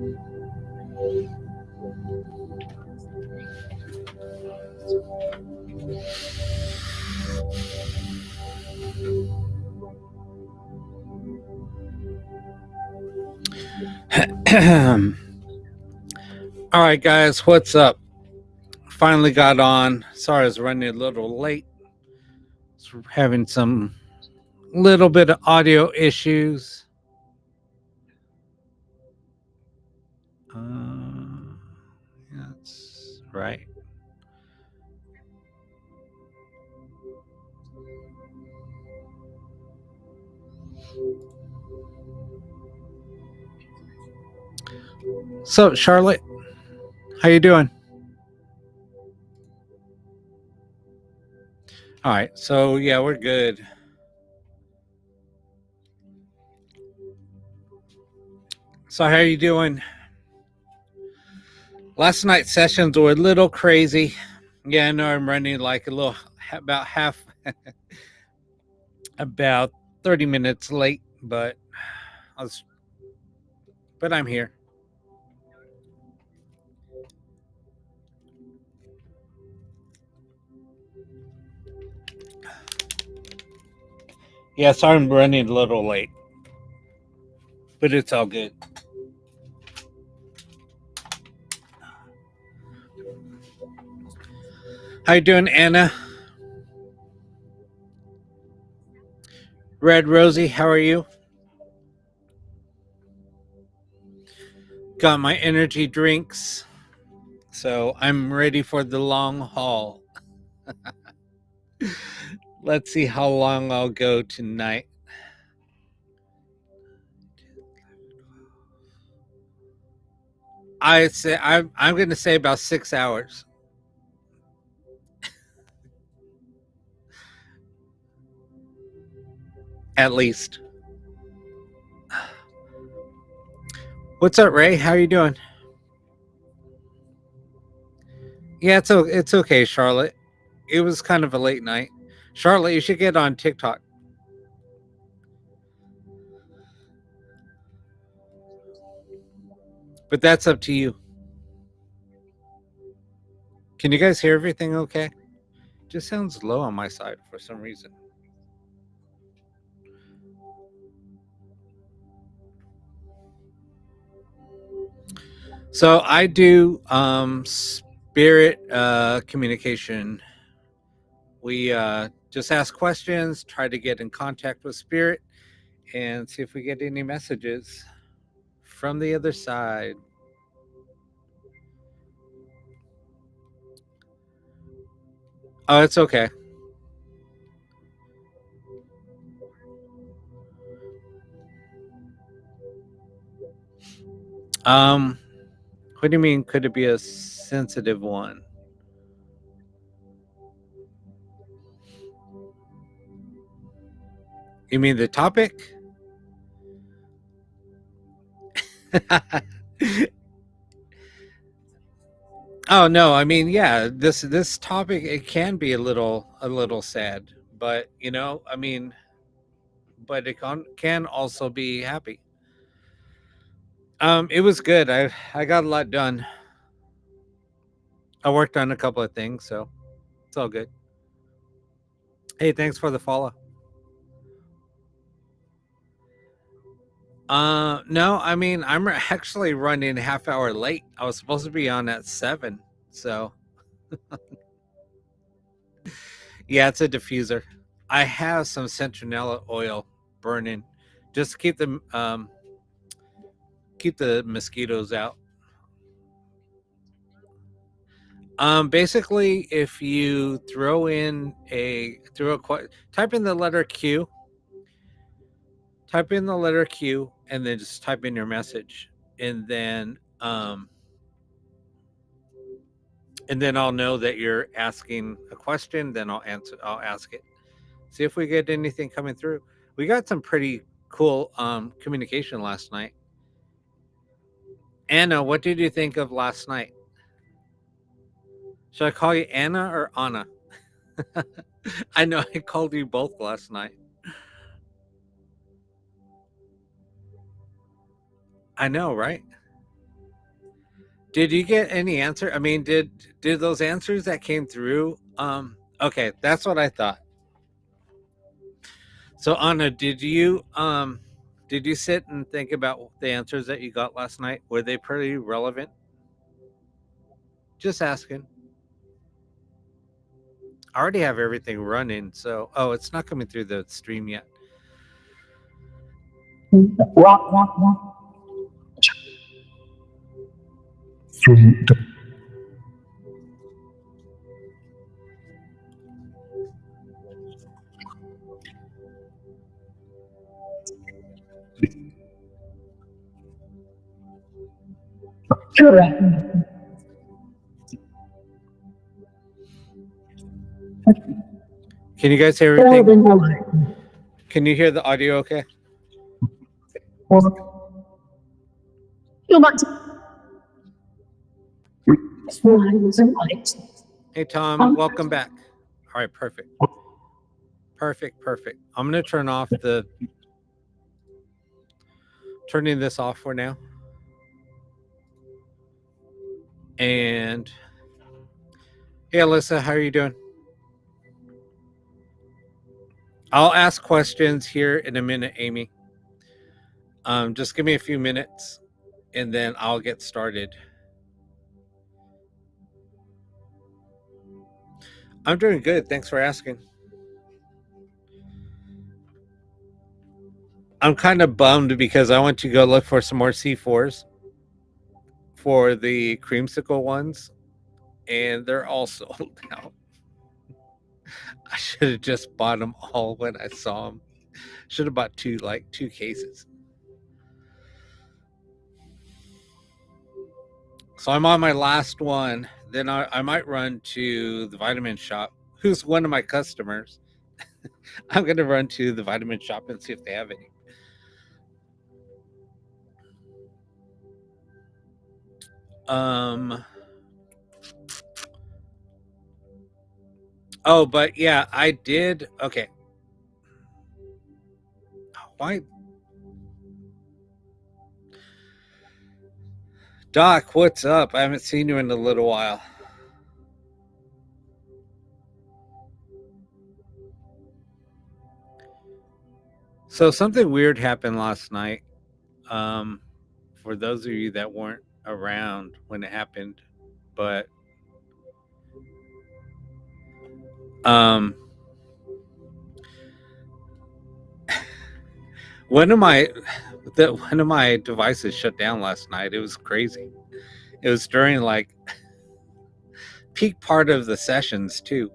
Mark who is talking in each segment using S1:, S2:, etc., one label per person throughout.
S1: All right, guys, what's up? Finally got on. Sorry, I was running a little late. Was having some little bit of audio issues. That's right. So, Charlotte, how you doing? All right. So, yeah, we're good. So, how are you doing? Last night's sessions were a little crazy. Yeah, I know I'm running like a little about half about 30 minutes late, but I'm here. Yeah, sorry I'm running a little late, but it's all good. How you doing, Anna? Red Rosie, how are you? Got my energy drinks, so I'm ready for the long haul. Let's see how long I'll go tonight. I'm going to say about 6 hours. At least. What's up, Ray? How are you doing? Yeah, it's okay, Charlotte. It was kind of a late night. Charlotte, you should get on TikTok. But that's up to you. Can you guys hear everything okay? Just sounds low on my side for some reason. So I do spirit communication. We just ask questions, try to get in contact with spirit, and see if we get any messages from the other side. Oh, it's okay. Um, what do you mean? Could it be a sensitive one? You mean the topic? Oh no, I mean, yeah, this topic, it can be a little sad, but I mean, but it can also be happy. It was good. I got a lot done. I worked on a couple of things, so it's all good. Hey, thanks for the follow. No, I mean, I'm actually running a half hour late. I was supposed to be on at 7, so yeah, it's a diffuser. I have some citronella oil burning, just to keep the mosquitoes out. Basically, if you type in the letter Q, and then just type in your message, and then I'll know that you're asking a question. Then I'll answer. I'll ask it. See if we get anything coming through. We got some pretty cool communication last night. Anna, what did you think of last night? Should I call you Anna or Anna? I know I called you both last night. I know, right? Did you get any answer? I mean, did those answers that came through? Okay, that's what I thought. So Anna, did you sit and think about the answers that you got last night? Were they pretty relevant? Just asking. I already have everything running, so it's not coming through the stream yet. Can you guys hear everything? Can you hear the audio okay? Hey Tom, welcome back. All right, perfect. Perfect. I'm gonna turning this off for now. And hey Alyssa, how are you doing? I'll ask questions here in a minute, Amy. Just give me a few minutes and then I'll get started. I'm doing good. Thanks for asking. I'm kind of bummed because I went to go look for some more C4s for the creamsicle ones, and they're all sold out. I should have just bought them all when I saw them. Should have bought two cases. So I'm on my last one. Then I might run to the vitamin shop, who's one of my customers. I'm going to run to the vitamin shop and see if they have any. Oh, but yeah, I did. Okay. Why? Doc, what's up? I haven't seen you in a little while. So something weird happened last night. For those of you that weren't around when it happened, but one of my devices shut down last night. It was crazy. It was during like peak part of the sessions too.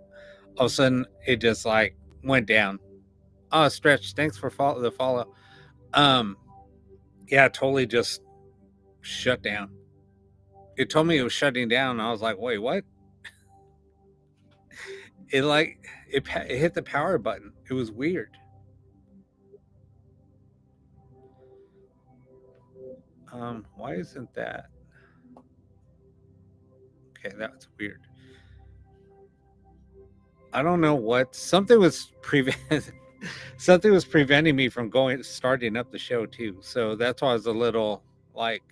S1: All of a sudden, it just like went down. Oh, Stretch, thanks for the follow. Yeah, totally just shut down. It told me it was shutting down. And I was like, wait, what? It hit the power button. It was weird. Why isn't that? Okay, that's weird. I don't know what something was preventing me from starting up the show too. So that's why I was a little like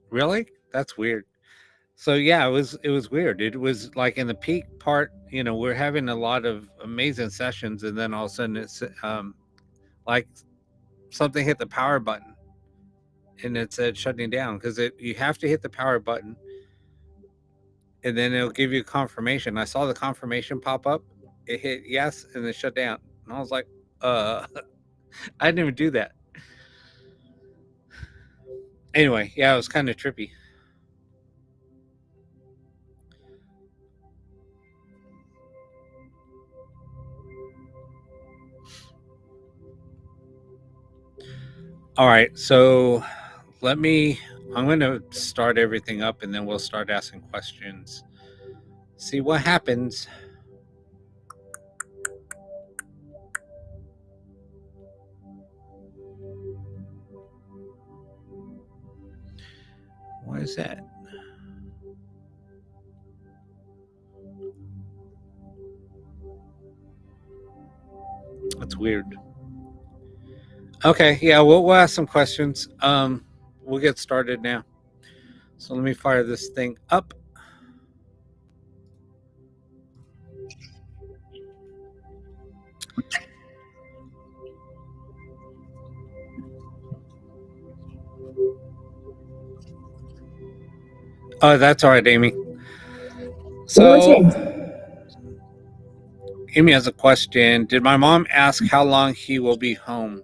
S1: really? That's weird. So yeah, it was weird. It was like in the peak part, we're having a lot of amazing sessions, and then all of a sudden it's like something hit the power button, and it said shutting down because you have to hit the power button, and then it'll give you confirmation. I saw the confirmation pop up. It hit yes, and then shut down, and I was like, I didn't even do that. Anyway, yeah, it was kind of trippy. All right, so I'm going to start everything up and then we'll start asking questions. See what happens. What is that? That's weird. Okay, yeah, we'll ask some questions. We'll get started now. So let me fire this thing up. Oh, that's all right, Amy. So, Amy has a question. Did my mom ask how long he will be home?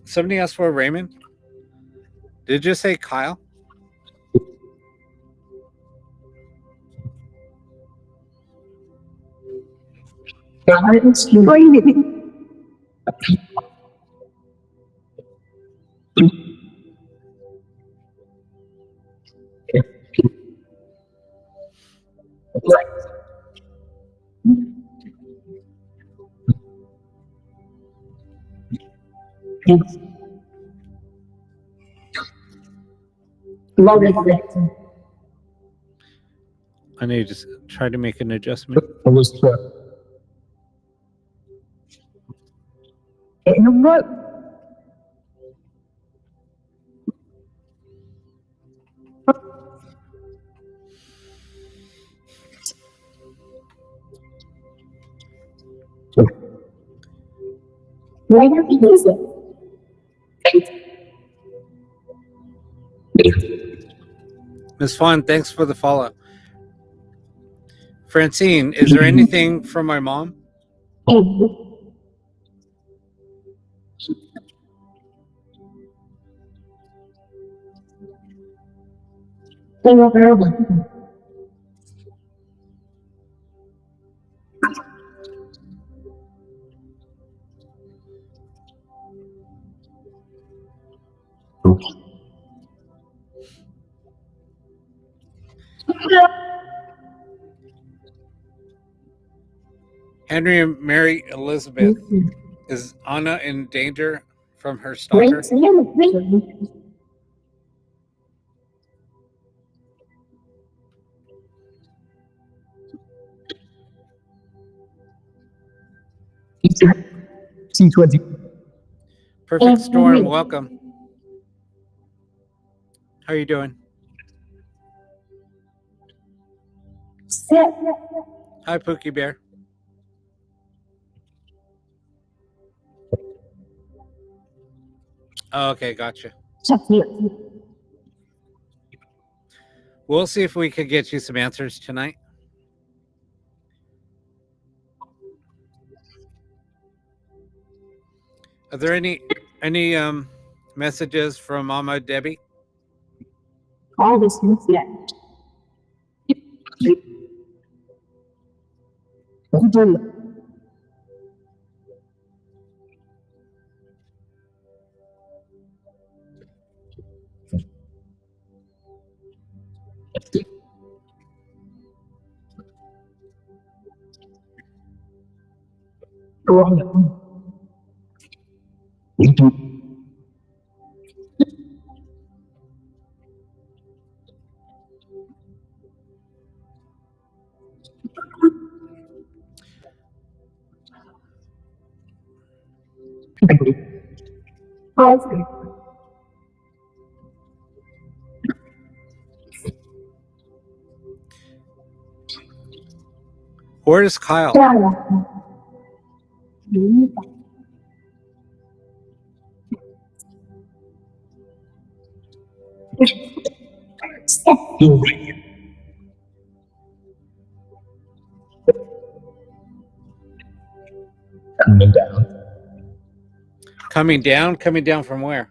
S1: Somebody asked for Raymond. Did you say Kyle? I need to try to make an adjustment. Miss Fawn, thanks for the follow. Francine, is there anything from my mom? Henry and Mary Elizabeth, is Anna in danger from her stalker? Perfect Storm, welcome. How are you doing? Hi, Pookie Bear. Oh, okay, gotcha. We'll see if we could get you some answers tonight. Are there any messages from Mama Debbie?
S2: All this news yet.
S1: Where is Kyle?
S3: Coming down.
S1: Coming down? Coming down from where?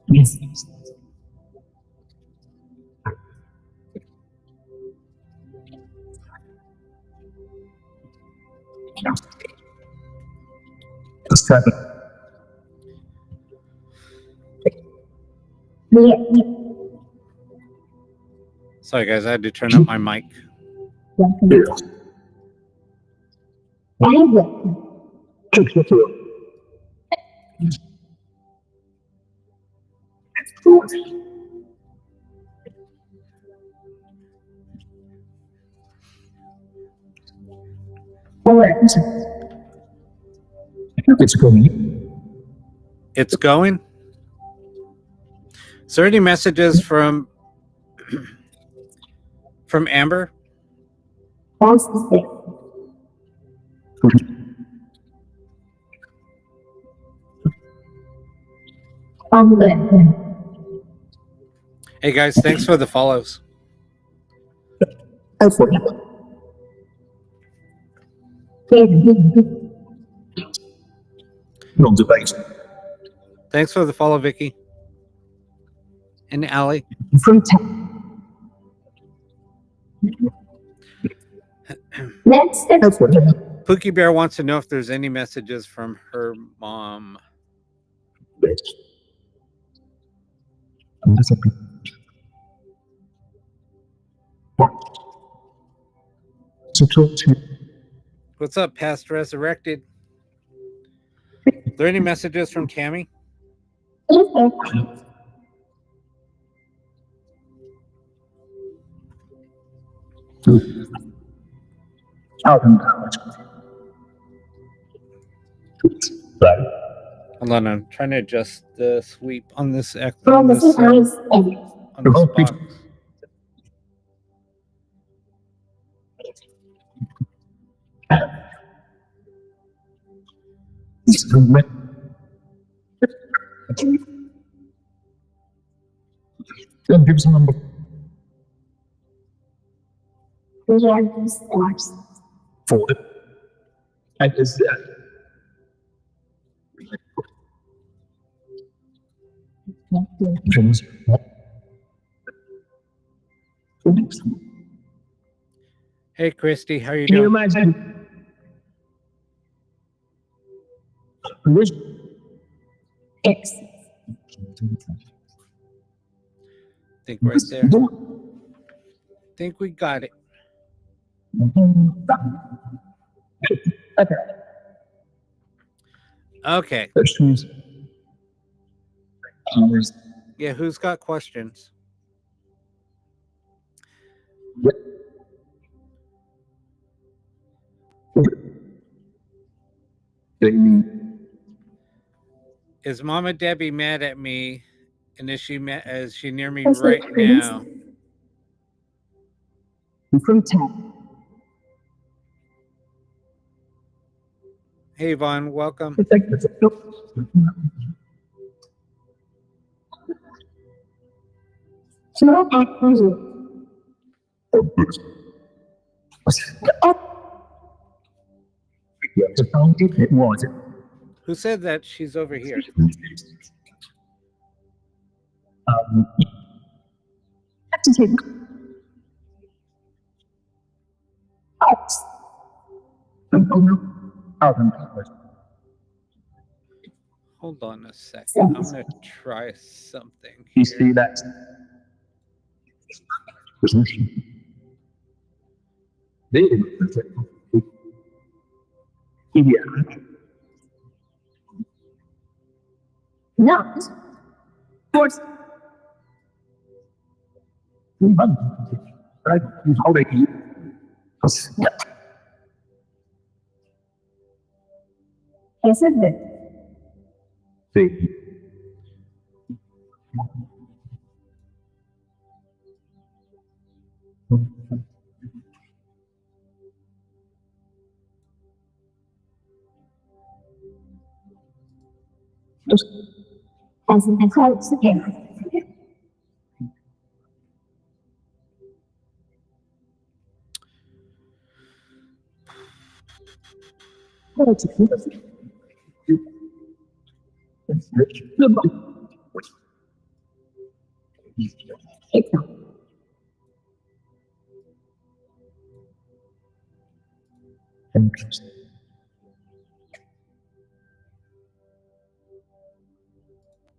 S3: Yes. 7.
S2: Yeah.
S1: Sorry, guys, I had to turn up my mic.
S2: Welcome.
S3: Yes.
S2: And welcome.
S3: 4.
S2: Alert.
S3: It's going.
S1: It's going. Is there any messages from Amber?
S2: Pause the state. Alert.
S1: Hey guys, thanks for the follows.
S3: Effort. Non-debate.
S1: Thanks for the follow, Vicky. And Allie.
S2: From town. Next.
S3: Effort.
S1: Pookie Bear wants to know if there's any messages from her mom.
S3: To talk to.
S1: What's up, Past Resurrected? Are there any messages from Tammy?
S3: Right.
S1: Hold on, I'm trying to adjust the sweep on this
S2: From the eyes and
S1: on this box.
S3: Then give us a number.
S2: the stars.
S3: 4. And is that? Things.
S1: Hey, Christy, how you
S3: Can you
S1: doing?
S3: imagine?
S2: X.
S1: Think right there. Think we got it. Okay.
S3: Questions. Hours.
S1: Yeah, who's got questions? Is Mama Debbie mad at me? And is she near me
S2: Is it
S1: right
S2: Chris?
S1: now?
S2: From town.
S1: Hey, Vaughn, welcome.
S2: Small act cruiser.
S3: It was.
S1: Who said that she's over here?
S2: Have to take. Ops.
S1: Hold on a second. I'm going to try something
S3: You
S1: here.
S3: see that? Yeah.
S2: Not.
S3: Course. Right? How they eat.
S2: Isn't it?
S3: See.
S2: As in the clothes again.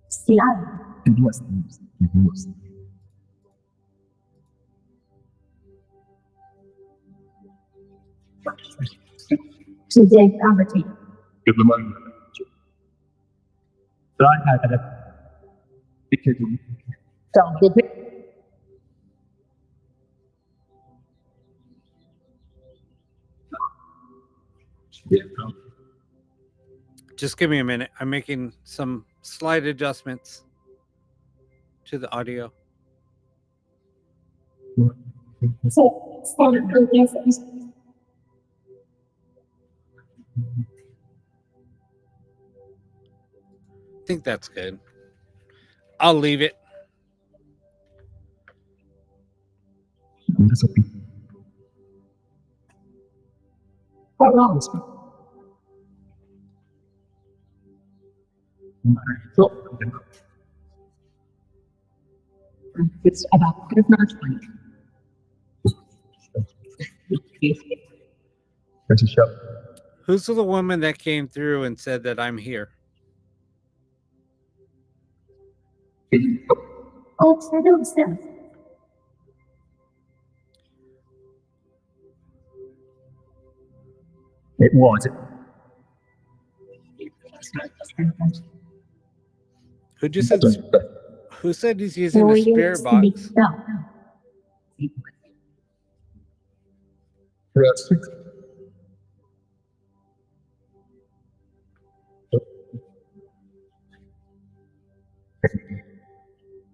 S2: Seattle.
S3: Divorce. Divorce.
S2: Today poverty.
S3: Diplomat. Right had a picture to me.
S2: Don't get it.
S3: Yeah.
S1: Just give me a minute. I'm making some slight adjustments to the audio.
S2: So, stand for yes.
S1: I think that's good. I'll leave it.
S3: That's okay.
S2: What wrong? It's about Christmas.
S3: That's a shop.
S1: Who's the woman that came through and said that I'm here?
S2: Oh, so don't stop.
S3: It was.
S1: Who just said? Who said he's using the spirit box?
S2: No.
S3: Yes.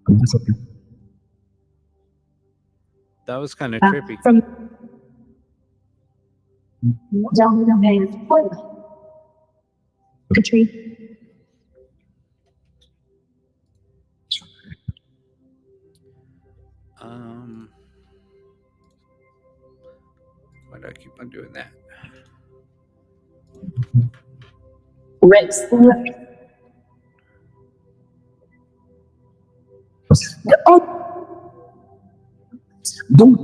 S3: That's okay.
S1: That was kind of trippy.
S2: From John Domain. Katrina.
S1: Why do I keep on doing that?
S2: Rex.
S3: Don't.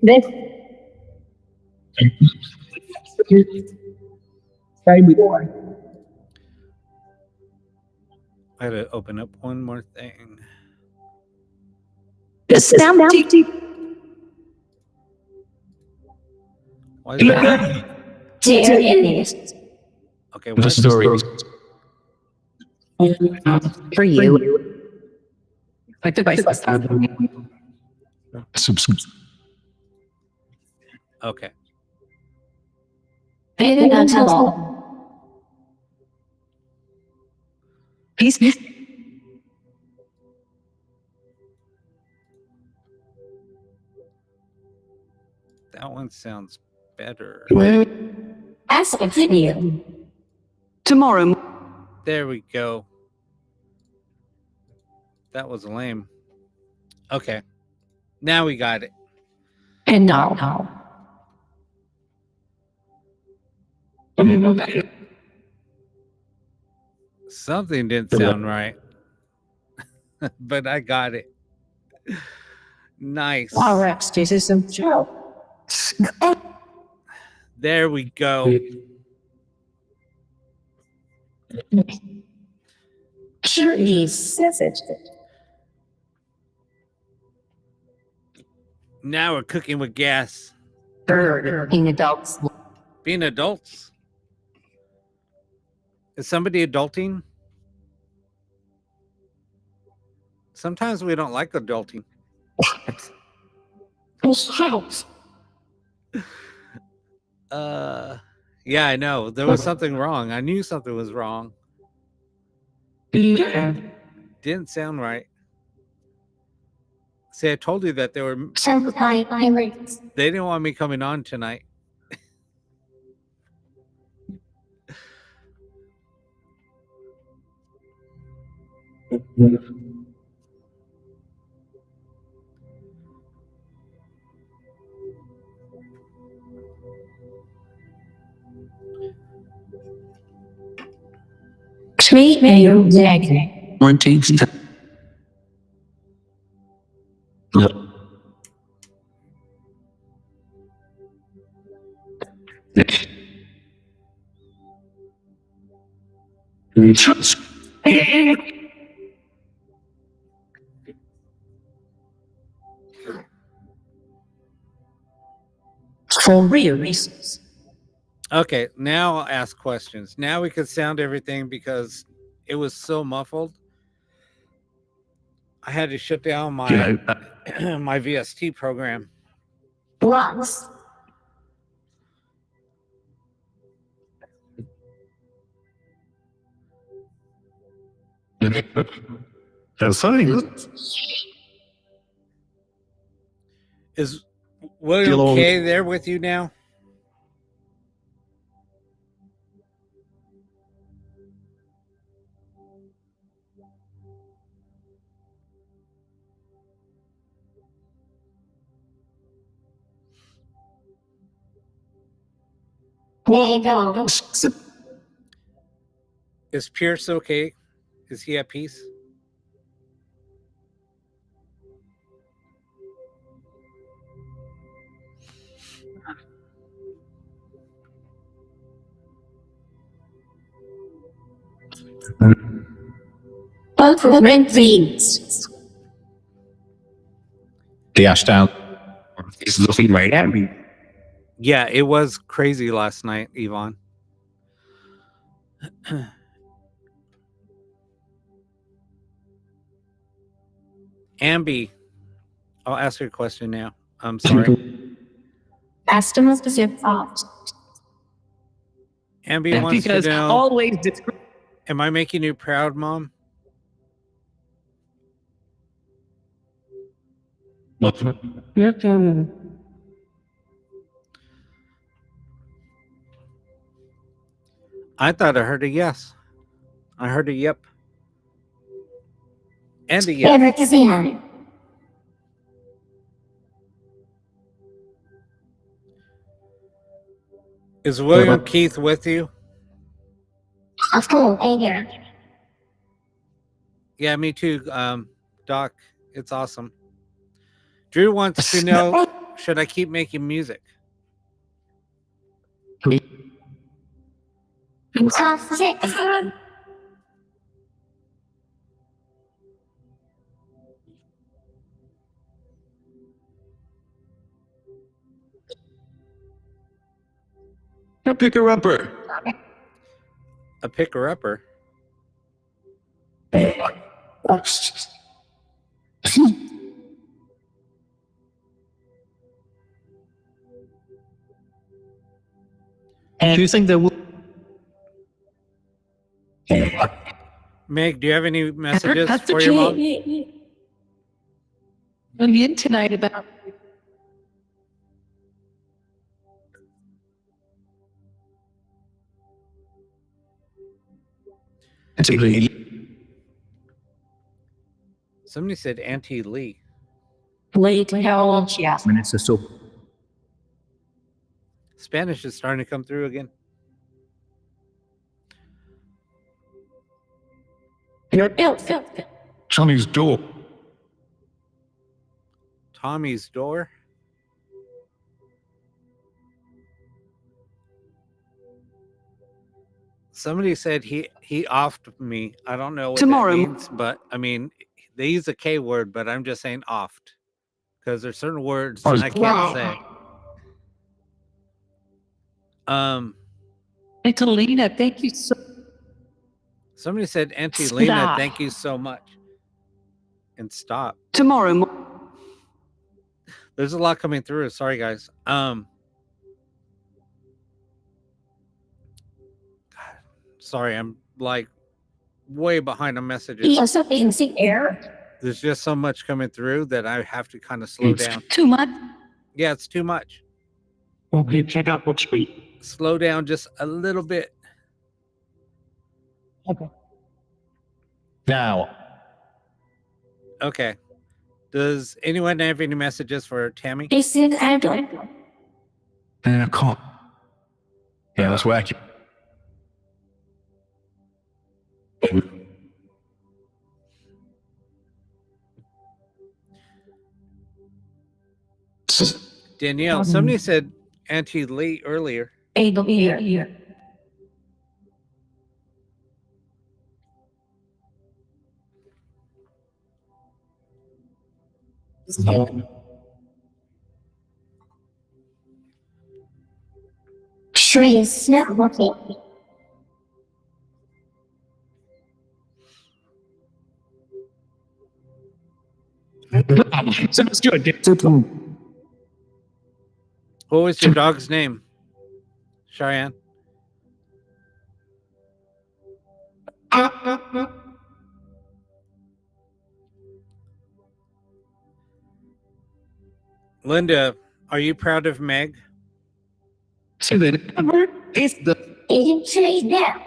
S2: This.
S3: Say me more.
S1: I had to open up one more thing.
S2: Stand down.
S1: Why is that? Okay,
S4: The
S1: what?
S4: story for you. Like the vice
S1: Okay.
S4: They did not tell all. Peace.
S1: That one sounds better.
S4: As continue. Tomorrow.
S1: There we go. That was lame. Okay. Now we got it.
S4: And now.
S1: Something didn't sound right. But I got it. Nice.
S4: RX, Jesus, some Joe.
S1: There we go.
S4: Sure is.
S1: Now we're cooking with gas.
S4: Being adults.
S1: Being adults. Is somebody adulting? Sometimes we don't like adulting. Yeah, I know. There was something wrong. I knew something was wrong. Didn't sound right. See, I told you that they didn't want me coming on tonight.
S4: Treat me, you exactly. 19. For real reasons.
S1: Okay, now I'll ask questions. Now we could sound everything because it was so muffled. I had to shut down my my VST program.
S2: Blocks.
S1: Is William
S3: Hello.
S1: K there with you now? Is Pierce okay? Is he at peace?
S2: Both red veins.
S3: The Ashdown is looking right at me.
S1: Yeah, it was crazy last night, Yvonne. Ambi, I'll ask you a question now. I'm sorry.
S2: Estimates to zip out.
S1: Ambi wants to
S4: Because
S1: know,
S4: always
S1: am I making you proud, Mom? I thought I heard a yes. I heard a yep. And a yes.
S2: Ever to see.
S1: Is William Keith with you?
S2: Of course, here.
S1: Yeah, me too, Doc. It's awesome. Drew wants to know, should I keep making music?
S3: Pick her upper.
S1: A picker-upper?
S3: Do you think there will?
S1: Meg, do you have any messages for your mom?
S4: Million tonight about
S1: Somebody said Auntie Lee.
S4: late hell. Yes.
S3: Minutes or so.
S1: Spanish is starting to come through again.
S4: Your outfit.
S3: Johnny's door.
S1: Tommy's door. Somebody said he offed me. I don't know what
S4: Tomorrow.
S1: that means, but I mean, they use a K word, but I'm just saying offed because there's certain words
S3: Oh,
S1: I can't say.
S4: It's Alina. Thank you so
S1: Somebody said, Auntie Lena,
S4: Stop.
S1: thank you so much. And stop.
S4: tomorrow.
S1: There's a lot coming through. Sorry, guys. Sorry, I'm like way behind on messages.
S2: He also in the air.
S1: There's just so much coming through that I have to kind of slow down.
S4: Too much.
S1: Yeah, it's too much.
S3: Okay, check out what's sweet.
S1: Slow down just a little bit.
S3: Now.
S1: Okay. Does anyone have any messages for Tammy?
S2: He said, I don't.
S3: I can't. Yeah, that's wacky.
S1: Danielle, somebody said Auntie Lee earlier.
S2: Able here. Tree is not working.
S3: Sounds good.
S1: What was your dog's name, Cheyenne? Linda, are you proud of Meg?
S3: So the number is the
S2: Eating tree now.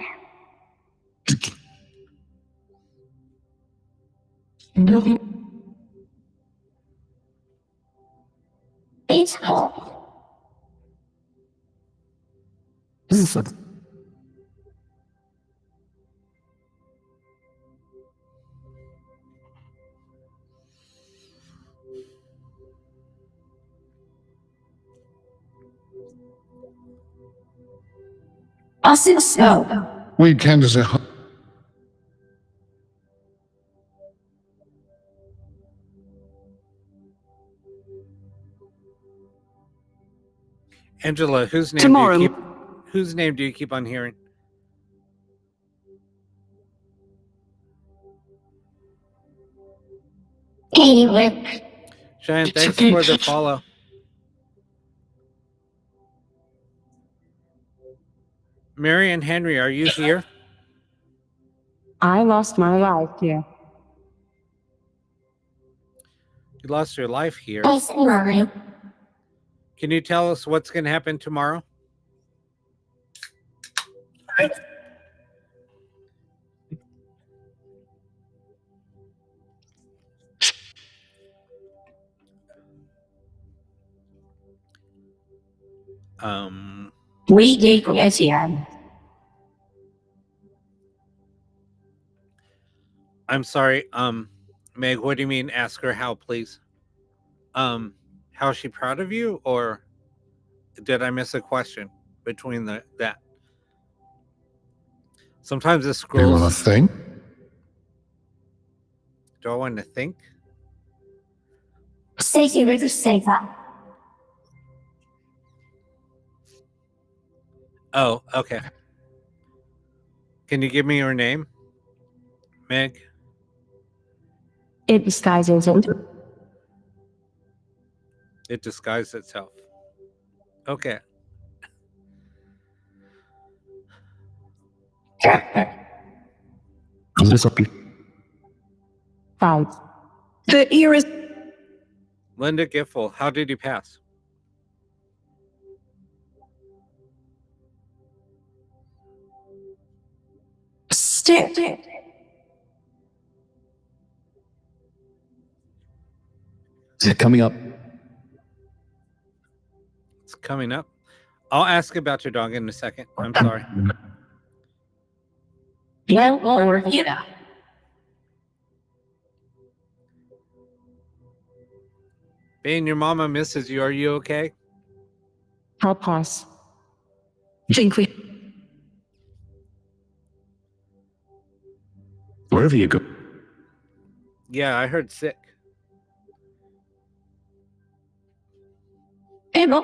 S2: It's hot. I think so.
S5: Weekend is a
S1: Angela, whose name
S4: Tomorrow.
S1: do you keep? Whose name do you keep on hearing?
S2: Anyway,
S1: Cheyenne,
S3: It's
S1: thanks
S3: okay.
S1: for the follow. Mary and Henry, are you here?
S6: I lost my life here.
S1: You lost your life here.
S2: it's mine.
S1: Can you tell us what's going to happen tomorrow?
S6: We did Asian.
S1: I'm sorry. Meg, what do you mean? Ask her how, please. How is she proud of you, or did I miss a question between that? Sometimes the
S5: you want to
S1: scrolls.
S5: think?
S1: Do I want to think?
S2: Stacy with the safer.
S1: Oh, okay. Can you give me your name, Meg?
S6: It disguises it.
S1: It disguised itself. Okay.
S3: this up.
S6: 5.
S4: The ear is
S1: Linda Giffel, how did you pass?
S4: still.
S3: Is it coming up?
S1: It's coming up. I'll ask about your dog in a second. I'm sorry.
S6: Well, or, you know.
S1: Bane, your mama misses you. Are you okay?
S6: I'll pass.
S4: Think we.
S3: Wherever you go.
S1: Yeah, I heard sick.
S4: Emma.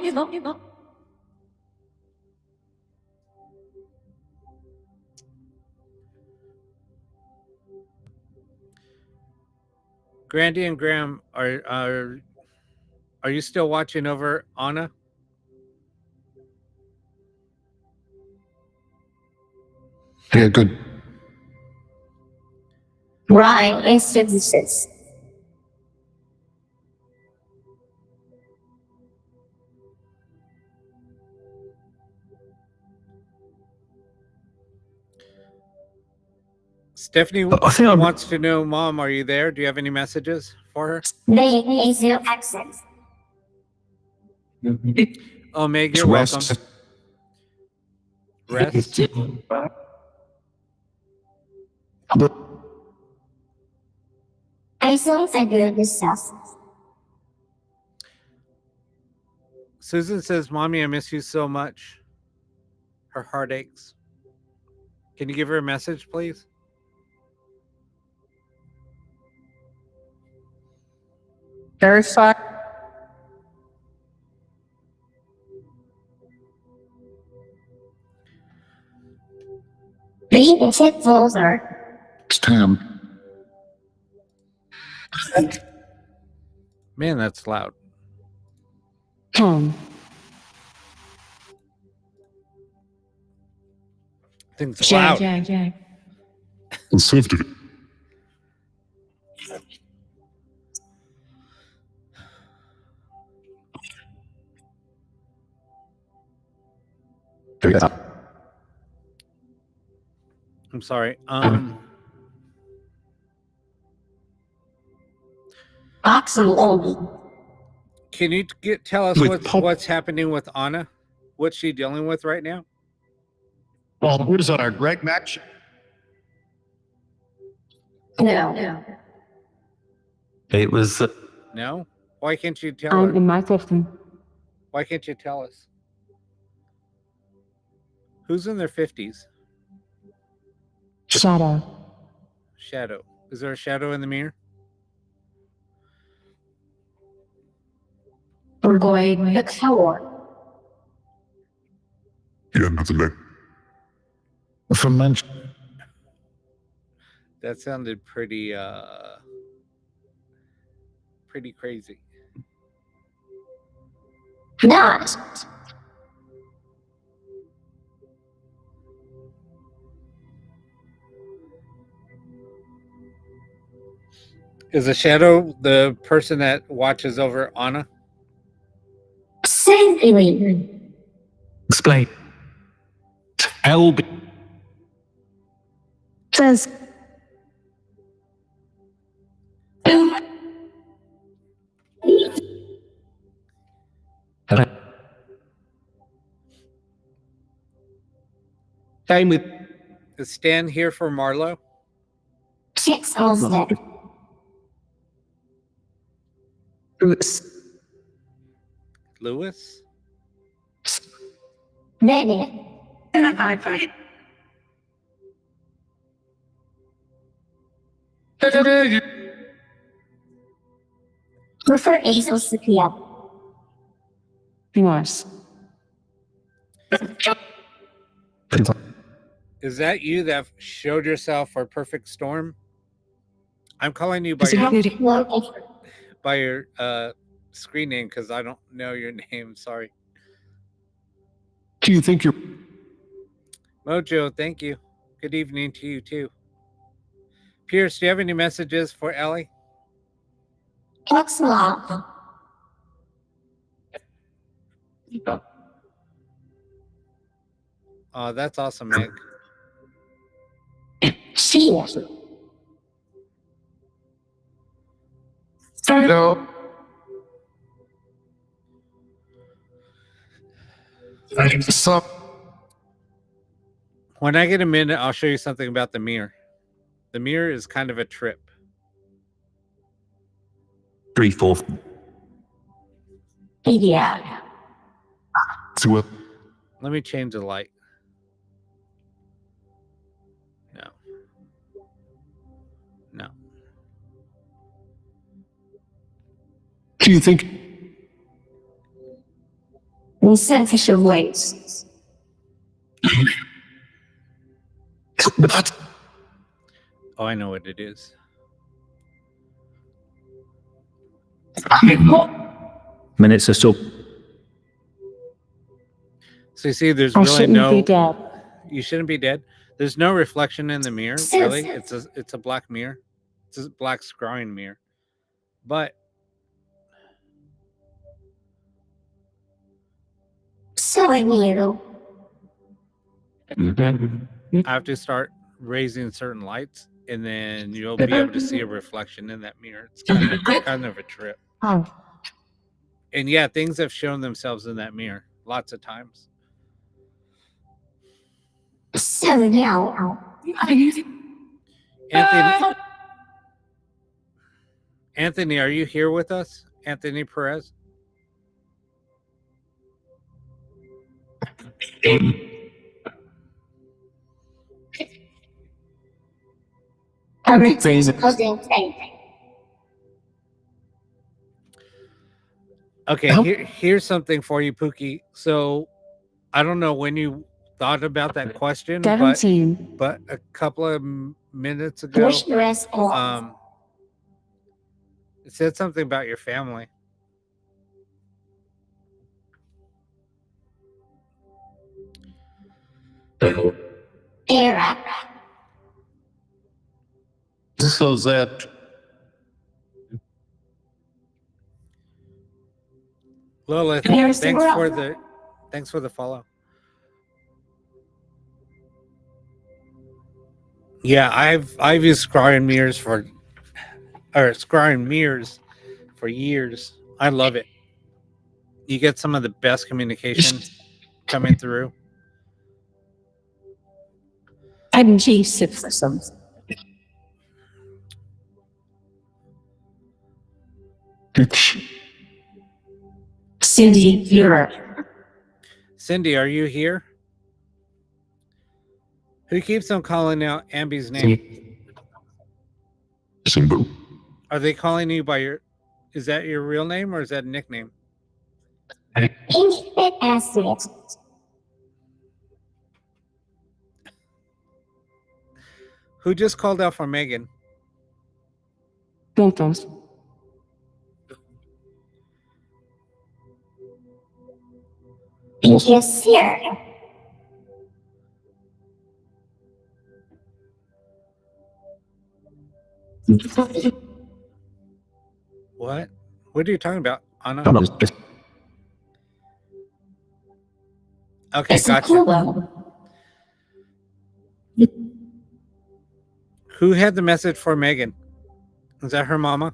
S1: Grandy and Graham, are you still watching over Anna?
S5: Yeah, good.
S2: Right, instances.
S1: Stephanie
S3: I think I'm-
S1: wants to know, Mom, are you there? Do you have any messages for her?
S2: They need zero access.
S1: Oh, Meg,
S3: It's
S1: you're welcome.
S3: West.
S1: Rest.
S2: I thought I do this stuff.
S1: Susan says, Mommy, I miss you so much. Her heart aches. Can you give her a message, please?
S6: Verify.
S2: Read the tip folder.
S5: It's Tam.
S1: Man, that's loud.
S6: Tom.
S1: Things loud.
S4: Jack.
S5: And saved it. Yeah.
S1: I'm sorry.
S2: Oxygen.
S1: Can you tell us
S3: With pop-
S1: what's happening with Anna? What's she dealing with right now?
S3: Well, where's Greg match?
S2: No.
S3: It was.
S1: No? Why can't you tell
S6: I'm
S1: her?
S6: in my 50s.
S1: Why can't you tell us? Who's in their 50s?
S6: Shadow.
S1: Shadow. Is there a shadow in the mirror?
S2: We're going to cure.
S5: Yeah, nothing like.
S3: From Manch.
S1: That sounded pretty crazy.
S2: Not.
S1: Is the shadow the person that watches over Anna?
S2: Simply.
S3: Explain. LB.
S6: Says.
S3: Time with.
S1: Is Stan here for Marlo?
S2: Chicks Olsen.
S1: Lewis?
S2: Many. Prefer Azel Sophia.
S6: Remorse.
S1: Is that you that showed yourself for Perfect Storm? I'm calling you by
S4: Is it
S1: your,
S4: beauty?
S1: by your screen name because I don't know your name. Sorry.
S3: Do you think you're.
S1: Mojo, thank you. Good evening to you too. Pierce, do you have any messages for Ellie?
S2: Oxlaw.
S1: Oh, that's awesome, Meg.
S2: She.
S3: No. So.
S1: When I get a minute, I'll show you something about the mirror. The mirror is kind of a trip.
S3: 3/4.
S2: Yeah.
S5: See what?
S1: Let me change the light. No. No.
S3: Do you think.
S2: In selfish ways.
S3: But.
S1: Oh, I know what it is.
S7: Minutes or so.
S1: So you see, there's
S6: I
S1: really
S6: shouldn't
S1: no.
S6: be dead.
S1: You shouldn't be dead. There's no reflection in the mirror. Really, it's a black mirror. It's a black scrying mirror. But
S2: So I knew.
S1: I have to start raising certain lights, and then you'll be able to see a reflection in that mirror. It's kind of a trip.
S6: Oh.
S1: And yeah, things have shown themselves in that mirror lots of times.
S2: So now.
S1: Anthony, are you here with us? Anthony Perez? Okay, here's something for you, Pookie. So I don't know when you thought about that question,
S6: 17.
S1: but a couple of minutes ago,
S2: Wish response.
S1: it said something about your family.
S2: Era.
S3: So that
S1: Lilith,
S2: Here's the
S1: thanks
S2: world.
S1: for the follow. Yeah, I've used Scrying Mirrors for years. I love it. You get some of the best communication coming through.
S4: And systems. Cindy, Europe.
S1: Cindy, are you here? Who keeps on calling out Ambi's name?
S5: Simba.
S1: Are they calling you by your? Is that your real name or is that a nickname?
S2: Infinite acid.
S1: Who just called out for Megan?
S6: Juntos.
S2: Yes, here.
S1: What? What are you talking about, Anna? Okay,
S2: It's a
S1: gotcha.
S2: cool one.
S1: Who had the message for Megan? Was that her mama?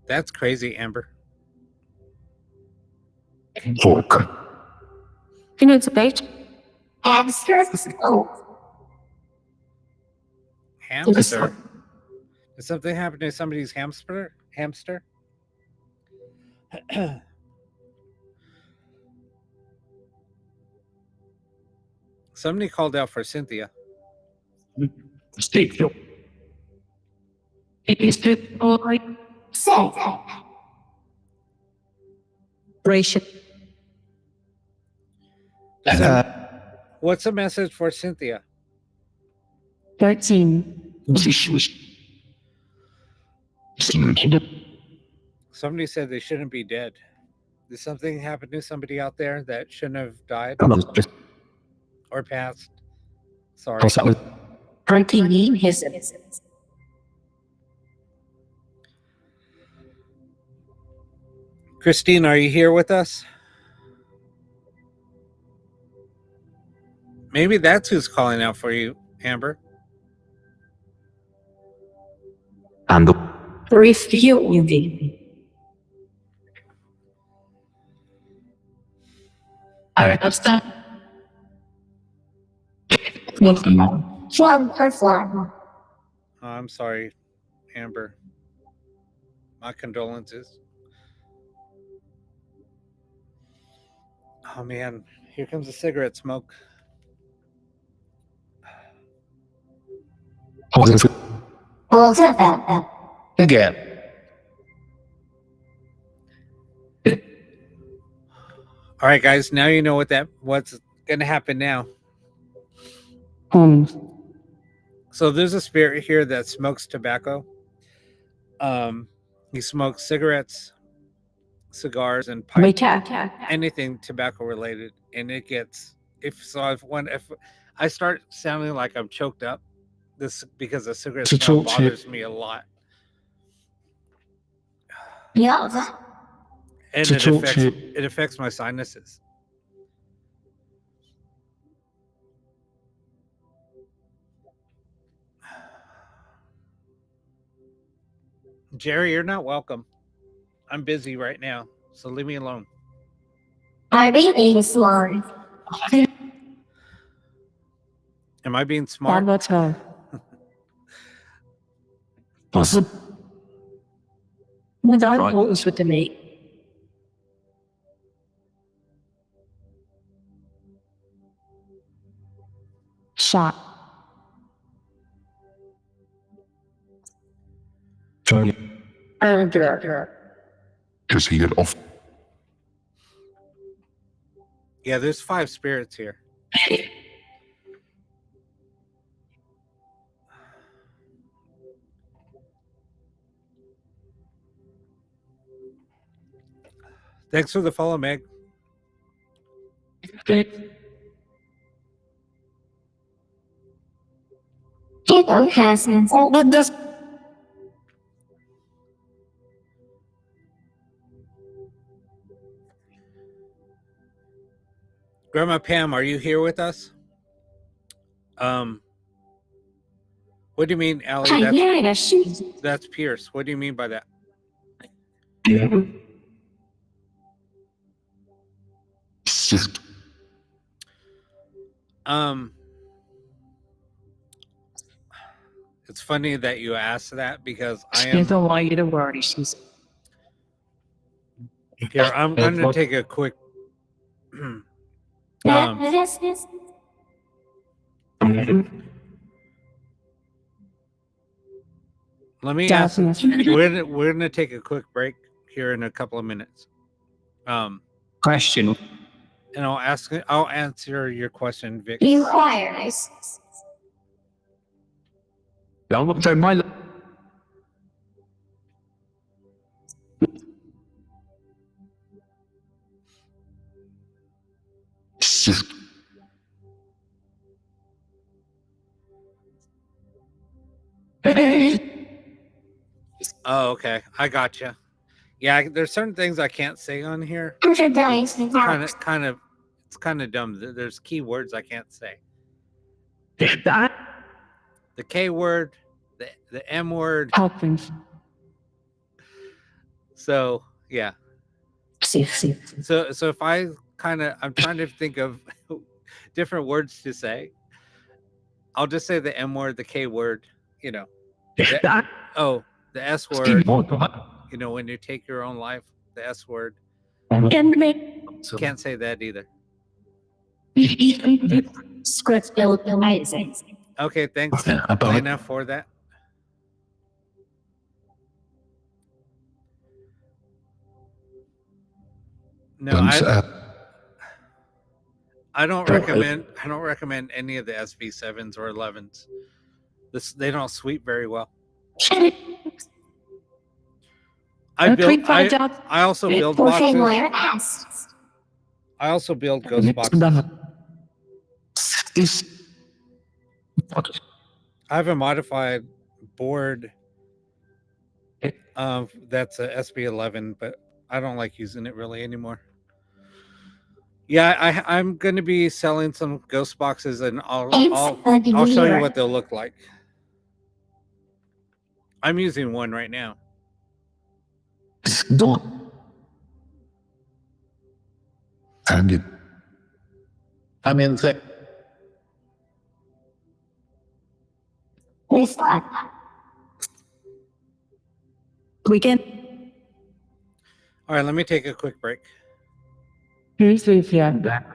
S1: That's crazy, Amber.
S5: Fork.
S6: You know, it's a date.
S2: Hamster. Oh,
S1: Hamster. Did something happen to somebody's hamster? Somebody called out for Cynthia.
S3: steak.
S4: It is to all
S2: said.
S4: operation.
S1: What's the message for Cynthia?
S6: 13.
S1: Somebody said they shouldn't be dead. Did something happen to somebody out there that shouldn't have died or passed? Sorry.
S4: 20 his
S1: Christine, are you here with us? Maybe that's who's calling out for you, Amber.
S3: And
S4: review the I understand.
S2: From her form.
S1: Oh, I'm sorry, Amber. My condolences. Oh man, here comes the cigarette smoke.
S2: Both of them.
S3: again.
S1: All right, guys. Now you know what's gonna happen now.
S6: Homes.
S1: So there's a spirit here that smokes tobacco. He smokes cigarettes, cigars, and
S6: Wait,
S1: pipes. Anything tobacco related, and it gets if I start sounding like I'm choked up, this because the cigarette smell bothers me a lot,
S2: Yeah.
S1: and it affects my sinuses. Jerry, you're not welcome. I'm busy right now, so leave me alone.
S2: I really smart.
S1: Am I being smart?
S6: Salvatore.
S4: Without what was with the mate.
S6: Shot.
S3: Charlie.
S5: Is he get off?
S1: Yeah, there's 5 spirits here. Thanks for the follow, Meg.
S2: People hasn't.
S4: What does
S1: Grandma Pam, are you here with us? What do you mean, Allie?
S2: Yeah, she's.
S1: That's Pierce. What do you mean by that?
S5: Shift.
S1: It's funny that you asked that because I
S4: she
S1: am
S4: don't want you to worry? She's
S1: here. I'm going to take a quick.
S2: This.
S1: Let me ask. We're gonna take a quick break here in a couple of minutes.
S3: Question.
S1: And I'll answer your question, Vic.
S2: Requires.
S3: Long time my
S5: Shift.
S1: Oh, okay. I gotcha. Yeah, there's certain things I can't say on here.
S2: Introduce
S1: It's kind of dumb. There's key words I can't say.
S4: that
S1: The K word, the M word.
S4: helping.
S1: So yeah.
S4: See.
S1: So if I'm trying to think of different words to say. I'll just say the M word, the K word, you know.
S3: that.
S1: Oh, the S word, you know, when you take your own life, the S word.
S4: And make
S1: Can't say that either.
S2: script build amazing.
S1: Okay, thanks,
S3: About
S1: Lena, for that. No, I don't recommend any of the SV7s or 11s. They don't sweep very well. I also build boxes. I also build ghost boxes. I have a modified board that's a SB11, but I don't like using it really anymore. Yeah, I'm going to be selling some ghost boxes, and I'll show you what they'll look like. I'm using one right now.
S5: And it.
S3: I'm in the
S4: we can.
S1: All right, let me take a quick break.
S4: Here's the feedback.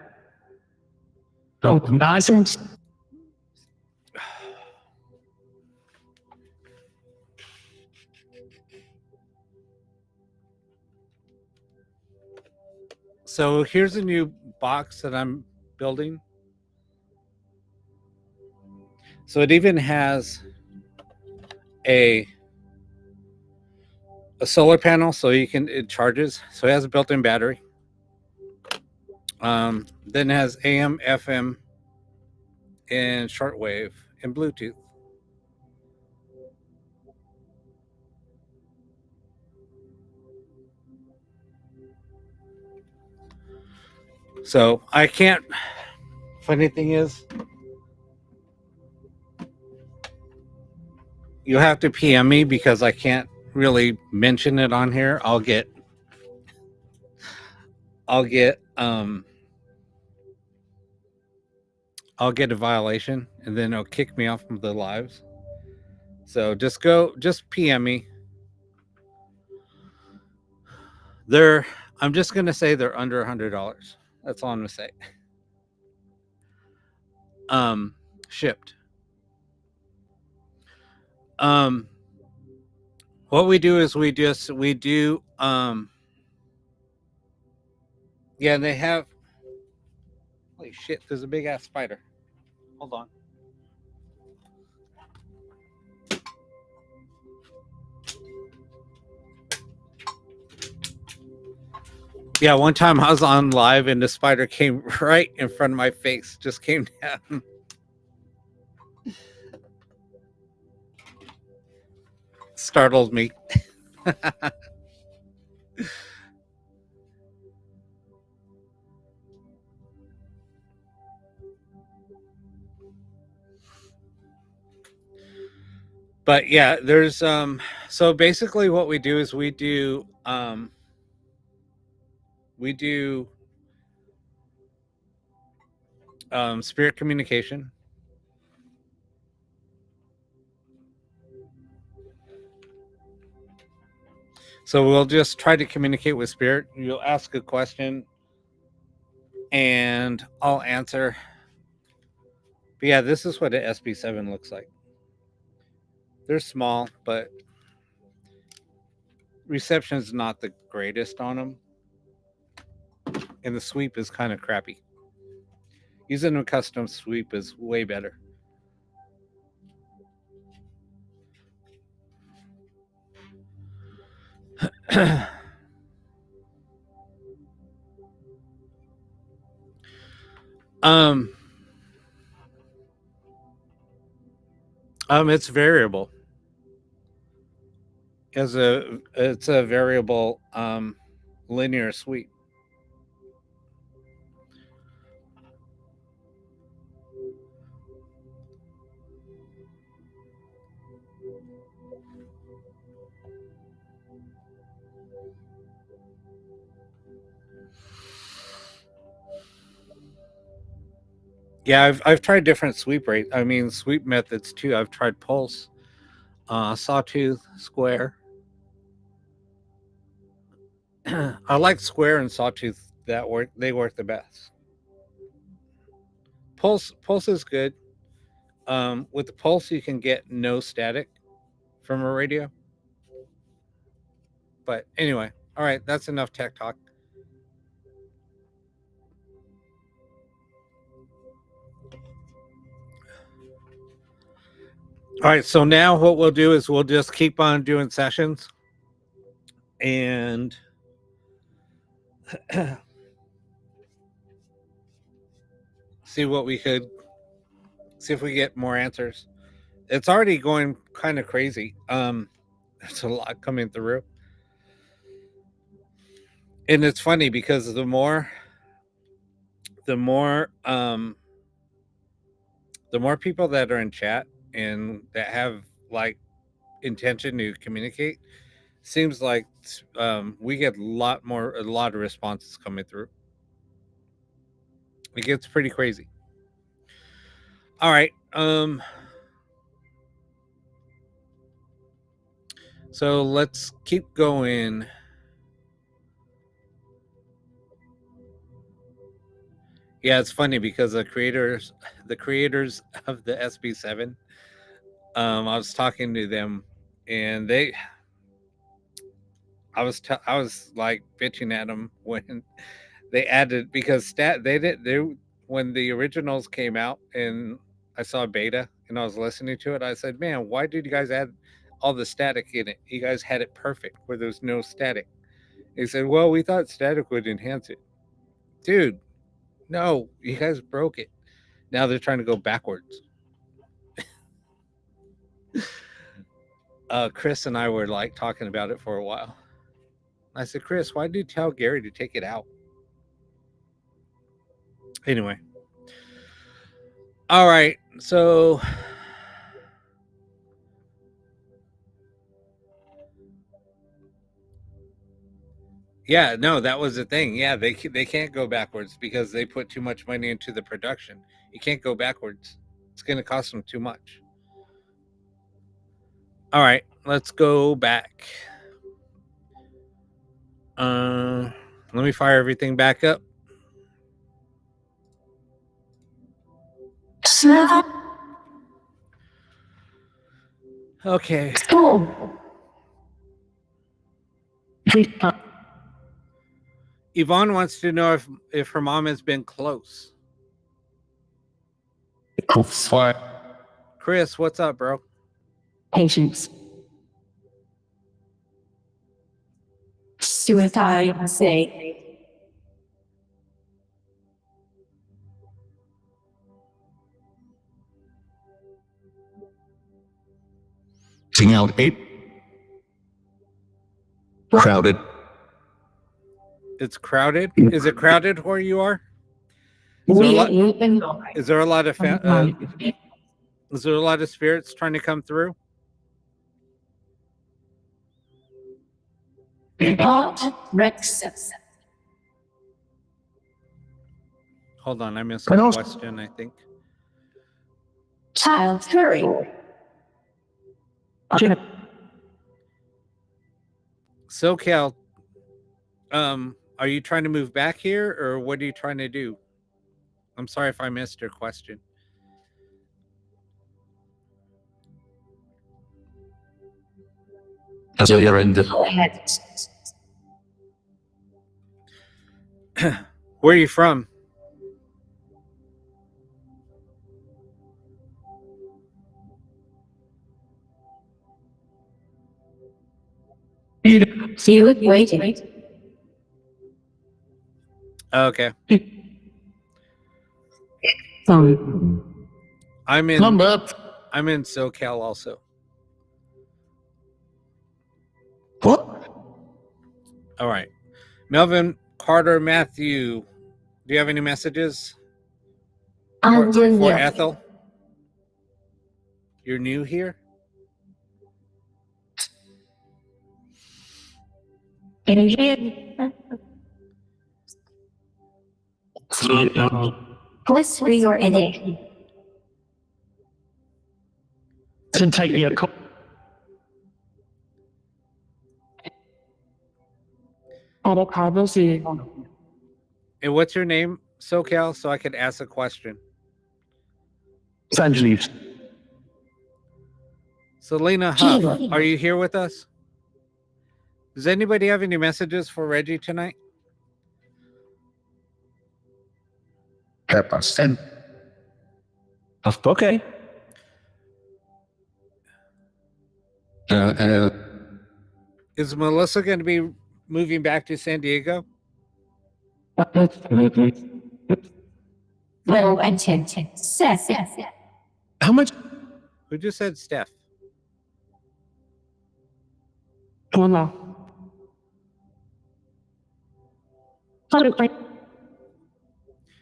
S4: Oh, nonsense.
S1: So here's a new box that I'm building. So it even has a solar panel, so it charges. So it has a built-in battery. Then it has AM, FM, and shortwave and Bluetooth. So I can't. Funny thing is, you have to PM me because I can't really mention it on here. I'll get a violation, and then it'll kick me off from the lives. So just PM me. I'm just gonna say they're under $100. That's all I'm gonna say. Shipped. What What we do is we do yeah, and they have, holy shit, there's a big ass spider. Hold on. Yeah, one time I was on live and the spider came right in front of my face, just came down. Startled me. But yeah, there's so basically what we do is we do spirit communication. So we'll just try to communicate with spirit. You'll ask a question and I'll answer. But yeah, this is what an SB7 looks like. They're small, but reception is not the greatest on them. And the sweep is kind of crappy. Using a custom sweep is way better. It's variable. It's a variable linear sweep. Yeah, I've tried different sweep rate. I mean, sweep methods too. I've tried pulse, sawtooth, square. I like square and sawtooth. They work the best. Pulse is good. With the pulse, you can get no static from a radio. But anyway, all right, that's enough tech talk. All right, so now what we'll do is we'll just keep on doing sessions and see if we get more answers. It's already going kind of crazy. There's a lot coming through. And it's funny because the more people that are in chat and that have like intention to communicate, seems like we get a lot of responses coming through. It gets pretty crazy. All right. So let's keep going. Yeah, it's funny because the creators of the SB7, I was talking to them, and I was like bitching at them when they added, because when the originals came out and I saw beta and I was listening to it, I said, man, why did you guys add all the static in it? You guys had it perfect where there's no static. They said, well, we thought static would enhance it. Dude, no, you guys broke it. Now they're trying to go backwards. Chris and I were like talking about it for a while. I said, Chris, why did you tell Gary to take it out? Anyway. All right. So yeah, no, that was the thing. Yeah, they can't go backwards because they put too much money into the production. You can't go backwards. It's going to cost them too much. All right, let's go back. Let me fire everything back up. Okay. Yvonne wants to know if her mom has been close.
S5: Fine.
S1: Chris, what's up, bro?
S4: Patience. Suicide, say.
S3: Sing out 8. Crowded.
S1: It's crowded. Is it crowded where you are? Is there a lot, is there a lot of is there a lot of spirits trying to come through?
S4: Rex.
S1: Hold on, I missed
S5: Can I
S1: a
S5: ask-
S1: question, I think.
S4: Child hurry.
S1: SoCal, are you trying to move back here or what are you trying to do? I'm sorry if I missed your question.
S3: So you're in the
S1: Where are you from?
S4: See you waiting.
S1: Okay. I'm in SoCal also.
S3: what?
S1: All right. Melvin, Carter, Matthew, do you have any messages for Ethel? You're new here?
S2: What's for your idea?
S4: Take me a call.
S1: And what's your name, SoCal, so I could ask a question?
S4: Sanjeev.
S1: Selena Huff, are you here with us? Does anybody have any messages for Reggie tonight?
S5: Peppas.
S7: Okay.
S1: Is Melissa going to be moving back to San Diego?
S2: Well, and Seth.
S3: How much?
S1: Who just said Steph?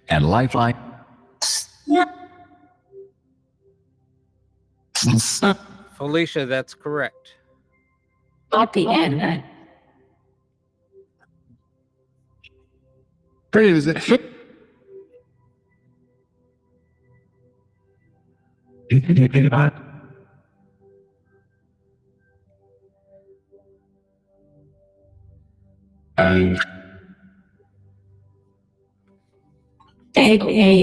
S3: And Lifeline.
S1: Felicia, that's correct.
S4: At the end.
S5: Pretty is it?
S4: Hey.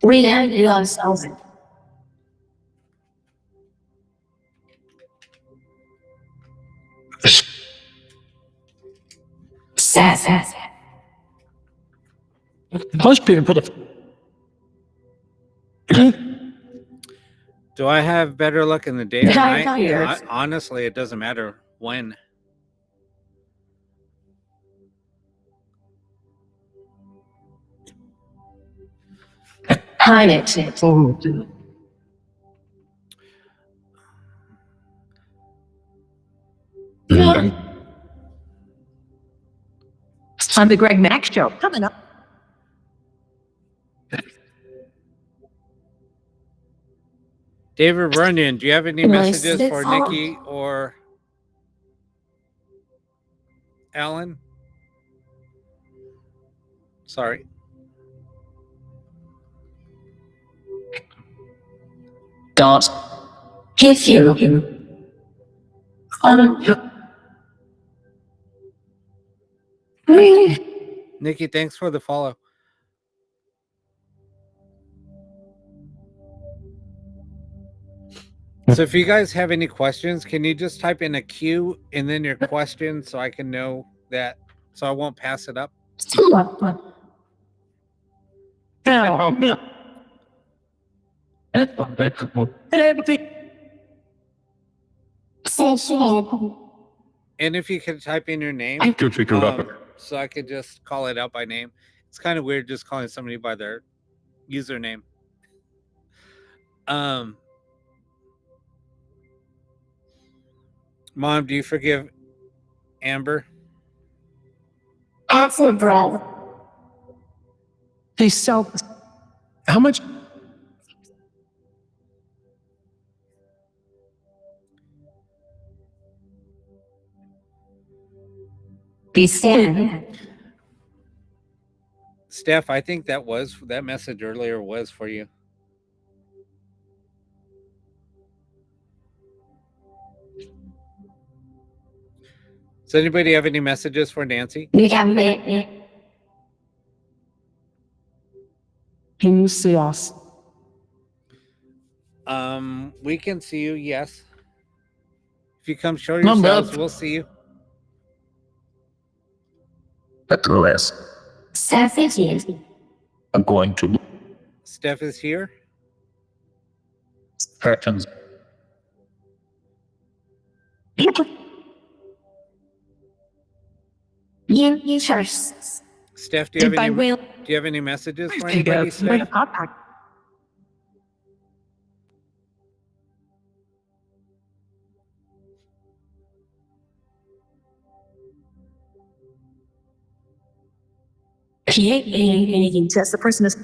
S2: Rita loves Elvin. Seth.
S4: Hospital for the.
S1: Do I have better luck in the day or
S4: Yeah,
S1: night?
S4: yes.
S1: Honestly, it doesn't matter when.
S4: Pilot. On the Greg Mack Show. Coming up.
S1: David Runyon, do you have any
S2: Nice.
S1: messages for
S2: That's all.
S1: Nikki or Alan? Sorry.
S4: Dot.
S2: If you
S1: Nikki, thanks for the follow. So if you guys have any questions, can you just type in a Q and then your question so I can know that, so I won't pass it up? And if you could type in your name,
S3: Good figure out.
S1: so I could just call it out by name. It's kind of weird just calling somebody by their username. Mom, do you forgive Amber?
S2: Answer, bro.
S4: He's so.
S3: How much?
S4: Be still.
S1: Steph, I think that message earlier was for you. Does anybody have any messages for Nancy?
S2: You can be.
S6: Can you see us?
S1: We can see you, yes. If you come show
S4: Mom,
S1: yourselves,
S4: Bob.
S1: we'll see you.
S3: Nevertheless,
S2: Self-issues.
S3: I'm going to
S1: Steph is here.
S3: curtains.
S2: You first.
S1: Steph, do you have
S4: If I
S1: any
S4: will.
S1: do you have any messages for
S4: Take
S1: anybody,
S4: out.
S1: Steph?
S4: He ain't anything. Just the person is.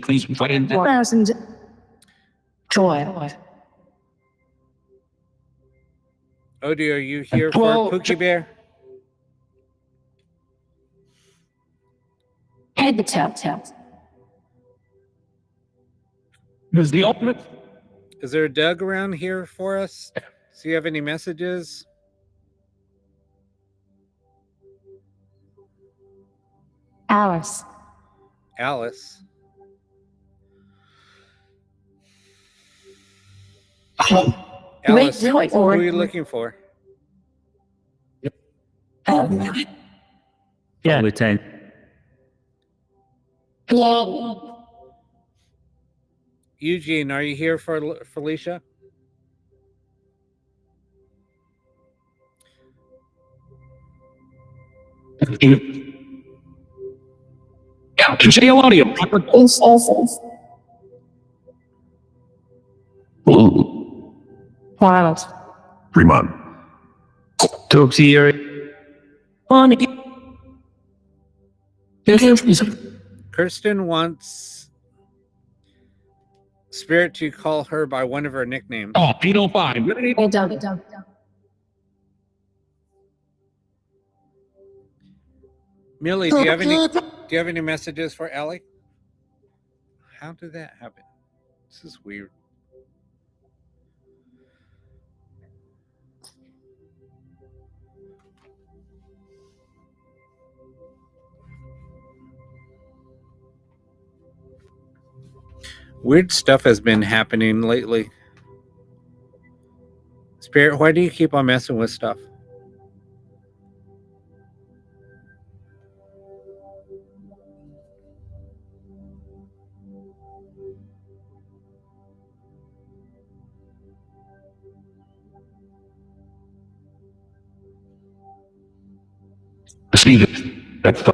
S3: Please put in
S4: 1,000. Joy.
S1: Odie, are you here
S3: Well,
S1: for Pookie Bear?
S2: Head the top.
S3: is the ultimate.
S1: Is there a Doug around here for us? Do you have any messages?
S6: Alice.
S1: Alice. Alice, who are you looking for?
S7: Yeah. With 10.
S2: Yeah.
S1: Eugene, are you here for Felicia?
S3: Jail audio.
S6: Violet.
S3: Fremont.
S7: Talk to you.
S1: Kirsten wants Spirit to call her by one of her nicknames.
S3: Oh, Pedo 5.
S2: Don't.
S1: Millie, do you have any messages for Ellie? How did that happen? This is weird. Weird stuff has been happening lately. Spirit, why do you keep on messing with stuff?
S3: See it. That's the.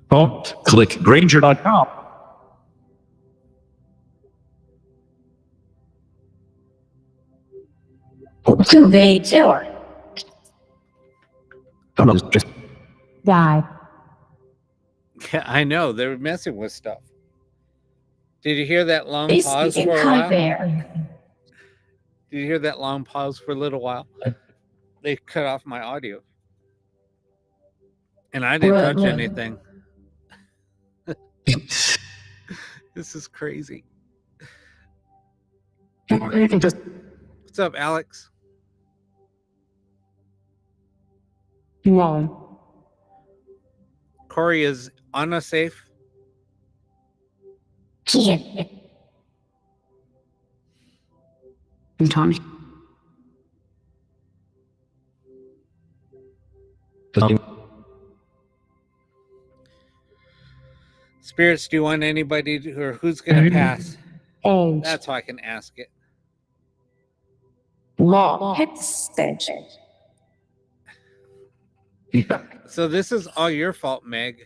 S3: Oh, click Granger.com.
S2: They do.
S3: Just
S6: Die.
S1: Yeah, I know. They're messing with stuff. Did you hear that long
S2: They
S1: pause
S2: speak
S1: for
S2: in
S1: a while?
S2: high bear.
S1: Did you hear that long pause for a little while? They cut off my audio. And I didn't touch anything. This is crazy.
S4: You can just
S1: What's up, Alex?
S6: One.
S1: Corey, is Anna safe?
S2: Here.
S4: and Tommy.
S1: Spirits, do you want anybody to, or who's going to pass?
S6: Age.
S1: That's how I can ask it.
S6: Law.
S4: Headset.
S1: So this is all your fault, Megan.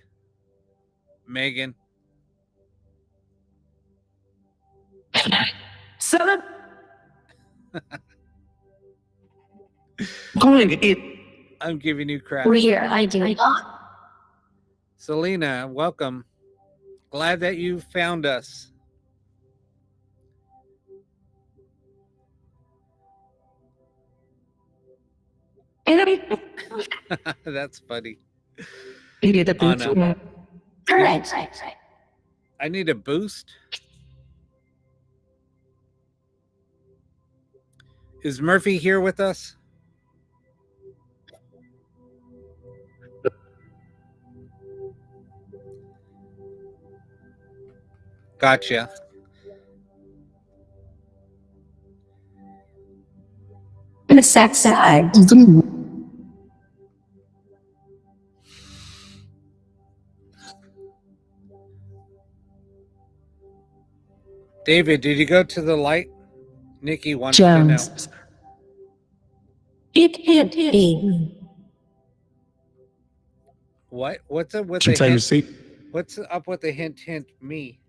S4: Seven. Going it.
S1: I'm giving you crap.
S2: Rear, I do.
S1: Selena, welcome. Glad that you found us.
S4: Enemy.
S1: That's funny.
S4: Idiot the boots.
S1: Anna.
S2: Correct.
S1: I need a boost. Is Murphy here with us? Gotcha.
S4: The sex side.
S1: David, did you go to the light? Nikki wants to know.
S4: Jones. It.
S1: What? What's up with
S5: Should
S1: the
S5: take a
S1: hint?
S5: seat.
S1: What's up with the hint me?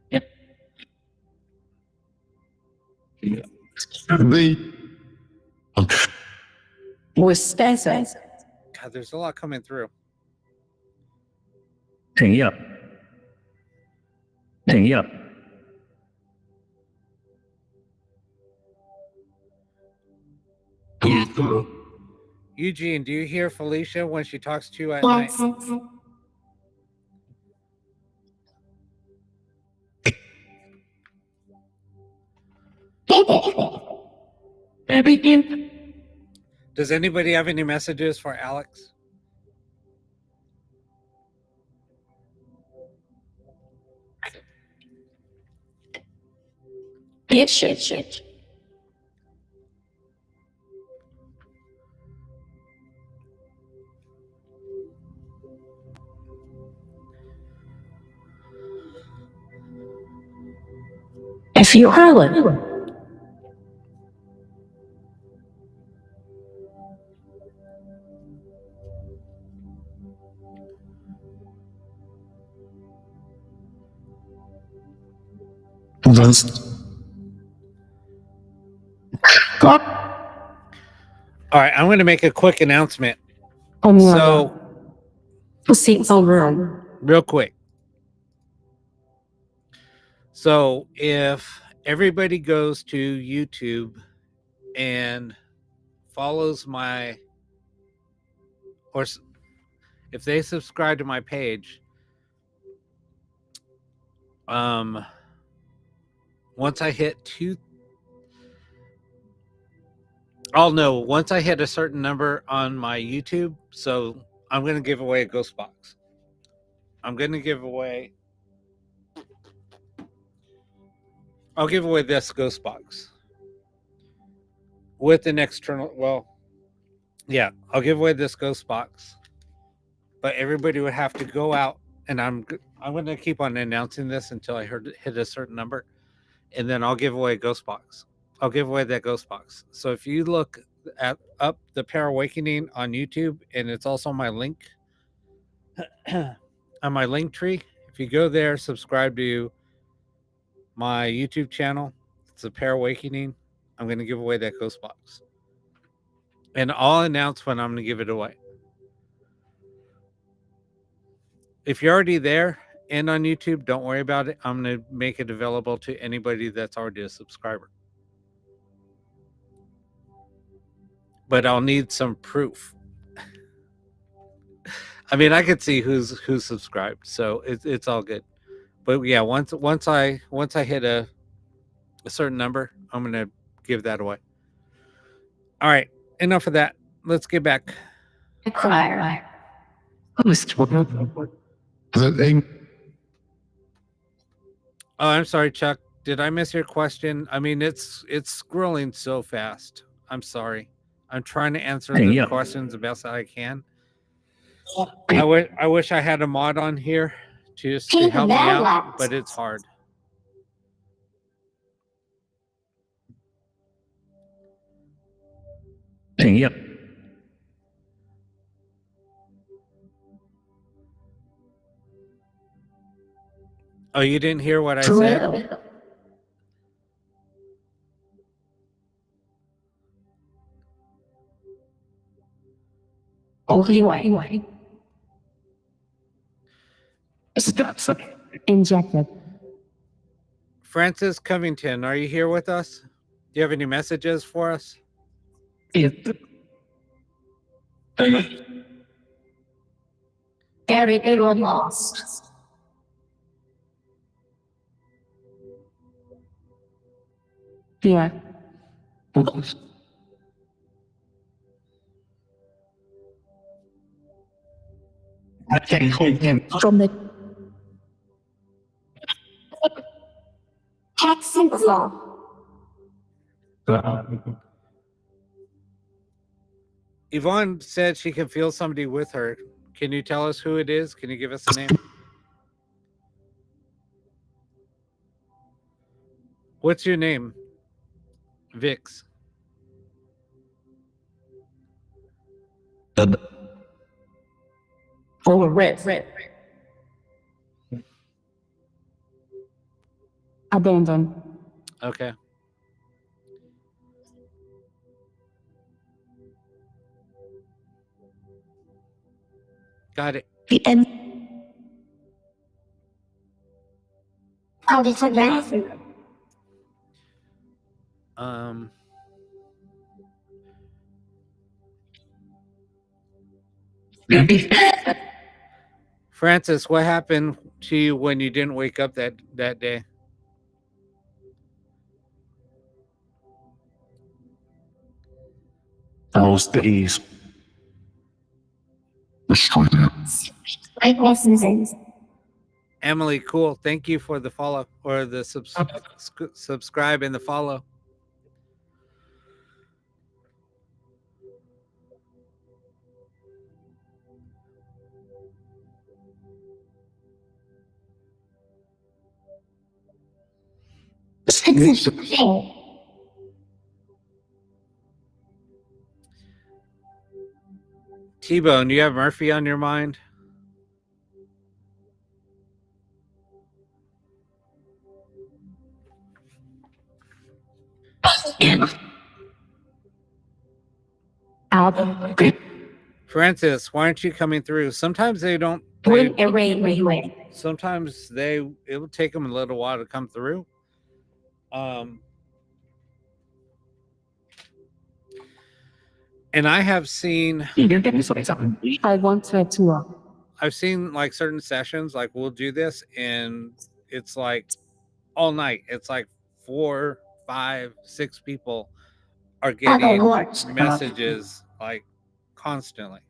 S5: Me.
S4: With Spencer.
S1: God, there's a lot coming through.
S7: 停一日，停一日，
S1: Eugene, do you hear Felicia when she talks to you at night?
S2: Yes.
S4: Everything.
S1: Does anybody have any messages for Alex?
S4: Shit. If you Harlan.
S1: All right, I'm going to make a quick announcement.
S4: So,
S1: So,
S4: pussy over.
S1: real quick. So, if everybody goes to YouTube and follows my, or if they subscribe to my page, once I hit once I hit a certain number on my YouTube, so I'm going to give away a ghost box. I'll give away this ghost box with an external, I'll give away this ghost box, but everybody would have to go out, and I'm going to keep on announcing this until I hit a certain number, and then I'll give away a ghost box. I'll give away that ghost box. So if you look up the Pear Awakening on YouTube, and it's also my link on my link tree. If you go there, subscribe to my YouTube channel, it's the Pear Awakening. I'm going to give away that ghost box, and I'll announce when I'm going to give it away. If you're already there and on YouTube, don't worry about it. I'm going to make it available to anybody that's already a subscriber. But I'll need some proof. I mean, I could see who's subscribed, so it's all good. But yeah, once I hit a certain number, I'm gonna give that away. All right, enough of that. Let's get back.
S2: Choir.
S5: The thing.
S1: Oh, I'm sorry, Chuck. Did I miss your question? I mean, it's scrolling so fast. I'm sorry. I'm trying to answer
S7: Hey,
S1: the
S7: yeah.
S1: questions the best I can. I wish I had a mod on here just to
S2: Pink
S1: help me out,
S2: velvet.
S1: but it's hard.
S7: Yep.
S1: Oh, you didn't hear what I said?
S4: Anyway.
S6: Injected.
S1: Francis Covington, are you here with us? Do you have any messages for us?
S2: Very little lost.
S6: Yeah.
S4: From the
S2: Texan floor.
S1: Yvonne said she can feel somebody with her. Can you tell us who it is? Can you give us a name? What's your name? Vix.
S4: over red.
S6: Abandon.
S1: Okay. Got it.
S4: The end.
S2: How did you get?
S1: Um, Francis, what happened to you when you didn't wake up that day?
S5: Most days.
S2: Right lessons.
S1: Emily, cool. Thank you for the follow or the subscribe and the follow. T-Bone, you have Murphy on your mind?
S4: Album.
S1: Francis, why aren't you coming through? Sometimes they don't.
S4: Bring a rain.
S1: Sometimes it will take them a little while to come through. And I have seen
S6: I want to tour.
S1: I've seen like certain sessions, like we'll do this and it's like all night. It's like 4, 5, 6 people are getting messages like constantly.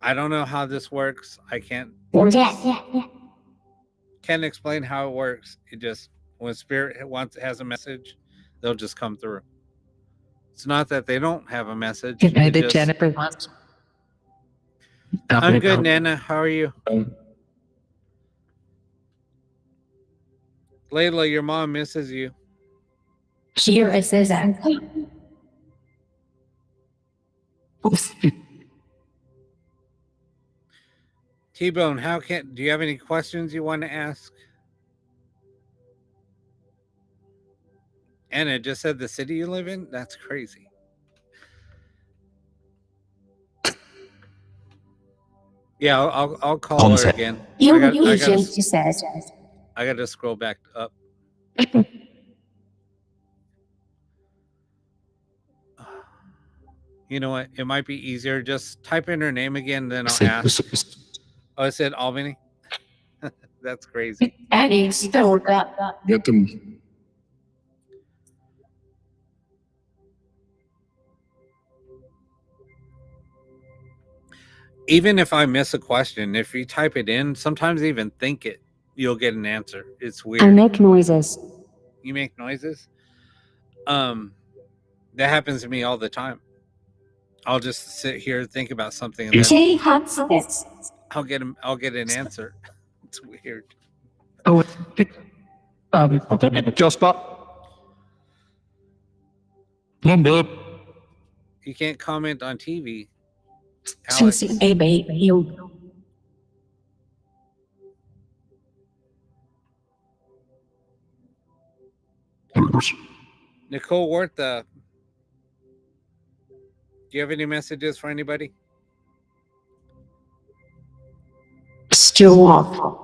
S1: I don't know how this works. I can't explain how it works. It just when spirit has a message, they'll just come through. It's not that they don't have a message.
S4: Jennifer wants.
S1: I'm good, Nana. How are you? Layla, your mom misses you.
S2: Here it says that.
S1: T-Bone, do you have any questions you want to ask? Anna just said the city you live in? That's crazy. Yeah, I'll call her again.
S2: She says.
S1: I got to scroll back up. You know what? It might be easier. Just type in her name again, then I'll ask. Oh, it said Albany? That's crazy.
S4: And it's still got
S5: Get them.
S1: Even if I miss a question, if you type it in, sometimes even think it, you'll get an answer. It's
S6: I
S1: weird.
S6: make noises.
S1: You make noises. That happens to me all the time. I'll just sit here and think about something, and then
S2: She has this.
S1: I'll get an answer. It's weird.
S7: Oh, just but.
S3: Number.
S1: You can't comment on TV.
S4: since
S1: Alex,
S4: a baby you
S1: Nicole Wartha, do you have any messages for anybody?
S6: Still awful.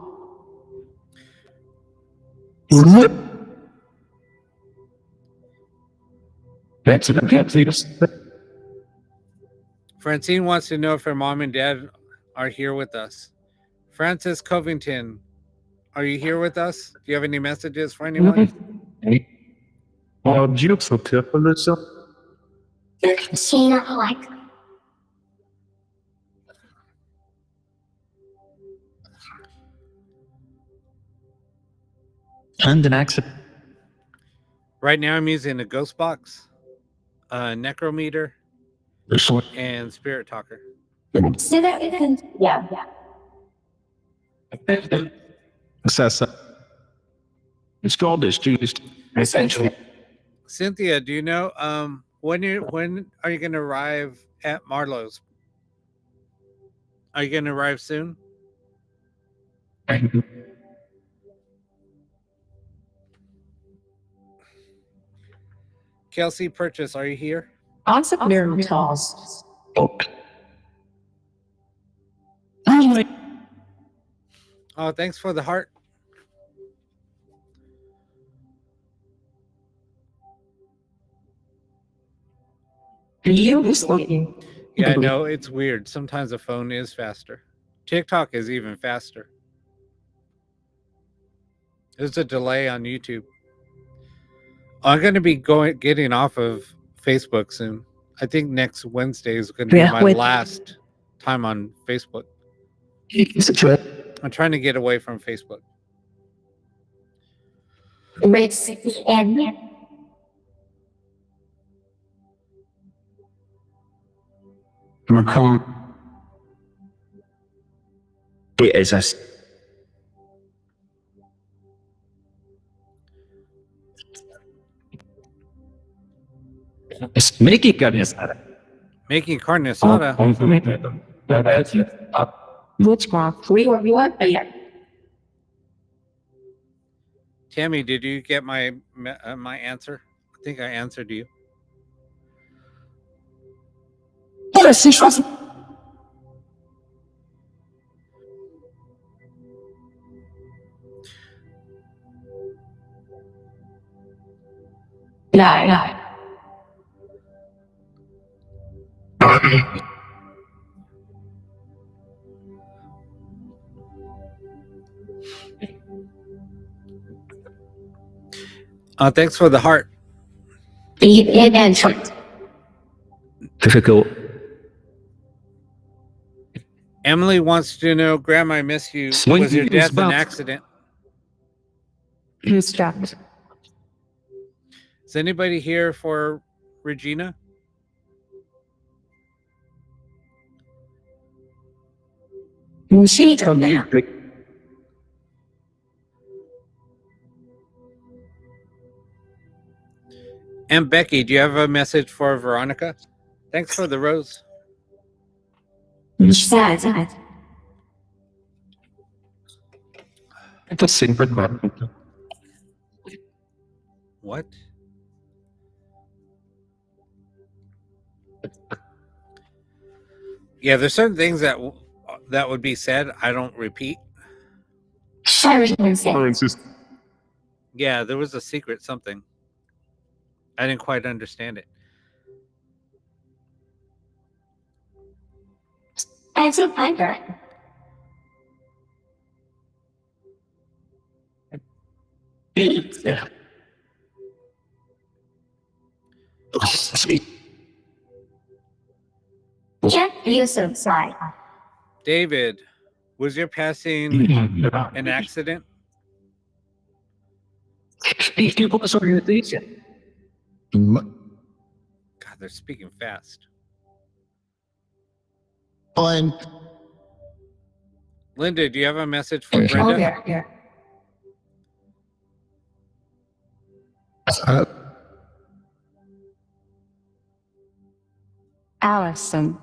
S3: That's it. Can't see this.
S1: Francine wants to know if her mom and dad are here with us. Francis Covington, are you here with us? Do you have any messages for anyone?
S3: Oh, jukes so careful, so.
S2: She not like.
S7: And an accident.
S1: Right now, I'm using a ghost box, a necrometer,
S5: This one.
S1: and spirit talker.
S2: So that we can. Yeah.
S3: Assess. It's called this, Judas. Essentially.
S1: Cynthia, do you know when are you going to arrive at Marlowe's? Are you going to arrive soon? Kelsey Purchase, are you here?
S4: also miracles
S1: Oh, thanks for the heart.
S4: you looking
S1: Yeah, I know it's weird. Sometimes the phone is faster. TikTok is even faster. There's a delay on YouTube. I'm going to be getting off of Facebook soon. I think next Wednesday is going to be
S4: Yeah,
S1: my last time on Facebook. I'm trying to get away from Facebook.
S2: With the end.
S3: Macron. It is a. It's making goodness out of it.
S1: Making carne asada.
S6: Witchcraft.
S4: we were there
S1: Tammy, did you get my answer? I think I answered you.
S4: no
S1: Thanks for the heart.
S2: The entrance.
S7: difficult.
S1: Emily wants to know, Grandma, I miss you.
S3: Swing
S1: Was your
S3: is
S1: death an
S3: about-
S1: accident?
S6: Who's trapped?
S1: Is anybody here for Regina?
S4: she told me
S1: And Becky, do you have a message for Veronica? Thanks for the rose.
S2: Sad.
S3: It's a secret button.
S1: What? Yeah, there's certain things that would be said I don't repeat.
S2: Sharon said.
S3: Francis.
S1: Yeah, there was a secret something. I didn't quite understand it.
S2: As a fighter.
S3: Yeah. Sweet.
S2: Check user side.
S1: David, was your passing an accident?
S7: organization.
S5: M-
S1: God, they're speaking fast.
S5: Fine.
S1: Linda, do you have a message for
S4: Oh,
S1: Brenda?
S4: yeah.
S5: Uh,
S6: Allison.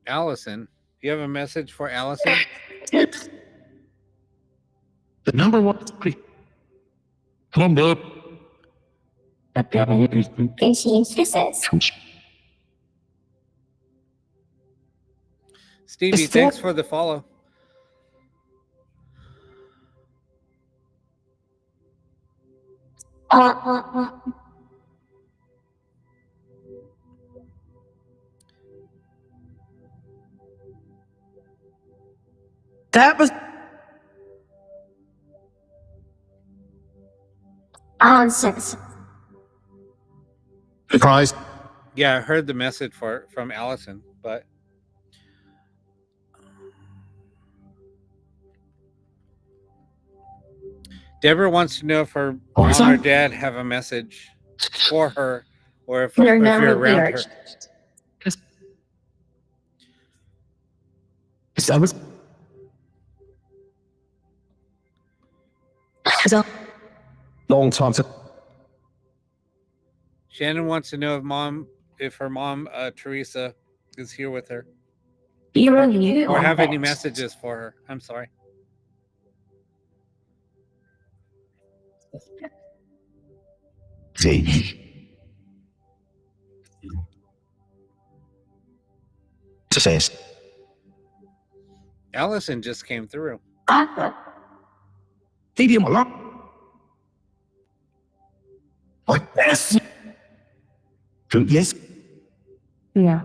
S1: Allison, do you have a message for Allison?
S3: The number one. Number.
S2: And she insists.
S1: Stevie, thanks for the follow.
S2: Uh.
S4: That was
S2: Answers.
S5: Surprise.
S1: Yeah, I heard the message from Allison, but Deborah wants to know if her mom or dad have a message for her, or if you're around her.
S3: I was. Long time to.
S1: Shannon wants to know if her mom Teresa is here with her, or have any messages for her. I'm sorry.
S3: Says.
S1: Allison just came through.
S3: Stadium alarm. What? Yes. Yes.
S6: Yeah.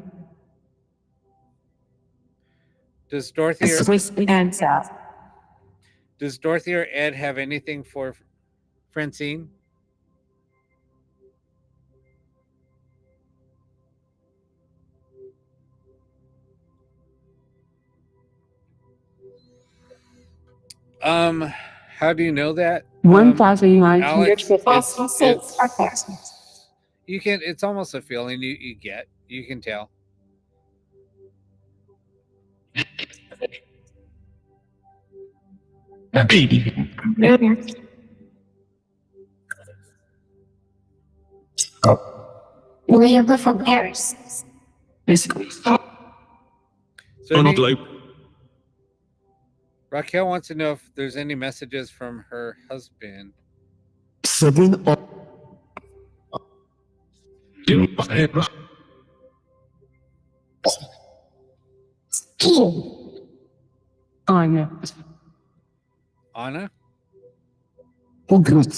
S1: Does Dorothy or,
S4: Swiss answer.
S1: does Dorothy or Ed have anything for Francine? How do you know that?
S6: 1,900.
S1: Alex,
S2: It's
S1: you can. It's almost a feeling you get. You can tell.
S3: Baby.
S2: Will you go from Paris?
S4: Basically.
S1: So
S3: Not
S1: any-
S3: like.
S1: Raquel wants to know if there's any messages from her husband.
S3: 7 or.
S6: Anya.
S1: Anna?
S3: Oh, good.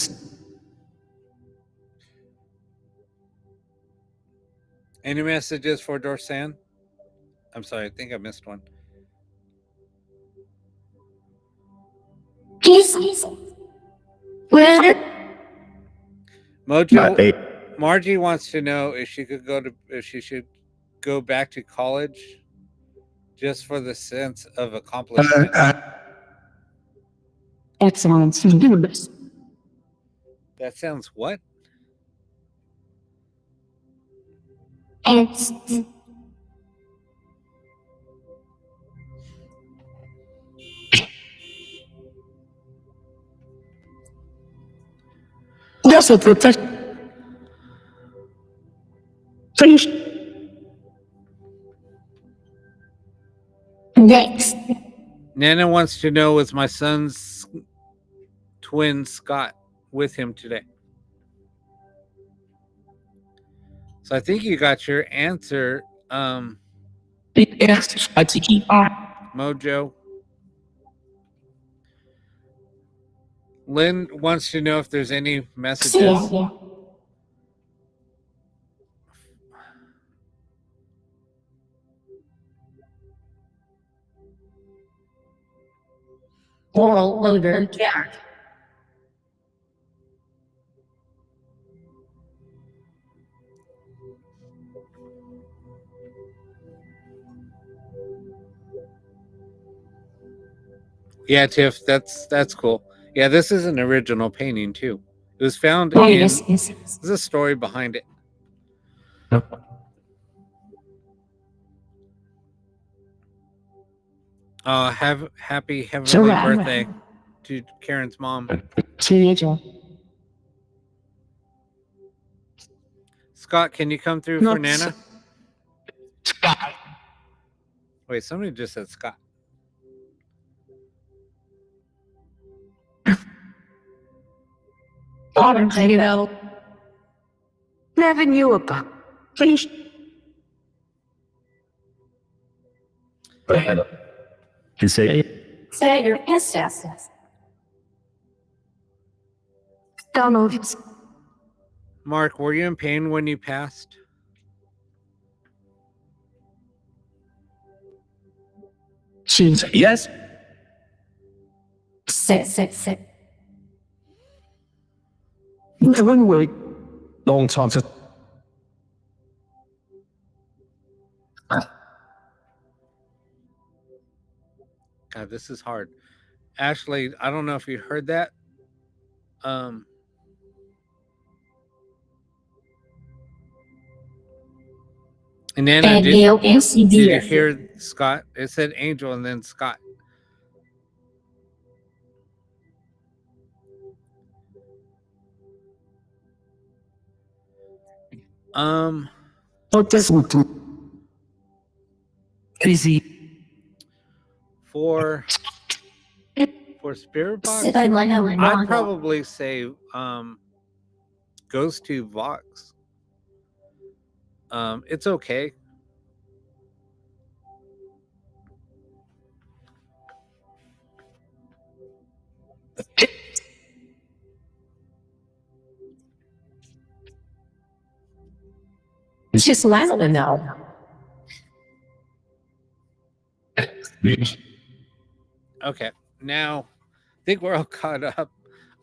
S1: Any messages for Dorsan? I'm sorry, I think I missed one.
S2: Please. Will
S1: Mojo, Margie wants to know if she should go back to college just for the sense of accomplishment.
S6: Excellence.
S1: That sounds what?
S2: it's
S3: That's a protect. Finish.
S2: next.
S1: Nana wants to know, is my son's twin Scott with him today? So I think you got your answer,
S4: Yes, I keep on.
S1: Mojo. Lynn wants to know if there's any messages.
S4: All over Jack.
S1: Yeah, Tiff, that's cool. Yeah, this is an original painting too. It was found
S2: Oh,
S1: in.
S2: yes, yes, yes.
S1: There's a story behind it. Happy heavenly
S6: Right.
S1: birthday to Karen's mom.
S6: Teenager.
S1: Scott, can you come through
S6: No,
S1: for Nana?
S3: Scott.
S1: Wait, somebody just said Scott.
S4: Autumn, take it out.
S6: Never knew about.
S4: Please.
S7: Can say
S2: Say your ancestors.
S6: Donald.
S1: Mark, were you in pain when you passed?
S3: Since yes.
S2: Sit.
S3: Never wait. Long time to.
S1: God, this is hard. Ashley, I don't know if you heard that. And Nana,
S2: And
S1: did
S2: you NCD.
S1: you hear Scott? It said Angel and then Scott.
S3: What does it do?
S7: easy.
S1: For Spirit Box,
S2: Sit on one of
S1: I'd probably say goes to Vox. It's okay.
S6: It's just loud now.
S1: Okay, now I think we're all caught up.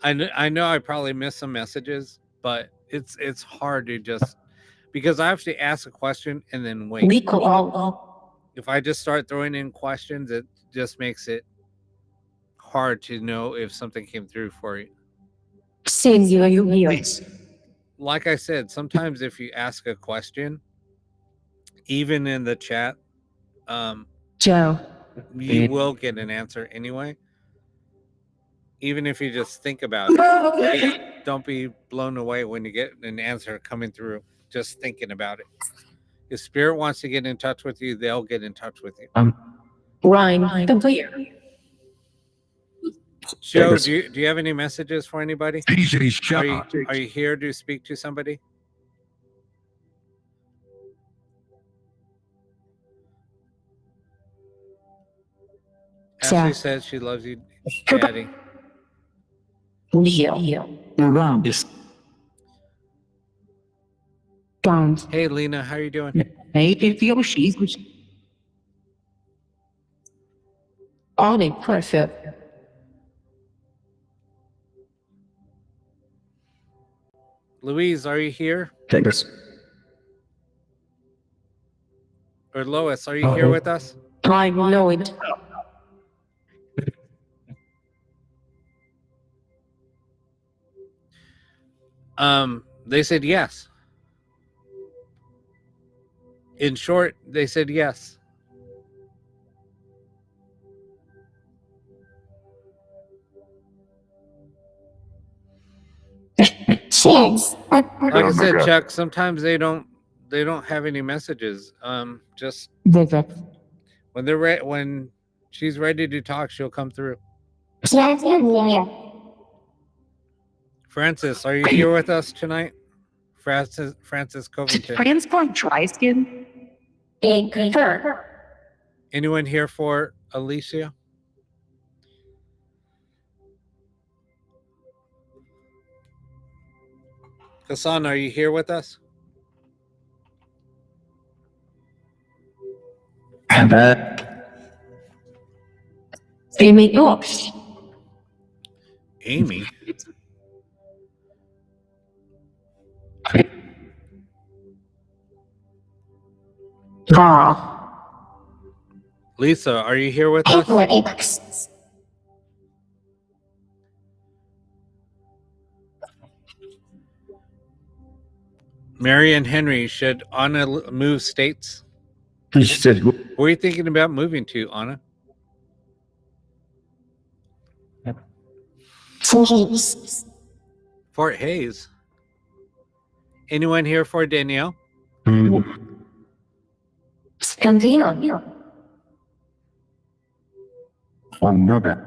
S1: I know I probably missed some messages, but it's hard to just because I have to ask a question and then wait.
S2: We could all
S1: If I just start throwing in questions, it just makes it hard to know if something came through for you.
S6: Send you here.
S1: Like I said, sometimes if you ask a question, even in the chat,
S6: Joe.
S1: you will get an answer anyway. Even if you just think about it, don't be blown away when you get an answer coming through. Just thinking about it. If Spirit wants to get in touch with you, they'll get in touch with you.
S6: Rhyme. Complete.
S1: Joe, do you have any messages for anybody?
S3: Easy
S1: Are
S3: shot.
S1: you here to speak to somebody? Ashley says she loves you, Daddy.
S6: Leo.
S7: Around is
S6: Bound.
S1: Hey, Lena, how you doing?
S4: Hey, if you she's
S6: All in perfect.
S1: Louise, are you here?
S7: Texas.
S1: Or Lois, are you here with us?
S6: I know it.
S1: They said yes. In short, they said yes.
S2: Cheers.
S1: Like I said, Chuck, sometimes they don't have any messages. Just
S6: Vivid.
S1: when they're when she's ready to talk, she'll come through.
S2: Cheers, yeah.
S1: Francis, are you here with us tonight? Francis Covington.
S4: transform dry skin.
S2: Big her.
S1: Anyone here for Alicia? Hassan, are you here with us?
S6: Amy Ops.
S1: Amy?
S6: Carl.
S1: Lisa, are you here with us?
S2: Edward Apex.
S1: Mary and Henry, should Anna move states?
S3: She said,
S1: Where are you thinking about moving to, Anna?
S2: Hayes.
S1: Fort Hayes. Anyone here for Danielle?
S2: Scandino.
S3: oh, no, that.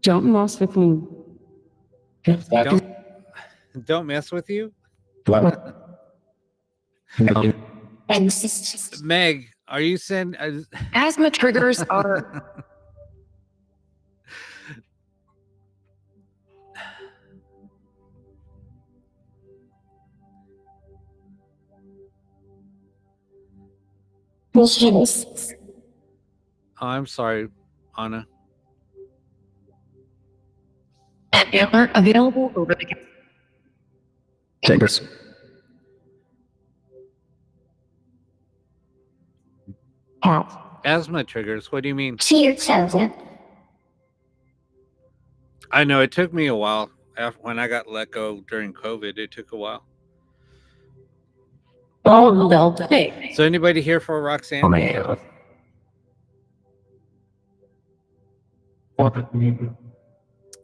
S6: Don't mess with me.
S1: Don't mess with you?
S2: And sisters.
S1: Meg, are you send?
S4: Asthma triggers are.
S2: Missions.
S1: Oh, I'm sorry, Anna.
S4: Are available over the counter.
S3: Checkers.
S2: Cat.
S1: Asthma triggers. What do you mean?
S2: Cheer children.
S1: I know it took me a while. When I got let go during COVID, it took a while.
S4: Oh, well, hey.
S1: So anybody here for Roxanne?
S3: Oh, man.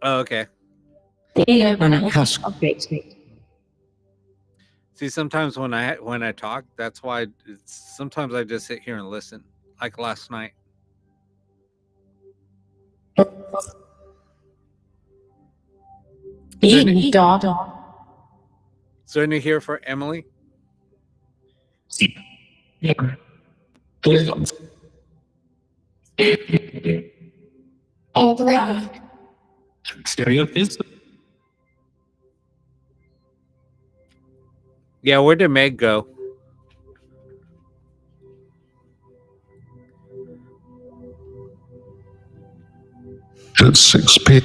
S1: Oh, okay.
S4: They have an update.
S1: See, sometimes when I talk, that's why sometimes I just sit here and listen. Like last night.
S4: Dog.
S1: So any here for Emily?
S2: Edward.
S7: Stereo is
S1: Yeah, where did Meg go?
S5: It's 6 p.m.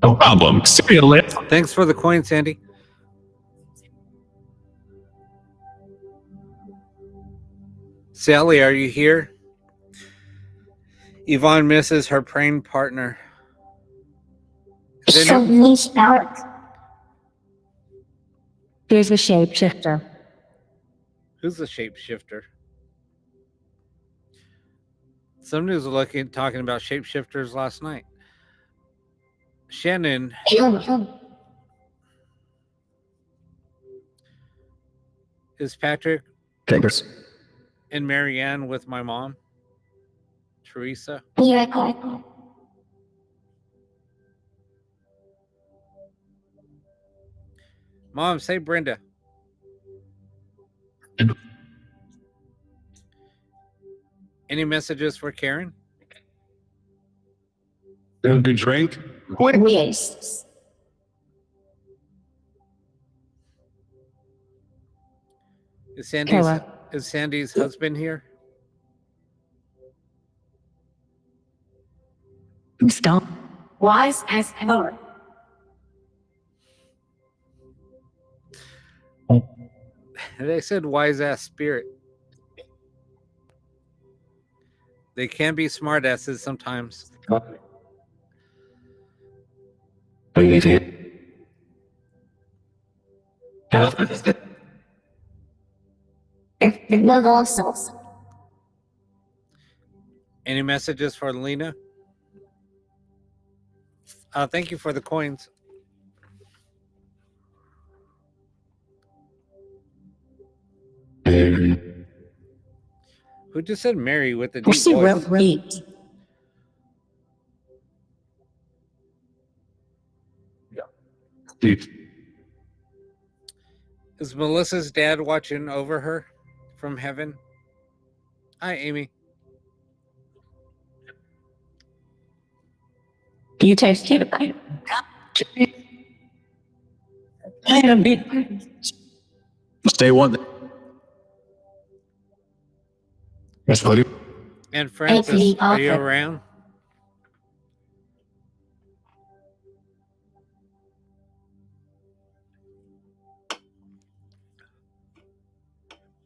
S3: No problem.
S7: stereo lit.
S1: Thanks for the coin, Sandy. Sally, are you here? Yvonne misses her praying partner. Is there
S2: So niche out.
S6: There's a shapeshifter.
S1: Who's the shapeshifter? Somebody was talking about shapeshifters last night. Shannon, is Patrick
S3: Checkers.
S1: and Marianne with my mom? Teresa?
S2: Miracle.
S1: Mom, say Brenda. Any messages for Karen?
S3: Good drink.
S2: Yes.
S1: Is Sandy's,
S6: Kara.
S1: is Sandy's husband here?
S4: Stop.
S2: Wise as ever.
S1: They said wise ass spirit. They can be smart asses sometimes.
S2: Love all souls.
S1: Any messages for Lena? Thank you for the coins. Who just said Mary with the deep
S4: Pussy
S1: voice?
S4: repeat.
S3: Dude.
S1: Is Melissa's dad watching over her from heaven? Hi, Amy.
S4: You taste it. I am it.
S3: Stay one. Yes, buddy.
S1: And Francis,
S2: Anthony
S1: are you
S2: Arthur.
S1: around?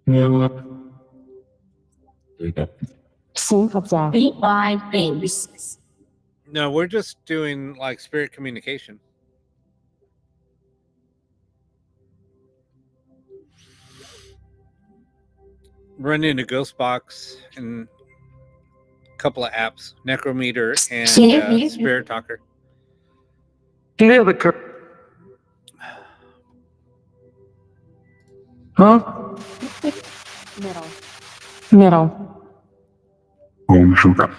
S6: Xin Phật già.
S2: Be by babies.
S1: No, we're just doing like spirit communication. Running a ghost box and a couple of apps, Necrometer and Spirit Talker.
S4: Clear the curtain. Huh?
S6: Middle. Middle.
S5: Home sugar.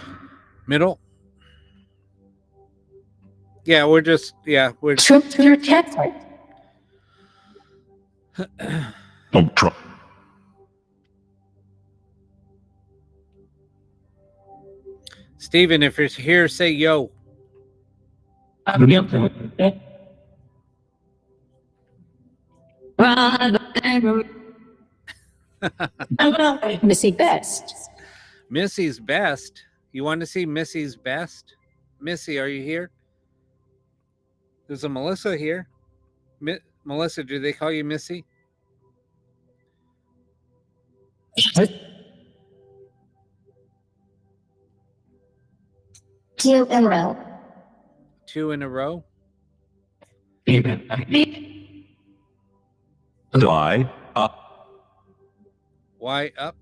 S1: Middle. Yeah, we're
S4: Trip to your text.
S5: Home truck.
S1: Steven, if you're here, say yo.
S4: Missy Best.
S1: Missy's best. You want to see Missy's best? Missy, are you here? There's a Melissa here. Melissa, do they call you Missy?
S2: Two in a row.
S1: 2 in a row.
S3: Why?
S1: Why up?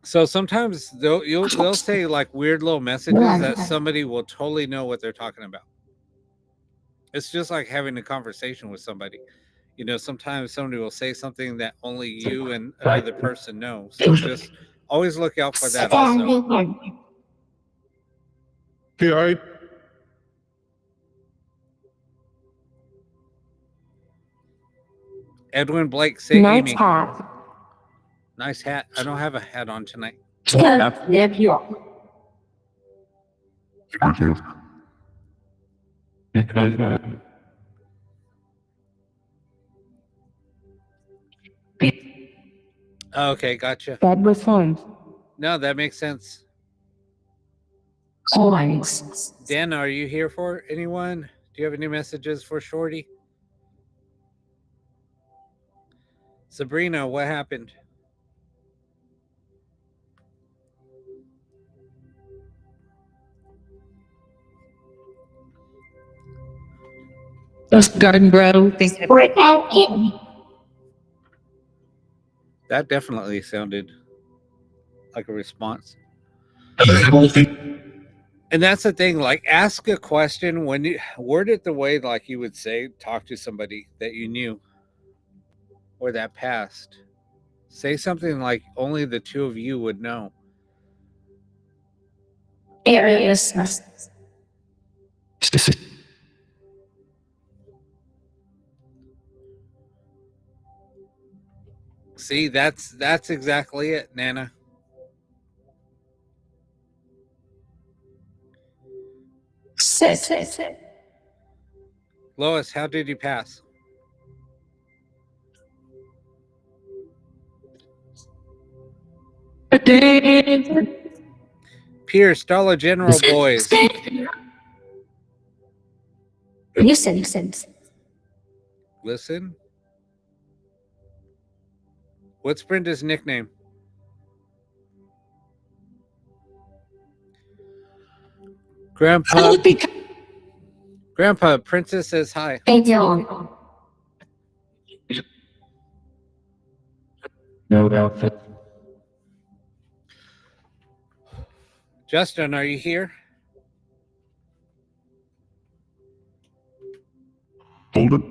S1: So sometimes they'll say like weird little messages that somebody will totally know what they're talking about. It's just like having a conversation with somebody. You know, sometimes somebody will say something that only you and another person know. So just always look out for that also.
S5: Hey, I.
S1: Edwin Blake, say
S6: Nice
S1: Amy.
S6: hat.
S1: Nice hat. I don't have a hat on tonight.
S4: Live your.
S1: Okay, gotcha.
S6: Bed with fun.
S1: No, that makes sense.
S4: Always.
S1: Dan, are you here for anyone? Do you have any messages for Shorty? Sabrina, what happened?
S4: Just garden bro. Think
S1: That definitely sounded like a response. And that's the thing, like ask a question when you word it the way like you would say, talk to somebody that you knew or that passed. Say something like only the two of you would know.
S2: Areas.
S1: See, that's exactly it, Nana.
S2: Sit.
S1: Lois, how did you pass? Pierce, Dollar General boys.
S2: Listen.
S1: Listen. What's Brenda's nickname? Grandpa, Princess says hi.
S2: They don't.
S7: No outfit.
S1: Justin, are you here?
S5: Hold it.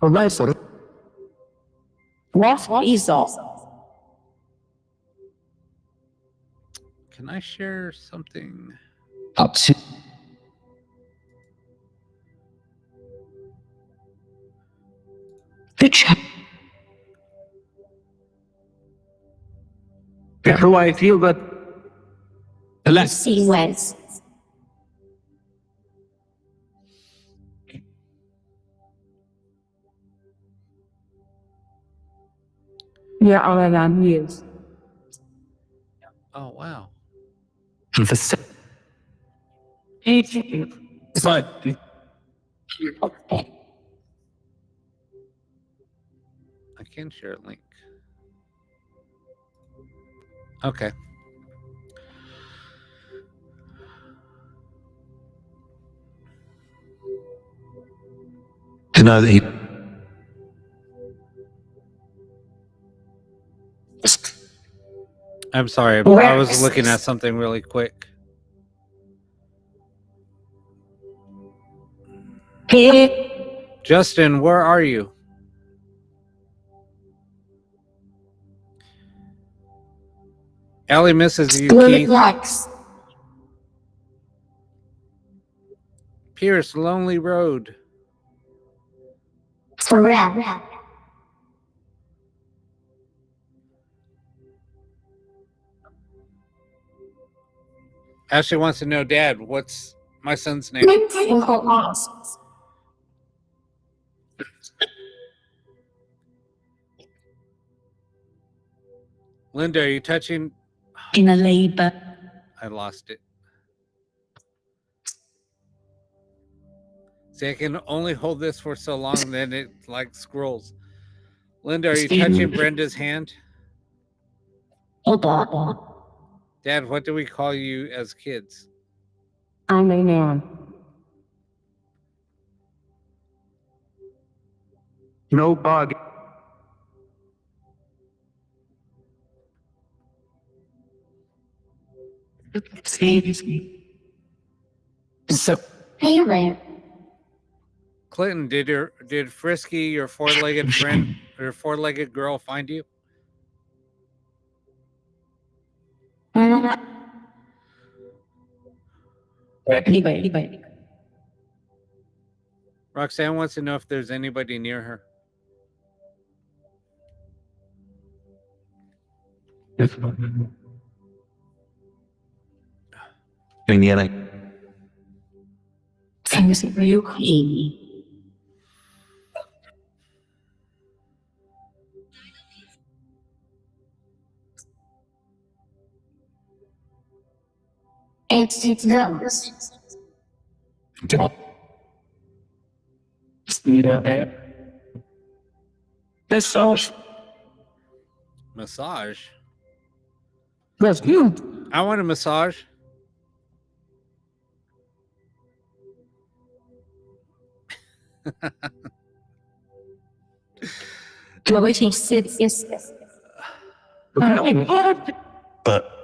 S4: Alright, for it. What is all?
S1: Can I share something?
S7: Up.
S4: The chat.
S7: How do I feel that? Let's
S2: See west.
S6: You're older than years.
S1: Oh wow.
S7: the set. It's fine.
S1: can share a link. Okay.
S7: To know that he.
S1: I'm sorry. I was looking at something really quick. Justin, where are you? Ellie misses you, Keith.
S2: Lex.
S1: Pierce, Lonely Road.
S2: Forever.
S1: Ashley wants to know, Dad, what's my son's name?
S2: Single lost.
S1: Linda, are you touching?
S4: In a labor.
S1: I lost it. See, I can only hold this for so long, then it like scrolls. Linda, are you touching Brenda's hand? Dad, what do we call you as kids?
S6: I'm a man.
S7: No bug. So
S2: Taylor.
S1: Clinton, did Frisky, your four-legged friend, or four-legged girl, find you?
S4: Anybody.
S1: Roxanne wants to know if there's anybody near her.
S7: doing the LA.
S4: Things are real clean.
S2: It's those.
S7: That's all.
S1: Massage?
S7: That's good.
S1: I want a massage.
S4: Waiting sits. Yes.
S7: But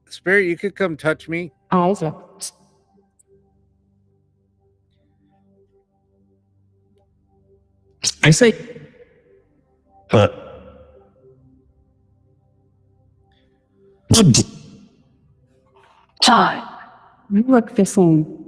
S1: Spirit, you could come touch me.
S6: Isaac.
S7: I say, but
S4: Time.
S6: You look the same.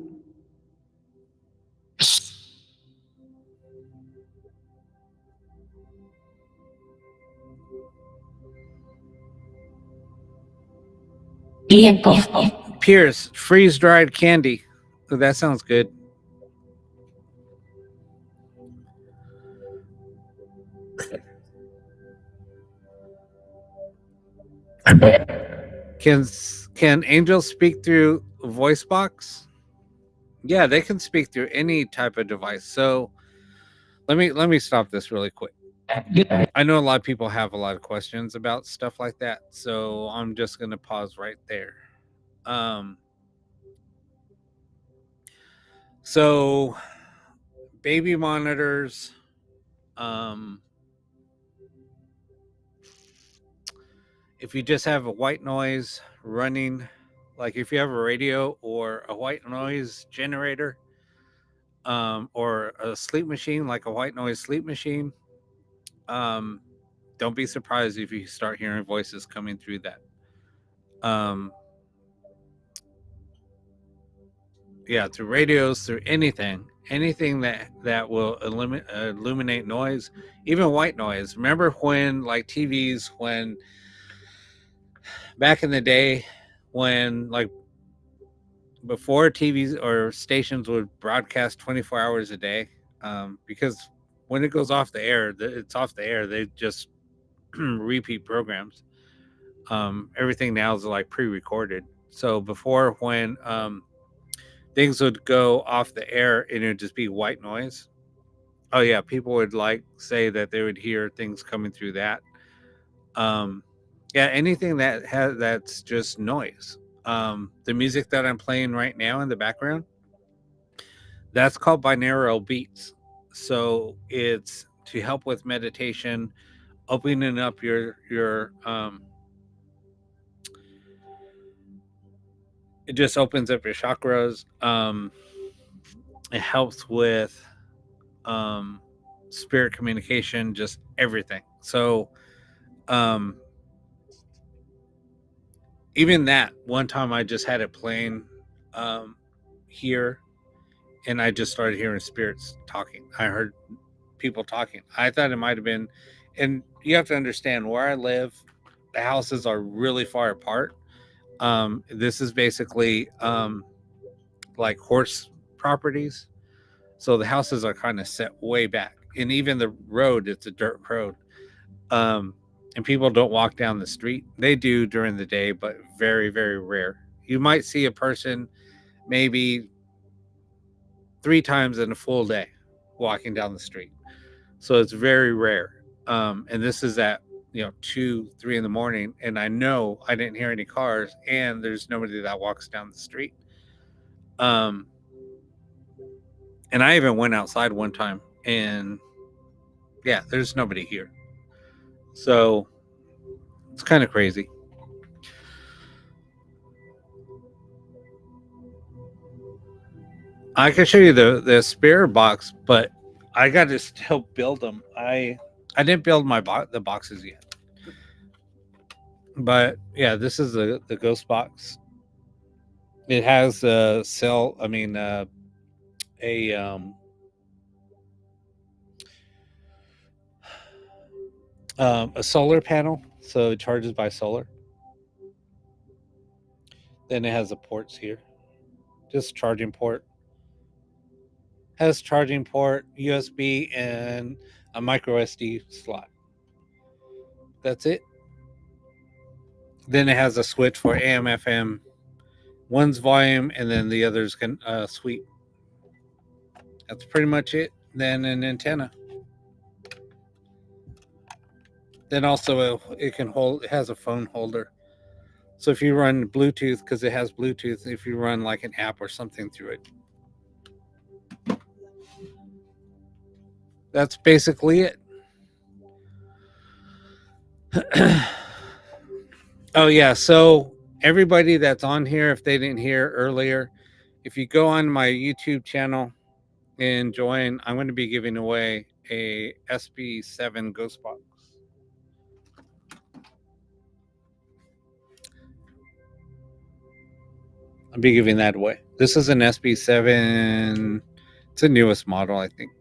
S1: Pierce, freeze-dried candy. Oh, that sounds good. Can angels speak through voice box? Yeah, they can speak through any type of device. So let me stop this really quick. I know a lot of people have a lot of questions about stuff like that, so I'm just gonna pause right there. So baby monitors, if you just have a white noise running, like if you have a radio or a white noise generator, or a sleep machine, like a white noise sleep machine, don't be surprised if you start hearing voices coming through that. Yeah, through radios, through anything that will illuminate noise, even white noise. Remember when, like, TVs, when back in the day, when, like, before TVs or stations would broadcast 24 hours a day, because when it goes off the air, it's off the air. They just repeat programs. Everything now is like pre-recorded. So before, when things would go off the air and it would just be white noise, Oh yeah, people would like say that they would hear things coming through that. Yeah, anything that has that's just noise. The music that I'm playing right now in the background, that's called binaural beats. So it's to help with meditation, opening up your it just opens up your chakras. It helps with spirit communication, just everything. So even that one time I just had it playing here, and I just started hearing spirits talking. I heard people talking. I thought it might have been, and you have to understand where I live, the houses are really far apart. This is basically like horse properties. So the houses are kind of set way back. And even the road, it's a dirt road. And people don't walk down the street. They do during the day, but very, very rare. You might see a person maybe 3 times in a full day walking down the street. So it's very rare. And this is at 2, 3 in the morning, and I know I didn't hear any cars, and there's nobody that walks down the street. And I even went outside one time, and yeah, there's nobody here. So it's kind of crazy. I can show you the spare box, but I got to still build them. I didn't build the boxes yet. But yeah, this is the ghost box. It has a solar panel, so it charges by solar. Then it has the ports here, just charging port. Has charging port, USB, and a micro SD slot. That's it. Then it has a switch for AM, FM. One's volume, and then the other's can sweep. That's pretty much it. Then an antenna. Then also it has a phone holder. So if you run Bluetooth, because it has Bluetooth, if you run like an app or something through it. That's basically it. Oh yeah, so everybody that's on here, if they didn't hear earlier, if you go on my YouTube channel and join, I'm going to be giving away a SB7 Ghost Box. I'll be giving that away. This is an SB7. It's the newest model, I think.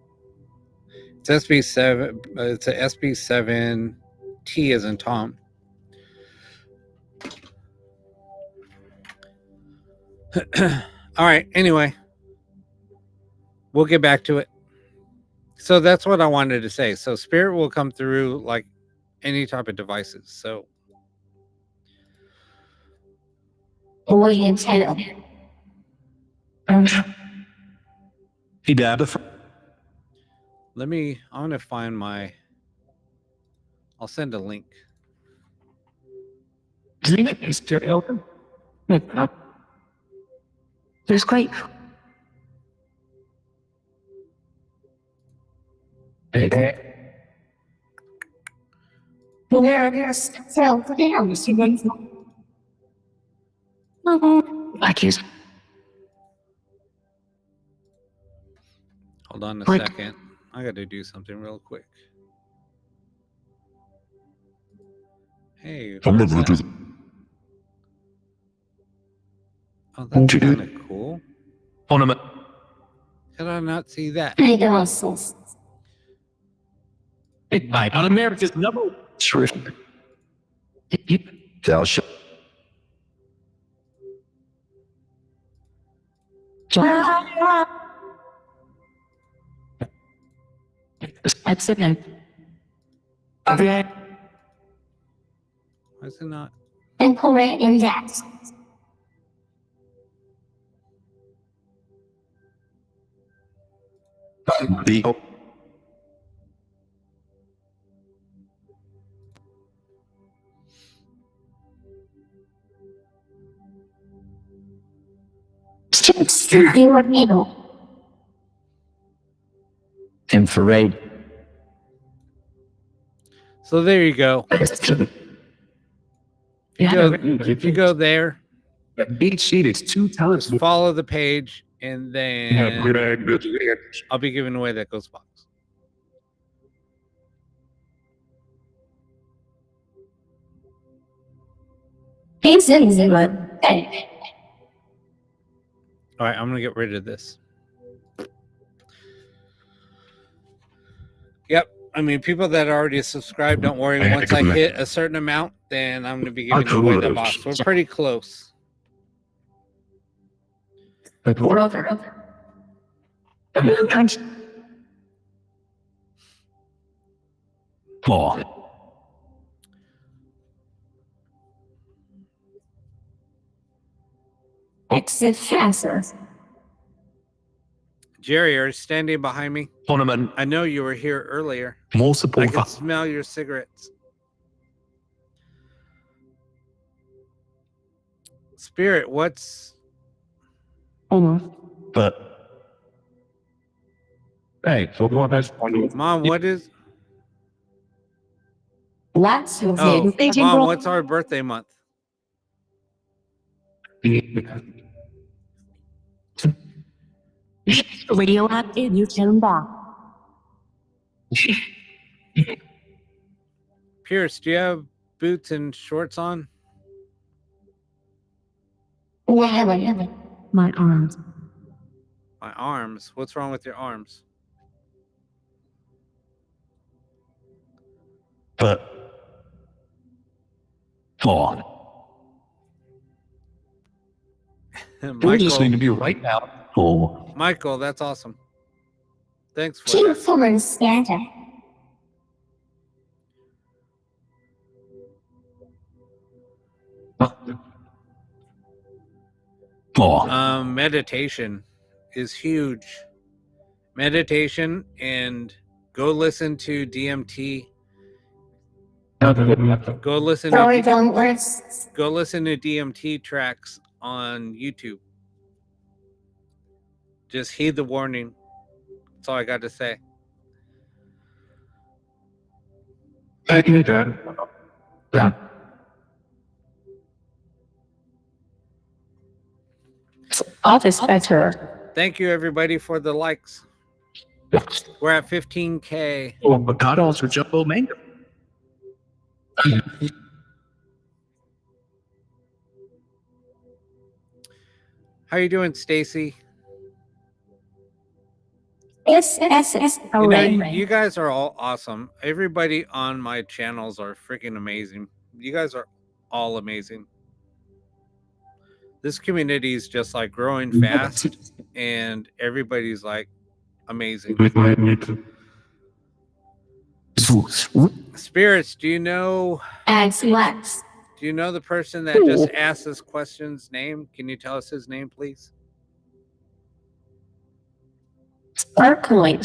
S1: It's SB7. It's a SB7 T as in Tom. All right. Anyway, we'll get back to it. So that's what I wanted to say. So spirit will come through like any type of devices. So
S2: Boy antenna.
S7: He died.
S1: I want to find I'll send a link.
S7: Mr. Elton.
S4: It's great.
S2: So, for the house, you guys.
S4: Like his
S1: Hold on a
S4: Quick.
S1: second. I got to do something real quick. Hey,
S5: I'm
S1: where's
S5: never
S1: that?
S5: do that.
S1: Oh, that's
S7: you do
S1: kind of cool.
S7: Ornament.
S1: How did I not see that?
S2: I don't know.
S7: It might on America's number. Shrift. Thou shalt.
S4: accident.
S1: Why is it not?
S2: Incorrect index.
S7: The
S2: You are able.
S7: Infrared.
S1: So there you go.
S4: Yeah.
S1: If you go there,
S3: The beat sheet is 2 times more.
S1: follow the page, and
S5: Yeah,
S1: then
S5: bag, bitch.
S1: I'll be giving away that ghost box.
S2: It's easy, but
S1: All right, I'm gonna get rid of this. Yep. I mean, people that already subscribed, don't worry.
S5: I had to
S1: Once I
S5: come back.
S1: hit a certain amount, then I'm gonna be
S5: I
S1: giving away the
S5: told
S1: box.
S5: us.
S1: We're pretty close.
S4: We're over.
S7: Four.
S2: exit faster.
S1: Jerry, are you standing behind me?
S7: Tournament.
S1: I know you were here earlier.
S7: More
S1: I
S7: support.
S1: can smell your cigarettes. Spirit, what's
S6: Almost.
S7: But hey, so what has
S1: Mom? What is?
S2: Lots of
S1: Oh,
S2: it.
S1: Mom, what's our birthday month?
S6: Radioactive, you can back.
S1: Pierce, do you have boots and shorts on?
S2: Never.
S6: My arms.
S1: My arms. What's wrong with your arms?
S7: but four. You're listening to
S1: Michael,
S7: me right now. Four.
S1: Michael, that's awesome. Thanks for
S2: King
S1: that.
S2: Fuller scatter.
S7: Four.
S1: Meditation is huge. Meditation, and go listen to DMT. Go listen
S2: Sorry,
S1: to
S2: don't words.
S1: go listen to DMT tracks on YouTube. Just heed the warning. That's all I got to say.
S5: Thank you, Dad.
S7: Yeah.
S6: Art is better.
S1: Thank you, everybody, for the likes. We're at 15K.
S7: Oh, avocados or jumbo mango.
S1: How you doing, Stacy?
S2: Yes.
S1: You know, you guys are all awesome. Everybody on my channels are freaking amazing. You guys are all amazing. This community is just like growing fast, and everybody's like amazing. Spirits, do you know
S2: Wax.
S1: do you know the person that just asked this question's name? Can you tell us his name, please?
S2: Sparkling.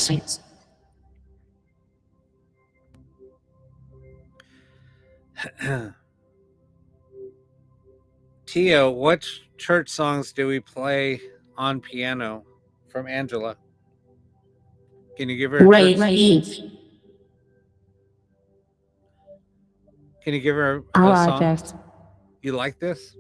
S1: Tio, what church songs do we play on piano from Angela? Can you give her a church-
S2: Right.
S1: Can you give her
S6: I
S1: a
S6: like
S1: song?
S6: that.
S1: You like this?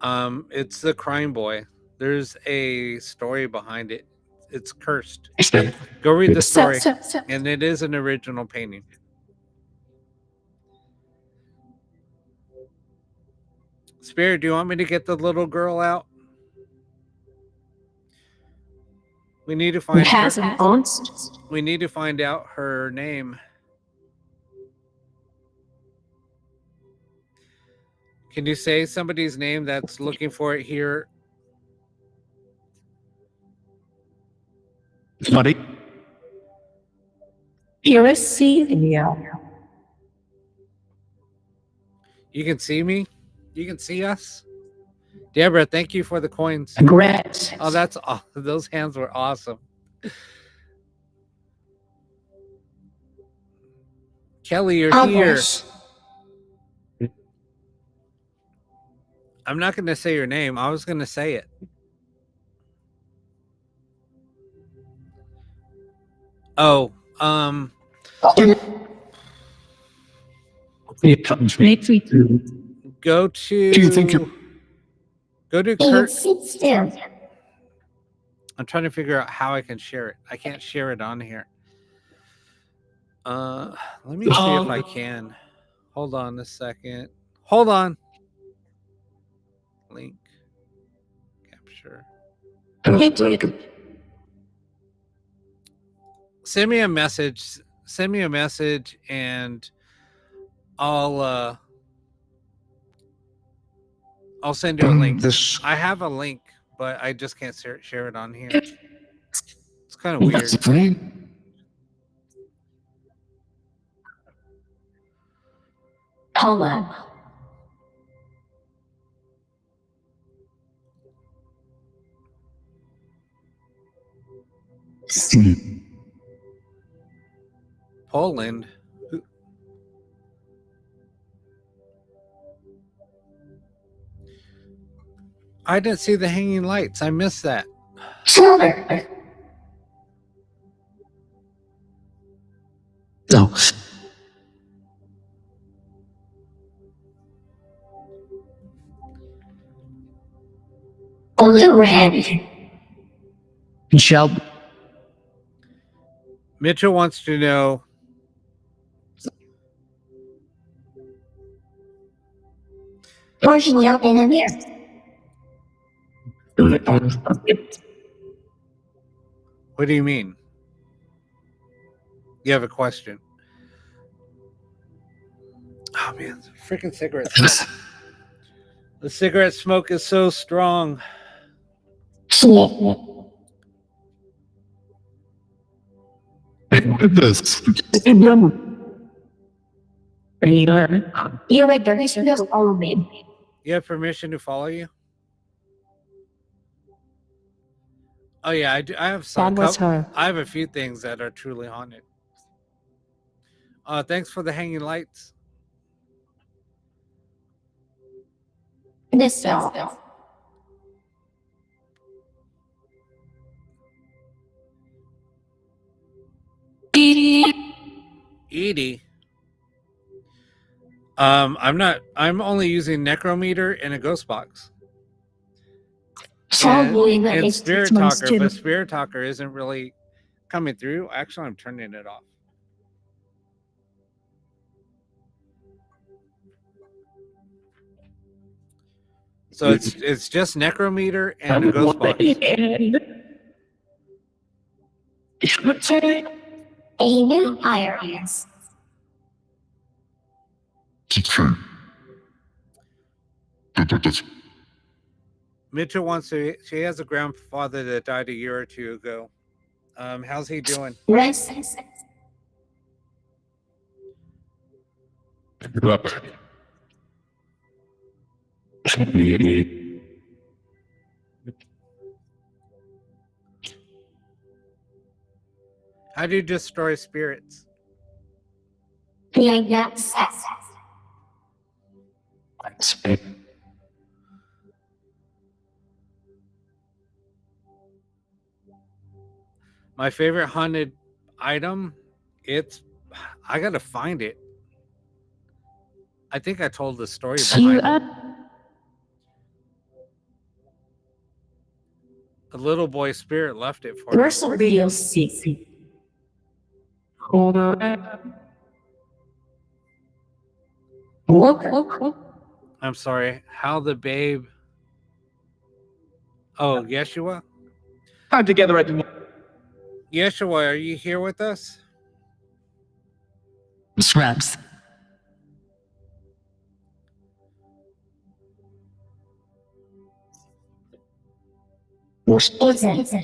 S1: It's the Crying Boy. There's a story behind it. It's cursed. Go read the story, and it is an original painting. Spirit, do you want me to get the little girl out? We need to find
S6: Has
S1: her.
S6: an aunt.
S1: We need to find out her name. Can you say somebody's name that's looking for it here?
S7: Buddy.
S6: Here is Celia.
S1: You can see me? You can see us? Deborah, thank you for the coins.
S6: Great.
S1: Oh, that's those hands were awesome. Kelly, you're here.
S2: Others.
S1: I'm not going to say your name. I was going to say it. Oh,
S6: Next week.
S1: go to.
S5: Do you think you're-
S1: Go to Kurt.
S2: Sit still.
S1: I'm trying to figure out how I can share it. I can't share it on here. Let me see if I can. Hold on a second. Hold on. Link. Capture. Send me a message. Send me a message and I'll send you a link.
S5: This
S1: I have a link, but I just can't share it on here. It's kind of weird.
S5: that's the thing.
S2: Hold on.
S1: Poland. I didn't see the hanging lights. I missed that.
S2: Silver.
S7: No.
S2: Blue red.
S7: Michelle.
S1: Mitchell wants to know.
S2: Pushing up in the mirror.
S1: What do you mean? You have a question. Oh man, freaking cigarette smoke. The cigarette smoke is so strong.
S5: Look at this.
S2: You're a donation to follow me.
S1: You have permission to follow you? Oh yeah, I do. I have some.
S6: That was her.
S1: I have a few things that are truly haunted. Thanks for the hanging lights.
S2: This cell.
S1: Edie. I'm not. I'm only using Necrometer and a Ghost Box and Spirit Talker, but Spirit Talker isn't really coming through. Actually, I'm turning it off. So it's just Necrometer and a Ghost Box.
S2: A new IRS.
S1: Mitchell wants to. She has a grandfather that died a year or two ago. How's he doing?
S2: Restless.
S1: How do you destroy spirits?
S2: Like that says.
S1: My favorite haunted item. I gotta find it. I think I told the story behind it. The little boy spirit left it for me.
S2: Verse real sexy.
S6: Hold on.
S2: Look.
S1: I'm sorry. How the babe. Oh, Yeshua?
S7: Time together at the
S1: Yeshua, are you here with us?
S7: scraps.
S2: It's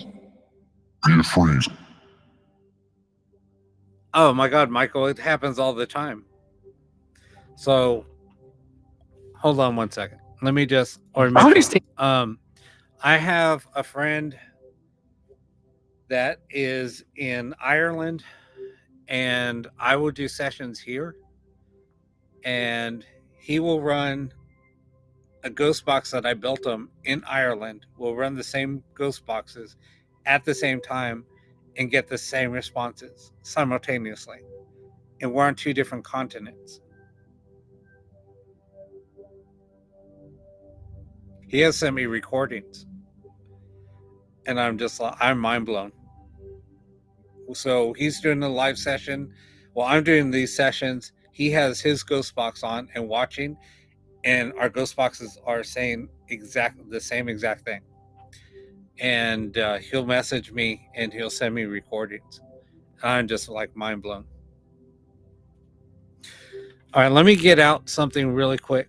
S1: Oh my God, Michael, it happens all the time. So, hold on one second. Let me just, or I have a friend that is in Ireland, and I will do sessions here, and he will run a ghost box that I built him in Ireland. We'll run the same ghost boxes at the same time and get the same responses simultaneously. And we're on 2 different continents. He has sent me recordings, and I'm mind blown. So he's doing a live session while I'm doing these sessions. He has his ghost box on and watching, and our ghost boxes are saying the same exact thing. And he'll message me and he'll send me recordings. I'm just like mind blown. All right, let me get out something really quick.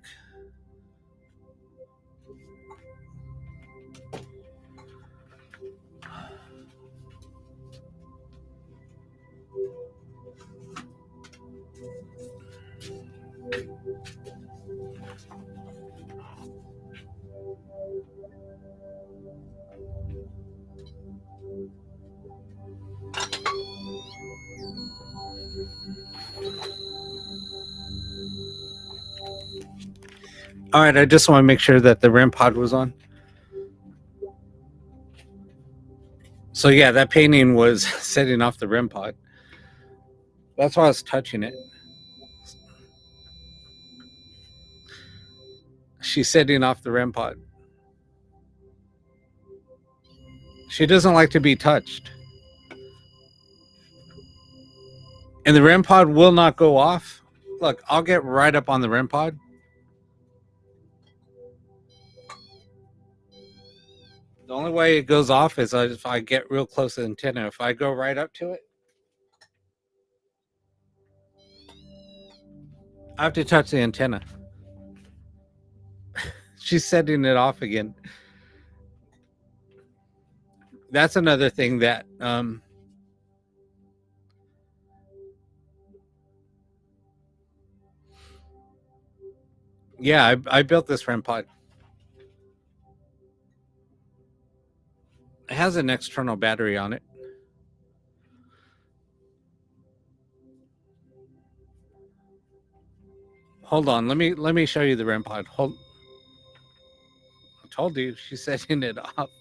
S1: All right, I just want to make sure that the REM pod was on. So yeah, that painting was setting off the REM pod. That's why I was touching it. She's setting off the REM pod. She doesn't like to be touched. And the REM pod will not go off. Look, I'll get right up on the REM pod. The only way it goes off is if I get real close to the antenna. If I go right up to it, I have to touch the antenna. She's setting it off again. That's another thing that yeah, I built this REM pod. It has an external battery on it. Hold on, let me show you the REM pod. I told you she's setting it off.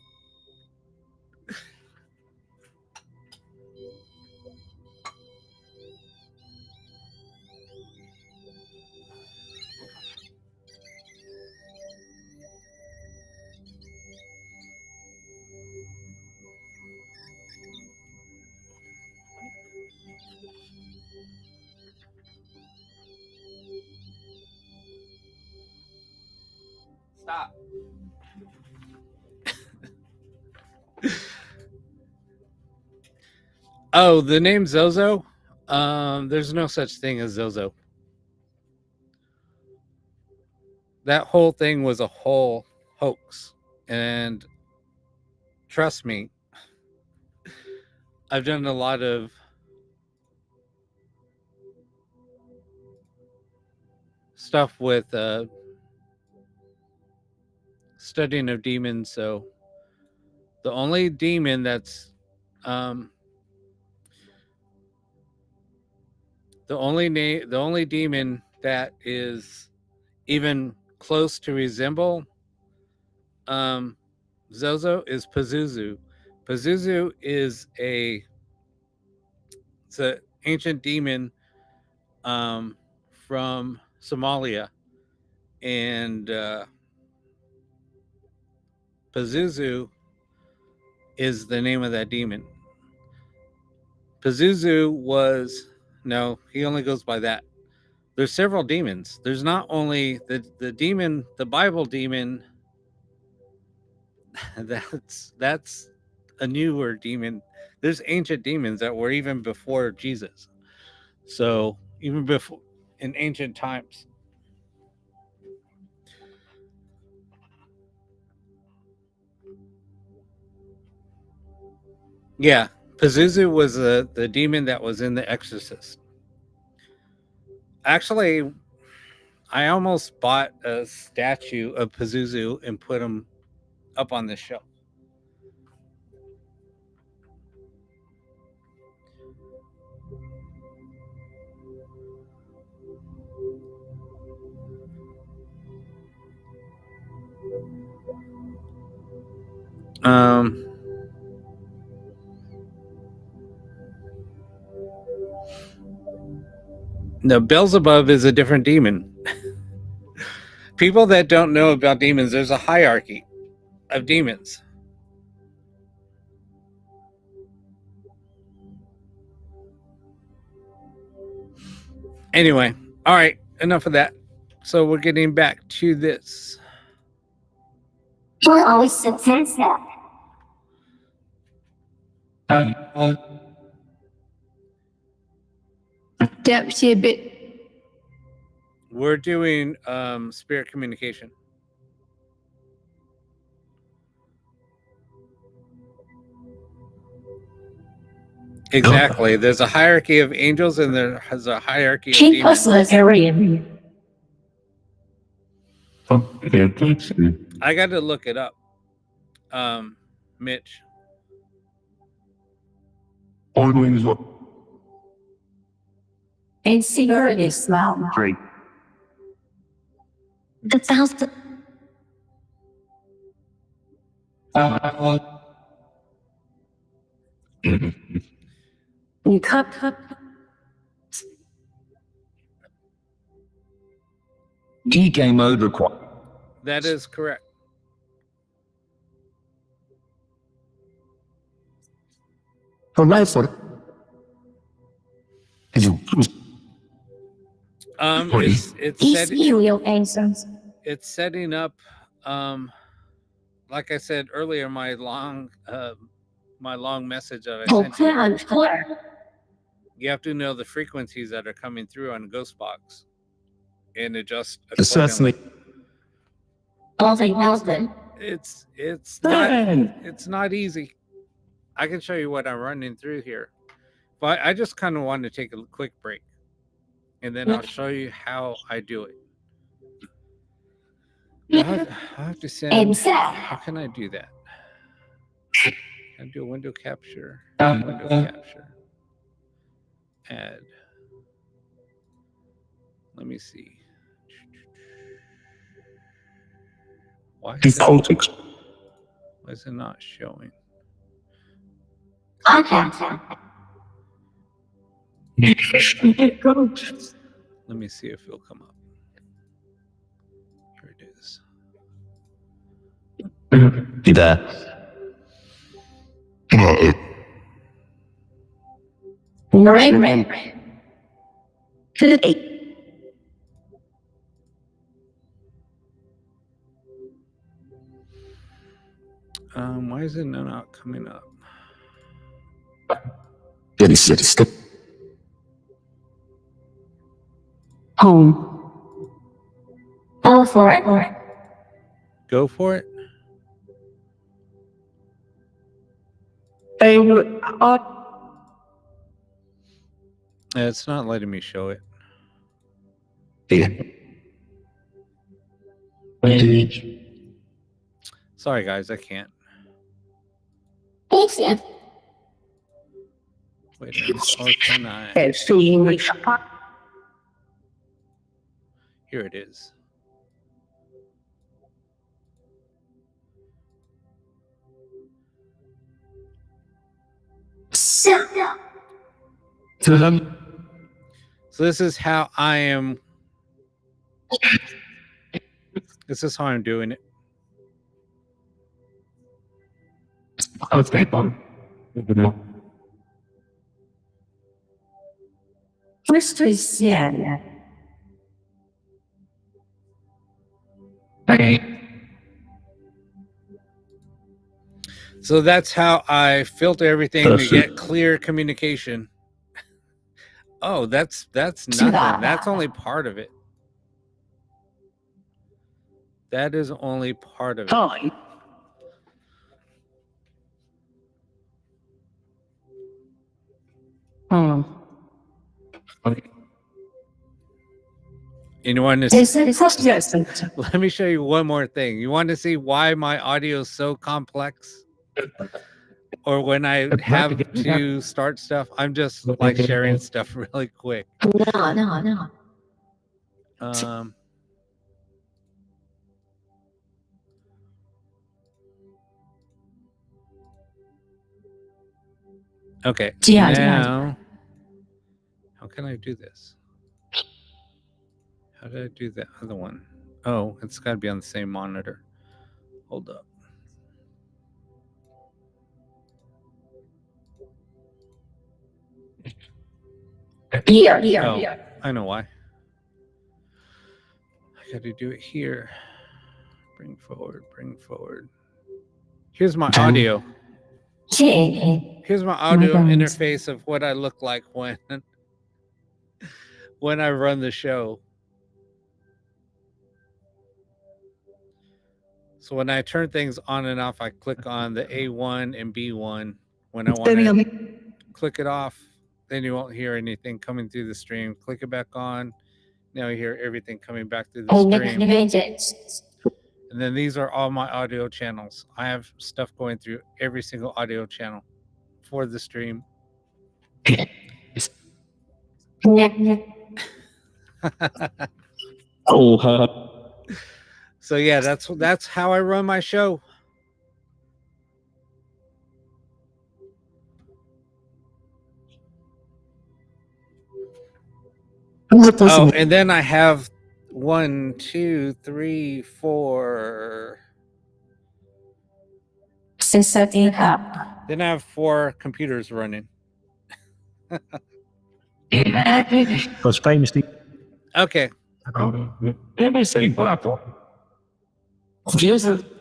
S1: Stop. Oh, the name Zozo? There's no such thing as Zozo. That whole thing was a whole hoax. And trust me, I've done a lot of stuff with studying of demons. So the only demon that's the only demon that is even close to resemble Zozo is Pazuzu. Pazuzu is it's an ancient demon from Somalia, and Pazuzu is the name of that demon. Pazuzu he only goes by that. There's several demons. There's not only the demon, the Bible demon. That's a newer demon. There's ancient demons that were even before Jesus. So even before in ancient times. Yeah, Pazuzu was the demon that was in The Exorcist. Actually, I almost bought a statue of Pazuzu and put him up on this shelf. No, Beelzebub is a different demon. People that don't know about demons, there's a hierarchy of demons. Anyway, all right, enough of that. So we're getting back to this.
S2: We're always so tense up.
S4: Depth a bit.
S1: We're doing spirit communication. Exactly. There's a hierarchy of angels and there has a hierarchy of
S4: Keep us
S1: demons.
S4: area.
S1: I got to look it up. Mitch.
S3: Always what?
S4: And cigarette is loud.
S3: Great.
S2: The thousand.
S4: You cup.
S3: D game mode required.
S1: That is correct. It's setting up like I said earlier, my long message that I sent you. You have to know the frequencies that are coming through on Ghostbox and adjust accordingly. It's not easy. I can show you what I'm running through here, but I just kind of wanted to take a quick break, and then I'll show you how I do it. I have to send. How can I do that? Can I do a window capture? Window capture. Add. Let me see. Why is it not showing? Let me see if it'll come up. Here it is.
S3: Do that.
S1: Why is it not coming up?
S6: Home.
S2: Go for it.
S1: Go for it. It's not letting me show it. Sorry, guys, I can't. Wait, or can I? Here it is. So this is how I am. This is how I'm doing it.
S4: Questo è seria.
S1: So that's how I filter everything to get clear communication. Oh, that's nothing. That's only part of it. That is only part of it.
S4: Time.
S1: And you want to see,
S4: Yes.
S1: let me show you one more thing. You want to see why my audio is so complex? Or when I have to start stuff, I'm just like sharing stuff really quick.
S4: No.
S1: Okay.
S4: Yeah,
S1: Now, how can I do this? How did I do the other one? Oh, it's got to be on the same monitor. Hold up.
S4: Here,
S1: Oh,
S4: here.
S1: I know why. I got to do it here. Bring forward, bring forward. Here's my audio.
S2: J.
S1: Here's my audio
S6: goodness.
S1: interface of what I look like when I run the show. So when I turn things on and off, I click on the A1 and B1. When I want to click it off, then you won't hear anything coming through the stream. Click it back on. Now you hear everything coming back through the stream.
S2: Images.
S1: And then these are all my audio channels. I have stuff going through every single audio channel for the stream. So yeah, that's how I run my show. Oh, and then I have 1, 2, 3, 4.
S2: Setting up.
S1: Then I have 4 computers running.
S8: Because famously,
S1: Okay,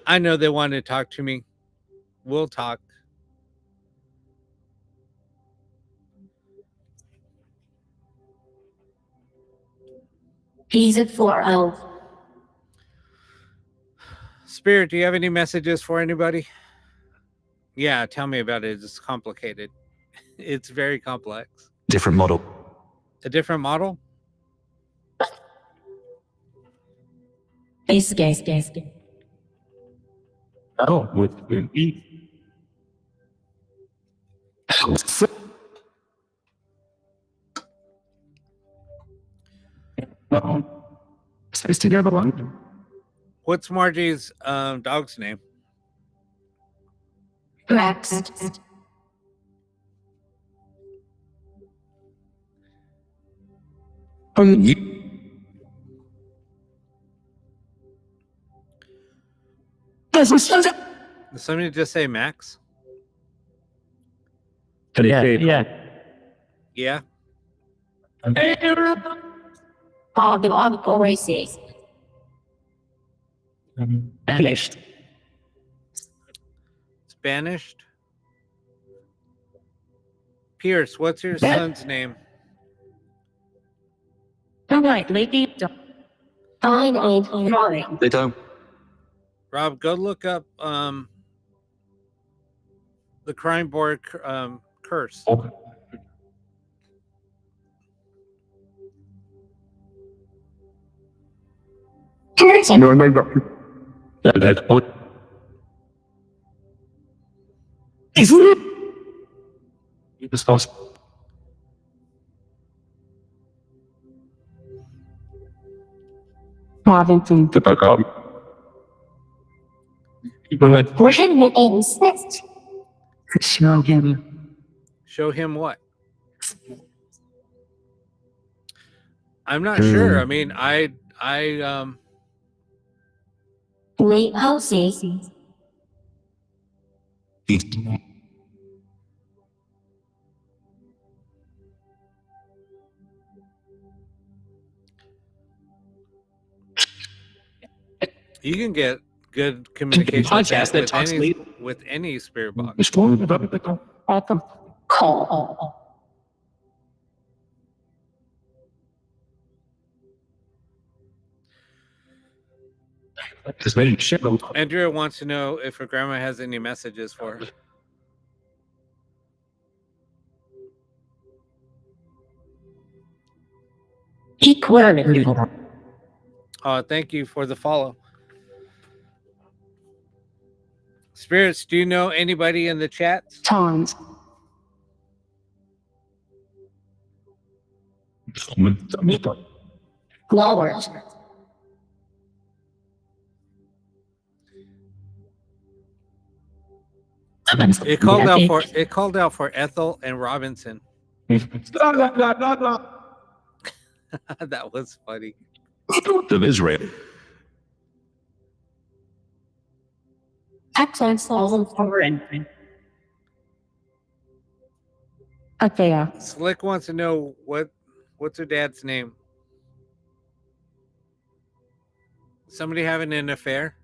S1: I know they want to talk to me. We'll talk.
S2: He's at 4.
S1: Spirit, do you have any messages for anybody? Yeah, tell me about it. It's complicated. It's very complex.
S3: Different model.
S1: A different model?
S2: Gas.
S3: Oh, with E. Stays together one.
S1: What's Margie's dog's name?
S2: Rex.
S1: Did somebody just say Max?
S8: yeah.
S1: Yeah.
S2: All the races.
S8: Banished.
S1: Spanish. Pierce, what's your son's name?
S2: All right, lady. Fine, drawing.
S3: They don't.
S1: Rob, go look up the crime board curse.
S3: No, no. Just lost.
S6: Harvington.
S3: The back up. People had
S2: Portion with insist.
S4: Show him.
S1: Show him what? I'm not sure. I mean, I
S2: Wait, houses.
S1: you can get good communication
S7: podcast that talks
S1: with any spirit box.
S3: It's falling about the call.
S6: Awesome.
S2: Call.
S3: Just made it shit.
S1: Andrea wants to know if her grandma has any messages for her.
S2: Equal.
S1: Thank you for the follow. Spirits, do you know anybody in the chat?
S6: Times.
S2: Lower.
S1: It called out for Ethel and Robinson. That was funny.
S3: Of Israel.
S2: Excellent souls for
S6: Okay, yeah.
S1: Slick wants to know what's her dad's name. Somebody having an affair?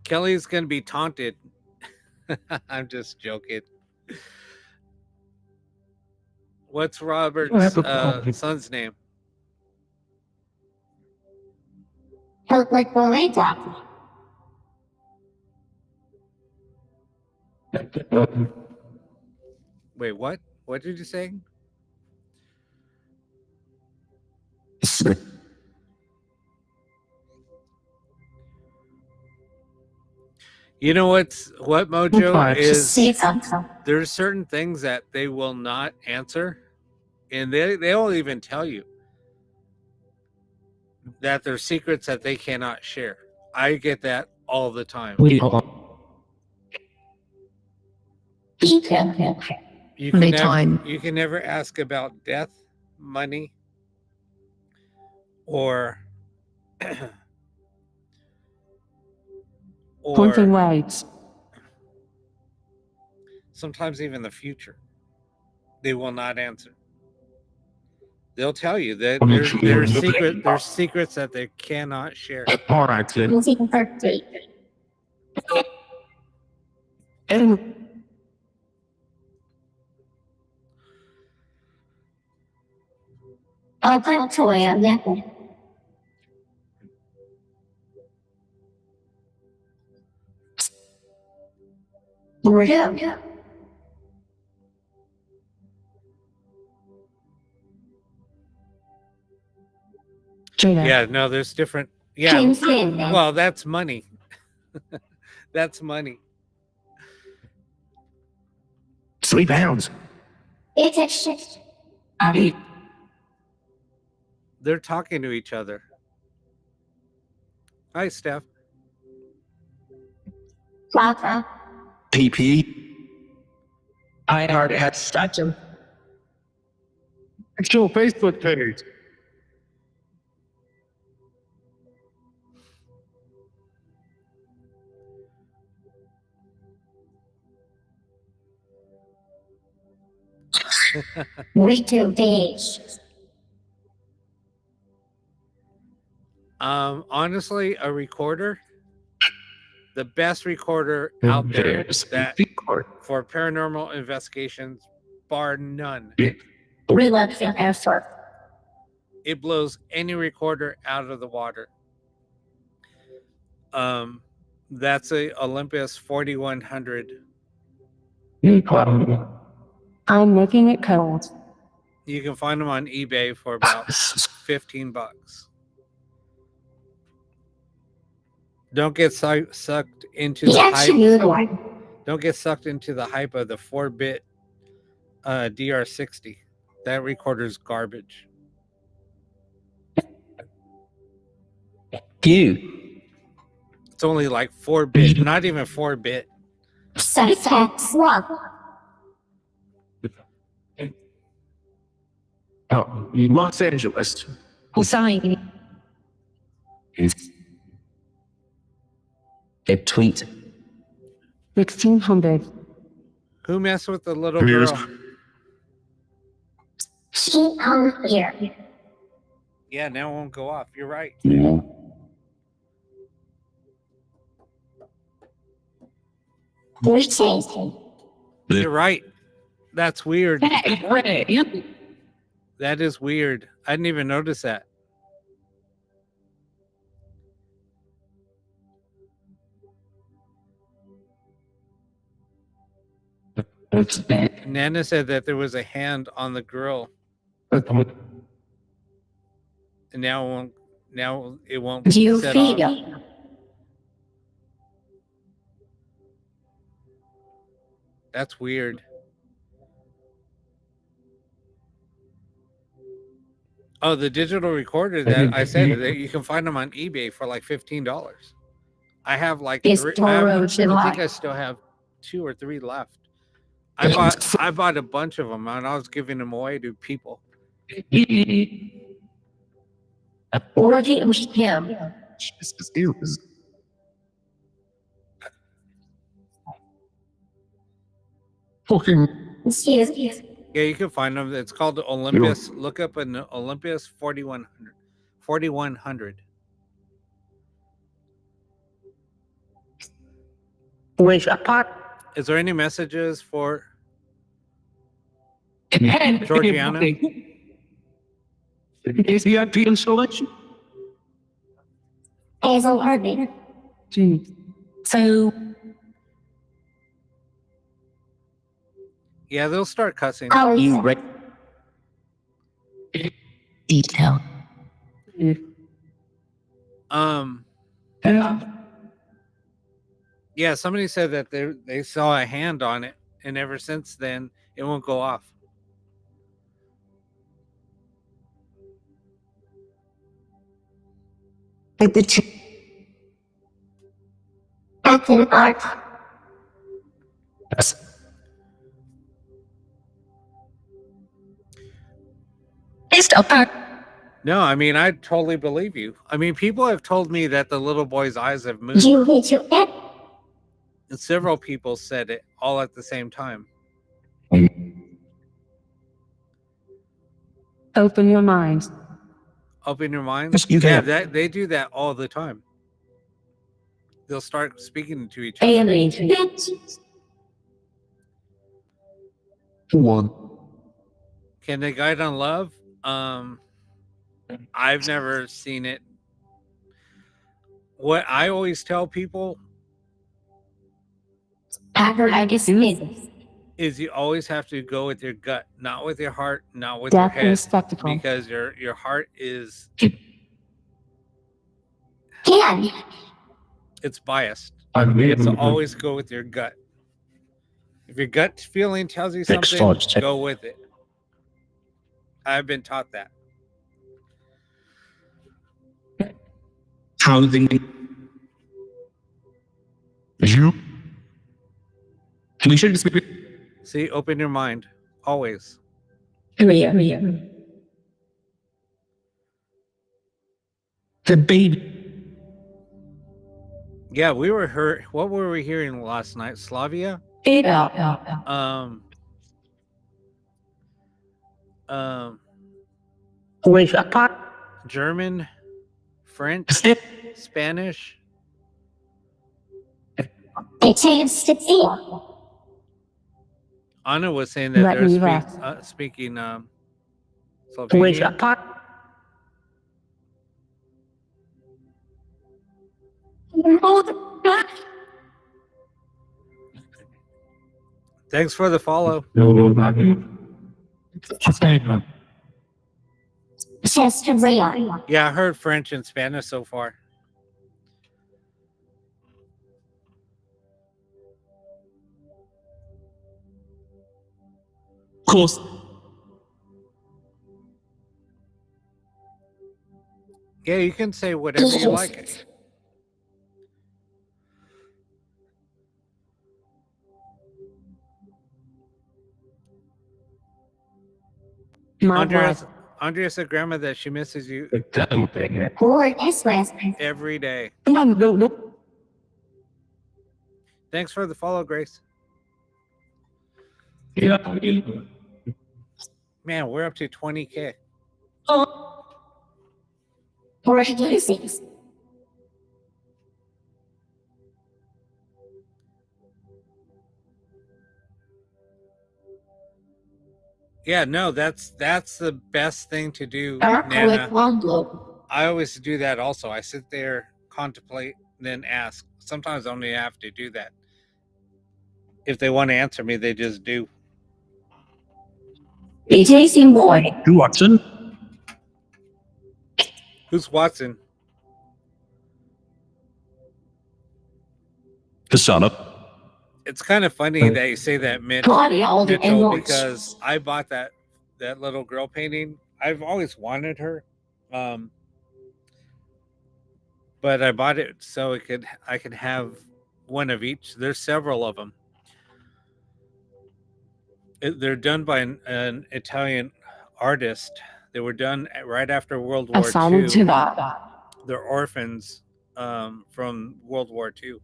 S1: Kelly's gonna be taunted. I'm just joking. What's Robert's son's name?
S2: Help like later.
S1: Wait, what? What did you say? You know what Mojo is?
S2: See something.
S1: There's certain things that they will not answer, and they'll even tell you that there's secrets that they cannot share. I get that all the time. You can never ask about death, money, or
S6: Pointing rights.
S1: sometimes even the future. They will not answer. They'll tell you that there's secrets that they cannot share.
S3: All right, then.
S2: Losing birthday.
S6: And
S2: I'll put a toy on that one. Yeah.
S6: Jada.
S1: Yeah, no, there's different. Yeah,
S2: James Lin.
S1: well, that's money. That's money.
S3: 3 pounds.
S2: It's a shit.
S1: They're talking to each other. Hi, Steph.
S2: Lava.
S3: PP.
S7: I already had such a
S5: Actual Facebook page.
S2: Retail page.
S1: Honestly, a recorder, the best recorder out there that for paranormal investigations, bar none.
S2: Reluctant effort.
S1: It blows any recorder out of the water. That's a Olympus 4100.
S6: I'm making it cold.
S1: You can find them on eBay for about $15. Don't get sucked into the
S2: Yes,
S1: hype.
S2: you one.
S1: Don't get sucked into the hype of the 4-bit DR60. That recorder's garbage.
S7: you.
S1: It's only like 4-bit, not even 4-bit.
S2: Sunset swap.
S3: Oh, Los Angeles.
S7: Hussein. A tweet.
S6: 1600.
S1: Who messed with the little
S5: Here's-
S1: girl?
S2: She on here.
S1: Yeah, now it won't go off. You're right.
S2: Retail.
S1: You're right. That's weird.
S7: Ray.
S1: That is weird. I didn't even notice that. Nana said that there was a hand on the grill, and now it won't. Now it won't
S2: Do you
S1: set
S2: feel
S1: off.
S2: it?
S1: That's weird. Oh, the digital recorder that I said that you can find them on eBay for like $15. I have like
S2: It's
S1: three.
S2: Toro
S1: I think
S2: July.
S1: I still have 2 or 3 left. I bought a bunch of them and I was giving them away to people.
S2: Already with him.
S5: Jesus is. Fucking.
S2: Excuse.
S1: Yeah, you can find them. It's called the Olympus. Look up an Olympus 4100. 4100.
S7: Which apart?
S1: Is there any messages for Georgiana?
S7: Is the IP installation?
S2: Hazel Irving.
S6: Jeez.
S7: So,
S1: Yeah, they'll start cussing.
S2: How are you?
S7: read detail.
S1: Yeah, somebody said that they saw a hand on it, and ever since then it won't go off.
S2: Like the Captain Art.
S3: Yes.
S7: It's apart.
S1: No, I mean I totally believe you. I mean, people have told me that the little boy's eyes have moved,
S2: You need to act.
S1: and several people said it all at the same time.
S6: Open your mind.
S1: Open your mind.
S3: Yes, you
S1: Yeah,
S3: can.
S1: that they do that all the time. They'll start speaking to each other.
S2: Alien to act.
S5: One.
S1: Can they guide on love? I've never seen it. What I always tell people
S2: After I dismiss.
S1: is you always have to go with your gut, not with your heart, not with your
S6: Death
S1: head,
S6: is spectacle.
S1: because your heart is
S2: Can.
S1: it's biased.
S3: Mm-hmm.
S1: So always go with your gut. If your gut feeling tells you
S8: Next
S1: something,
S8: slide, check.
S1: go with it. I've been taught that.
S3: How they
S5: You.
S3: we should speak.
S1: See, open your mind always.
S7: The baby.
S1: Yeah, we were hurt. What were we hearing last night? Slavia? Um,
S7: Which apart?
S1: German, French, Spanish.
S2: A chance to feel.
S1: Anna was saying that
S6: Let me
S1: they're
S6: rest.
S1: speaking
S7: Which
S1: Slovenian.
S7: apart?
S1: Thanks for the follow.
S2: Chance to real.
S1: Yeah, I heard French and Spanish so far.
S3: Close.
S1: Yeah, you can say whatever you like.
S6: My
S1: Andrea,
S6: wife.
S1: Andrea said, Grandma, that she misses you
S2: Or express.
S1: every day.
S7: No.
S1: Thanks for the follow, Grace. Man, we're up to 20K.
S2: Or excuses.
S1: Yeah, no, that's the best thing to do,
S2: Or
S1: Nana.
S2: one blow.
S1: I always do that also. I sit there, contemplate, then ask. Sometimes I only have to do that. If they want to answer me, they just do.
S2: Be chasing boy.
S8: Who, Watson?
S1: Who's Watson?
S8: Kasana.
S1: It's kind of funny that you say that,
S2: Body all the
S1: Mitchell,
S2: emotions.
S1: because I bought that little girl painting I've always wanted her, but I bought it so I could have one of each. There's several of them. They're done by an Italian artist. They were done right after World War
S6: Assigned to
S1: II.
S6: that.
S1: They're orphans from World War II.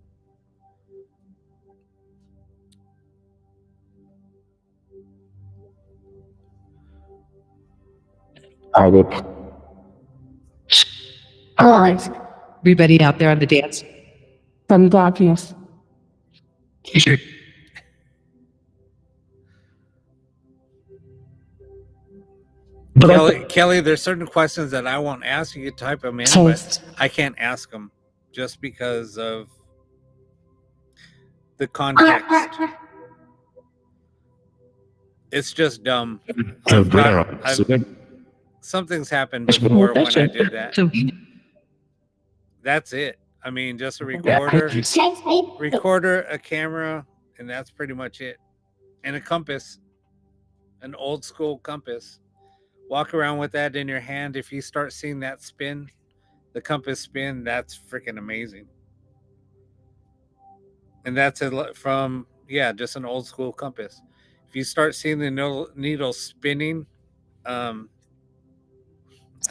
S2: Alright.
S9: Everybody out there on the dance.
S6: From darkness.
S1: Kelly, there's certain questions that I won't ask. You can type them in, but
S6: Taste.
S1: I can't ask them just because of the context. It's just dumb. Something's happened before when I did that.
S9: So,
S1: That's it. I mean, just a recorder, a camera, and that's pretty much it. And a compass, an old school compass. Walk around with that in your hand. If you start seeing that spin, the compass spin, that's freaking amazing. And that's from, just an old school compass. If you start seeing the needle spinning,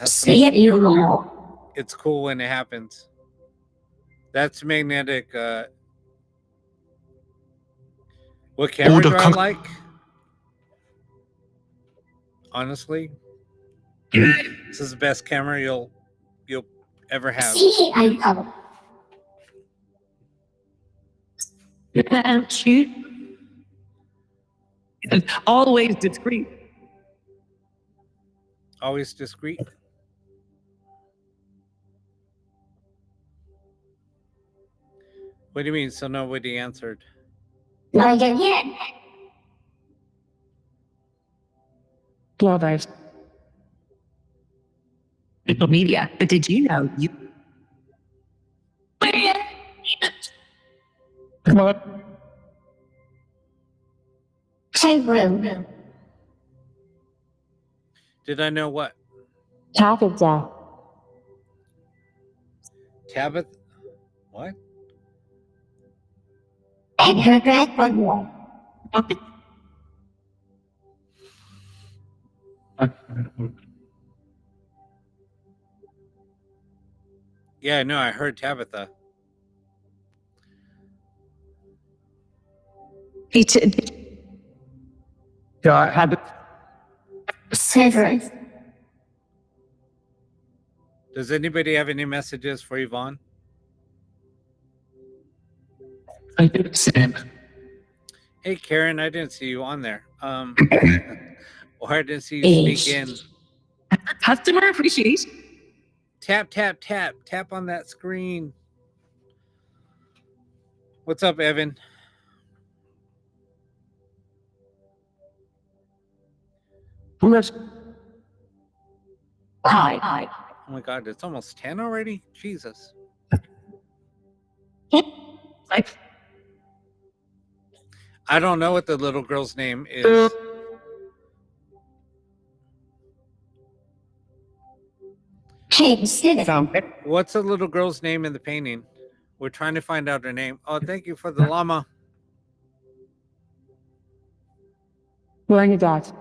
S2: See it, you know.
S1: it's cool when it happens. That's magnetic. What camera do I like? Honestly, this is the best camera you'll ever have.
S2: See, I know.
S9: shoot. Always discreet.
S1: Always discreet. What do you mean? So nobody answered.
S2: Not again.
S6: Brothers.
S9: Social media. But did you know you
S6: What?
S2: Playroom.
S1: Did I know what?
S6: Tabitha.
S1: Tabitha? What?
S2: And her grandmother.
S1: Yeah, no, I heard Tabitha.
S4: Yeah, I had
S2: Severance.
S1: Does anybody have any messages for Yvonne?
S4: I did the same.
S1: Hey, Karen, I didn't see you on there. Or I didn't see you sneak in.
S9: customer appreciation?
S1: Tap, tap, tap. Tap on that screen. What's up, Evan?
S2: Hi.
S1: Oh my God, it's almost 10 already? Jesus.
S9: Like,
S1: I don't know what the little girl's name is.
S2: Hey, sit it.
S1: What's the little girl's name in the painting? We're trying to find out her name. Oh, thank you for the llama.
S6: Bring it out.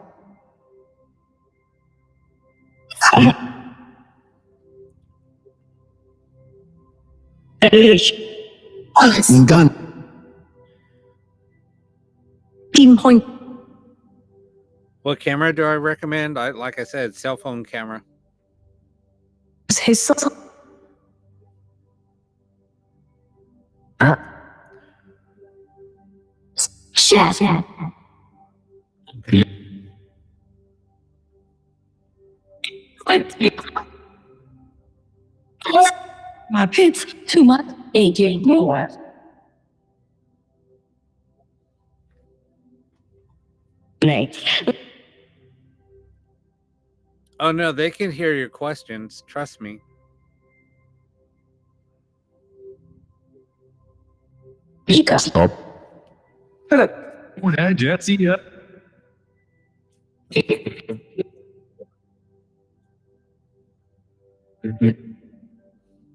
S5: Gun.
S9: pinpoint.
S1: What camera do I recommend? Like I said, cell phone camera.
S9: His
S2: Chef.
S9: my pits too much.
S2: AJ Moore.
S1: Oh no, they can hear your questions. Trust me.
S5: Stop.
S8: Yeah, Jesse, yeah.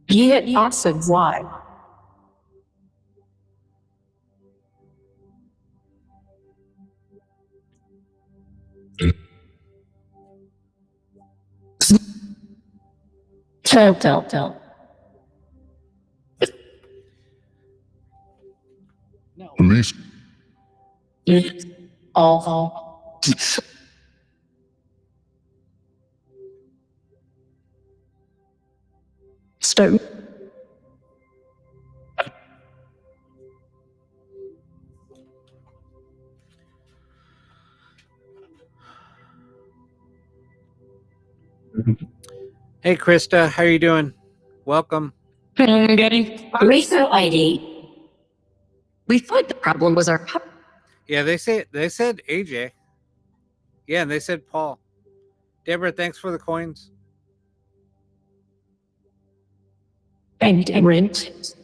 S9: Yet acid why? Tell.
S3: Police.
S9: It's all. Stone.
S1: Hey, Krista, how are you doing? Welcome.
S9: Getting.
S2: Racer ID.
S9: We thought the problem was our pup.
S1: Yeah, they said AJ. Yeah, and they said Paul. Deborah, thanks for the coins.
S9: And rent.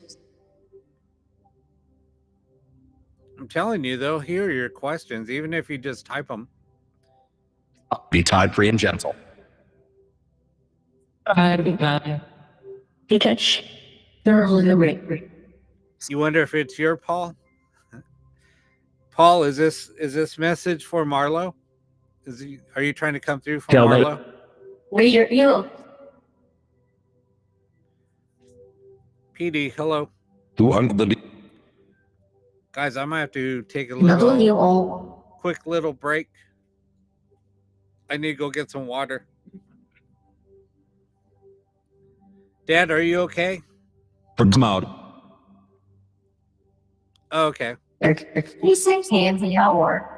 S1: I'm telling you, they'll hear your questions, even if you just type them.
S3: Be tied free and gentle.
S9: Because they're on the rate.
S1: You wonder if it's your Paul? Paul, is this message for Marlo? Are you trying to come through for
S7: Tell me.
S1: Marlo?
S2: Racer you.
S1: PD, hello.
S3: Who under the
S1: Guys, I might have to take a
S2: W.
S1: quick little break. I need to go get some water. Dad, are you okay?
S8: Come out.
S1: Oh, okay.
S2: He says hands the hour.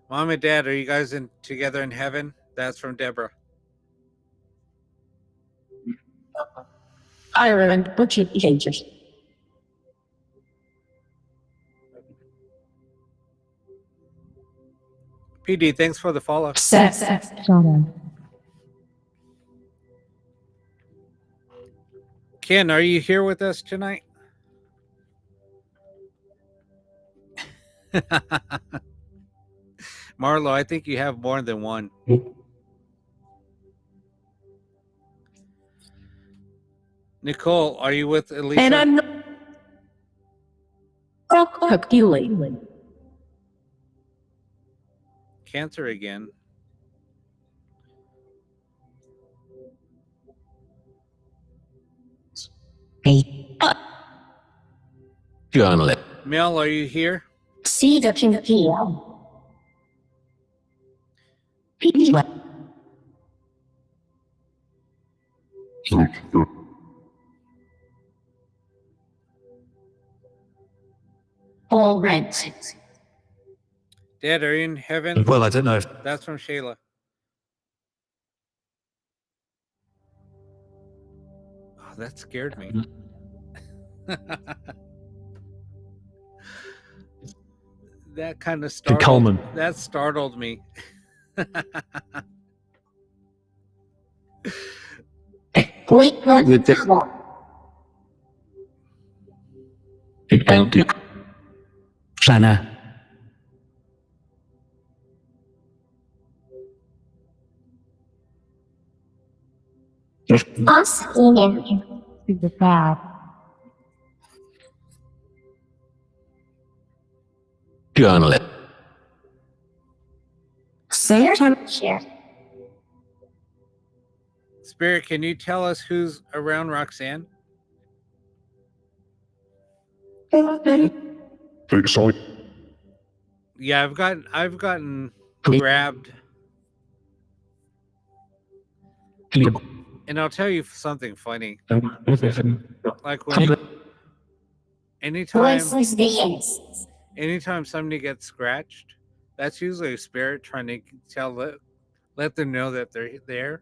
S1: Mom and Dad, are you guys together in heaven? That's from Deborah.
S9: Ireland, butcher changes.
S1: PD, thanks for the follow.
S9: Sex.
S1: Ken, are you here with us tonight? Marlo, I think you have more than one. Nicole, are you with Elisa?
S9: And I'm not. Calculating.
S1: Cancer again.
S3: journalist?
S1: Mel, are you here?
S2: C the PL. All rent.
S1: Dad, are you in heaven?
S8: Well, I don't know if
S1: That's from Shayla. Oh, that scared me. That kind of startled.
S8: Coleman.
S1: That startled me.
S2: Wait,
S8: Sana.
S2: us in
S6: Super bad.
S3: Journalist.
S2: Say time share.
S1: Spirit, can you tell us who's around Roxanne?
S3: Sorry.
S1: Yeah, I've gotten grabbed. And I'll tell you something funny. Like when anytime
S2: Voiceless beings.
S1: anytime somebody gets scratched, that's usually a spirit trying to let them know that they're there.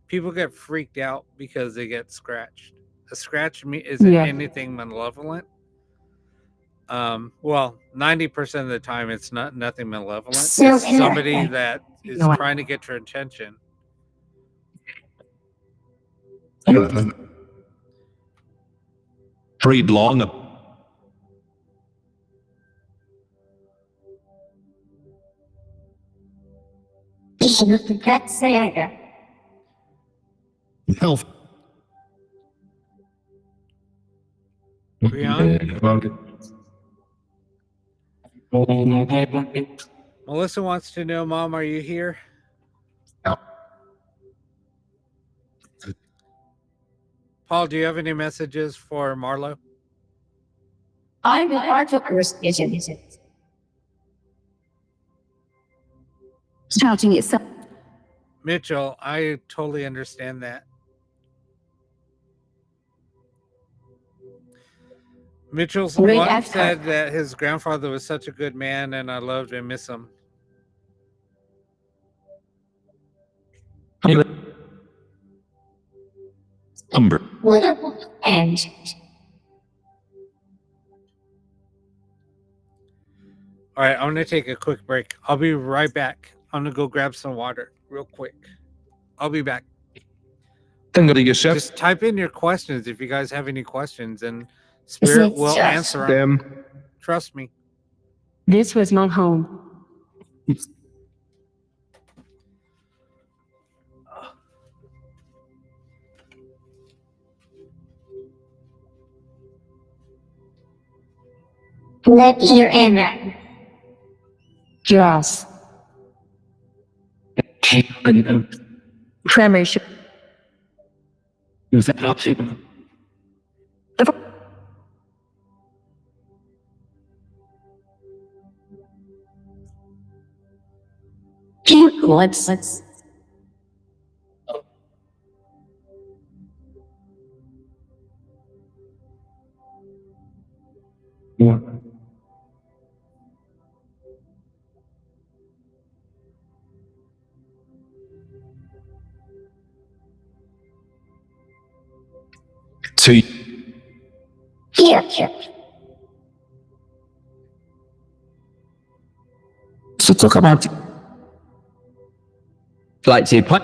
S1: People get freaked out because they get scratched. A scratch isn't
S6: Yeah.
S1: anything malevolent. Well, 90% of the time it's nothing malevolent.
S2: So
S1: It's somebody that is
S6: No, I-
S1: trying to get your attention.
S8: Freed long.
S2: Pet Sayaga.
S3: Health.
S1: Rian? Melissa wants to know, Mom, are you here?
S3: No.
S1: Paul, do you have any messages for Marlo?
S2: I'm an article vision.
S9: Shouting itself.
S1: Mitchell, I totally understand that. Mitchell's
S2: Great
S1: wife
S2: actor.
S1: said that his grandfather was such a good man and I loved and miss him.
S3: Umber.
S2: And
S1: All right, I'm going to take a quick break. I'll be right back. I'm going to go grab some water real quick. I'll be back. Just type in your questions if you guys have any questions, and Spirit will answer them. Trust me.
S6: This was not home.
S2: let your inner.
S6: Just. Tremors.
S9: Let's.
S3: Two.
S2: Here.
S5: So talk about like to put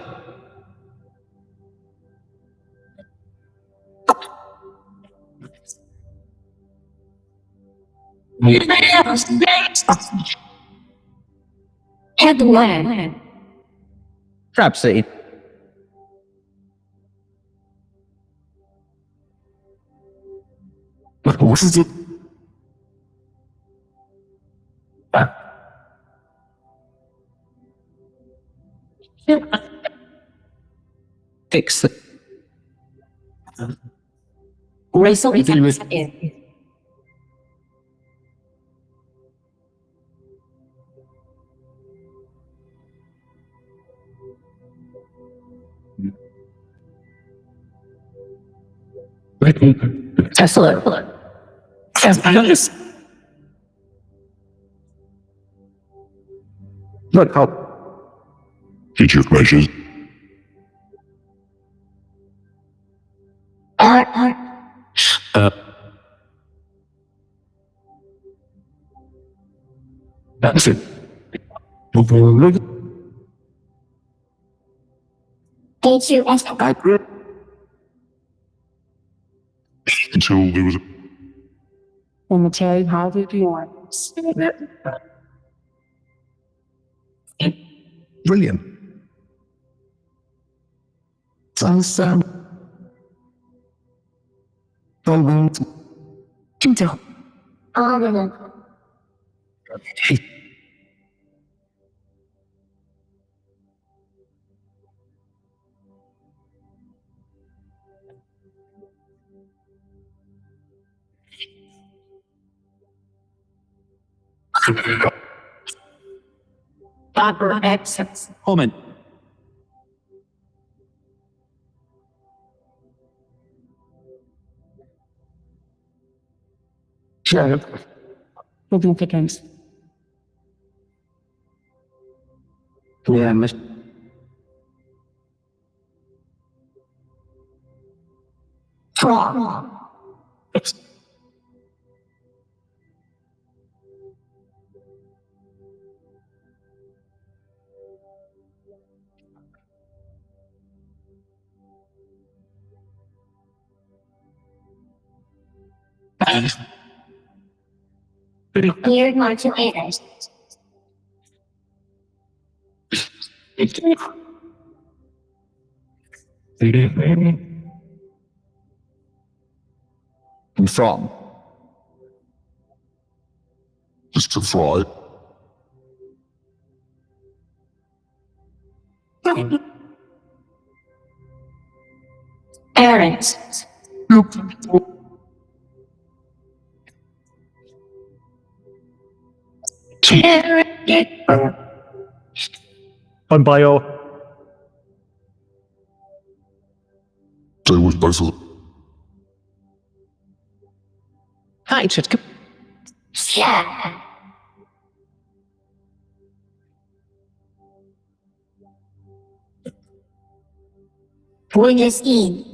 S2: Headline.
S5: perhaps it. What is it? Fix it.
S9: Rachel is Tesla.
S3: Look how. Future questions. That's it.
S2: H-U-S.
S3: Until there was
S6: Let me tell you how to do it.
S3: brilliant.
S6: Awesome.
S9: Barbara X.
S8: Comment.
S6: Significance.
S5: Yeah, Miss.
S2: Here, modulators.
S5: From.
S3: Mr. Fry.
S9: Parents.
S7: On bio.
S3: Stay with both of them.
S5: Hi, Chitka.
S2: Yeah. Buenos Aires.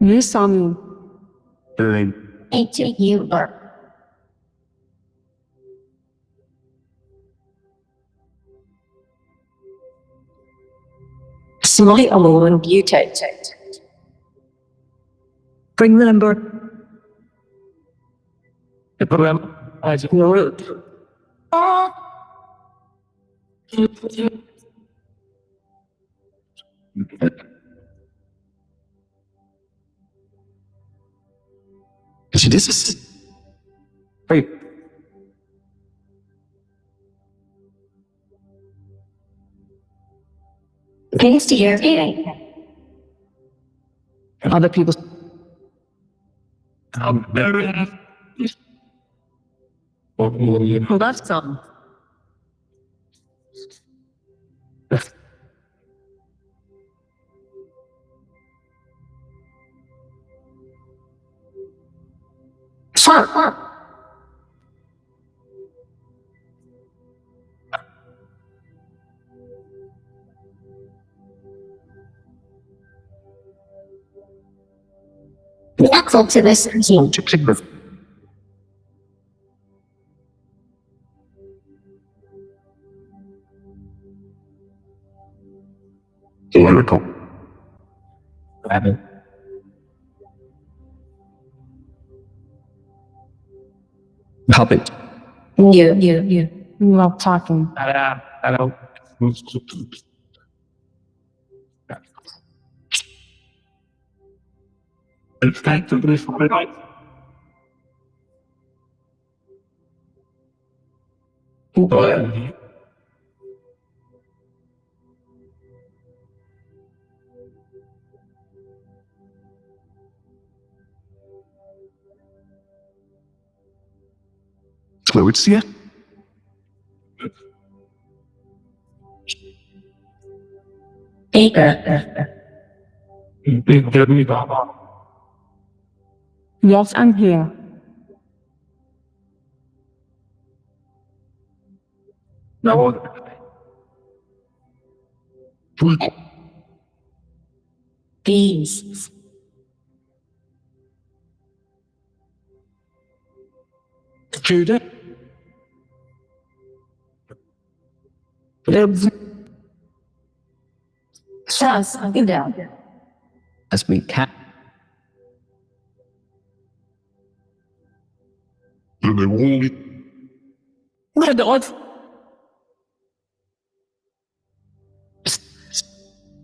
S6: You saw me.
S2: Into Europe.
S9: Slowly alone mutate.
S7: Bring the number. The program has no.
S3: This is.
S5: Wait.
S9: Thanks to your eating.
S5: Other people's.
S6: Well, that's something.
S9: Sure.
S2: Knuckle to this regime.
S3: Wonderful.
S5: Puppet.
S9: You.
S6: We love talking.
S7: Hello. It's time to do for my
S3: Fluids, yeah?
S9: Baker.
S6: Yes, I'm here.
S7: No.
S9: Bees.
S7: Judah.
S9: Just down.
S5: As we can.
S3: Then they won't.
S7: Where the odds?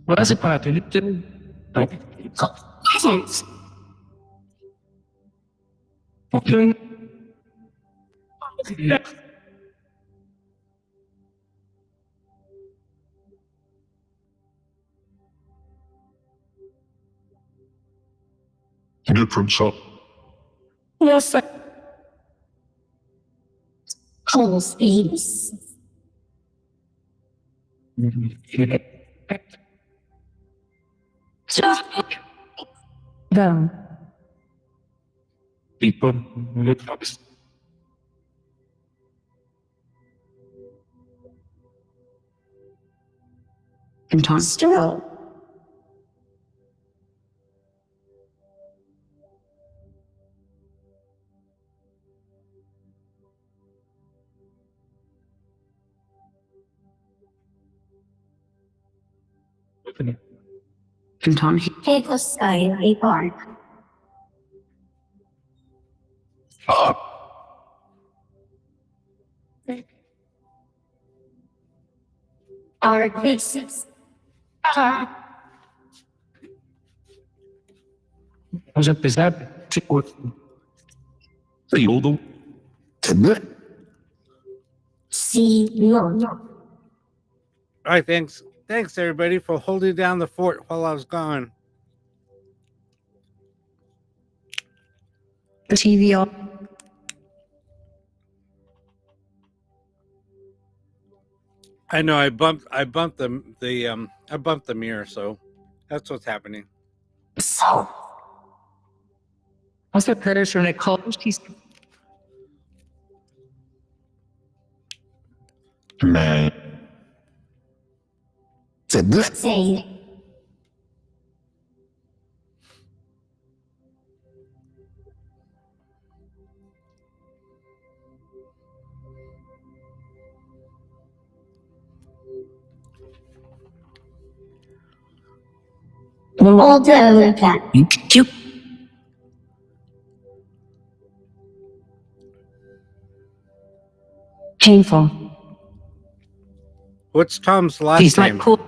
S7: What is it, Pat? You didn't.
S2: Presents.
S7: Okay.
S3: Different shop.
S7: Yes, sir.
S2: Cold space.
S6: Them.
S7: People look up.
S2: Stroll. Paper sky, a barn.
S9: our graces.
S7: Mas apesar de
S8: Field.
S9: See, no.
S1: All right, thanks everybody for holding down the fort while I was gone.
S9: The TV on.
S1: I know I bumped the mirror, so that's what's happening.
S9: So,
S4: What's the purpose from the college?
S3: Man.
S2: Say. Although that
S6: Painful.
S1: What's Tom's last
S4: He's
S1: name?
S4: like cool.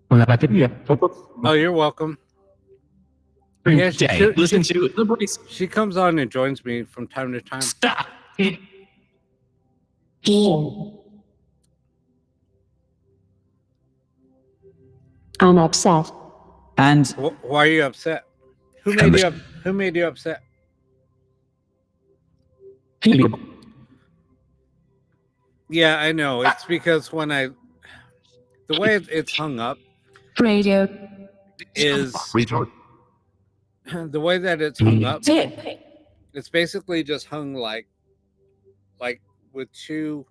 S7: Wala natin yan.
S1: Oh, you're welcome.
S7: Every
S1: Yeah, she
S7: day,
S1: should-
S7: listen to the voice.
S1: She comes on and joins me from time to time.
S7: Stop.
S6: I'm upset.
S5: And
S1: Why are you upset? Who made you upset? Yeah, I know. It's because the way it's hung up
S6: Radio.
S1: is
S3: Retard.
S1: the way that it's hung up. It's basically just hung like with two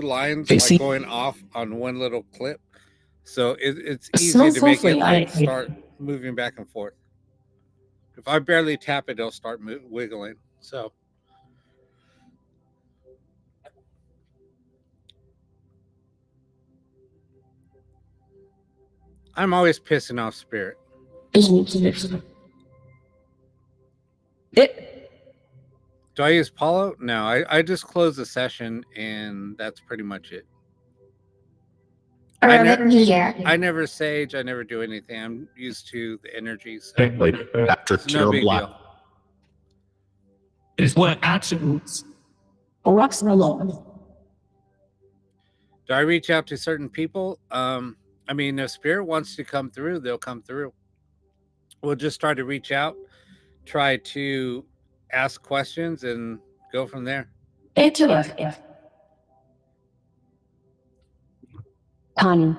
S1: lines like going off on one little clip. So it's easy to make it like start moving back and forth. If I barely tap it, it'll start wiggling. So I'm always pissing off Spirit. Do I use Paulo? No, I just close the session and that's pretty much it. I never sage. I never do anything. I'm used to the energies. So
S3: After
S1: it's no big
S3: Black.
S1: deal.
S7: It's what attributes.
S9: rocks alone.
S1: Do I reach out to certain people? I mean, if Spirit wants to come through, they'll come through. We'll just try to reach out, try to ask questions, and go from there.
S9: Interesting.
S6: Connie.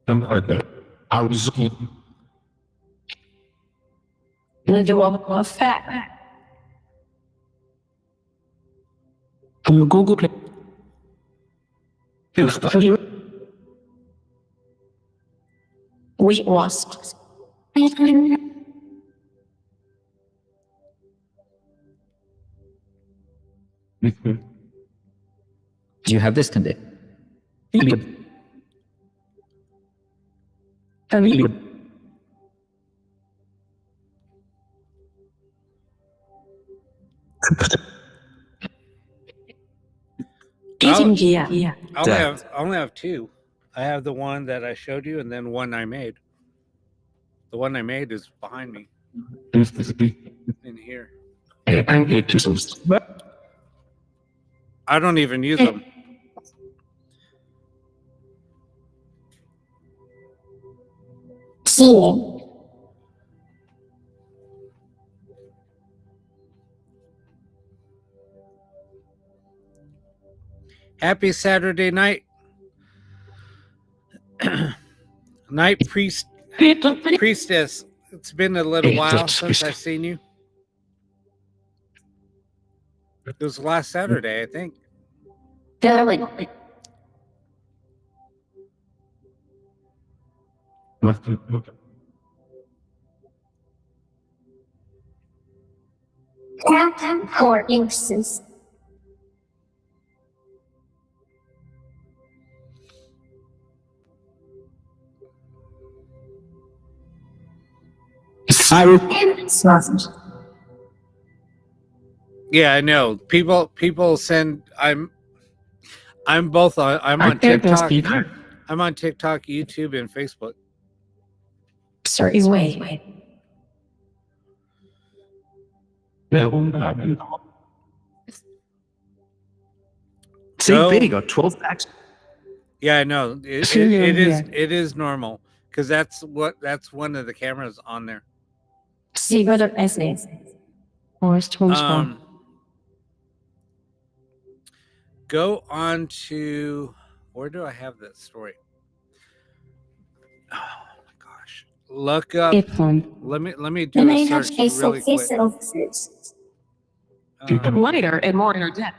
S3: I was
S9: The one of fact.
S7: From your Google Play.
S9: We was.
S5: do you have this today?
S9: Eating here. Yeah.
S1: I only have two. I have the one that I showed you, and then one I made. The one I made is behind me in here. I don't even use them.
S2: seeing.
S1: Happy Saturday night. Night priestess. It's been a little while since I've seen you. It was last Saturday, I think.
S2: For instance,
S4: I will.
S2: and sources.
S1: Yeah, I know. People send. I'm both on. I'm
S7: I
S1: on
S7: can't
S1: TikTok.
S7: speak.
S1: I'm on TikTok, YouTube, and Facebook.
S9: Certain way.
S3: Same
S1: Go.
S3: video, 12 packs.
S1: Yeah, I know. It is normal because that's one of the cameras on there.
S9: See what it is.
S6: Forest homeschool.
S1: Go on to where do I have that story? Oh my gosh! Look up. Let me do
S2: And
S1: a
S2: they have
S1: search
S2: case
S1: really quick.
S2: officers.
S7: Lighter and more energetic.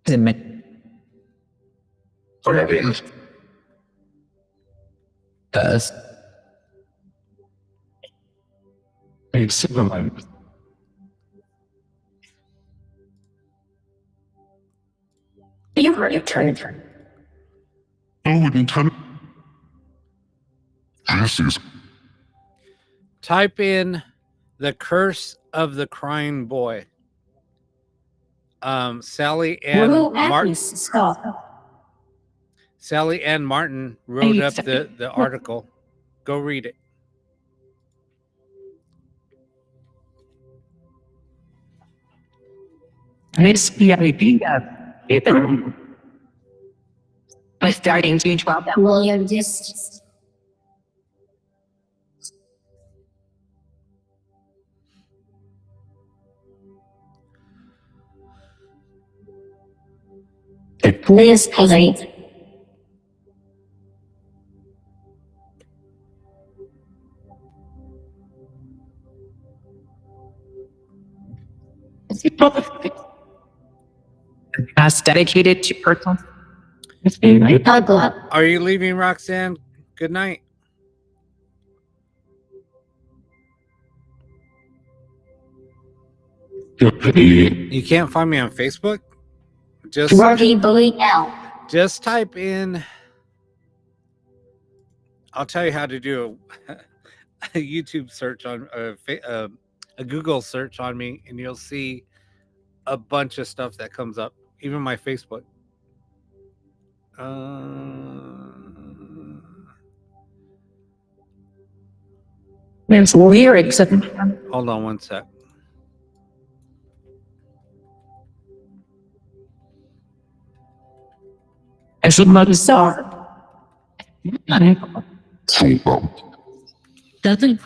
S5: Is it meant? First.
S9: You heard it turn.
S1: Type in the curse of the crying boy. Sally Ann
S9: Well,
S1: Martin.
S9: stop.
S1: Sally Ann Martin wrote up the article. Go read it.
S7: This the idea.
S9: By starting to 12.
S2: William Justice. Liz Hazard.
S7: As dedicated to personal.
S2: Puggle.
S1: Are you leaving, Roxanne? Good night. You can't find me on Facebook?
S2: Robbie Bully L.
S1: Just type in. I'll tell you how to do a YouTube search on a Google search on me, and you'll see a bunch of stuff that comes up. Even my Facebook.
S9: There's lyrics of
S1: Hold on one sec.
S7: As a mother
S9: song. Doesn't.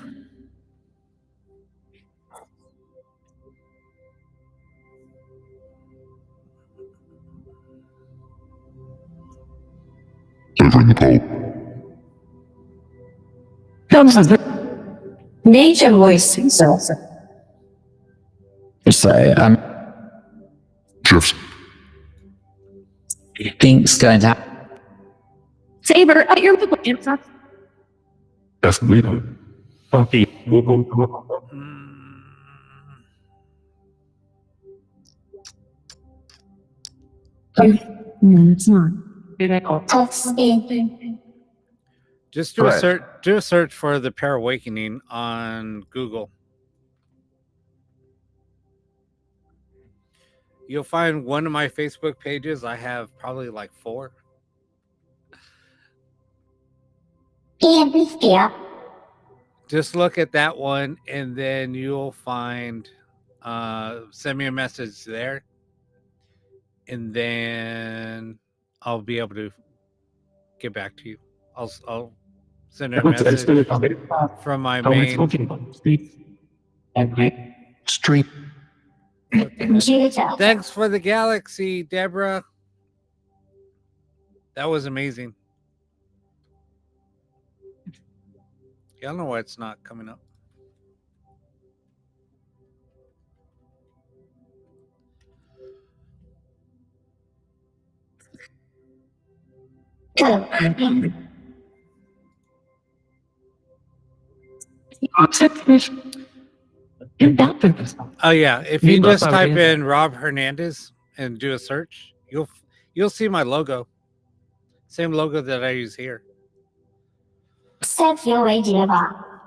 S9: Nature voices also.
S5: So, things going to happen.
S9: Saber, at your answer.
S3: Okay.
S6: No, it's not.
S1: Just do a search. Do a search for the Pair Awakening on Google. You'll find one of my Facebook pages. I have probably like 4.
S2: Yeah.
S1: Just look at that one, and then you'll find. Send me a message there, and then I'll be able to get back to you. I'll send a message from my main.
S3: Stream.
S1: Thanks for the galaxy, Deborah. That was amazing. Yeah, I don't know why it's not coming up. Oh yeah, if you just type in Rob Hernandez and do a search, you'll see my logo. Same logo that I use here.
S2: Set your radio bar.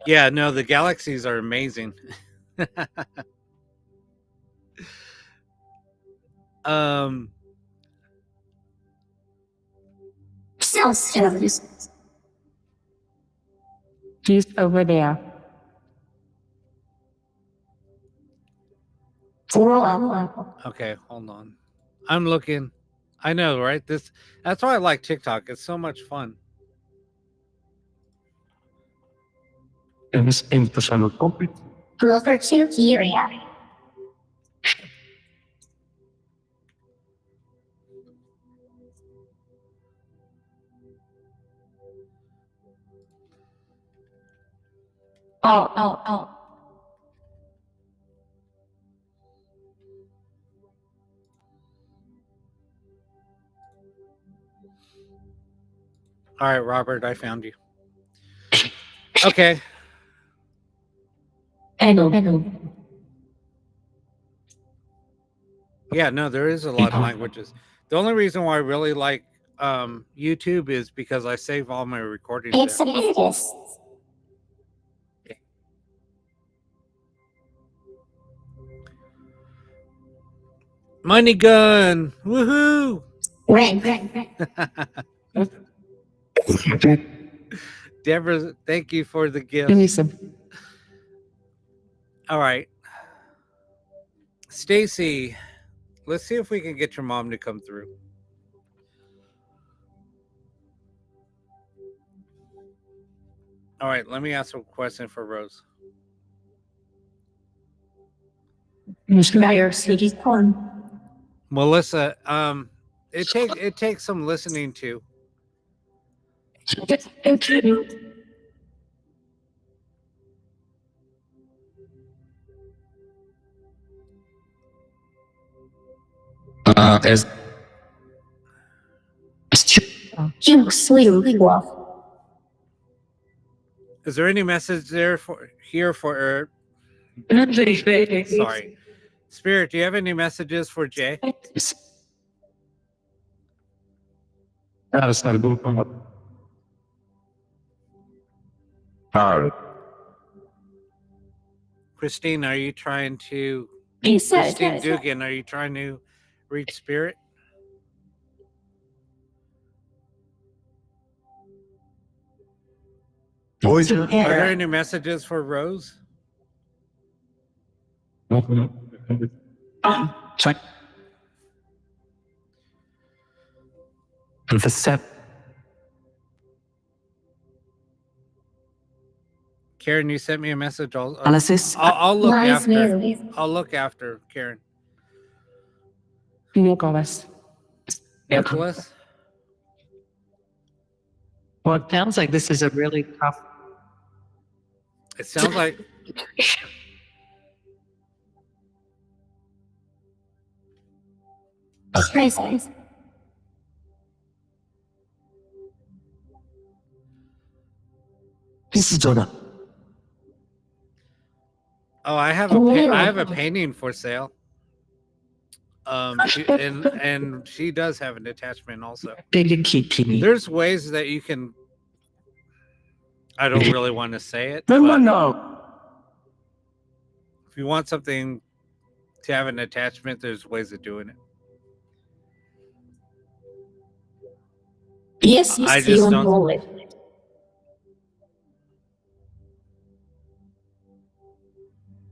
S1: Yeah, no, the galaxies are amazing. um,
S2: Self-service.
S6: He's over there.
S1: okay, hold on. I'm looking. I know, right? That's why I like TikTok. It's so much fun.
S4: En is 1% of copy.
S2: Closer to area. Oh.
S1: All right, Robert, I found you. Okay.
S2: Hello.
S1: Yeah, no, there is a lot of languages. The only reason why I really like YouTube is because I save all my recordings
S2: It's a
S1: there.
S2: business.
S1: Money gun! Woohoo!
S2: Red.
S1: Deborah, thank you for the gift.
S6: Give me some.
S1: All right. Stacy, let's see if we can get your mom to come through. All right, let me ask a question for Rose.
S2: Mr. City's corn.
S1: Melissa, it takes some listening to.
S5: There's
S2: Jim Sweet Wolf.
S1: Is there any message there for her? Sorry. Spirit, do you have any messages for Jay?
S4: That's not a good one.
S1: Christine, are you trying to
S2: He
S1: Christine Dugan, are you trying to reach Spirit? Are there any messages for Rose?
S5: trying.
S4: The set.
S1: Karen, you sent me a message.
S7: Analysis.
S1: I'll look
S2: Nice
S1: after.
S2: news.
S1: I'll look after Karen.
S6: Nicholas.
S1: Nicholas?
S7: Well, it sounds like this is a really tough.
S1: It sounds like
S2: Presence.
S5: This is Jonah.
S1: oh, I have a painting for sale. And she does have an attachment also.
S7: Big and keep.
S1: There's ways that you can. I don't really want to say it.
S4: No,
S1: but
S4: no.
S1: if you want something to have an attachment, there's ways of doing it.
S2: Yes,
S1: I
S2: you
S1: just
S2: still
S1: don't-
S2: know it.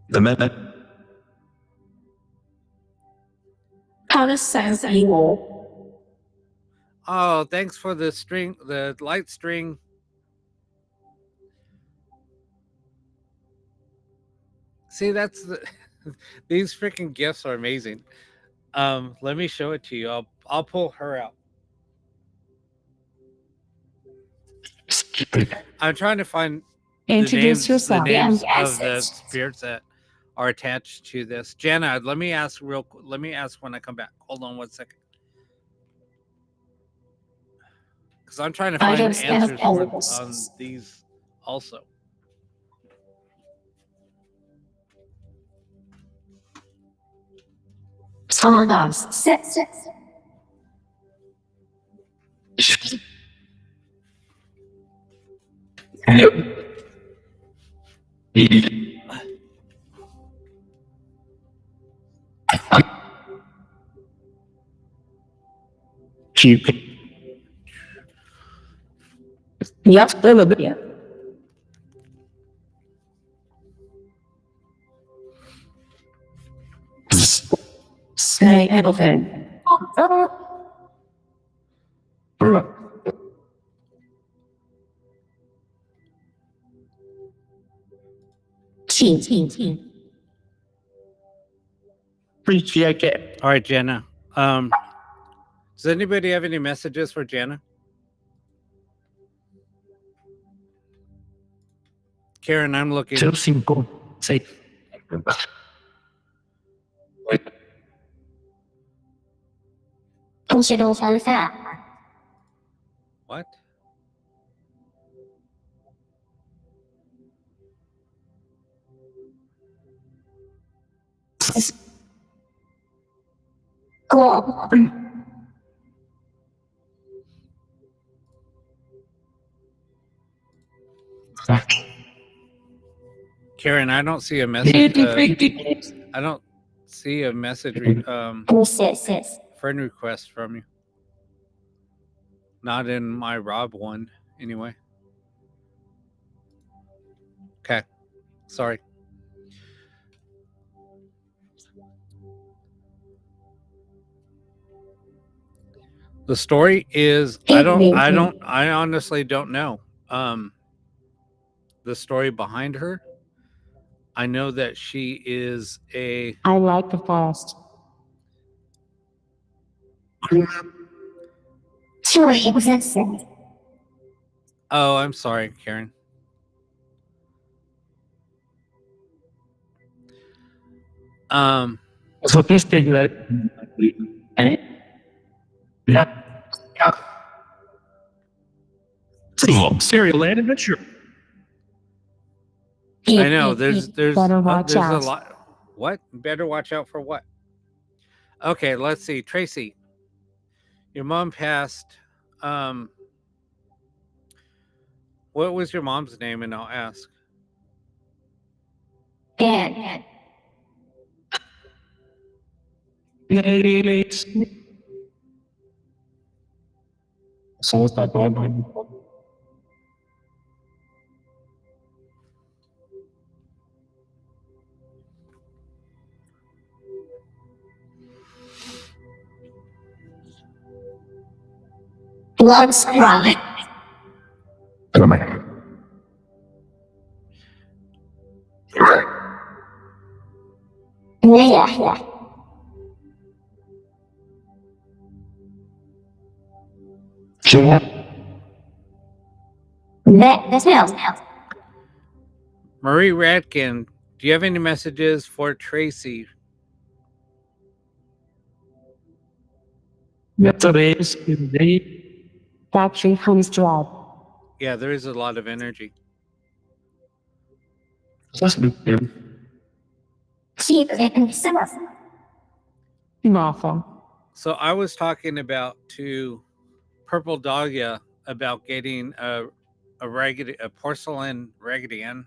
S3: The man.
S2: How does sense evil?
S1: Oh, thanks for the string, the light string. See, that's the these freaking gifts are amazing. Let me show it to you. I'll pull her out. I'm trying to find
S6: Introduce yourself.
S1: the names
S2: Yes,
S1: of the spirits that are attached to this. Jenna, let me ask when I come back. Hold on 1 second. Because I'm trying to
S2: I
S1: find
S2: don't have
S1: answers
S2: all
S1: for,
S2: of this.
S1: on these also.
S2: Someone else. Sit.
S4: Cupid.
S9: Yes, a little bit. Yeah. Say elephant. T.
S4: Appreciate it.
S1: All right, Jenna. Does anybody have any messages for Jenna? Karen, I'm looking.
S4: 05. Say.
S2: consider fanfare.
S1: What?
S2: Go.
S1: Karen, I don't see a message. I don't see a message.
S2: Yes.
S1: Friend request from you. Not in my Rob one, anyway. Okay. Sorry. The story is I honestly don't know. The story behind her. I know that she is a
S6: I like the forest.
S2: Sure, exists.
S1: oh, I'm sorry, Karen.
S4: So this thing that. Yeah.
S8: Serial land adventure.
S1: I know there's
S6: Better watch
S1: there's a
S6: out.
S1: lot. What? Better watch out for what? Okay, let's see. Tracy, your mom passed. What was your mom's name? And I'll ask.
S2: Dad.
S4: So what's that going?
S2: Blood cry. Yeah. That smells.
S1: Marie Radkin, do you have any messages for Tracy?
S4: Today's day.
S6: Factory homes job.
S1: Yeah, there is a lot of energy.
S4: Just look them.
S2: See, in summer.
S6: Martha.
S1: So I was talking to Purple Dahlia about getting a porcelain Raggedy Ann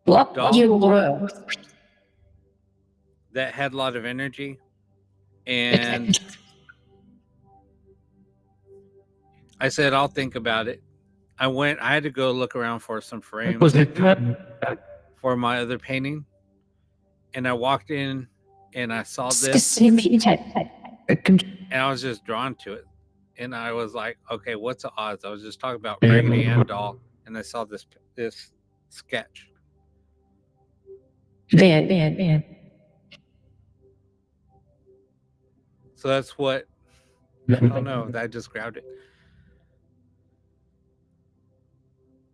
S2: What
S1: Dog.
S2: you were.
S1: that had a lot of energy, and I said I'll think about it. I had to go look around for some frames
S4: Was it
S1: for my other painting, and I walked in and I saw this,
S2: And
S1: and I was just drawn to it, and I was like, okay, what's the odds? I was just talking about Raggedy Ann doll, and I saw this sketch.
S9: Van.
S1: So that's what I don't know. I just grabbed it.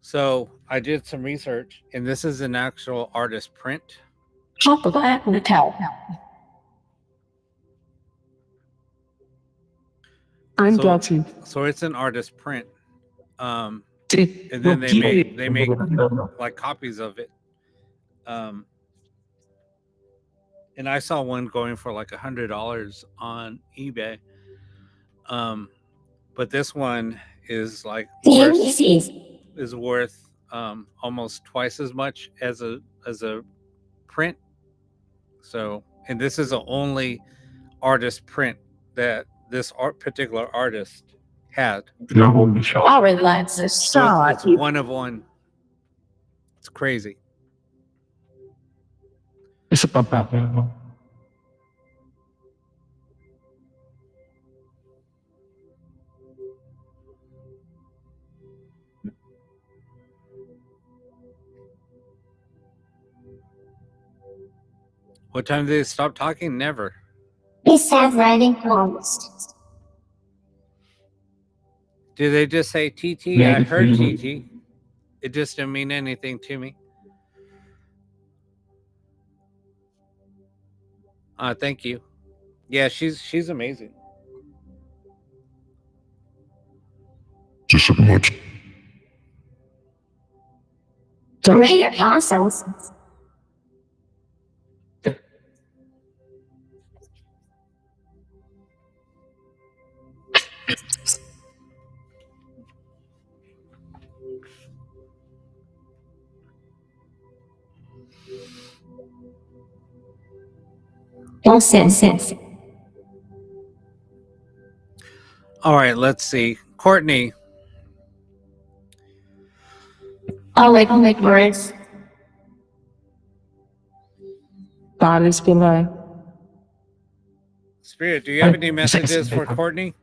S1: So I did some research, and this is an actual artist print.
S9: Chop of that and a towel.
S6: I'm
S1: So-
S6: guilty.
S1: So it's an artist print. And
S4: and
S1: then they make like copies of it. And I saw one going for like $100 on eBay. But this one is like worth almost twice as much as a as a print. So, and this is the only artist print that this particular artist had.
S4: No, Michelle.
S9: I'll relax this
S1: So
S9: side.
S1: it's one of one. It's crazy.
S4: Isa pa pa.
S1: What time did they stop talking? Never.
S2: He said writing poems.
S1: Did they just say TT?
S4: Yeah,
S1: I heard
S4: mhm.
S1: TT. It just didn't mean anything to me. Thank you. Yeah, she's amazing.
S3: Just so much.
S2: Great consoles. Nonsense.
S1: All right, let's see. Courtney,
S2: I'll make words.
S6: God is below.
S1: Spirit, do you have any messages for Courtney?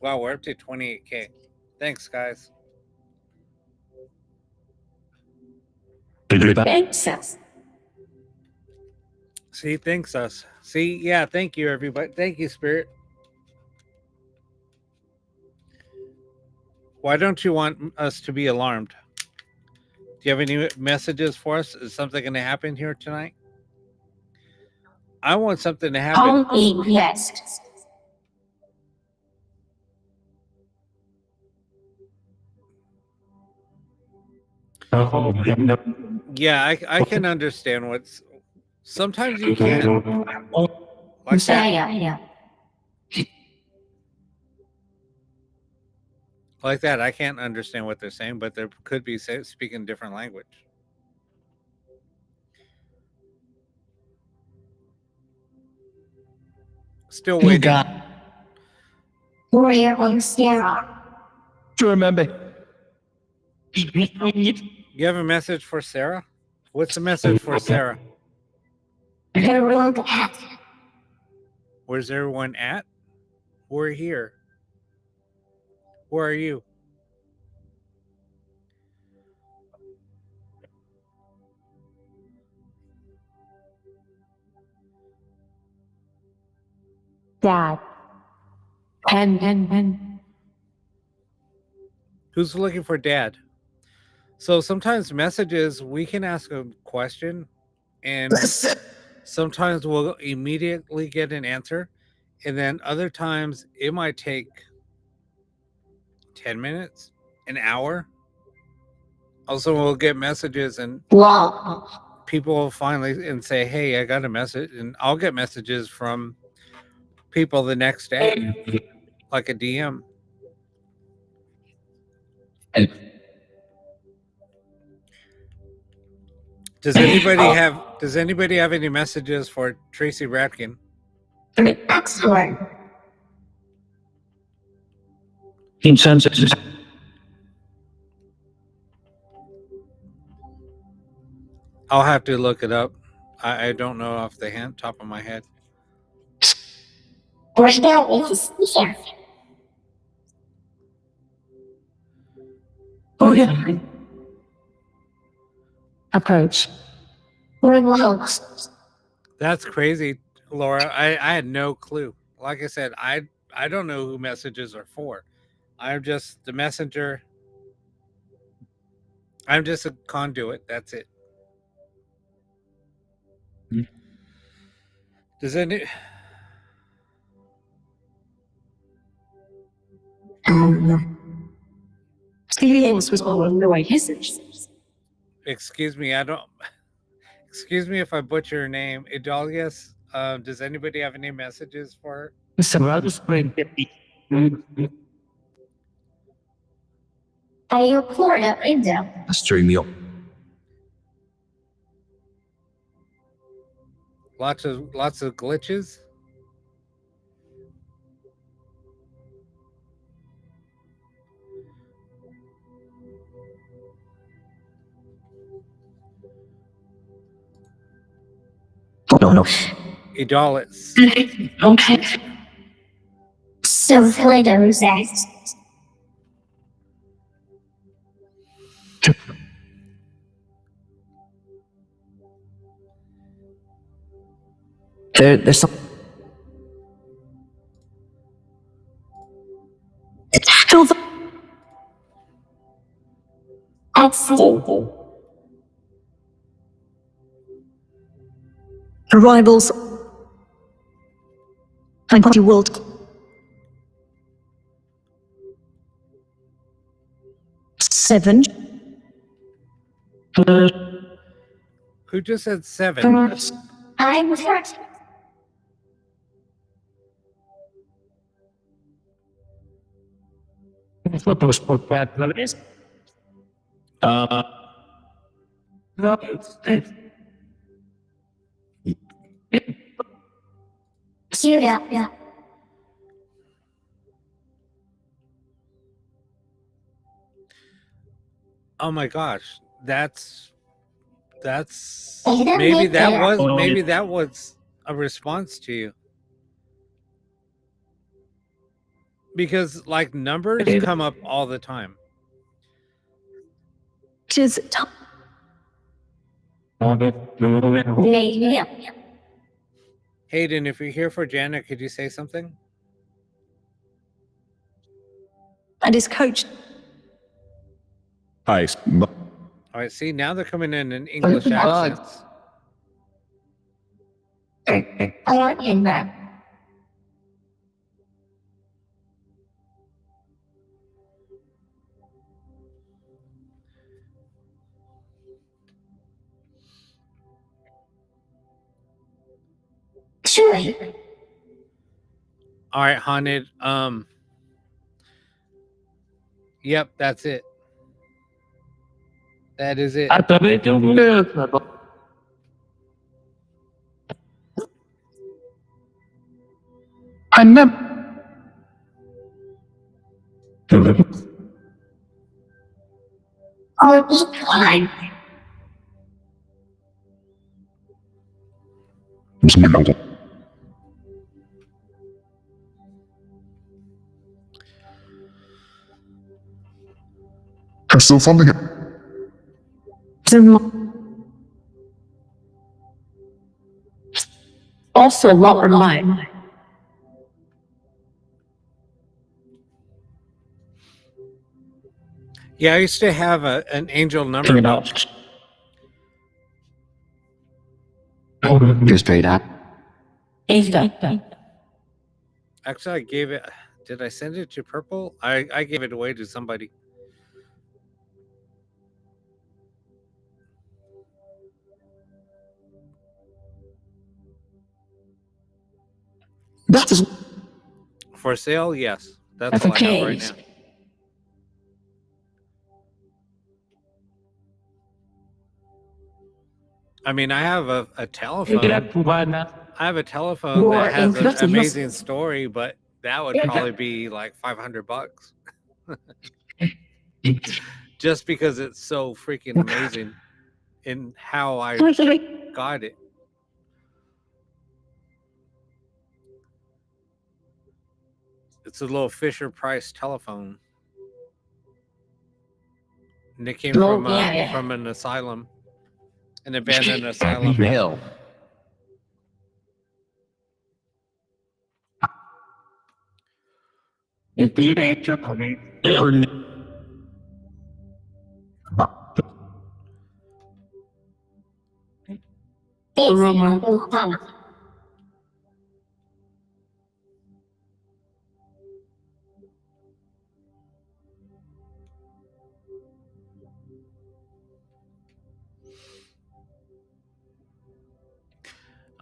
S1: Wow, we're up to 28K. Thanks, guys.
S9: Thanks us.
S1: See, thanks us. See, yeah, thank you, everybody. Thank you, Spirit. Why don't you want us to be alarmed? Do you have any messages for us? Is something going to happen here tonight? I want something to happen.
S2: Only yes.
S4: Oh, no.
S1: Yeah, I can understand what's. Sometimes you can't. Like that.
S2: Yeah.
S1: Like that, I can't understand what they're saying, but there could be speaking different language. Still
S5: Oh,
S1: waiting.
S5: God.
S2: Warrior on Sierra.
S4: To remember.
S1: You have a message for Sarah? What's the message for Sarah?
S2: The road at.
S1: Where's everyone at? We're here. Where are you?
S6: Dad.
S9: Pen.
S1: Who's looking for dad? So sometimes messages, we can ask a question and sometimes we'll immediately get an answer. And then other times it might take 10 minutes, an hour. Also, we'll get messages and
S2: Wow.
S1: people will finally and say, hey, I got a message. And I'll get messages from people the next day, like a DM.
S5: And
S1: Does anybody have any messages for Tracy Ratkin?
S2: Excellent.
S5: in terms of
S1: I'll have to look it up. I don't know off the top of my head.
S2: Right now is here.
S9: Oh yeah.
S6: Approach.
S2: We're lost.
S1: That's crazy, Laura. I had no clue. Like I said, I don't know who messages are for. I'm just the messenger. I'm just a conduit. That's it.
S5: Hmm.
S1: Does any
S9: Stevens was blowing the way his.
S1: excuse me, I don't excuse me if I butcher your name. Idalias, does anybody have any messages for her?
S4: Sa brothers friend.
S2: Are you Florida window?
S3: Stream me up.
S1: Lots of glitches.
S9: No.
S1: Idolits.
S9: Okay.
S2: So Florida resides.
S7: There's some.
S9: Still the
S2: Excellent.
S9: arrivals. Time party world. Seven.
S1: Who just said 7?
S2: I'm 30.
S4: What was put bad place? No,
S2: Judah.
S1: Oh my gosh, that's
S2: They don't
S1: maybe
S2: make
S1: that
S2: that.
S1: was a response to you, because like numbers come up all the time.
S9: Tis time.
S2: Yeah.
S1: Hayden, if you're here for Janet, could you say something?
S9: And his coach.
S3: Hi.
S1: All right, see, now they're coming in English accents.
S2: I want in that. Sure.
S1: All right, Haunted. Yep, that's it. That is it.
S4: I thought it don't live. I never.
S2: Or decline.
S3: I'm still funding it.
S9: Also lower line.
S1: Yeah, I used to have an angel number.
S4: Figure it out.
S3: Just pay that.
S1: Actually, I gave it. Did I send it to Purple? I gave it away to somebody.
S9: That is
S1: For sale, yes. That's all I have right now. I mean, I have a telephone. I have a telephone
S9: More
S1: that has an
S9: interesting.
S1: amazing story, but that would probably be like $500 just because it's so freaking amazing in how I got it. It's a little Fisher Price telephone, and it came from an asylum, an abandoned asylum.
S3: Hell.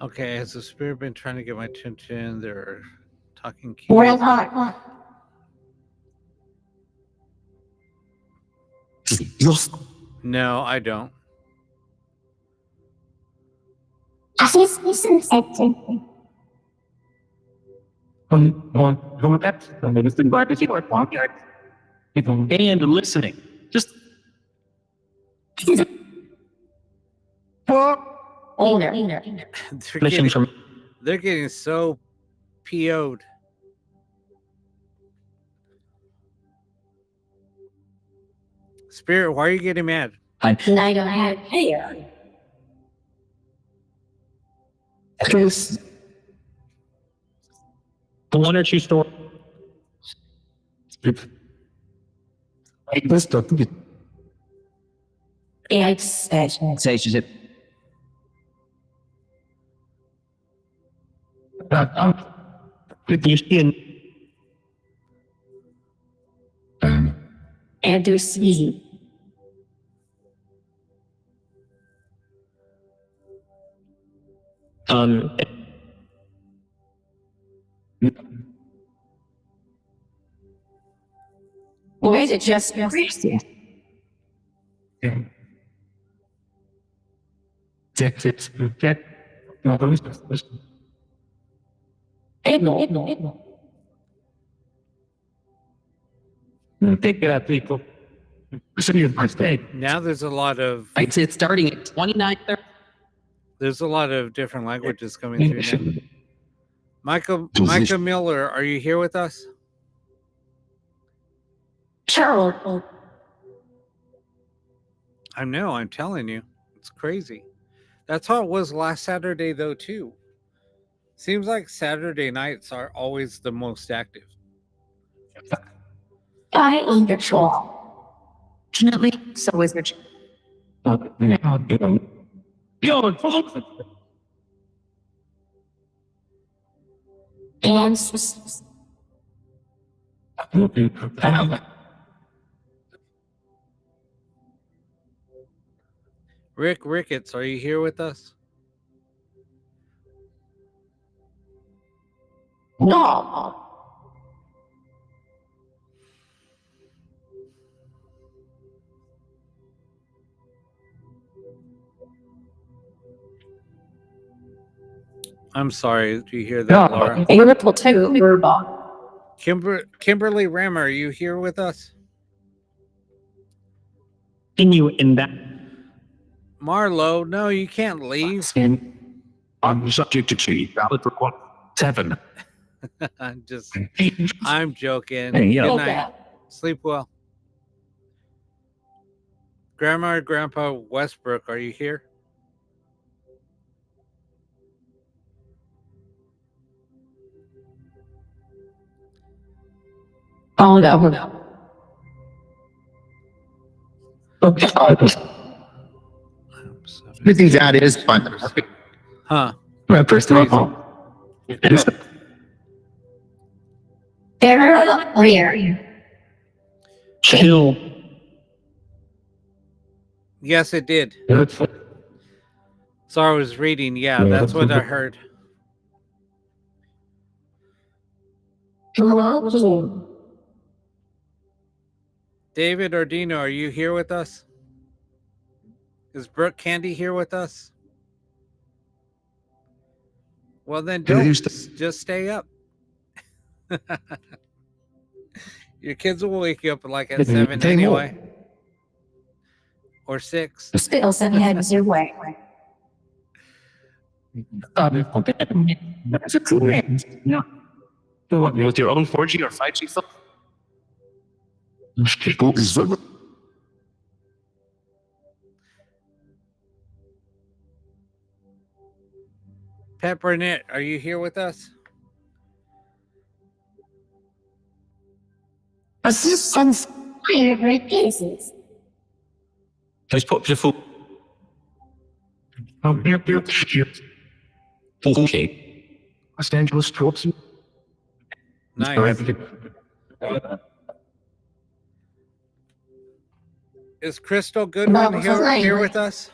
S1: Okay, has the spirit been trying to get my attention? They're talking.
S2: Real hard.
S3: Lost.
S1: No, I don't.
S2: Assistant Secretary.
S4: Go with that. I'm going to invite you to podcast.
S8: And listening. Just
S2: Owner.
S1: They're
S5: Mission
S1: getting,
S5: from
S1: they're getting so PO'd. Spirit, why are you getting mad?
S2: I don't have hair.
S4: Because
S5: the one or two store.
S4: I must not be.
S2: It's
S5: Says
S4: With you in
S2: and to see.
S5: um
S2: Or is it just crazy?
S4: Texas. That. No, those.
S2: No.
S4: Take it out, people. Listen to your birthday.
S1: Now there's a lot of
S7: It's starting at 29:30.
S1: there's a lot of different languages coming through now. Micah Miller, are you here with us?
S2: Charles.
S1: I know, I'm telling you. It's crazy. That's how it was last Saturday though too. Seems like Saturday nights are always the most active.
S2: I in control.
S7: Fortunately, so is Richard.
S2: And
S1: Rick Ricketts, are you here with us?
S2: no.
S1: I'm sorry. Do you hear that, Laura?
S2: Liverpool too. Verbal.
S1: Kimberly Ram, are you here with us?
S5: continue in that.
S1: Marlo, no, you can't leave.
S3: I'm subject to change. Valid for 7.
S1: I'm joking.
S5: Hey, yeah.
S1: Good night. Sleep well. Grandma or Grandpa Westbrook, are you here?
S2: Oh no.
S3: I think that is fun.
S1: Huh.
S4: First of all,
S2: They're rear.
S5: Chill.
S1: Yes, it did. So I was reading. Yeah, that's what I heard. David Ordino, are you here with us? Is Brooke Candy here with us? Well, then don't. Just stay up. Your kids will wake you up like at 7 anyway. Or 6.
S2: Still some heads your way.
S4: That's a cool name. Yeah.
S8: with your own 4G or 5G phone.
S3: People is very
S1: Pat Burnett, are you here with us?
S2: Assistance. Favorite pieces.
S8: Just put the full. Okay.
S4: Los Angeles tropes.
S1: Nice. Is Crystal Goodwin here with us?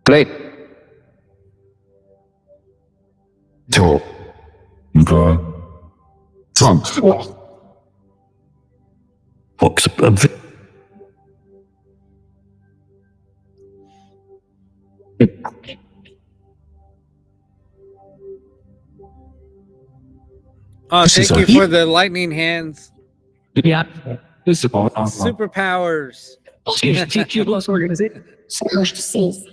S3: Great.
S4: Two. Okay. Trump.
S8: Box of
S1: Oh,
S4: This is
S1: thank
S4: a-
S1: you for the lightning hands.
S5: Yeah.
S4: This is about
S1: Superpowers.
S5: You lost organization.
S2: Overseas.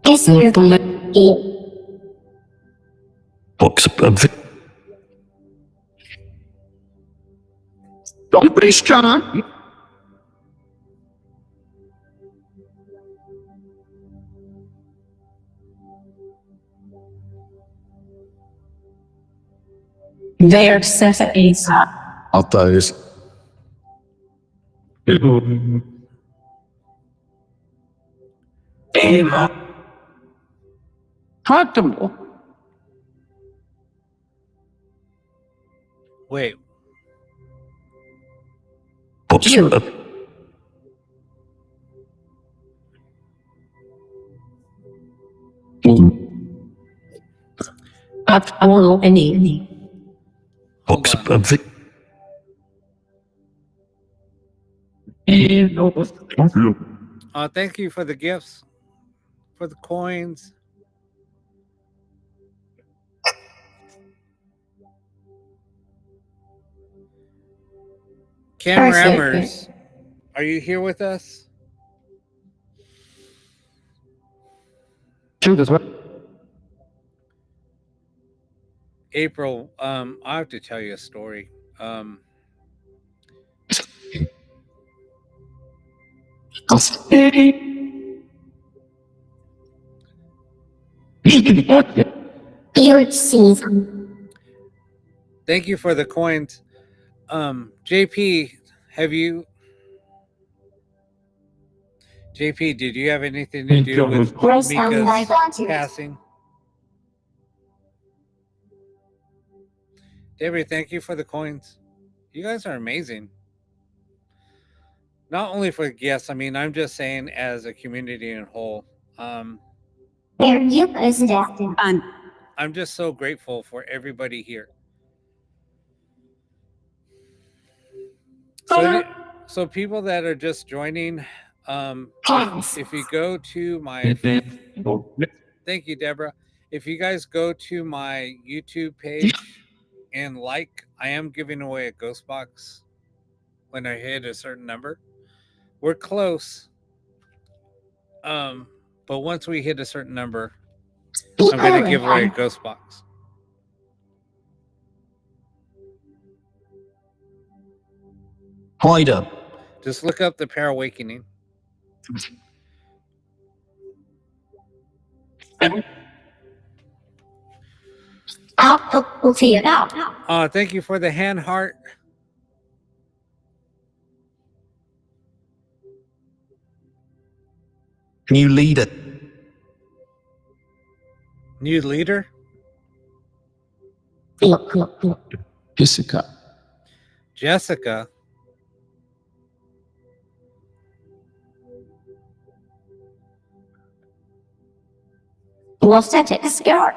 S2: Guess you're the
S8: box of
S4: Don't be strong.
S9: Their is
S4: Hatta is. Hatta
S1: Wait,
S8: box
S9: You.
S8: of
S9: I want any.
S8: box
S1: Hold on.
S8: of
S1: Thank you for the gifts, for the coins. Cam
S2: Perfect.
S1: Rammers, are you here with us?
S4: Shoot as well.
S1: April, I have to tell you a story.
S2: Spirit sees.
S1: Thank you for the coins. JP, JP, did you have anything to do with
S2: Where's my
S1: Mika's
S2: volunteers?
S1: passing? Debbie, thank you for the coins. You guys are amazing. Not only for guests, I mean, I'm just saying as a community in whole.
S2: There you is death.
S1: I'm just so grateful for everybody here. So people that are just joining,
S2: Pass.
S1: if you go to my, thank you, Deborah. If you guys go to my YouTube page and I am giving away a ghost box when I hit a certain number. We're close. But once we hit a certain number, I'm going to give away a ghost box.
S8: Hider.
S1: Just look up the Pair Awakening.
S2: We'll see it out.
S1: Thank you for the hand heart.
S8: New leader.
S1: New leader.
S2: Look.
S4: Jessica.
S1: Jessica.
S2: We'll set it scared.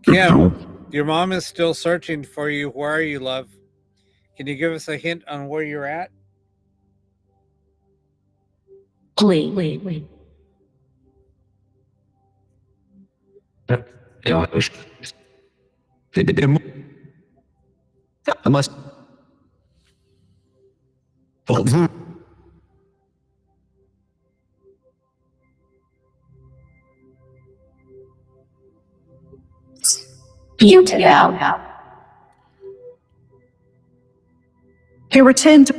S1: Kim, your mom is still searching for you. Where are you, love? Can you give us a hint on where you're at?
S9: Wait.
S8: I must.
S2: You took out.
S9: He returned.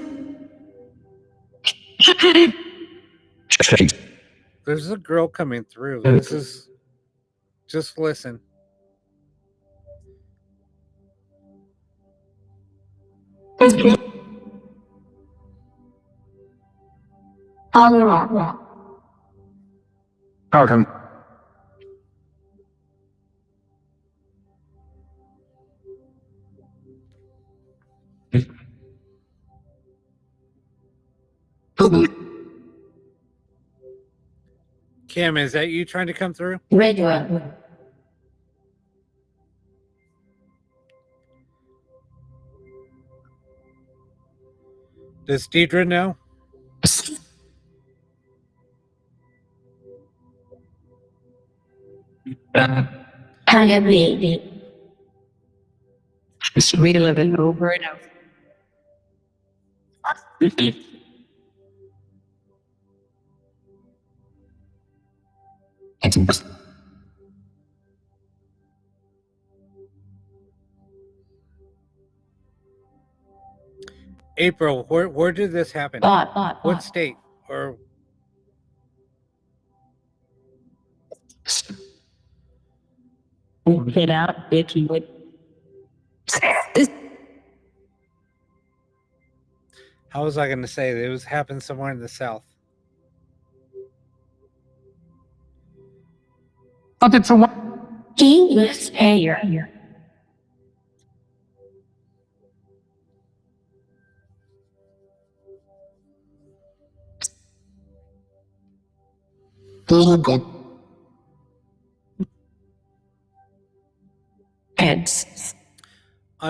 S1: There's a girl coming through. This is just listen.
S2: Aurora.
S4: Pardon.
S1: Kim, is that you trying to come through?
S2: Redwood.
S1: Does Deidre know?
S2: Halloween.
S7: Just reliving over and over.
S1: April, where did this happen? What state? Or
S9: Get out, bitch.
S1: how was I going to say that it was happened somewhere in the South?
S4: But it's a what?
S2: He was here.
S9: Heads.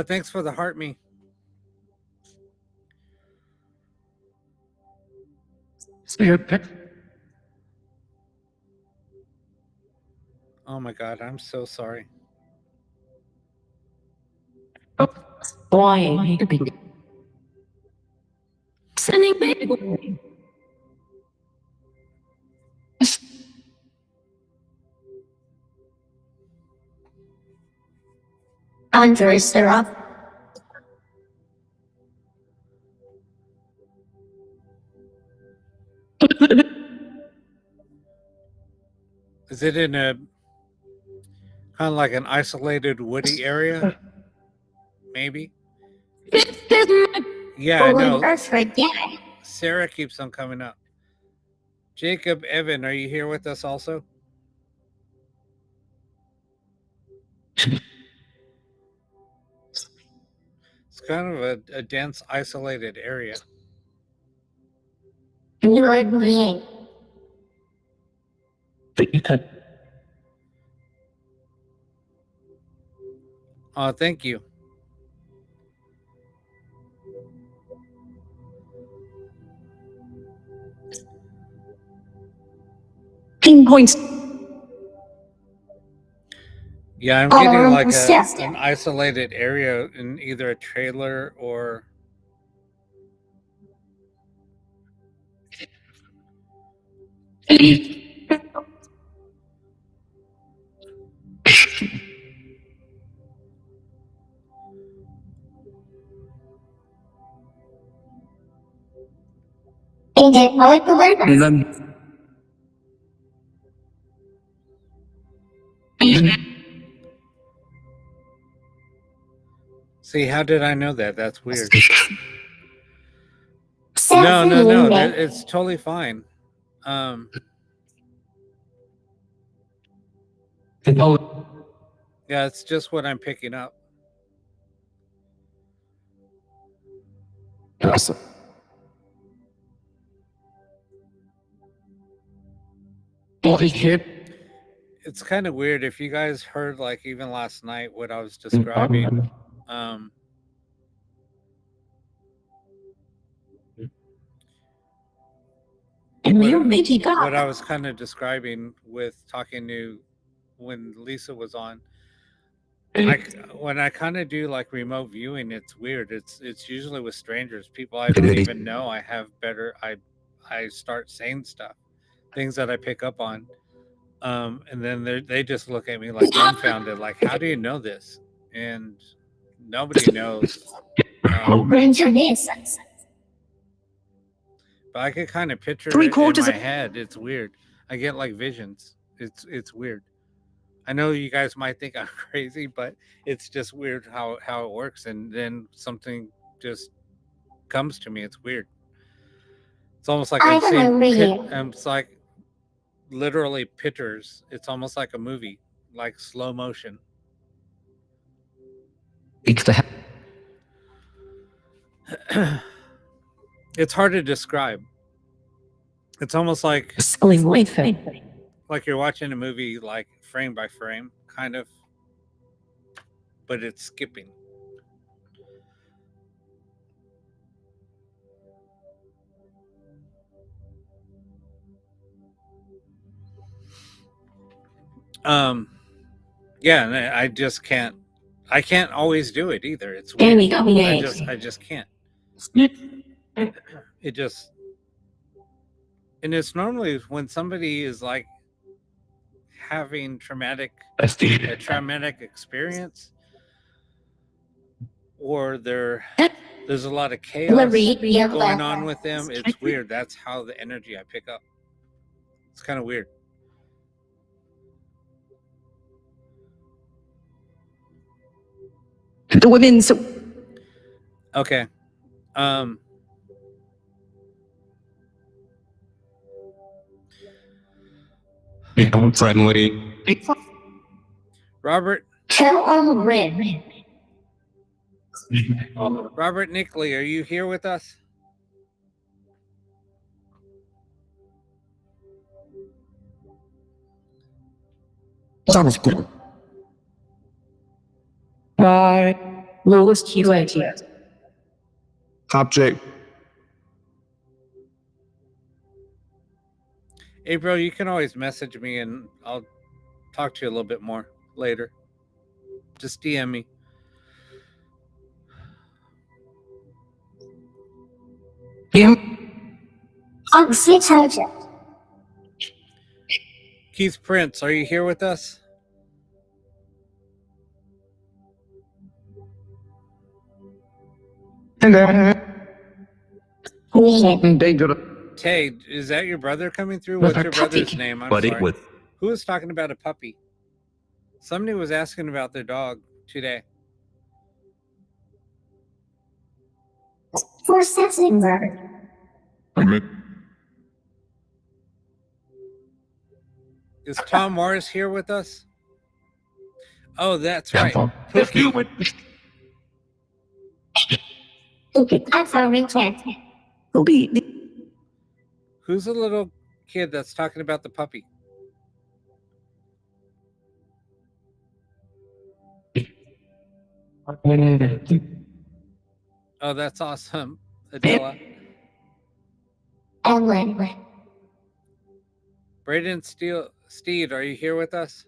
S1: Thanks for the heart me. Oh my God, I'm so sorry.
S9: Boy. Sending baby.
S2: Andre syrup.
S1: Is it in a kind of like an isolated woody area? Maybe. Yeah, I know. Sarah keeps on coming up. Jacob Evan, are you here with us also? It's kind of a dense, isolated area. Oh, thank you.
S9: Pinpoints.
S1: Yeah, I'm getting like an isolated area in either a trailer or see, how did I know that? That's weird. No. It's totally fine. Yeah, it's just what I'm picking up.
S3: Awesome.
S1: It's kind of weird if you guys heard, like, even last night what I was describing. What I was kind of describing with talking to when Lisa was on. When I kind of do like remote viewing, it's weird. It's usually with strangers, people I don't even know. I start saying stuff, things that I pick up on, and then they just look at me like dumbfounded, like, how do you know this? And nobody knows. But I could kind of picture it in my head. It's weird. I get like visions. It's weird. I know you guys might think I'm crazy, but it's just weird how it works. And then something just comes to me. It's weird. It's almost like
S2: I
S1: I'm
S2: don't
S1: seeing
S2: agree here.
S1: it's like literally pictures. It's almost like a movie, like slow motion.
S8: It's the
S1: It's hard to describe. It's almost like
S9: Selling Wi-Fi.
S1: you're watching a movie, like frame by frame, kind of, but it's skipping. Yeah, and I just can't. I can't always do it either. It's
S9: There
S1: weird.
S9: we go.
S1: I just can't. It just, and it's normally when somebody is like having a traumatic experience, or there's a lot of chaos going on with them. It's weird. That's how the energy I pick up. It's kind of weird.
S9: The women's
S1: Okay.
S3: Become friendly.
S1: Robert
S2: Tell on red.
S1: Nickley, are you here with us?
S8: sounds good.
S7: By lowest QAT.
S3: Object.
S1: April, you can always message me and I'll talk to you a little bit more later. Just DM me.
S2: On switch charger.
S1: Keith Prince, are you here with us?
S2: Needed.
S1: Tay, is that your brother coming through?
S9: With
S1: What's
S9: our
S1: your brother's
S9: puppy.
S1: name? I'm
S8: But
S1: sorry.
S8: it would.
S1: Who was talking about a puppy? Somebody was asking about their dog today.
S2: Processing bird.
S1: Is Tom Morris here with us? Oh, that's right.
S4: Human.
S2: I'm sorry, cat.
S1: Who's the little kid that's talking about the puppy? Oh, that's awesome. Adela.
S2: Ellen.
S1: Braden Steed, are you here with us?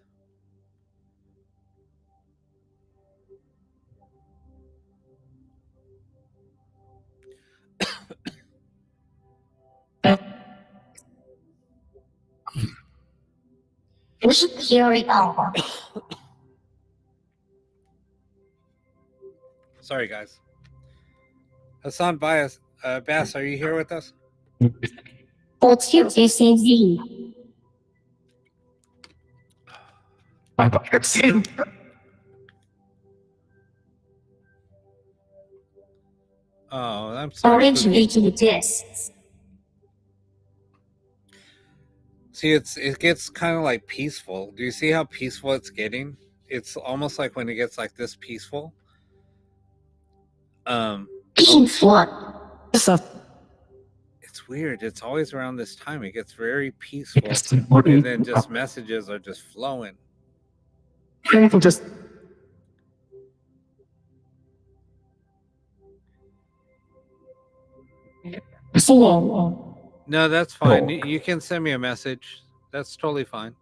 S2: Here we go.
S1: Sorry, guys. Hassan Bass, are you here with us?
S2: What's your DCZ?
S1: Oh, I'm sorry.
S2: Orange Vicky discs.
S1: See, it gets kind of like peaceful. Do you see how peaceful it's getting? It's almost like when it gets like this peaceful.
S2: Peaceful.
S1: It's weird. It's always around this time. It gets very peaceful, and then just messages are just flowing.
S4: Just
S1: No, that's fine. You can send me a message. That's totally fine.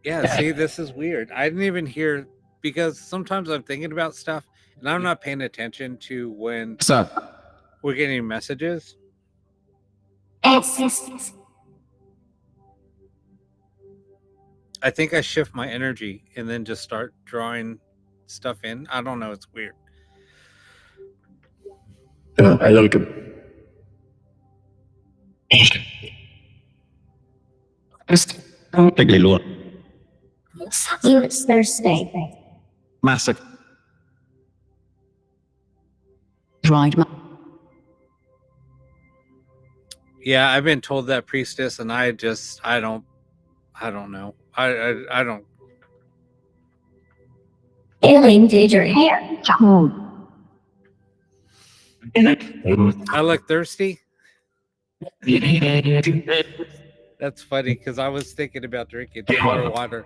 S1: Yeah, see, this is weird. I didn't even hear, because sometimes I'm thinking about stuff and I'm not paying attention to when
S3: What's up?
S1: we're getting messages.
S2: Ancestors.
S1: I think I shift my energy and then just start drawing stuff in. I don't know. It's weird.
S8: I like it. Tigli luôn.
S2: It's Thursday.
S3: Massive.
S9: Dried
S1: Yeah, I've been told that, priestess, and I don't know. I don't.
S2: Healing did your hair.
S1: I look thirsty. That's funny because I was thinking about drinking more water.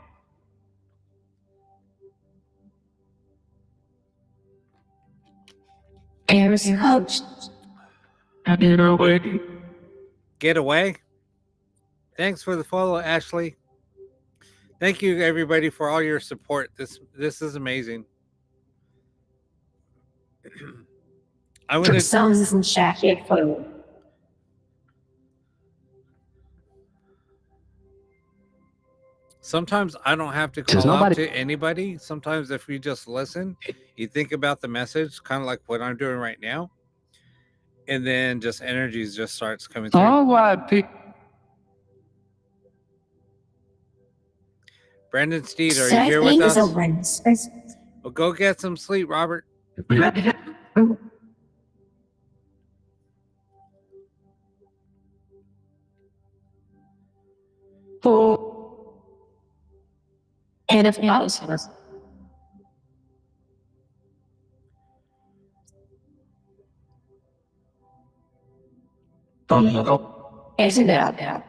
S2: Airs coach.
S1: Get away. Thanks for the follow, Ashley. Thank you, everybody, for all your support. This is amazing. I'm gonna.
S2: Sounds and shaky food.
S1: Sometimes I don't have to
S8: Does
S1: call out
S8: nobody-
S1: to anybody. Sometimes if you just listen, you think about the message, kind of like what I'm doing right now, and then just energies just starts coming through.
S4: Oh, what?
S1: Brandon Steed, are you here with
S2: Things
S1: us?
S2: over in space.
S1: Well, go get some sleep, Robert.
S2: And if not, isn't it out there?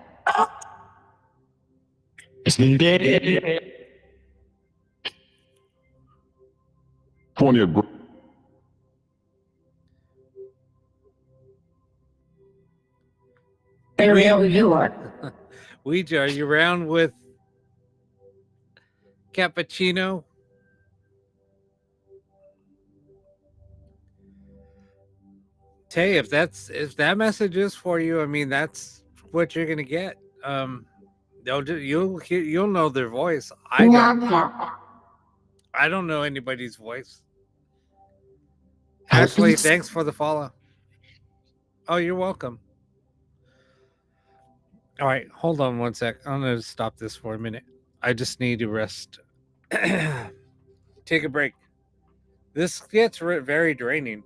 S2: Ariel, you are.
S1: Ouija, are you around with cappuccino? Tay, if that message is for you, I mean that's what you're gonna get. You'll know their voice. I don't know anybody's voice. Ashley, thanks for the follow. Oh, you're welcome. All right, hold on one sec. I'm gonna stop this for a minute. I just need to rest. Take a break. This gets very draining.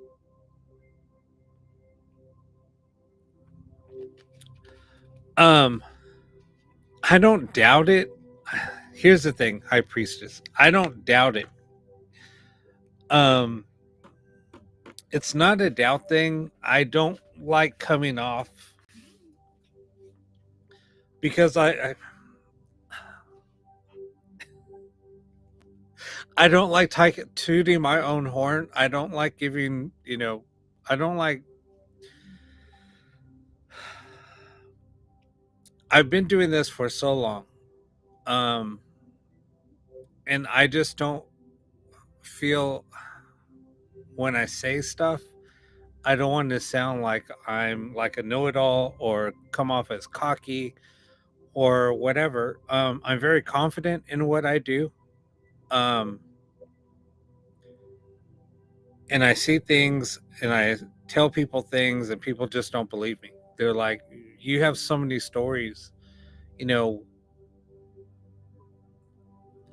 S1: I don't doubt it. Here's the thing, High Priestess. I don't doubt it. It's not a doubt thing. I don't like coming off because I don't like tooting my own horn. I don't like giving, I don't like. I've been doing this for so long. And I just don't feel when I say stuff, I don't want to sound like I'm like a know-it-all or come off as cocky or whatever. I'm very confident in what I do. And I see things and I tell people things and people just don't believe me. They're like, you have so many stories,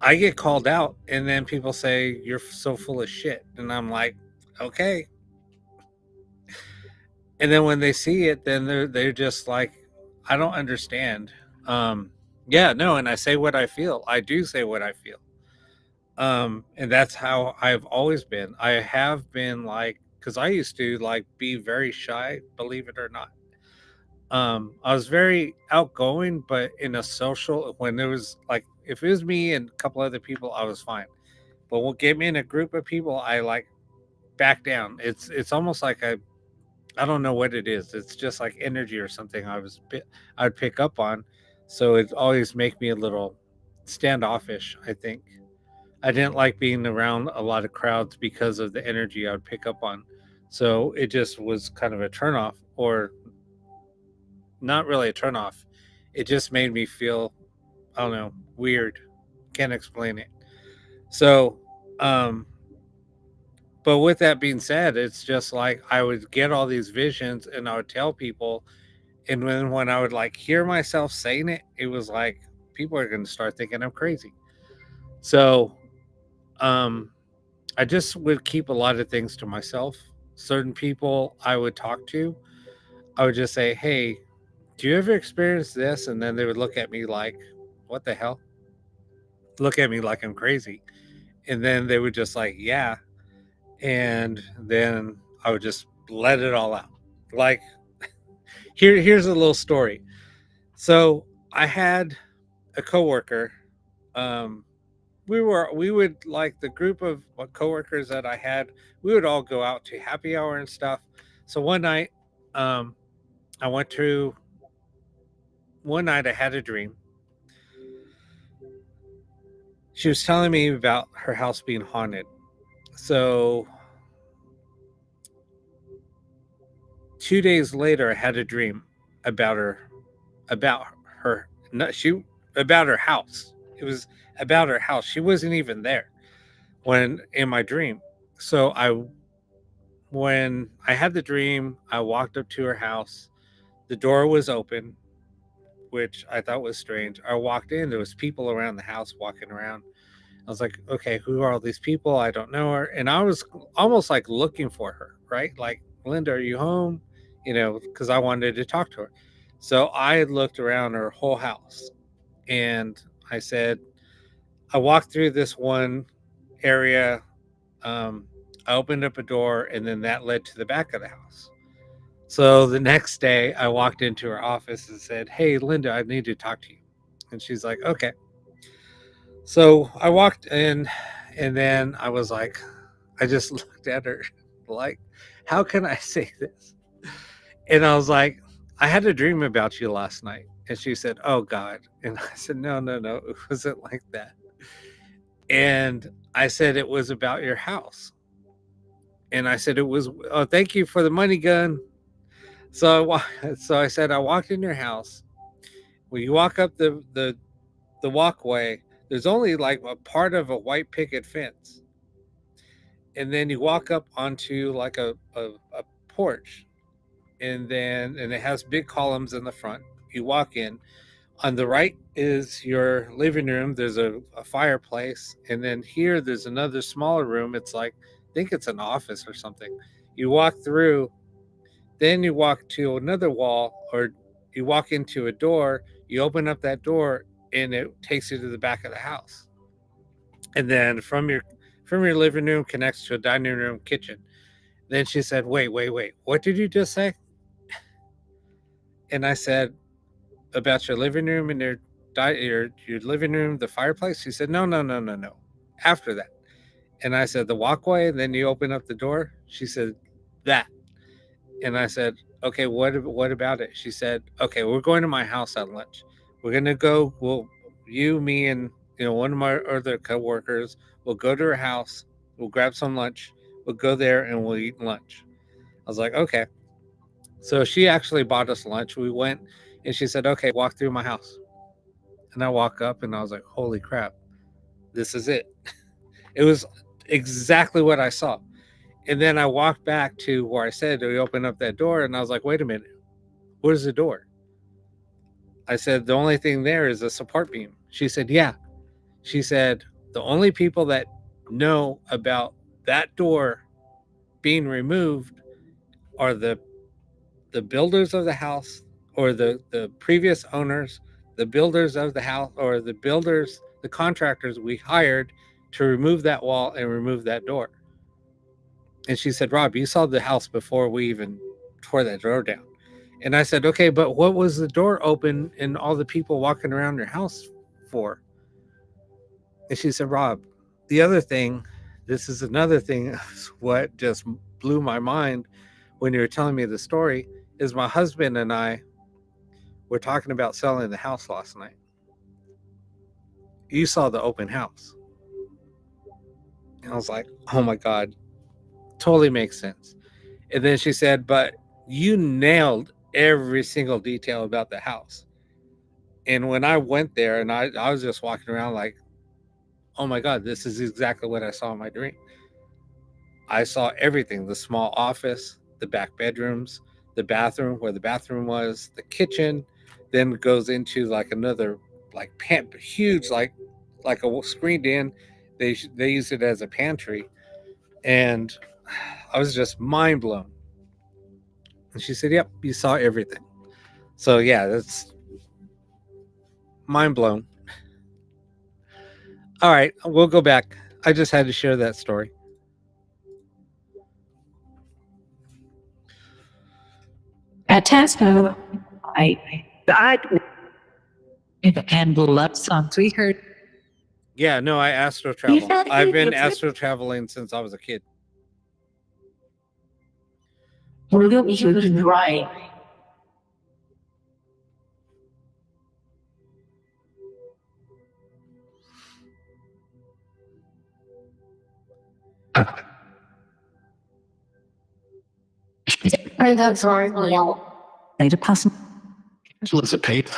S1: I get called out and then people say you're so full of shit. And I'm like, okay. And then when they see it, then they're just like, I don't understand. And I say what I feel. I do say what I feel. And that's how I've always been. I have been like, because I used to like be very shy, believe it or not. I was very outgoing, but in a social, when there was like, if it was me and a couple other people, I was fine. But what get me in a group of people, I like back down. It's almost like I don't know what it is. It's just like energy or something I'd pick up on. So it always make me a little standoffish, I think. I didn't like being around a lot of crowds because of the energy I would pick up on. So it just was kind of a turnoff, or not really a turnoff. It just made me feel, I don't know, weird. Can't explain it. So, but with that being said, it's just like I would get all these visions and I would tell people, and when I would like hear myself saying it, it was like people are going to start thinking I'm crazy. So, I just would keep a lot of things to myself. certain people I would talk to, I would just say, "Hey, do you ever experience this?" And then they would look at me like, "What the hell?" Look at me like I'm crazy. And then they would just like, "Yeah." And then I would just let it all out. Like, here's a little story. So I had a coworker. Um, we would like the group of coworkers that I had. We would all go out to happy hour and stuff. So one night, um, I went to. One night I had a dream. She was telling me about her house being haunted. So 2 days later, I had a dream about her, about her. No, about her house. It was about her house. She wasn't even there when in my dream. So when I had the dream, I walked up to her house. The door was open, which I thought was strange. I walked in. There was people around the house walking around. I was like, okay, who are all these people? I don't know her. And I was almost like looking for her, right? Like, Linda, are you home? Because I wanted to talk to her. So I had looked around her whole house and I said, I walked through this one area. I opened up a door and then that led to the back of the house. So the next day I walked into her office and said, "Hey, Linda, I need to talk to you." And she's like, "Okay." So I walked in and then I was like, I just looked at her like, how can I say this? And I was like, I had a dream about you last night. And she said, "Oh God." And I said, no, it wasn't like that. And I said, it was about your house. And I said, it was, oh, thank you for the money gun. So I said, I walked in your house. When you walk up the walkway, there's only like a part of a white picket fence. And then you walk up onto like a porch. And it has big columns in the front. You walk in. On the right is your living room. There's a fireplace. And then here there's another smaller room. It's like, I think it's an office or something. You walk through, then you walk to another wall, or you walk into a door, you open up that door, and it takes you to the back of the house. And then from your living room connects to a dining room, kitchen. Then she said, wait, what did you just say? And I said, about your living room and your living room, the fireplace. She said, no. After that. And I said, the walkway, and then you open up the door. She said, that. And I said, okay, what about it? She said, okay, we're going to my house at lunch. We're gonna go. You, me, and one of my other coworkers will go to her house. We'll grab some lunch. We'll go there and we'll eat lunch. I was like, okay. So she actually bought us lunch. We went, and she said, okay, walk through my house. And I walk up, and I was like, holy crap, this is it. It was exactly what I saw. And then I walked back to where I said, we open up that door, and I was like, wait a minute, where's the door? I said, the only thing there is a support beam. She said, yeah. She said, the only people that know about that door being removed are the builders of the house, or the previous owners, the builders of the house, or the contractors we hired to remove that wall and remove that door. And she said, Rob, you saw the house before we even tore that door down. And I said, okay, but what was the door open and all the people walking around your house for? And she said, Rob, the other thing, this is another thing, what just blew my mind when you were telling me the story, is my husband and I were talking about selling the house last night. You saw the open house. And I was like, oh my God, totally makes sense. And then she said, but you nailed every single detail about the house. And when I went there, and I was just walking around like, oh my God, this is exactly what I saw in my dream. I saw everything, the small office, the back bedrooms, the bathroom, where the bathroom was, the kitchen, then goes into like another like huge like a screened in. They use it as a pantry, and I was just mind blown. And she said, "Yep, you saw everything." So yeah, that's mind blown. All right, we'll go back. I just had to share that story.
S9: At Tesco, I died and love songs. We heard
S1: Yeah, no, I astro travel.
S9: had
S1: I've been
S9: idiots.
S1: astro traveling since I was a kid.
S9: William was right.
S2: Or the drawer yellow.
S9: Later passing.
S4: Solicitate.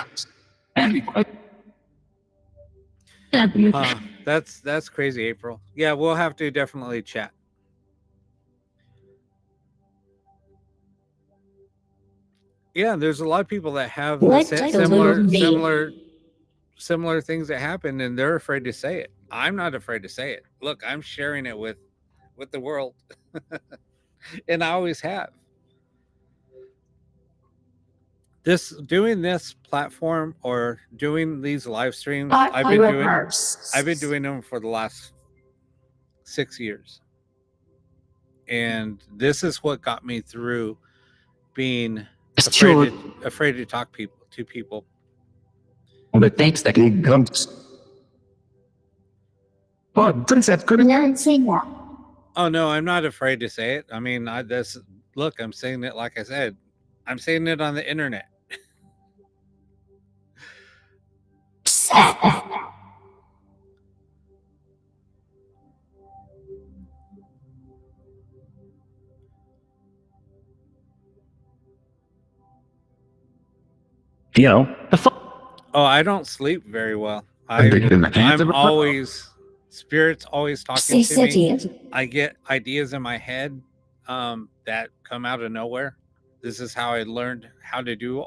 S1: That's crazy, April. Yeah, we'll have to definitely chat. Yeah, there's a lot of people that have the
S2: What
S1: sa-
S2: type of
S1: similar
S2: little
S1: similar similar things that happen, and they're afraid to say it. I'm not afraid to say it. Look, I'm sharing it with the world, and I always have. Doing this platform or doing these live streams, I've been doing them for the last 6 years, and this is what got me through being afraid to talk to people.
S4: The things that he comes. But Princess couldn't.
S2: Never seen that.
S1: Oh no, I'm not afraid to say it. I mean, look, I'm saying it like I said. I'm saying it on the internet.
S3: You know,
S1: Oh, I don't sleep very well.
S4: I'm
S1: Spirit's always talking
S2: Say
S1: to me.
S2: city.
S1: I get ideas in my head that come out of nowhere. This is how I learned how to do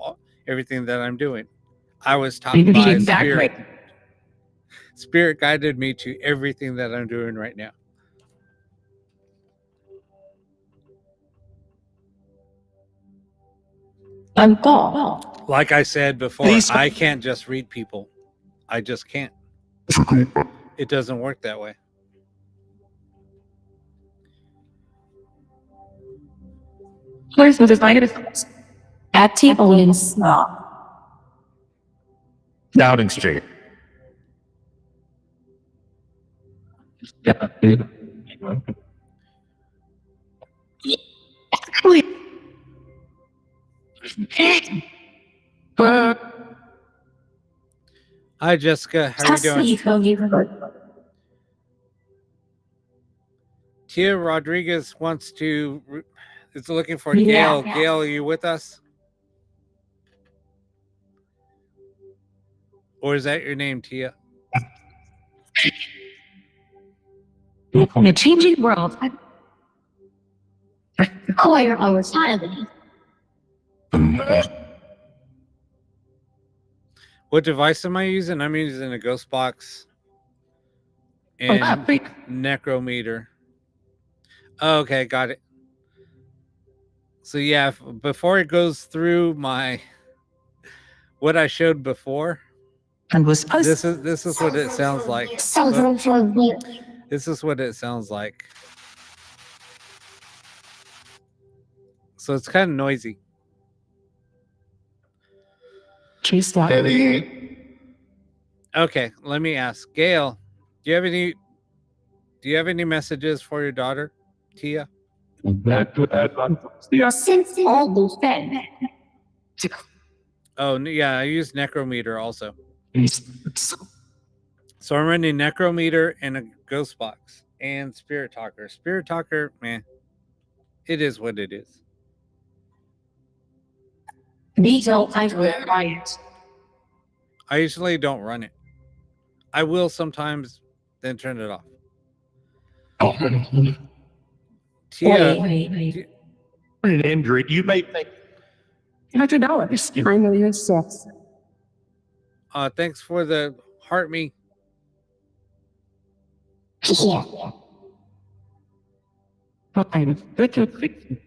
S1: everything that I'm doing. I was taught by Spirit. Spirit guided me to everything that I'm doing right now.
S9: I'm gone.
S1: Like I said before, I can't just read people. I just can't. It doesn't work that way.
S9: Where's the designer? At T-Bones.
S4: Downing Street. Yeah.
S1: Hi, Jessica. How are you doing? Tia Rodriguez is looking for Gail. Gail, are you with us? Or is that your name, Tia?
S9: In a changing world,
S2: Require our time.
S1: What device am I using? I'm using a ghost box and necrometer. Oh, okay, got it. So yeah, before it goes through what I showed before,
S9: and was
S1: this is what it sounds like.
S2: Something for me.
S1: This is what it sounds like. So it's kind of noisy.
S6: She's like,
S1: Okay, let me ask Gail. Do you have any messages for your daughter, Tia?
S2: Since all those bad.
S1: Oh yeah, I use necrometer also. So I'm running necrometer and a ghost box and spirit talker. Spirit talker, man, it is what it is.
S9: these all kinds of riots.
S1: I usually don't run it. I will sometimes, then turn it off. Tia,
S9: Wait.
S4: An injury. You may think
S6: $100. I know you're six.
S1: thanks for the heart me.
S2: Yeah.
S4: Fine. That's a thing.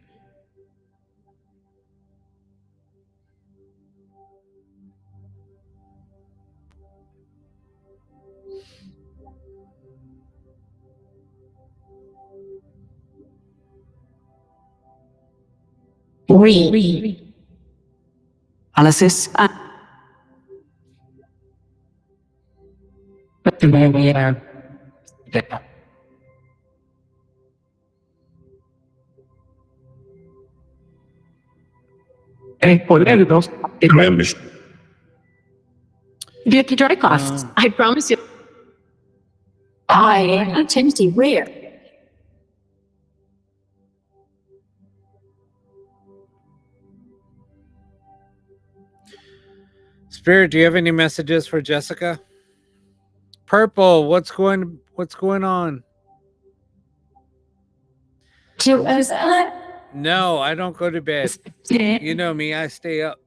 S9: Read. Analysis.
S4: But the way we are. That. And for those, it
S3: Members.
S9: Get the dry costs. I promise you. I tend to rare.
S1: Spirit, do you have any messages for Jessica? Purple, what's going on?
S9: To us,
S1: No, I don't go to bed. You know me, I stay up.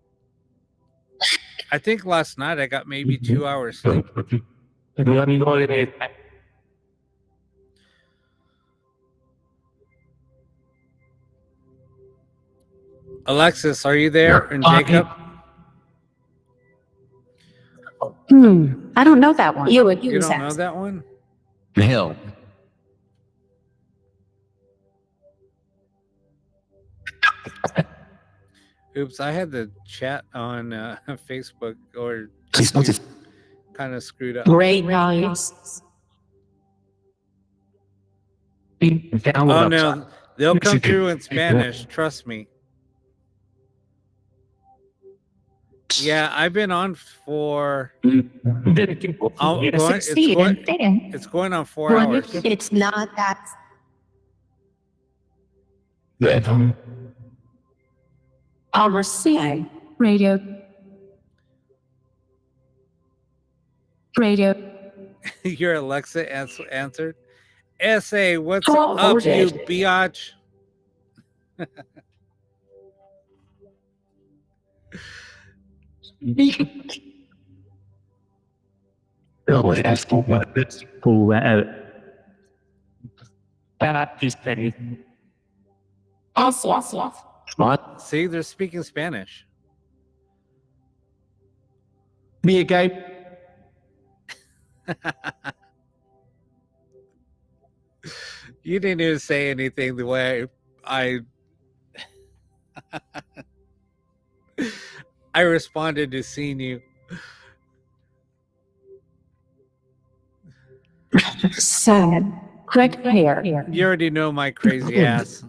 S1: I think last night I got maybe 2 hours sleep.
S4: let me know it.
S1: Alexis, are you there? And Jacob?
S6: I don't know that one.
S1: You don't know that one?
S8: Hill.
S1: Oops, I had the chat on Facebook or
S8: Please notice.
S1: kind of screwed up.
S9: great values.
S1: Oh no, they'll come through in Spanish, trust me. Yeah, I've been on for it's going on 4 hours.
S2: It's not that.
S9: I'll receive.
S7: Radio.
S1: Your Alexa answered. SA, what's
S9: Oh,
S1: up,
S9: okay.
S1: you biatch?
S4: Always asking what this.
S5: Pull that out.
S4: That is petty.
S9: Yes.
S8: Smart.
S1: See, they're speaking Spanish.
S8: Me again.
S1: You didn't even say anything the way I responded to seeing you.
S6: Sad. Quick hair.
S1: You already know my crazy ass.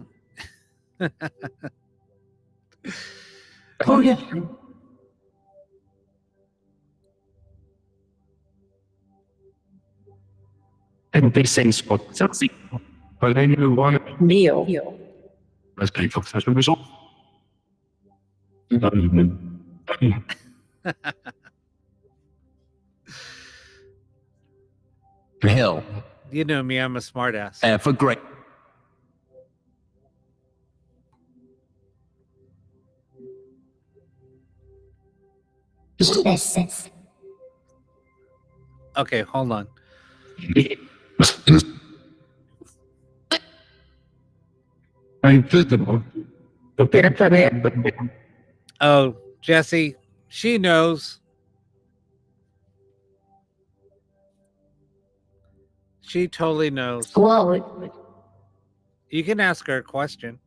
S4: Oh, yeah. And they say spot something. But then you want to
S6: Neil.
S4: let's take for such a result.
S8: Hill.
S1: You know me, I'm a smartass.
S8: For great.
S2: This is.
S1: Okay, hold on.
S4: I'm visible. But
S1: Oh, Jesse, she knows. She totally knows.
S2: Whoa.
S1: You can ask her a question.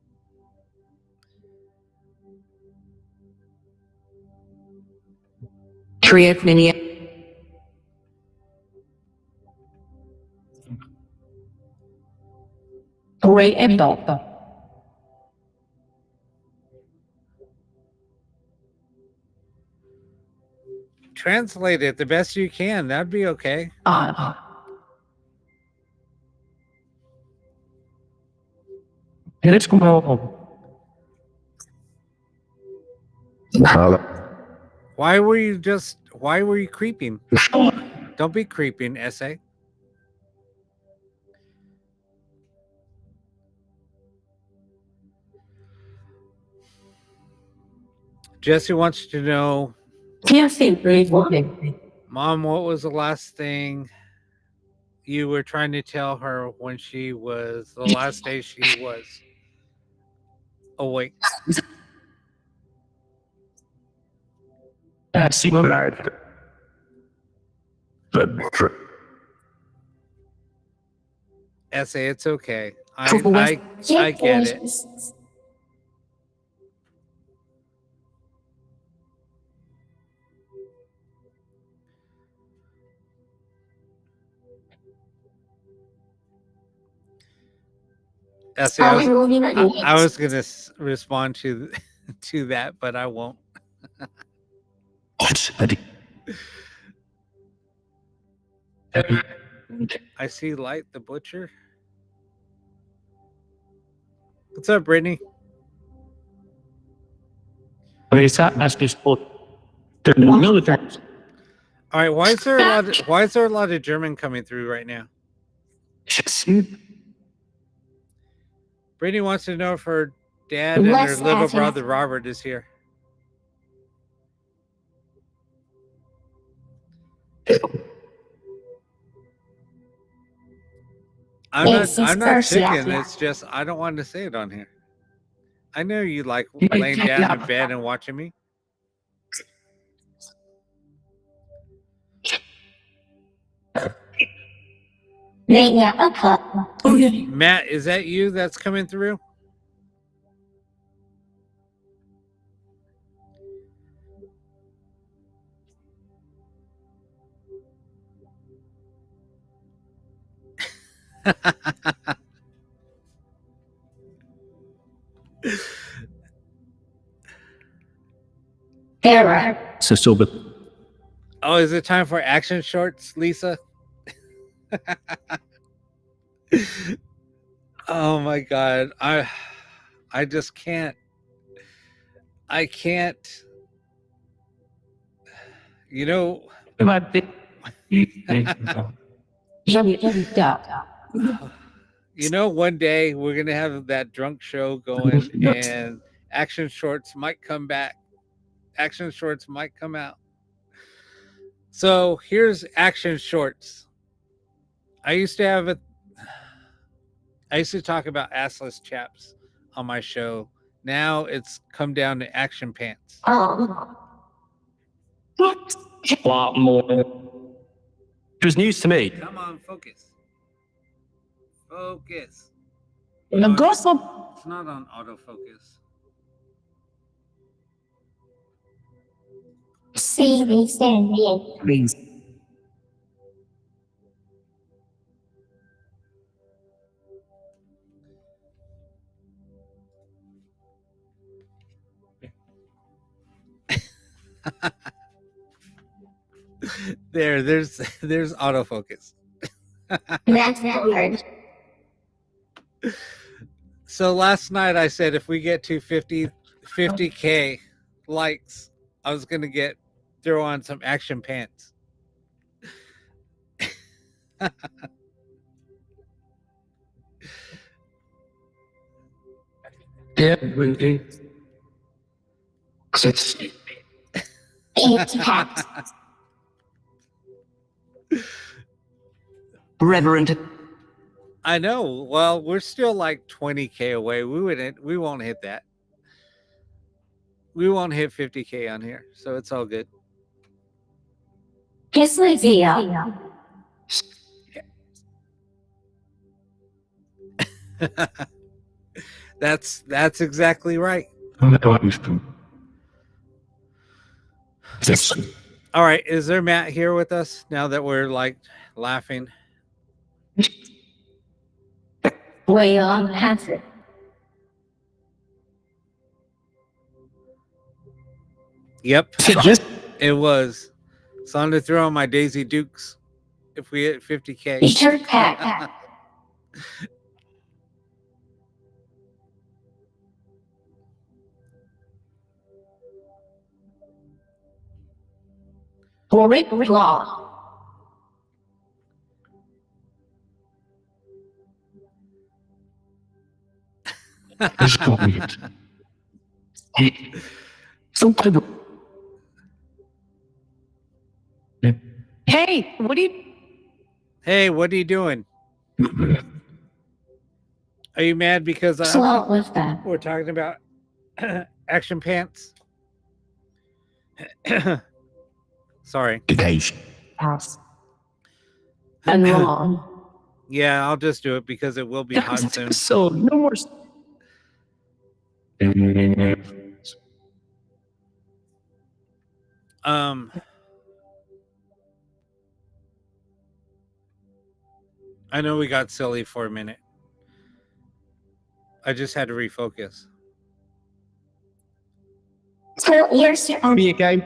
S9: Create many. Great adult.
S1: Translate it the best you can. That'd be okay.
S4: eres como
S1: Why were you creeping? Don't be creeping, SA. Jesse wants to know,
S9: Can't say great woman.
S1: Mom, what was the last thing you were trying to tell her when she was the last day she was awake.
S4: See what I did. But
S1: Essay, it's okay. I
S2: Check
S1: get it.
S2: voices.
S1: Essay, I
S2: Moving
S1: was gonna respond to to that, but I won't.
S4: what's that?
S1: I see Light the Butcher. What's up, Brittany?
S4: That's just both. They're military.
S1: All right, why is there a lot of German coming through right now? Brittany wants to know if her dad and her
S2: Less
S1: little
S2: assets.
S1: brother Robert is here.
S2: It's his
S1: I'm not
S2: first
S1: chicken.
S2: yeah.
S1: It's just I don't want to say it on here. I know you like laying down in bed and watching me.
S2: Yeah, a cup.
S1: Matt, is that you that's coming through?
S2: Error.
S5: So sober.
S1: Oh, is it time for action shorts, Lisa? Oh my god. I just can't. I can't. You know, you know, one day we're gonna have that drunk show going and action shorts might come back. Action shorts might come out. So here's action shorts. I used to talk about assless chaps on my show. Now it's come down to action pants.
S2: Oh.
S8: A lot more. It was news to me.
S1: Come on, focus. Focus.
S9: The gossip.
S1: It's not on autofocus.
S2: See, they stand in.
S5: Please.
S1: There's autofocus.
S2: That's weird.
S1: So last night I said if we get to 50K likes, I was gonna throw on some action pants.
S2: It's hacked.
S8: Reverend.
S1: I know. Well, we're still like 20K away. We won't hit that. We won't hit 50K on here, so it's all good.
S2: Just like Zia.
S1: That's exactly right. All right, is there Matt here with us now that we're like laughing?
S2: Way on hazard.
S1: Yep, it was. It's on to throw on my Daisy Dukes if we hit 50K.
S2: Feature pack.
S9: Correct law.
S4: Some kind of
S9: Hey, what do you?
S1: Hey, what are you doing? Are you mad because
S2: Slow with that.
S1: we're talking about action pants? Sorry.
S3: Today's
S6: Pass. And wrong.
S1: Yeah, I'll just do it because it will be hot soon.
S5: So no more.
S1: I know we got silly for a minute. I just had to refocus.
S2: So here's your
S4: Me again.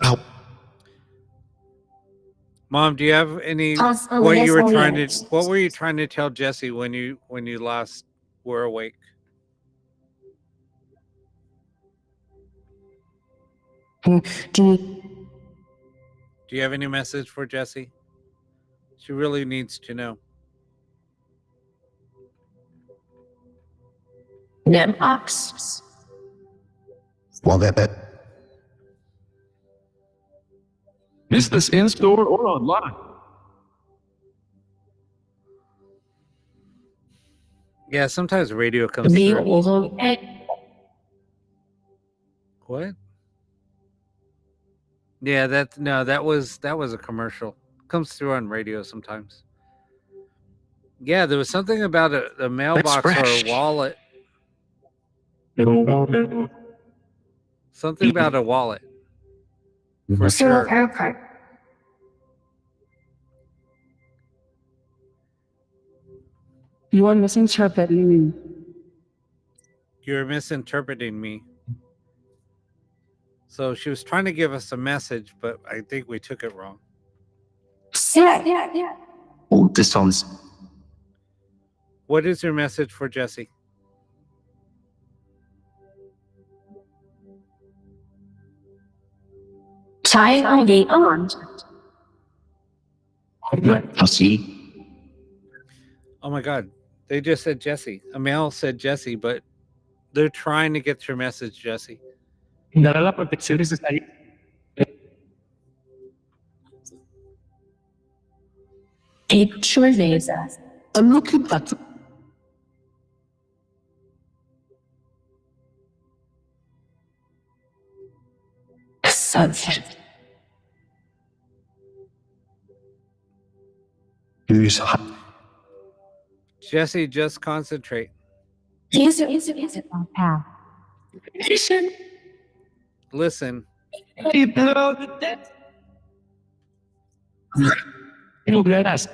S3: Ow.
S1: Mom, do you have any
S2: also
S1: what you were
S2: yes,
S1: trying to
S2: yes.
S1: what were you trying to tell Jesse when you last were awake?
S6: Do you,
S1: Do you have any message for Jesse? She really needs to know.
S9: Netbox.
S3: Well, that.
S4: Is this in store or online?
S1: Yeah, sometimes radio comes
S9: Me
S1: through.
S9: also.
S1: What? Yeah, that was a commercial. Comes through on radio sometimes. Yeah, there was something about a mailbox or
S4: fresh.
S1: a wallet. Something about a wallet. For
S2: So
S1: sure.
S2: airport.
S6: you are misinterpreting me.
S1: You're misinterpreting me. So she was trying to give us a message, but I think we took it wrong.
S2: Yeah.
S3: Oh, this sounds.
S1: What is your message for Jesse?
S9: Child ID on.
S3: I'll see.
S1: Oh my God. They just said Jesse. Amel said Jesse, but they're trying to get your message, Jesse.
S5: Dará la protección necesaria.
S9: It remains us.
S5: I'm looking at
S9: Sunset.
S3: Who's hot?
S1: Jesse, just concentrate.
S9: Is
S6: Pass.
S1: Listen.
S5: you know that. Lograrás.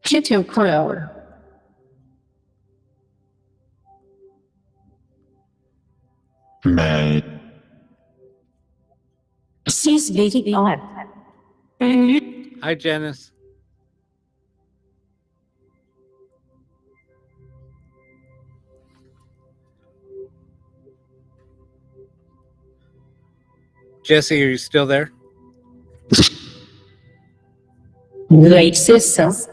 S9: Get your crow.
S3: Man.
S9: She's very on.
S1: Hi, Janice. Jesse, are you still there?
S9: Great sisters.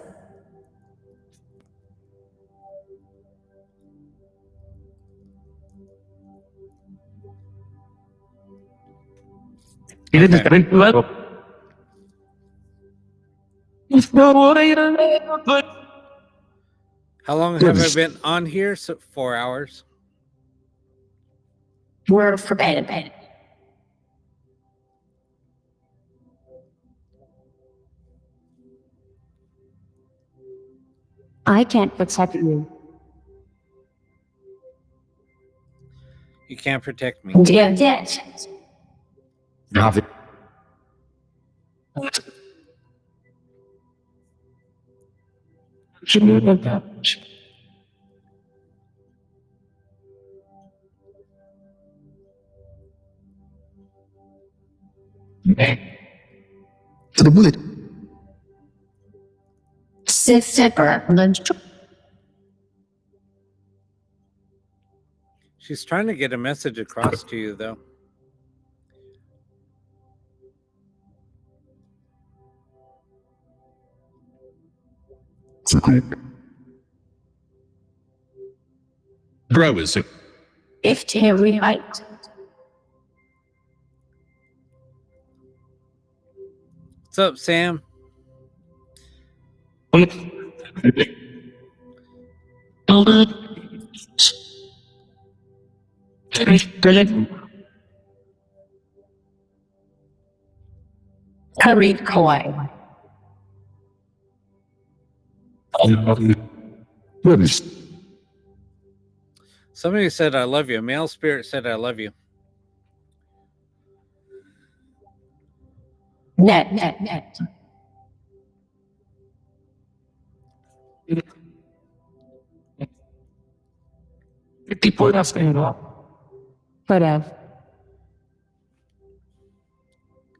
S5: ¿Quieres estar en tu lado? No voy a
S1: How long have I been on here? 4 hours.
S9: Word for bed.
S6: I can't protect you.
S1: You can't protect me.
S9: Dear dead.
S3: Have it. To the wood.
S9: Sister lunch.
S1: She's trying to get a message across to you, though.
S3: Growers.
S9: If they rewrite.
S1: What's up, Sam?
S9: Curry Koi.
S3: Goodness.
S1: Somebody said I love you. Male spirit said I love you.
S9: Net.
S5: Tipo na cena.
S6: Whatever.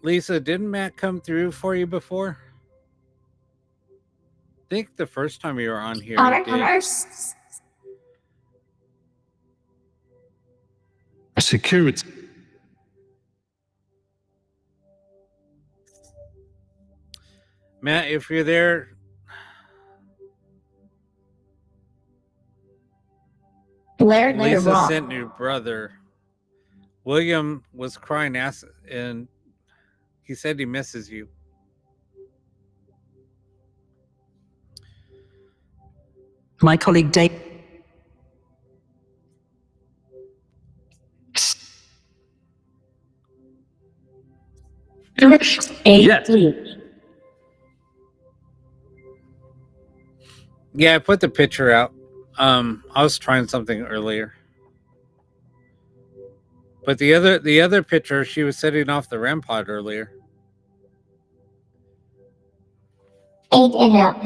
S1: Lisa, didn't Matt come through for you before? I think the first time you were on here. he did.
S2: Honors.
S3: Security.
S1: Matt, if you're there,
S9: Blair, you're
S1: Lisa
S9: wrong.
S1: sent your brother. William was crying, and he said he misses you.
S7: My colleague Dave.
S8: Yes.
S1: Yeah, I put the picture out. I was trying something earlier. But the other picture, she was setting off the REM pod earlier.
S2: 8 and up.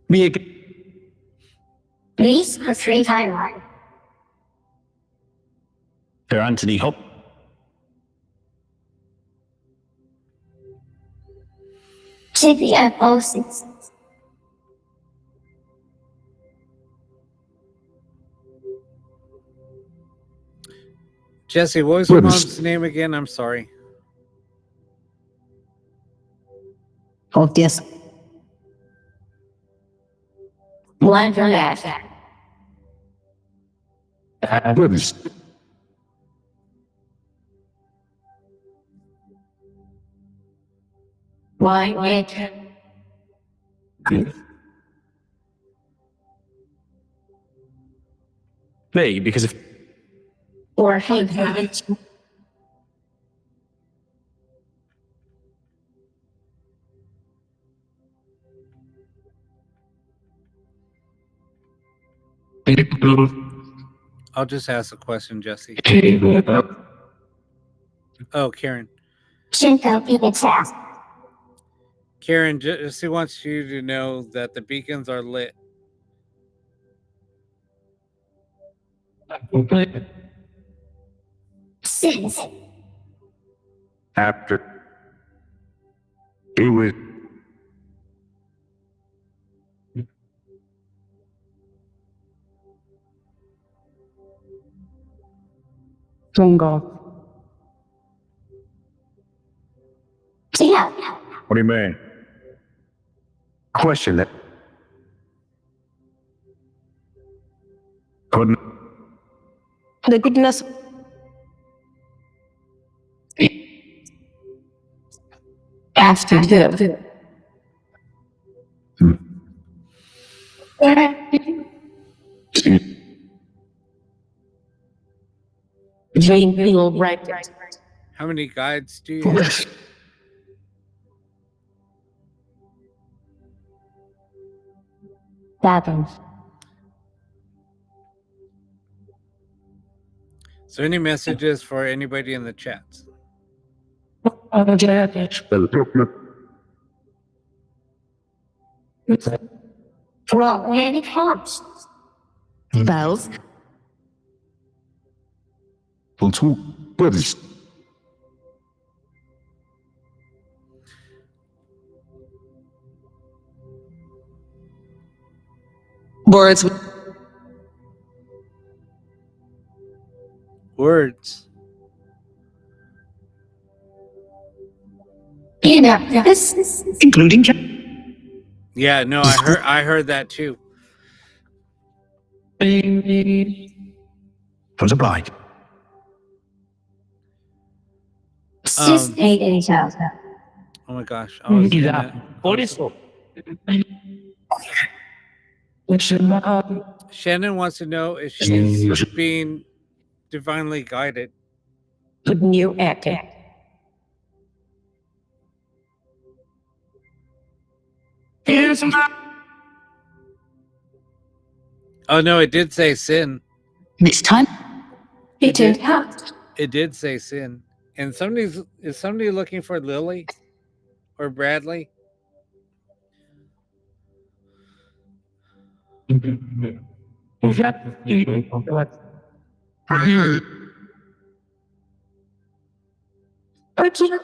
S8: Me again.
S2: Please for 3 timeline.
S8: Sir Anthony Hop.
S2: CPFO 6.
S1: Jesse, what was your
S3: Goodness.
S1: mom's name again? I'm sorry.
S9: Oh, yes. Blind
S3: Goodness.
S9: Why wait?
S8: Me, because if
S9: Or hate.
S1: I'll just ask a question, Jesse. Oh, Karen.
S2: Shinko Pikachu.
S1: Karen, Jesse wants you to know that the beacons are lit.
S2: Six.
S3: After. Do it.
S6: Tungo.
S2: Zero.
S3: What do you mean? Question that. Couldn't.
S6: The goodness.
S9: After the dream will right.
S1: How many guides do you have?
S6: Seven.
S1: So any messages for anybody in the chats?
S2: Wrong. And it helps.
S9: Bells.
S3: Goodness.
S7: Words.
S1: Words.
S2: You know, this is
S3: including Jack.
S1: Yeah, no, I heard that too.
S3: Was obliged.
S2: just hate each other.
S1: Oh my gosh. I was gonna-
S4: Por eso. Which
S1: Shannon wants to know if she's being divinely guided.
S9: New acting.
S1: Oh no, it did say sin.
S7: This time,
S2: It did help.
S1: It did say sin. And is somebody looking for Lily or Bradley?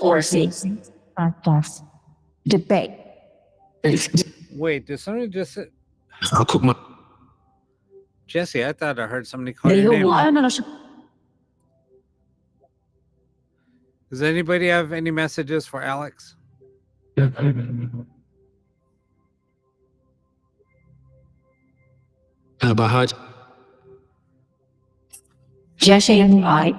S2: Or season.
S6: Podcast. Debate.
S1: Wait, did somebody just say,
S3: I'll cook my.
S1: Jesse? I thought I heard somebody call your name. Does anybody have any messages for Alex?
S3: Bahad.
S9: Jesse and I.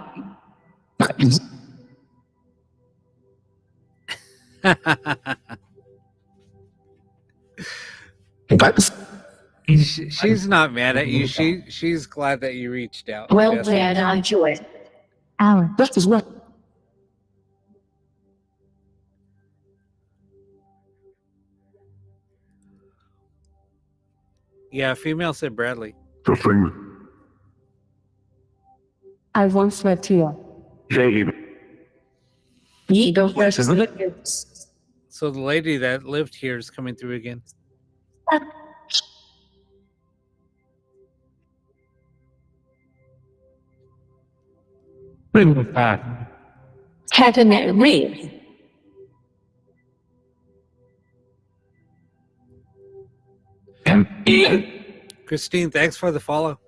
S1: She's not mad at you. She's glad that you reached out.
S9: Well,
S1: Jesse.
S9: Dad, I enjoy it.
S6: Alex.
S7: that is right.
S1: Yeah, female said Bradley.
S6: I once met here.
S9: You don't
S1: So the lady that lived here is coming through again.
S9: had a ring.
S1: Christine, thanks for the follow.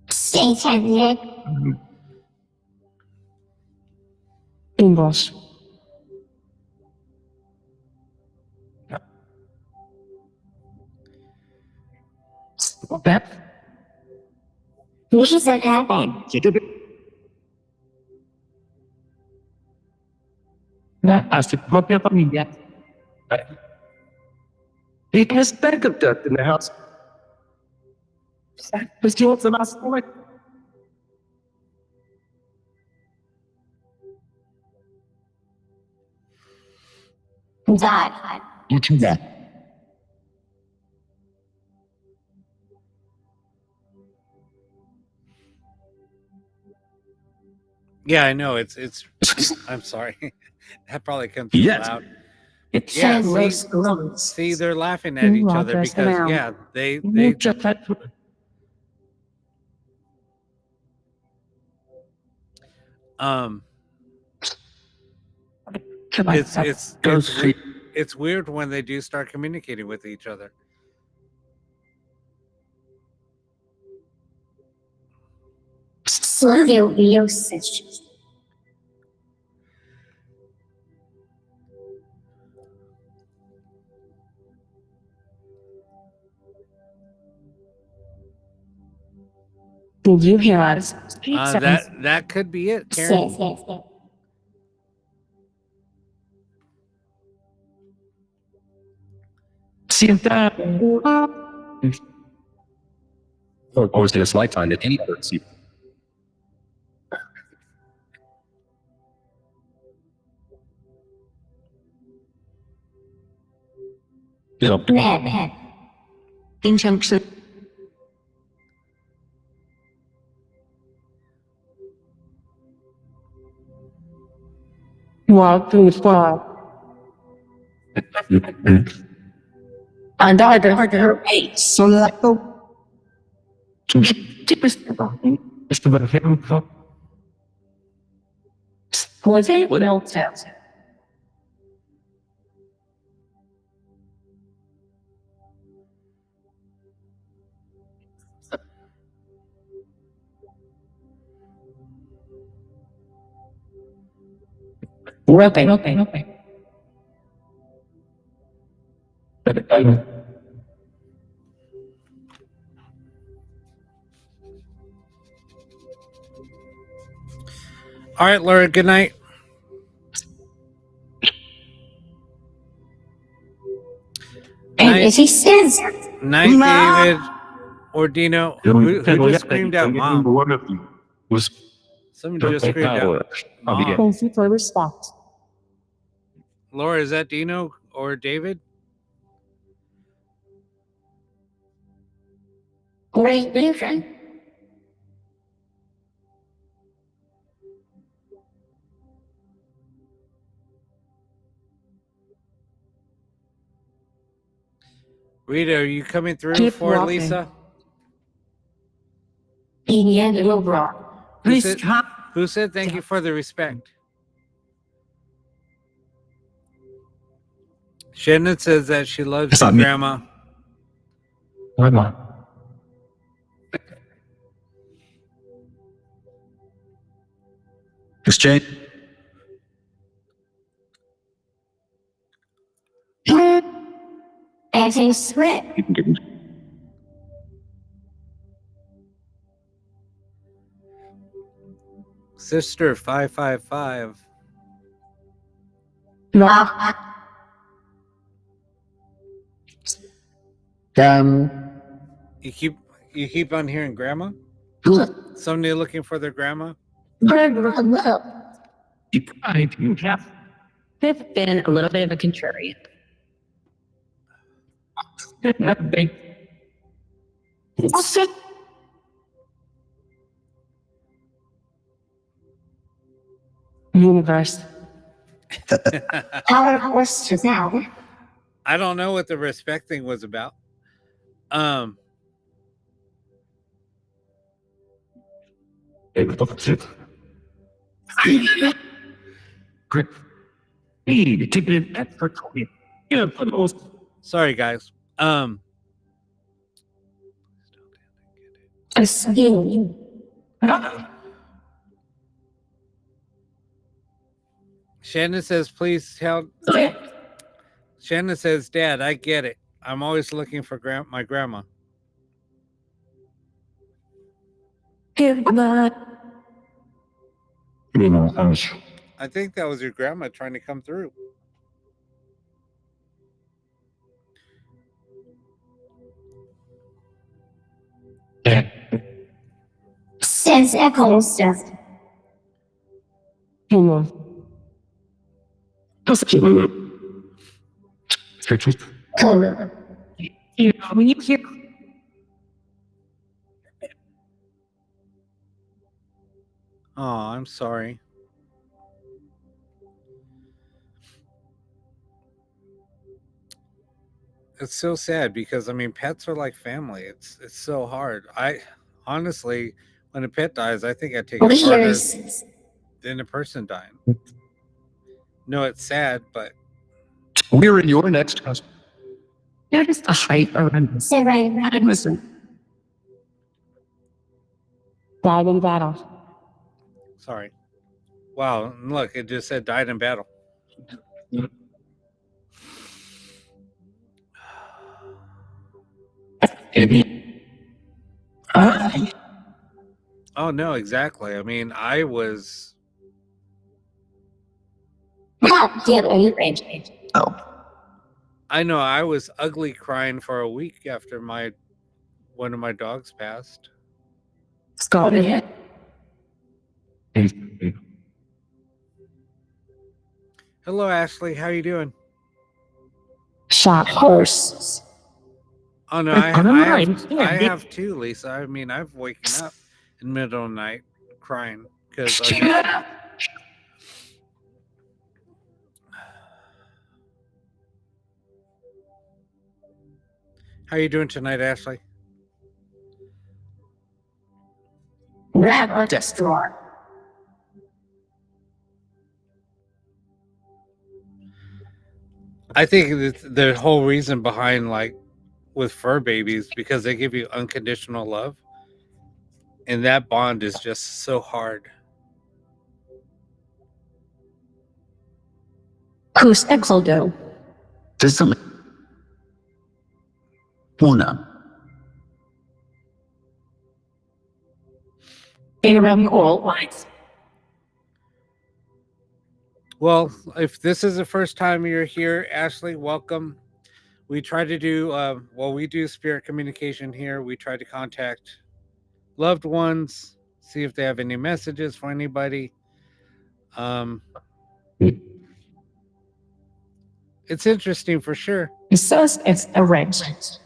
S2: Satan,
S6: English.
S2: what does that happen?
S4: Asik mobil pamilya. It has bag of dirt in the house. Because you want some ass like
S2: That.
S3: Look at that.
S1: Yeah, I know. It's. I'm sorry. That probably comes too
S3: Yes.
S1: loud.
S9: It
S1: Yeah,
S9: says
S1: see-
S9: Los Colombians.
S1: See, they're laughing at each other
S6: Rogers
S1: because
S6: around.
S1: yeah, they
S4: mucha fat.
S1: um.
S4: Can I
S1: It's weird when they do start communicating with each other.
S2: Slaviosis.
S6: Did you hear us?
S1: That could be it, Karen.
S2: Yes.
S4: sienta.
S3: Always take a slight time that any other see.
S2: Man.
S7: Injunction.
S6: Walk through the fog.
S9: And I heard her face.
S7: So like the
S4: Esto me refiero.
S9: Was it? What else else? Roping.
S1: All right, Laura. Good night.
S2: And
S1: Night.
S2: if he says,
S1: Night,
S7: Ma.
S1: David or Dino. Who just screamed out mom?
S4: One of you was
S1: Somebody just screamed out mom.
S6: Thank you for respect.
S1: Laura, is that Dino or David?
S2: great different.
S1: Rita, are you coming through
S6: Keep
S1: for
S6: walking.
S1: Lisa?
S2: In the end, it will rock.
S1: Who said thank you for the respect? Shannon says that she loves
S3: It's
S1: your
S3: not me.
S1: grandma.
S4: Come on.
S3: Exchange.
S2: As a threat.
S1: Sister 555.
S6: No.
S1: You keep on hearing grandma? Somebody looking for their grandma?
S4: You have
S7: They've been a little bit of a contrarian.
S4: nothing.
S6: Universe.
S2: Our horse is out.
S1: I don't know what the respect thing was about.
S4: Great. Hey, take it back for you. Yeah, put those.
S1: Sorry guys.
S2: A skin.
S1: Shannon says, please help. Shannon says, Dad, I get it. I'm always looking for my grandma. I think that was your grandma trying to come through.
S2: Says echo stuff.
S6: Hang on.
S2: Cool.
S7: You know, when you hear
S1: Oh, I'm sorry. It's so sad because I mean pets are like family. It's so hard. I honestly, when a pet dies, I think I take it harder
S2: Here's
S1: than a person dying. No, it's sad, but
S3: We're in your next house.
S7: you're just a height around this.
S2: say right.
S6: Died in battle.
S1: sorry. Wow, and look, it just said died in battle. Oh no, exactly. I mean, I was
S2: Get on range.
S1: I know I was ugly crying for a week after one of my dogs passed.
S6: Scott.
S1: Hello, Ashley. How you doing?
S6: Shot horse.
S1: Oh no, I have too, Lisa. I mean, I've waken up in the middle of the night crying because How you doing tonight, Ashley?
S2: Grab destroy.
S1: I think the whole reason behind like with fur babies because they give you unconditional love, and that bond is just so hard.
S7: Who's Exaldo?
S5: Disney. Una.
S7: Aram all lines.
S1: Well, if this is the first time you're here, Ashley, welcome. We try to do, we do spirit communication here. We try to contact loved ones, see if they have any messages for anybody. It's interesting for sure.
S9: Jesus is arranged.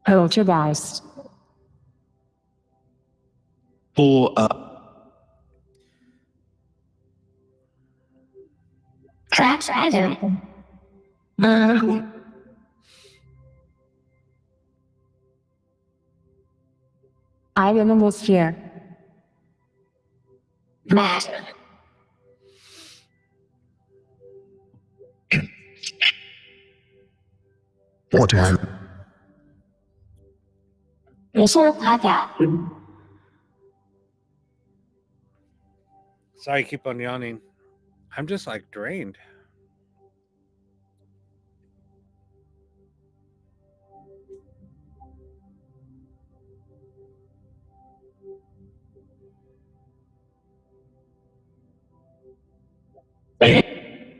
S6: Poltergeist.
S5: Or
S2: Trash Adam.
S6: I remove fear.
S2: Matt.
S3: Water.
S2: Michelle Paga.
S1: Sorry, I keep on yawning. I'm just like drained.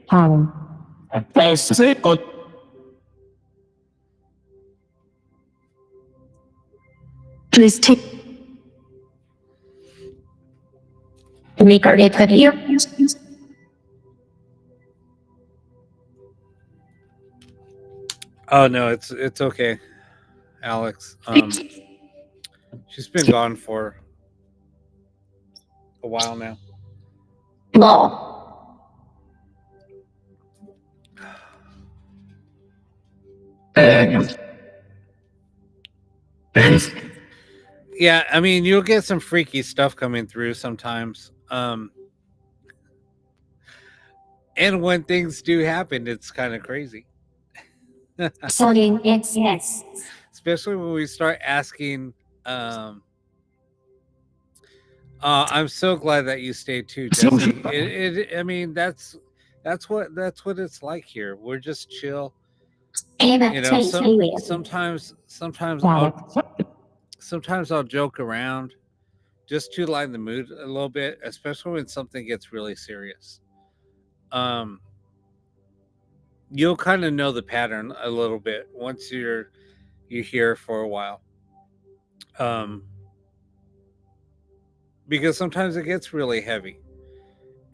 S6: Harlem.
S7: Please take.
S2: Make our day put here.
S1: Oh no, it's okay, Alex. She's been gone for a while now.
S2: Law.
S1: Yeah, I mean, you'll get some freaky stuff coming through sometimes. And when things do happen, it's kind of crazy.
S2: Sorting yes.
S1: Especially when we start asking. I'm so glad that you stayed too, Jesse. I mean, that's what it's like here. We're just chill. You know, sometimes I'll joke around just to lighten the mood a little bit, especially when something gets really serious. You'll kind of know the pattern a little bit once you're here for a while. Because sometimes it gets really heavy,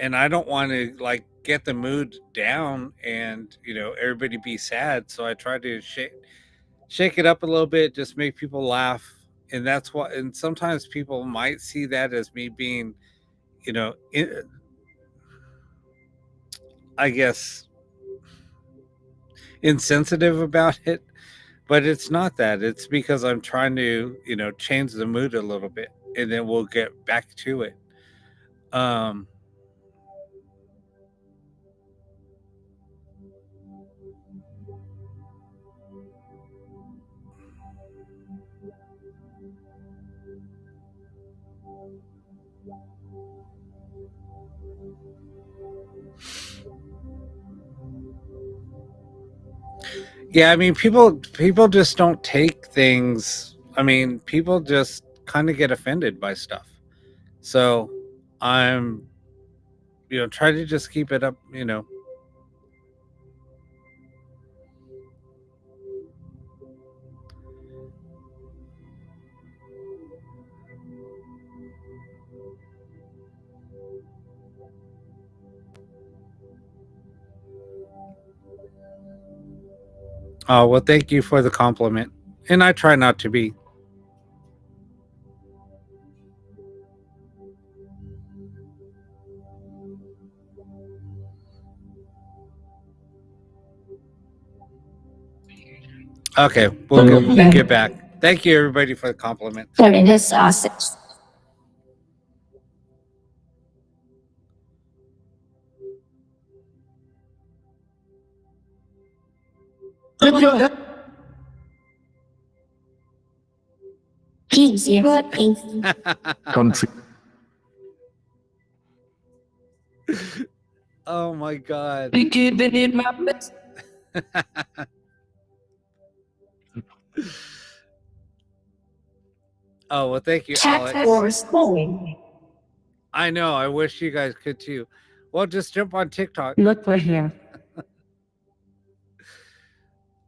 S1: and I don't want to like get the mood down and everybody be sad. So I try to shake it up a little bit, just make people laugh. And that's what, and sometimes people might see that as me being, I guess, insensitive about it, but it's not that. It's because I'm trying to, change the mood a little bit, and then we'll get back to it. Yeah, I mean, people just don't take things. I mean, people just kind of get offended by stuff. So I'm, try to just keep it up, Oh, well, thank you for the compliment. And I try not to be. Okay, we'll get back. Thank you, everybody, for the compliment.
S2: Sorting this sausage. P0
S4: Country.
S1: Oh my god.
S9: You keeping in my best.
S1: Oh well, thank you,
S2: Chat
S1: Alex.
S2: or school.
S1: I know. I wish you guys could too. Well, just jump on TikTok.
S6: Look, we're here.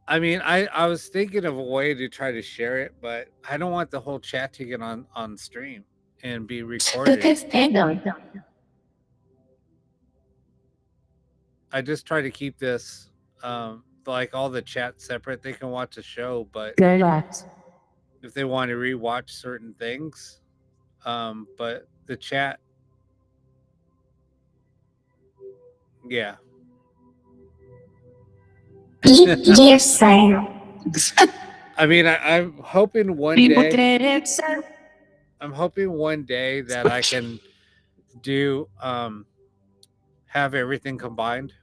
S1: I mean, I was thinking of a way to try to share it, but I don't want the whole chat to get on stream and be recorded. I just try to keep this like all the chat separate. They can watch the show, but
S6: Good luck.
S1: if they want to rewatch certain things, but the chat, yeah.
S2: Dear sir.
S1: I mean, I'm hoping one
S9: People
S1: day.
S9: can answer.
S1: I'm hoping one day that I can do have everything combined.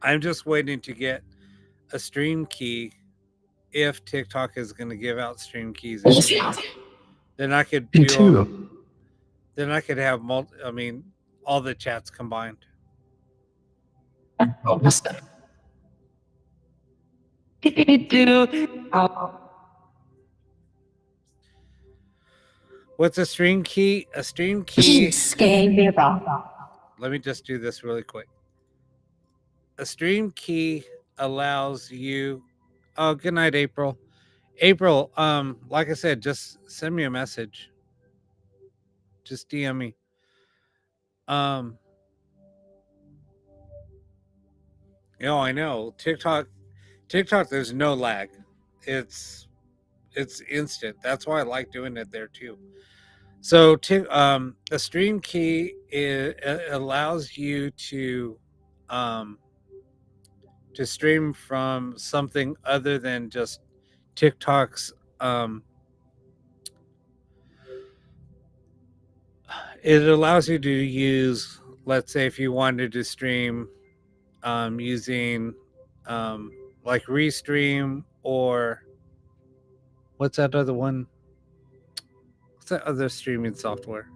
S1: I'm just waiting to get a stream key if TikTok is going to give out stream keys. Then I could
S4: Me
S1: do
S4: too.
S1: then I could have all the chats combined. What's a stream key? A stream key. Let me just do this really quick. A stream key allows you. Oh, good night, April. April, like I said, just send me a message. Just DM me. I know. TikTok, there's no lag. It's instant. That's why I like doing it there too. So a stream key allows you to stream from something other than just TikTok's. It allows you to use, let's say, if you wanted to stream using like Restream or what's that other one? What's that other streaming software?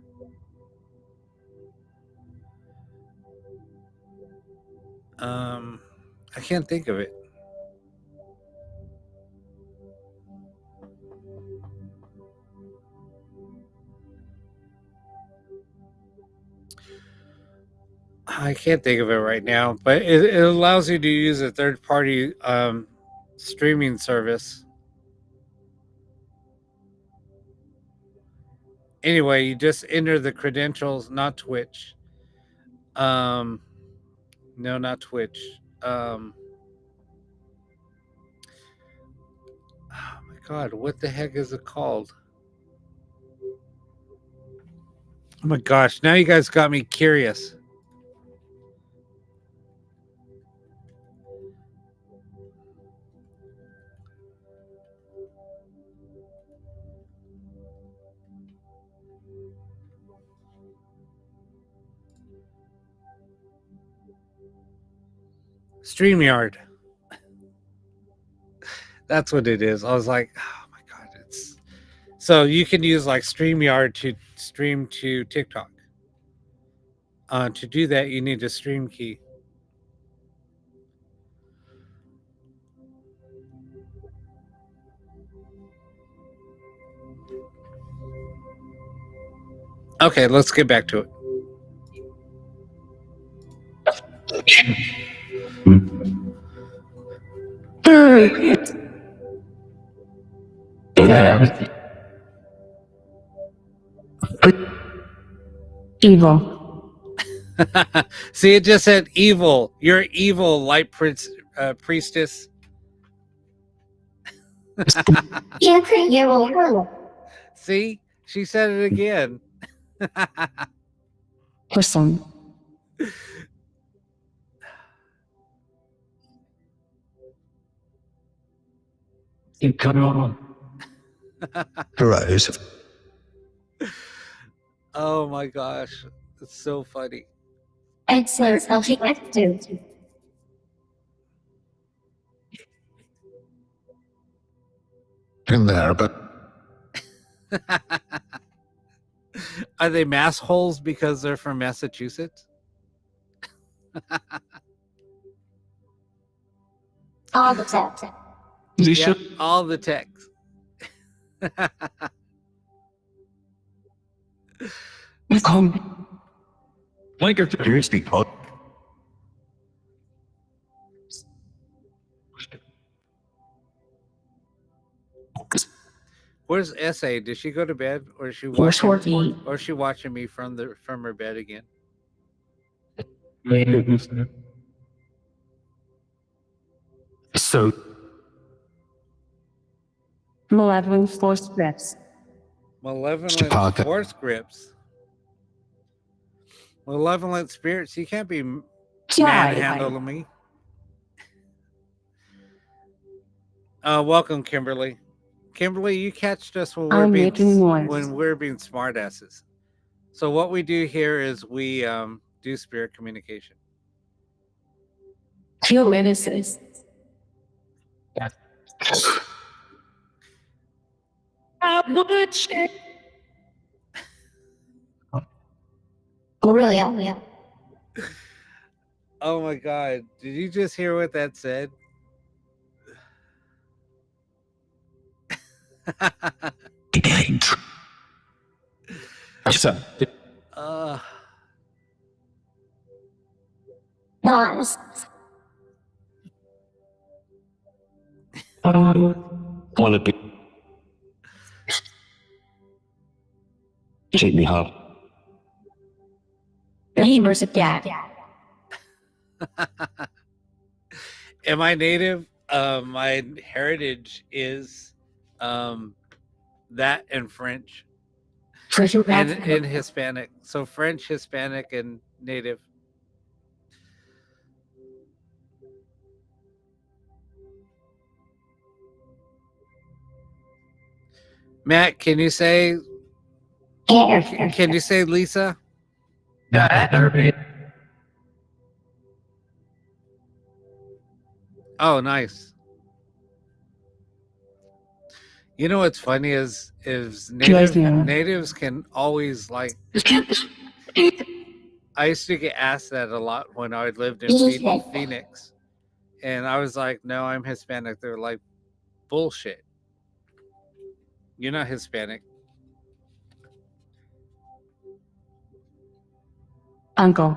S1: I can't think of it. I can't think of it right now, but it allows you to use a third-party streaming service. Anyway, you just enter the credentials, not Twitch. No, not Twitch. Oh my God, what the heck is it called? Oh my gosh, now you guys got me curious. StreamYard. That's what it is. I was like, oh my God, it's so you can use like StreamYard to stream to TikTok. To do that, you need a stream key. Okay, let's get back to it.
S6: Evil.
S1: See, it just said evil. You're evil, light priestess. See, she said it again.
S6: Listen.
S4: Come on.
S5: Heroes.
S1: Oh my gosh, it's so funny.
S2: Excellent self-active.
S3: in there, but
S1: Are they mass holes because they're from Massachusetts?
S2: All the text.
S5: They
S1: Yeah,
S5: should
S1: all the text.
S4: Like your
S5: seriously called.
S1: Where's SA? Did she go to bed, or is she
S9: Where's
S1: watching?
S9: Horty?
S1: Or is she watching me from her bed again?
S4: so
S6: Malevolent force grips.
S1: Malevolent
S5: Chicago.
S1: force grips. Malevolent spirits. You can't be manhandling me. Welcome, Kimberly. Kimberly, you catched us when
S6: I'm making noise.
S1: we're being smartasses. So what we do here is we do spirit communication.
S7: Kill medicines.
S2: Aurelia.
S1: Oh my God! Did you just hear what that said? uh,
S2: Mars.
S8: Want to be. Shake me hard.
S7: Neighbors of cat.
S1: am I native? My heritage is that and French
S7: Treasure
S1: and
S7: rabbit.
S1: in Hispanic. So French, Hispanic, and native. Matt, can you say Lisa? Oh, nice. You know what's funny is natives can always like. I used to get asked that a lot when I lived in Phoenix, and I was like, "No, I'm Hispanic." They're like, "Bullshit. You're not Hispanic."
S6: Uncle.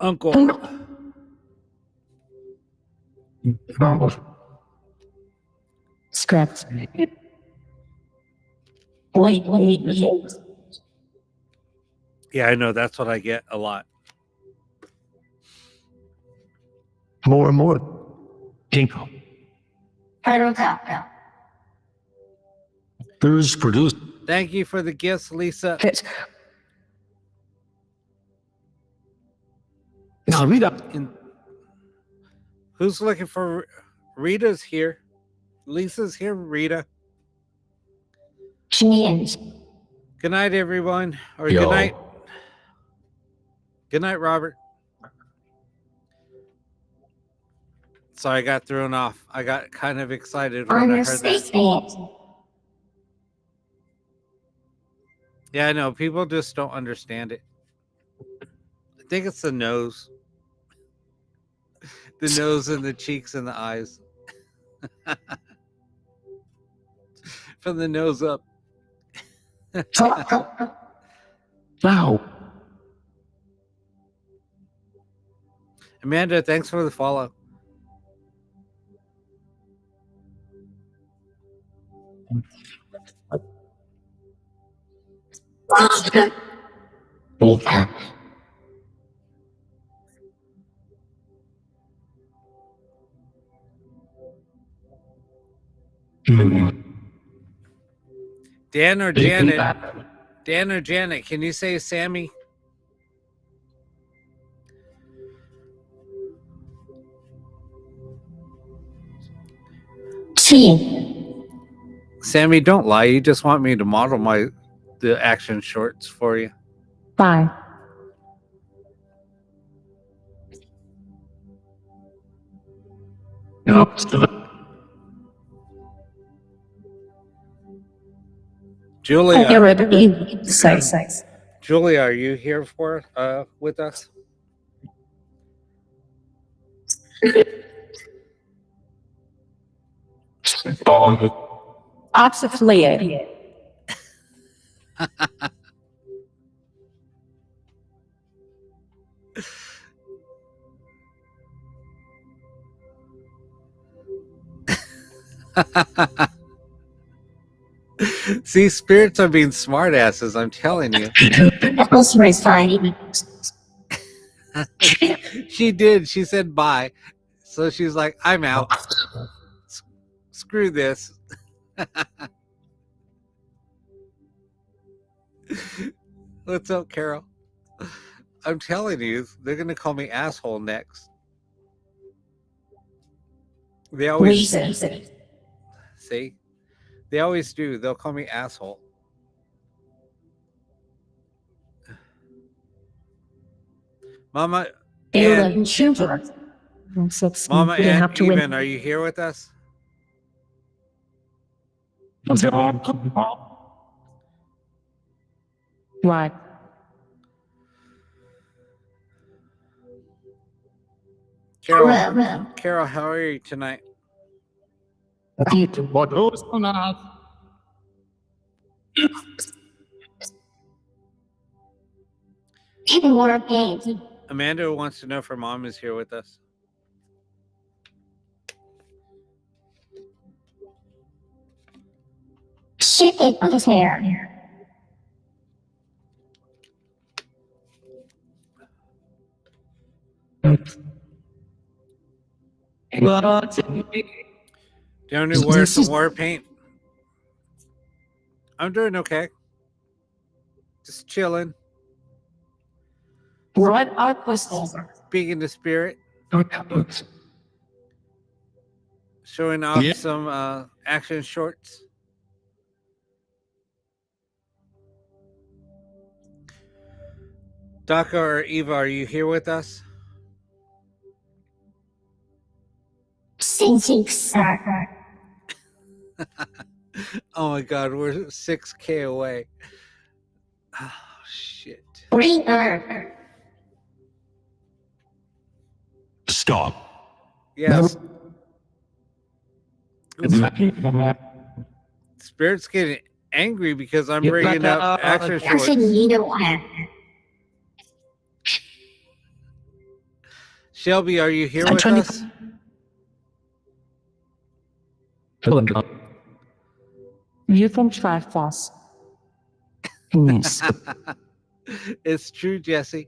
S1: Uncle.
S6: Script.
S7: Wait.
S1: Yeah, I know. That's what I get a lot.
S4: more and more. Ginkgo.
S5: First produced.
S1: Thank you for the gifts, Lisa.
S6: Fit.
S4: Now read up.
S1: Who's looking for Rita's here? Lisa's here. Rita.
S2: She is.
S1: Good night, everyone. Or
S5: Yo.
S1: good night. Good night, Robert. Sorry, I got thrown off. I got kind of excited when I heard that.
S2: Understand.
S1: Yeah, I know. People just don't understand it. I think it's the nose. The nose and the cheeks and the eyes. From the nose up.
S4: Wow.
S1: Amanda, thanks for the follow. Dan or Janet? Dan or Janet, can you say Sammy? Sammy, don't lie. You just want me to model the action shorts for you.
S6: Bye.
S4: No, still.
S1: Julia,
S7: Sex.
S1: Julia, are you here for with us?
S7: Oxyflea.
S1: See, spirits are being smartasses. I'm telling you.
S2: That was very funny.
S1: She did. She said bye. So she's like, I'm out. Screw this. What's up, Carol? I'm telling you, they're going to call me asshole next. They always see. They always do. They'll call me asshole. Mama and Mama
S6: We didn't
S1: and
S6: have to win.
S1: Even, are you here with us?
S6: Why?
S1: Carol, Carol, how are you tonight?
S2: Even more pain.
S1: Amanda wants to know if her mom is here with us.
S2: Shit it on his hair.
S1: Do you want to wear some war paint? I'm doing okay. Just chilling.
S7: What art was over?
S1: Speaking to spirit. Showing off some action shorts. Daka or Eva, are you here with us?
S2: Sir.
S1: Oh my god, we're 6K away. Oh shit.
S2: Green Earth.
S3: Stop.
S1: Yes. Spirit's getting angry because I'm bringing up action shorts.
S2: You know what?
S1: Shelby, are you here with us?
S6: You can try fast. Yes.
S1: It's true, Jesse.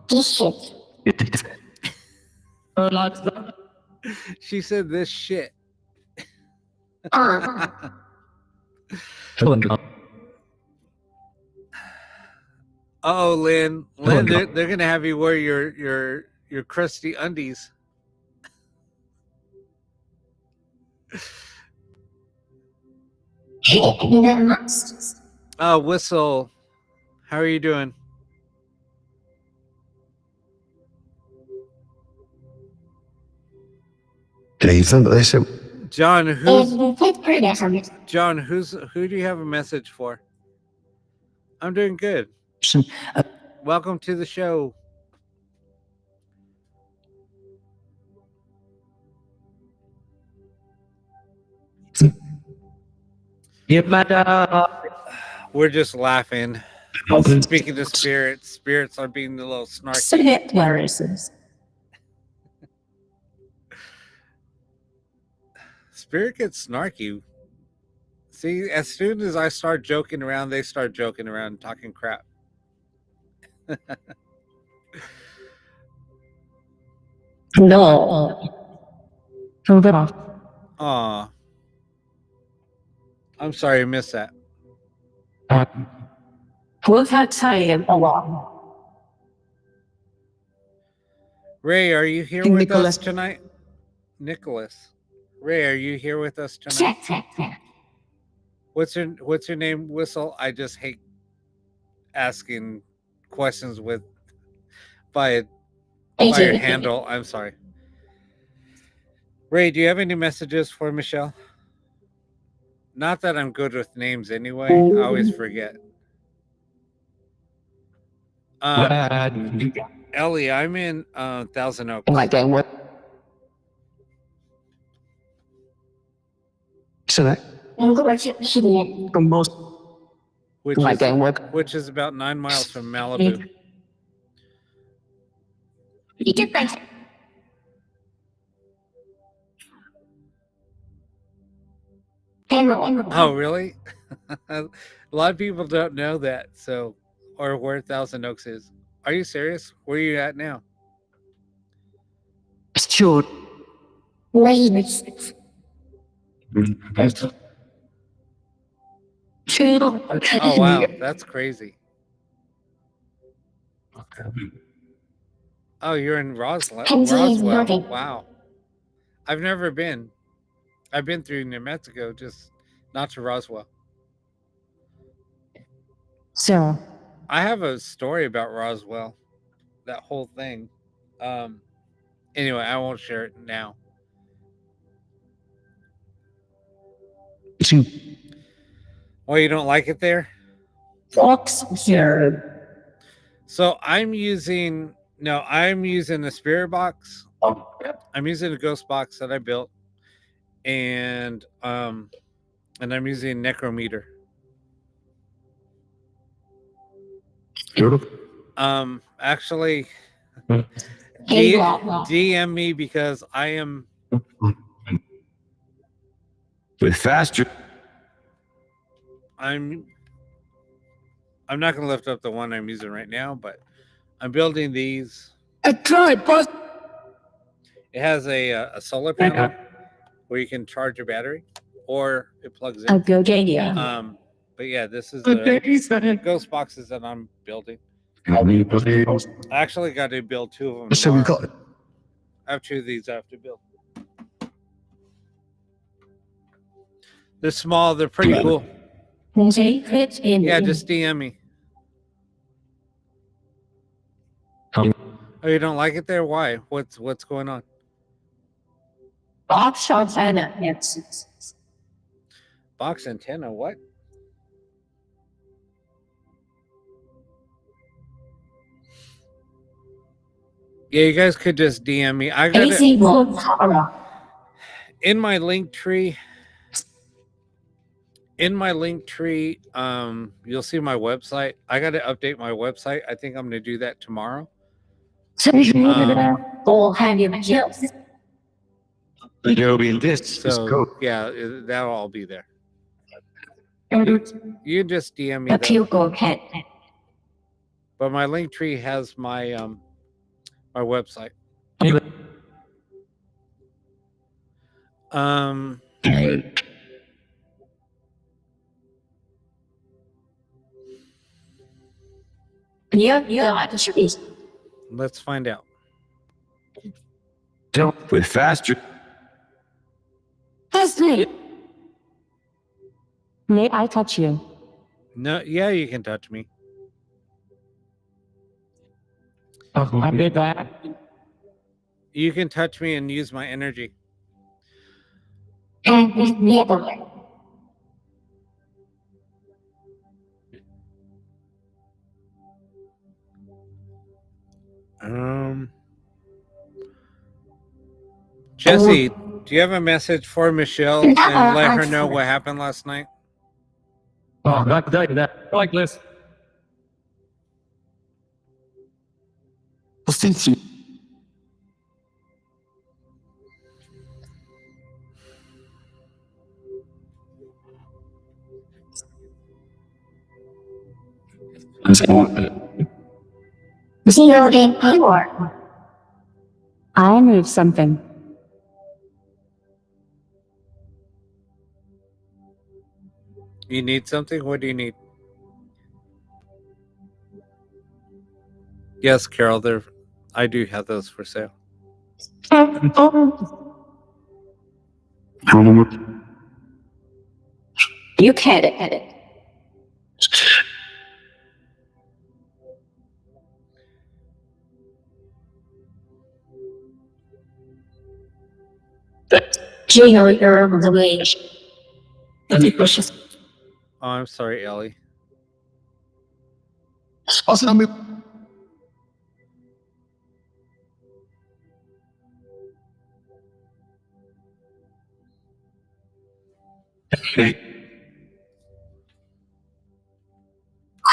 S2: This shit.
S1: She said this shit. Oh, Lynn, they're gonna have you wear your crusty undies. Oh, Whistle, how are you doing? John, John, who do you have a message for? I'm doing good. Welcome to the show. We're just laughing. Speaking to spirits, spirits are being a little snarky. Spirit gets snarky. See, as soon as I start joking around, they start joking around and talking crap.
S7: No.
S6: Move it off.
S1: Aw. I'm sorry I missed that.
S7: We'll have time along.
S1: Ray, are you here
S6: King
S1: with
S6: Nicholas.
S1: us tonight? Nicholas. Ray, are you here with us tonight? What's your name, Whistle? I just hate asking questions by your handle. I'm sorry. Ray, do you have any messages for Michelle? Not that I'm good with names anyway. I always forget. Ellie, I'm in Thousand Oaks.
S9: Like that what?
S4: So that the most
S1: which
S9: Like
S1: is,
S9: that what?
S1: which is about 9 miles from Malibu. Oh, really? A lot of people don't know that. So, or where Thousand Oaks is. Are you serious? Where are you at now?
S4: sure.
S1: Oh, wow. That's crazy. Oh, you're in Roswell. Wow. I've never been. I've been through New Mexico, just not to Roswell.
S6: So,
S1: I have a story about Roswell, that whole thing. Anyway, I won't share it now. Well, you don't like it there?
S7: Fox here.
S1: So I'm using the spirit box. I'm using a ghost box that I built, and I'm using Necrometer. Actually, DM me because I am.
S3: With faster.
S1: I'm not going to lift up the one I'm using right now, but I'm building these. It has a solar panel where you can charge your battery, or it plugs in. But yeah, this is the ghost boxes that I'm building. I actually got to build 2 of them.
S4: So we
S1: tomorrow.
S4: got
S1: I have 2 of these I have to build. They're small. They're pretty cool. Yeah, just DM me. Oh, you don't like it there? Why? What's going on?
S7: Box antenna.
S1: Box antenna? What? Yeah, you guys could just DM me. I got it in my link tree. In my link tree, you'll see my website. I got to update my website. I think I'm going to do that tomorrow.
S3: Adobe in this.
S1: So yeah, that'll all be there. You just DM me that. But my link tree has my my website. Let's find out.
S3: With faster.
S6: may I touch you?
S1: No, yeah, you can touch me.
S4: I did that.
S1: You can touch me and use my energy. Jesse, do you have a message for Michelle and let her know what happened last night?
S4: Oh, not that. I like this.
S5: Well, since you
S6: I moved something.
S1: You need something? What do you need? Yes, Carol, I do have those for sale.
S7: You can edit.
S9: generator of the wage. The precious
S1: Oh, I'm sorry, Ellie.
S3: Awesome.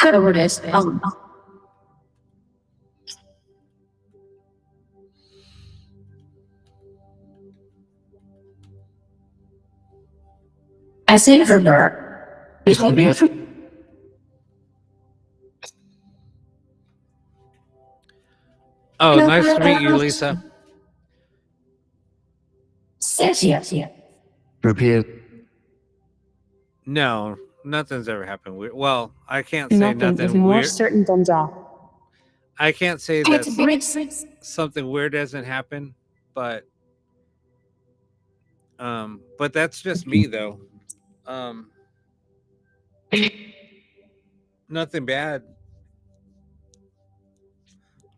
S9: cowardice. As in her, it will be
S1: Oh, nice to meet you, Lisa.
S9: says yes.
S5: Prepare.
S1: No, nothing's ever happened weird. Well, I can't say
S6: Nothing is
S1: nothing
S6: more
S1: weird.
S6: certain than death.
S1: I can't say
S9: It's
S1: that
S9: bricks.
S1: something weird hasn't happened, but that's just me though. Nothing bad.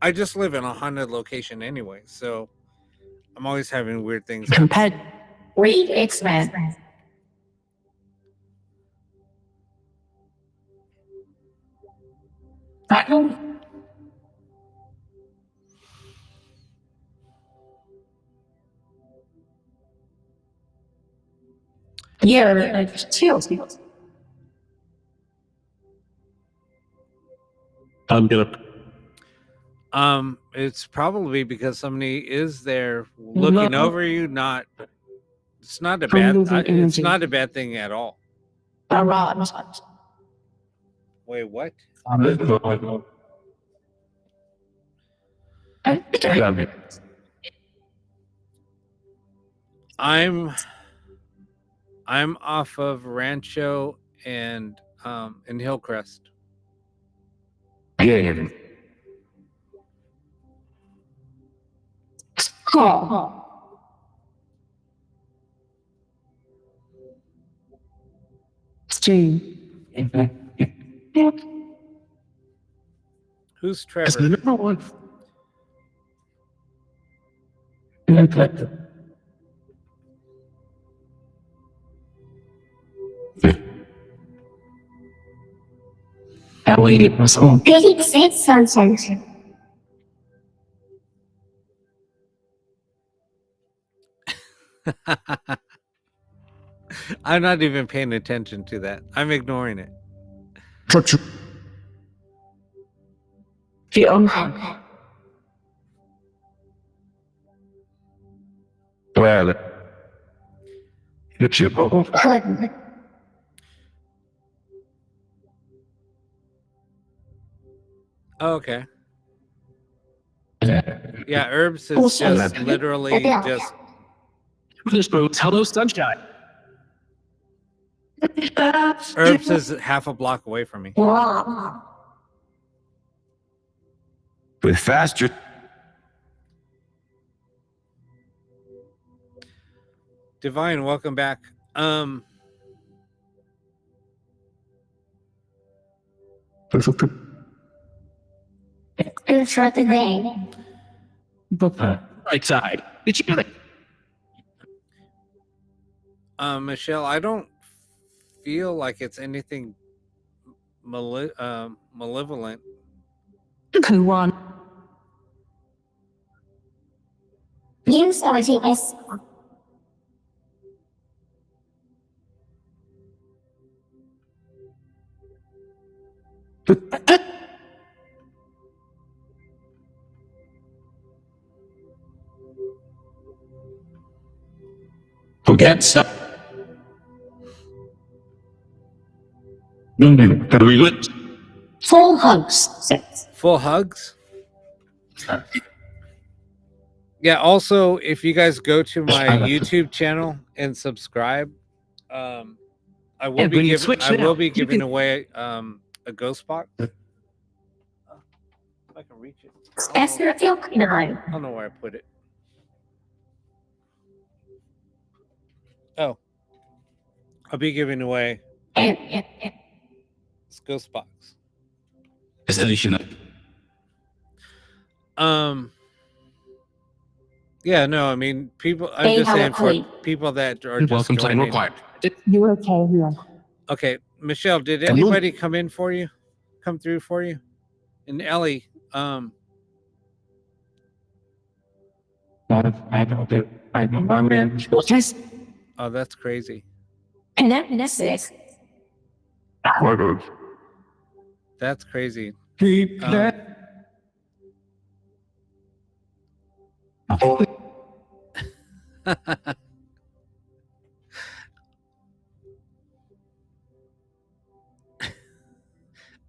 S1: I just live in a haunted location anyway, so I'm always having weird things happen.
S7: Compared.
S9: Read X-Men. I don't. Yeah, chills.
S8: I'm gonna.
S1: It's probably because somebody is there looking over you. It's not a bad.
S6: Removing
S1: It's
S6: energy.
S1: not a bad thing at all. Wait, what? I'm off of Rancho and in Hillcrest.
S3: Yeah.
S6: Stream.
S1: Who's
S4: As
S1: Trevor?
S4: the number one.
S9: Ellie was on.
S2: Great said sunshine.
S1: I'm not even paying attention to that. I'm ignoring it.
S3: Well, it's your
S2: Couldn't.
S1: Oh, okay. Yeah, Herbs is just literally just.
S4: This boat's hello sunshine.
S1: Herbs is half a block away from me.
S3: with faster.
S1: Divine, welcome back.
S2: It's for the day.
S4: Right side. Did you do that?
S1: Michelle, I don't feel like it's anything malevolent.
S6: Kuwan.
S2: Use RGS.
S3: Forget some. Can we look?
S9: Full hugs.
S1: Full hugs. Yeah. Also, if you guys go to my YouTube channel and subscribe, I will
S4: Yeah,
S1: be
S4: when you
S1: giving
S4: switch
S1: I
S4: it
S1: will
S4: out,
S1: be
S4: you
S1: giving
S4: can-
S1: away a ghost box. If I can reach it.
S9: As your feel
S1: I don't know where I put it. Oh, I'll be giving away this ghost box. Yeah, no, I mean people. I'm
S2: They
S1: just
S2: have a
S1: saying for
S2: point.
S1: people that are just
S3: Welcome sign
S1: joining.
S3: required.
S6: You okay here?
S1: Okay, Michelle, did
S5: And
S1: anybody come through for you? And Ellie,
S4: I know that. I know my man.
S7: Just
S1: oh, that's crazy.
S7: and that's it.
S1: That's crazy.
S4: Keep
S1: Um,
S4: that.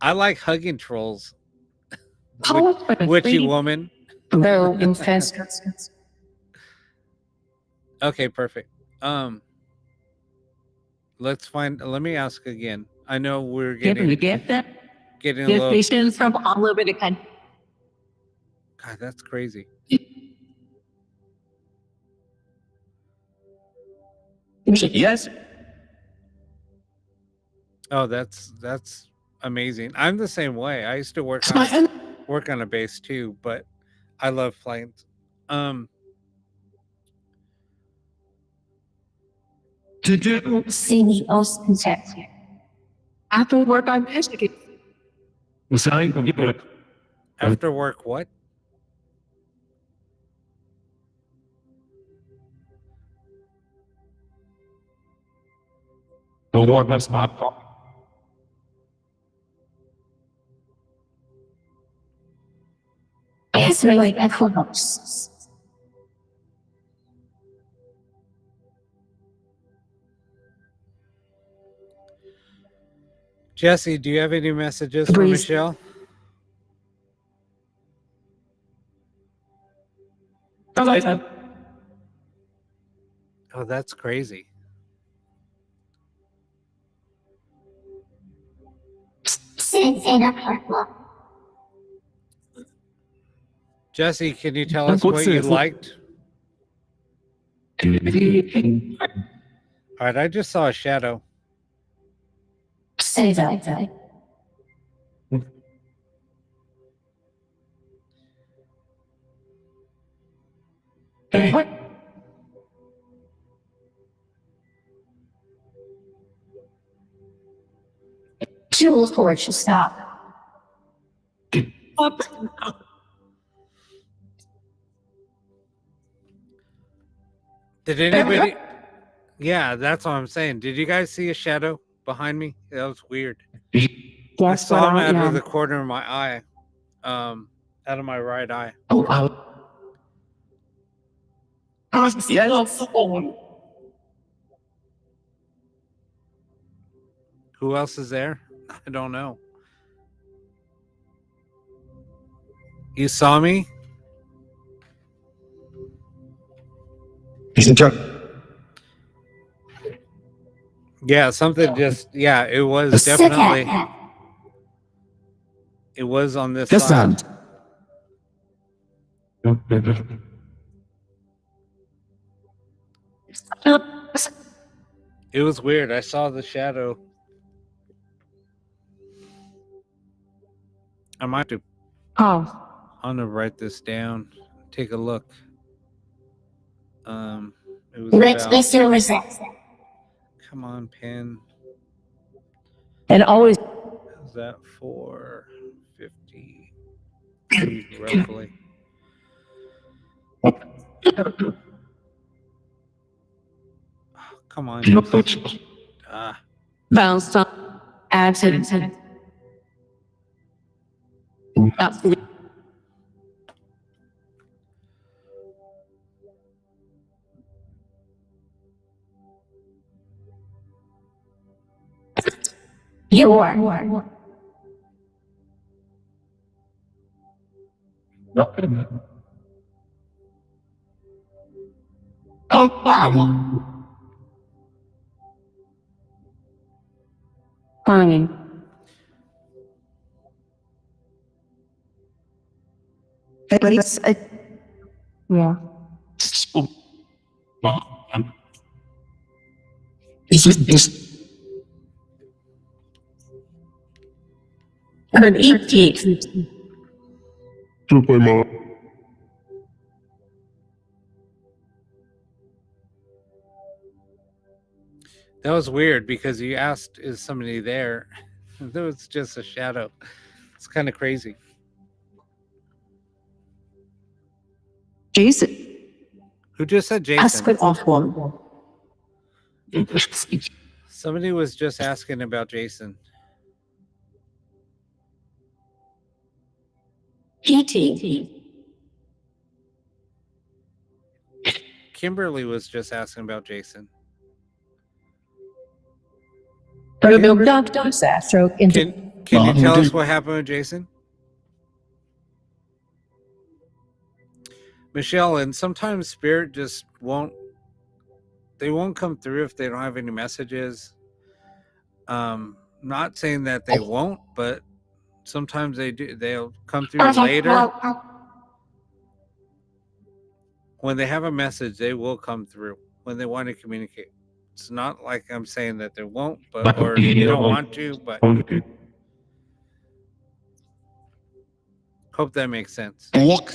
S1: I like hugging trolls.
S7: How
S1: Witchy woman.
S7: Low infest.
S1: Okay, perfect. Let me ask again. I know we're getting
S9: get that?
S1: a little.
S9: Definition from all over the country.
S1: God, that's crazy.
S4: Yes.
S1: Oh, that's amazing. I'm the same way. I used to work on a base too, but I love planes.
S4: To do.
S2: CEO's concept.
S9: After work, I'm educated.
S4: Sign.
S1: After work, what?
S4: The Lord must not talk.
S2: It's really equinox.
S1: Jesse, do you have any messages for
S6: Breeze.
S1: Michelle? Oh, that's crazy.
S2: Send in a purple.
S1: Jesse, can you tell us
S4: What's
S1: what you
S4: this?
S1: liked? All right, I just saw a shadow.
S2: Say that.
S4: What?
S2: Jewel torch, stop.
S1: Did anybody? Yeah, that's what I'm saying. Did you guys see a shadow behind me? That was weird. I
S6: Guess what
S1: saw him
S6: I
S1: out of
S6: am?
S1: the corner of my eye, out of my right eye.
S4: Yes.
S1: Who else is there? I don't know. You saw me?
S3: He's in charge.
S1: Yeah, something just. Yeah, it was
S2: Sick
S1: definitely.
S2: at that.
S1: It was on this
S5: That's
S1: side. It was weird. I saw the shadow. I might have to.
S6: Oh,
S1: I'm gonna write this down. Take a look. It was
S2: Let's
S1: about.
S2: miss your results.
S1: Come on, pen.
S6: and always
S1: Is that 450 roughly? Oh, come on. Ah,
S9: Bounce on. Accident. Absolutely.
S2: You are.
S6: fine. Yeah.
S9: An 18.
S1: That was weird because you asked, "Is somebody there?" There was just a shadow. It's kind of crazy.
S6: Jason.
S1: Who just said
S9: Ask
S1: Jason?
S9: it off one.
S1: Somebody was just asking about Jason.
S9: Heating.
S1: Kimberly was just asking about Jason.
S7: Stroke into
S1: Can you
S5: Well,
S1: tell us
S5: dude.
S1: what happened with Jason? Michelle, and sometimes spirit just won't, they won't come through if they don't have any messages. Not saying that they won't, but sometimes they do. They'll come through later. When they have a message, they will come through when they want to communicate. It's not like I'm saying that they won't, but or they don't want to, but hope that makes sense.
S3: Look.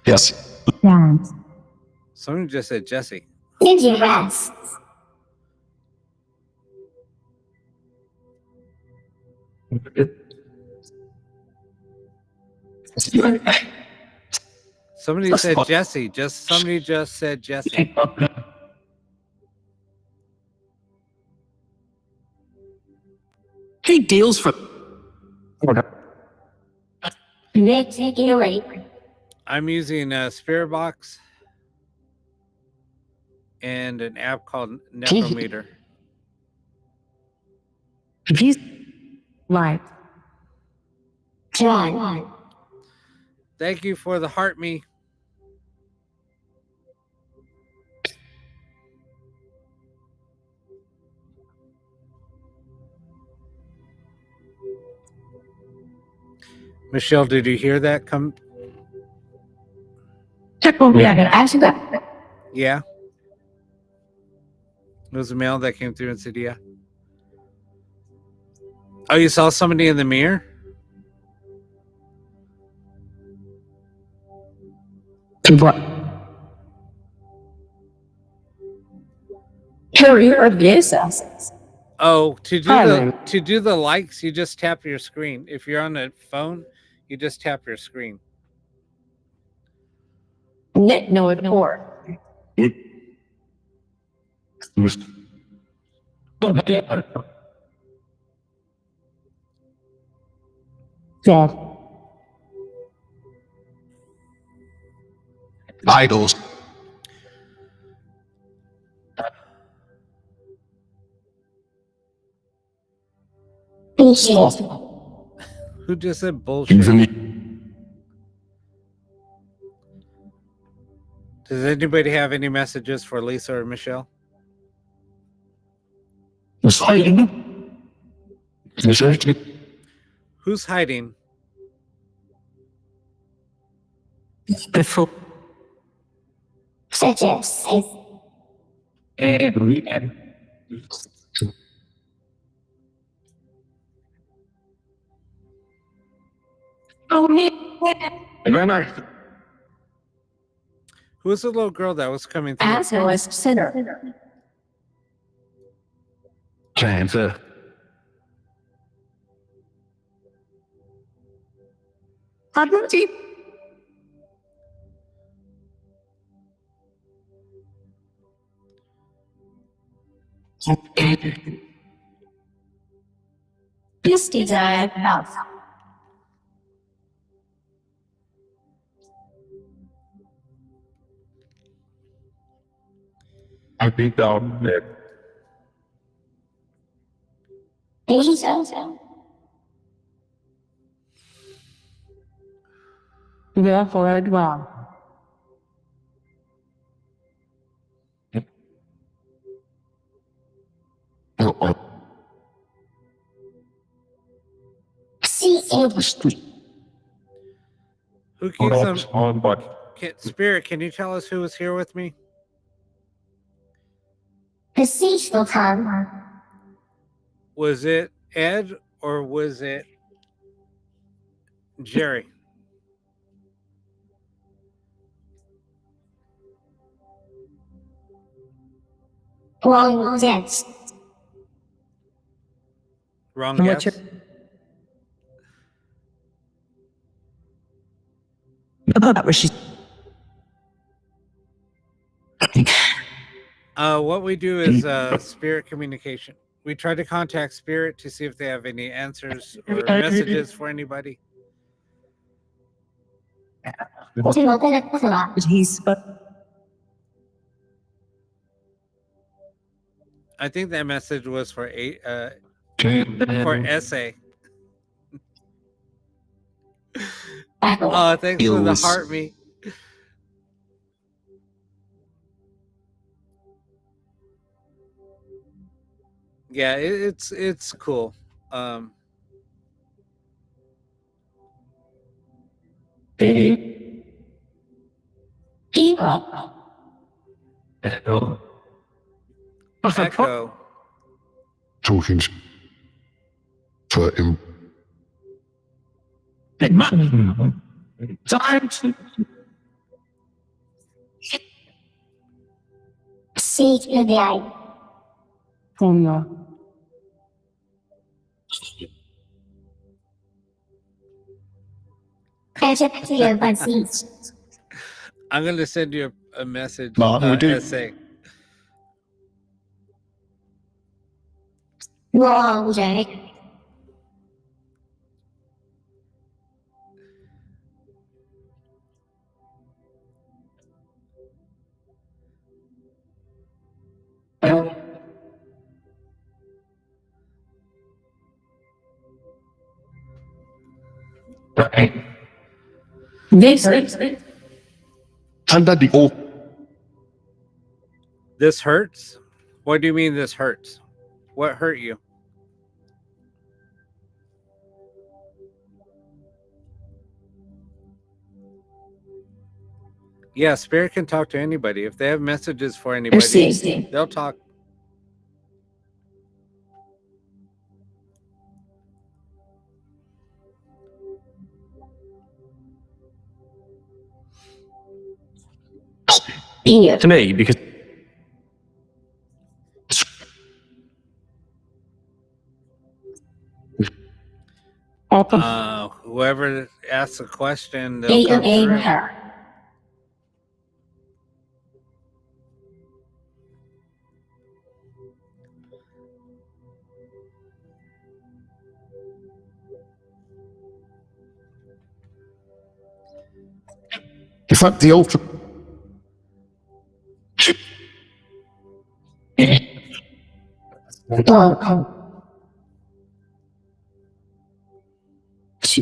S3: Yes.
S6: Rats.
S1: Someone just said Jesse.
S2: Ninja rats.
S1: Somebody said Jesse. Somebody just said Jesse.
S9: He deals for.
S2: They take it away.
S1: I'm using a Spirit Box and an app called Necrometer.
S6: He's right.
S2: John.
S1: Thank you for the heart me. Michelle, did you hear that come?
S9: Check on me. I can ask you that.
S1: Yeah. It was a mail that came through and said, yeah. Oh, you saw somebody in the mirror?
S9: What? Harry or yes.
S1: Oh, to
S6: Hi,
S1: do the likes, you just tap your screen. If you're on a phone, you just tap your screen.
S7: net no ignore.
S6: Dead.
S3: Idols.
S2: Bullshit.
S1: Who just said bullshit? Does anybody have any messages for Lisa or Michelle? Who's hiding?
S9: Before.
S2: Such as
S9: Oh,
S1: Who's the little girl that was coming through?
S7: As well as center.
S4: Transfer.
S2: this desire health.
S4: I think down there.
S6: Therefore I dwell.
S2: See
S1: Who keeps them?
S4: On but
S1: Spirit, can you tell us who was here with me?
S2: the siege will come.
S1: Was it Ed or was it Jerry.
S2: Wrong guess.
S1: Wrong
S7: And what's
S1: guess.
S7: That was she.
S1: What we do is spirit communication. We try to contact spirit to see if they have any answers or messages for anybody.
S7: He's
S1: I think that message was for for
S4: Can
S1: essay. Oh, thanks for the
S5: Feels-
S1: heart me. Yeah, it's cool. Echo.
S10: Talking for him.
S4: time to
S2: See through the eye.
S6: Sonia.
S2: Catch up to your buzzes.
S1: I'm gonna send you a message.
S5: Martin, we do-
S1: Essay.
S2: Wrong, Jack.
S7: This
S10: Under the old
S1: This hurts? What do you mean this hurts? What hurt you? Yeah, spirit can talk to anybody. If they have messages for anybody, they'll talk.
S8: To me, because
S1: Whoever asks a question, they'll come
S2: aim
S1: through.
S2: her.
S10: in fact the altar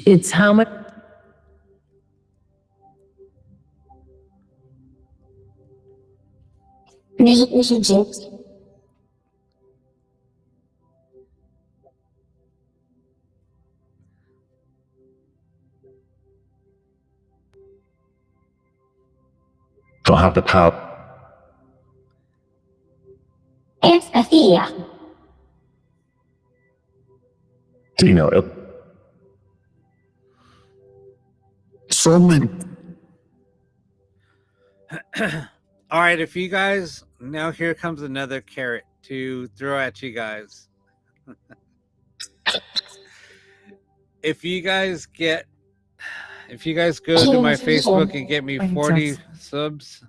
S7: it's how much
S2: Relationships.
S3: Don't have the power.
S2: Empathy.
S3: Do you know it?
S10: so many
S1: All right, if you guys, now here comes another carrot to throw at you guys. If you guys go to my Facebook and get me 40 subs,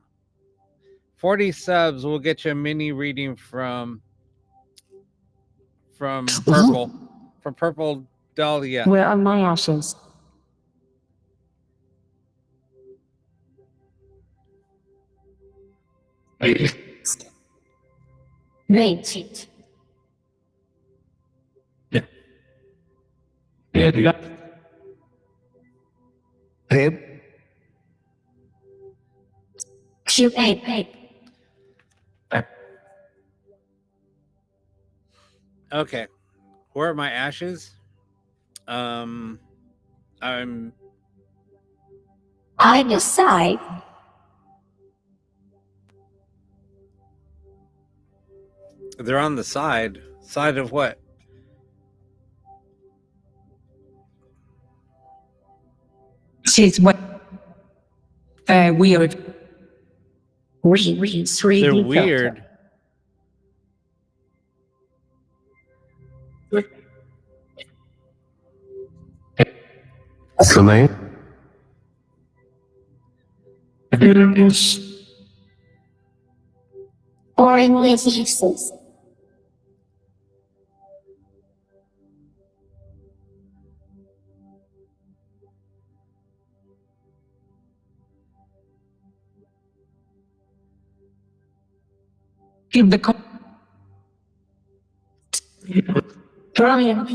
S1: 40 subs will get you a mini reading from Purple Dahlia.
S6: Where are my ashes?
S2: Great.
S4: yeah, you got
S10: him
S2: Shoot a
S1: Okay, where are my ashes? I'm
S2: on your side.
S1: they're on the side. Side of what?
S9: She's what? Weird. Three.
S1: They're weird.
S3: What's the name?
S2: Or English uses.
S9: Give the call.
S2: Brian.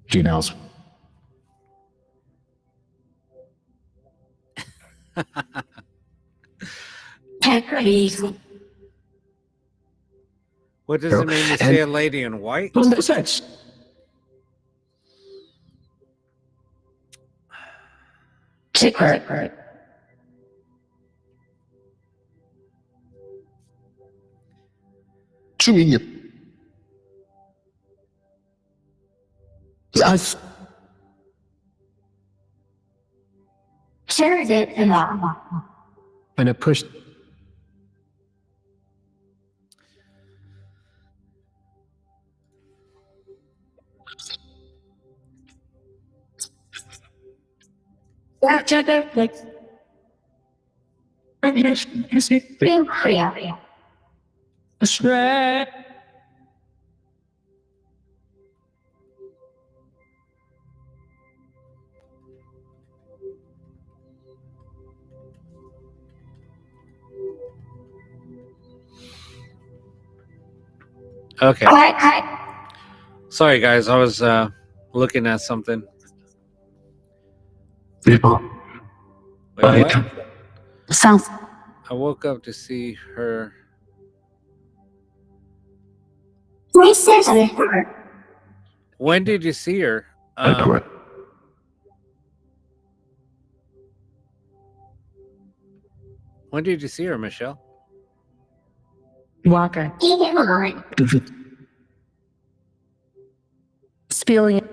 S10: Gmails.
S1: What does it mean to say a lady in white?
S4: Doesn't make sense.
S9: Secret.
S10: Chewing it.
S9: Us.
S2: Sure did.
S4: And I pushed.
S2: That's other like yeah.
S9: Shred.
S1: Okay.
S2: I
S1: Sorry, guys. I was looking at something. Wait, what?
S9: Sounds.
S1: I woke up to see her.
S2: my sister.
S1: When did you see her? When did you see her, Michelle?
S6: Walker.
S2: Even on.
S6: Spilling.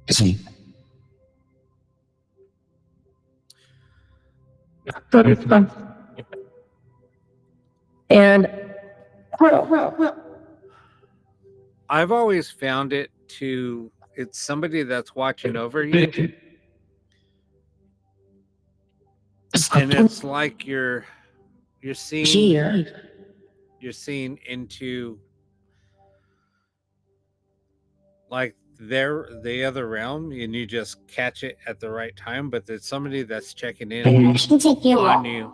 S3: See,
S6: And
S1: I've always found it to. It's somebody that's watching over you, and it's like you're seeing
S9: Here.
S1: you're seeing into like the other realm, and you just catch it at the right time. But there's somebody that's checking in
S2: I can take you
S1: on
S2: off.
S1: you.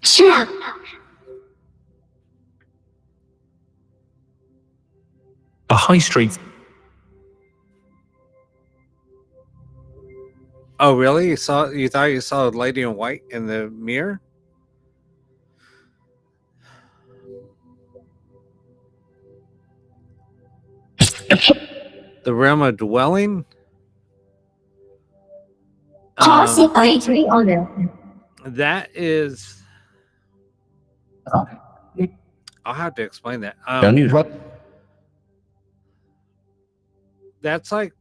S2: Shut up.
S8: A high street.
S1: Oh, really? You thought you saw a lady in white in the mirror? The realm of dwelling?
S2: Toss it by 3 on there.
S1: That is. I'll have to explain that.
S3: don't you?
S1: That's like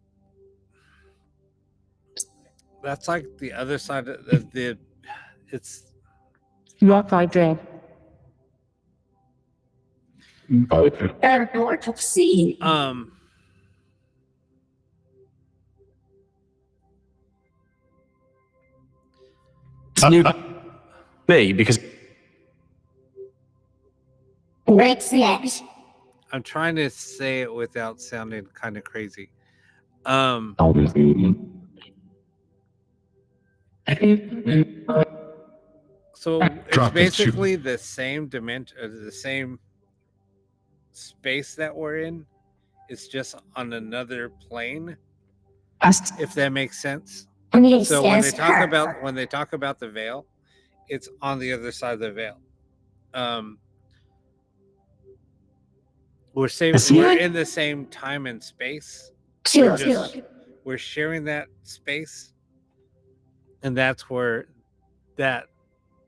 S1: the other side of the. It's
S6: walk by day.
S2: Airport to see.
S8: It's new me because
S2: Breaks the edge.
S1: I'm trying to say it without sounding kind of crazy. So it's
S10: Drop it,
S1: basically the same dimension, the same space that we're in. It's just on another plane,
S9: Us.
S1: if that makes sense.
S2: I need to
S1: So when they
S2: stand
S1: talk
S2: her.
S1: about the veil, it's on the other side of the veil. we're in the same time and space.
S2: Sure.
S1: We're sharing that space, and that's where that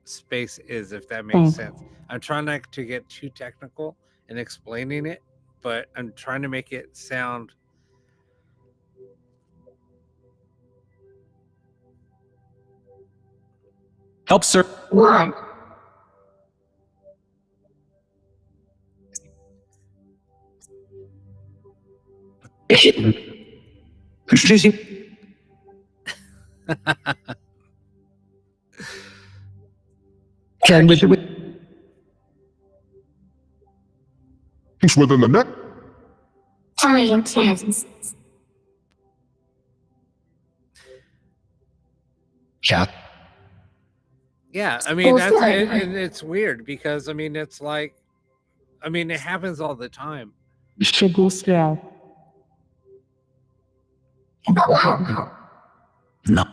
S1: space is, if that makes sense. I'm trying not to get too technical in explaining it, but I'm trying to make it sound
S8: Help, sir.
S2: One.
S8: Introducing. Can with
S10: He's within the neck.
S2: Time 10.
S3: Yeah.
S1: yeah. I mean,
S2: Well,
S1: and it's weird because I mean, it's like, I mean, it happens all the time.
S6: Shibuskia.
S5: No.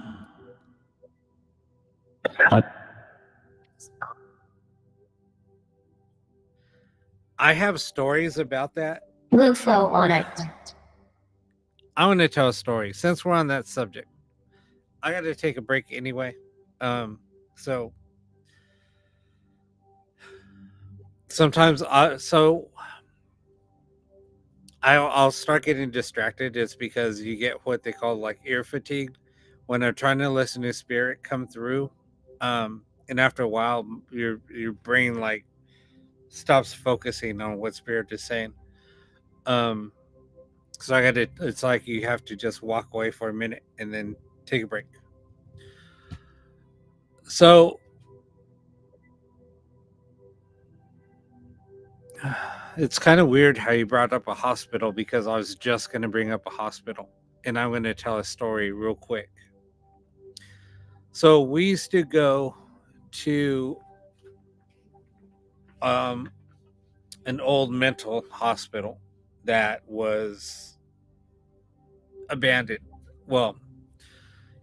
S1: I have stories about that.
S2: We'll flow on it.
S1: I want to tell a story since we're on that subject. I got to take a break anyway. So sometimes I'll start getting distracted. It's because you get what they call like ear fatigue when I'm trying to listen to spirit come through. And after a while, your brain like stops focusing on what spirit is saying. So it's like you have to just walk away for a minute and then take a break. So it's kind of weird how you brought up a hospital, because I was just going to bring up a hospital, and I'm going to tell a story real quick. So we used to go to an old mental hospital that was abandoned. Well,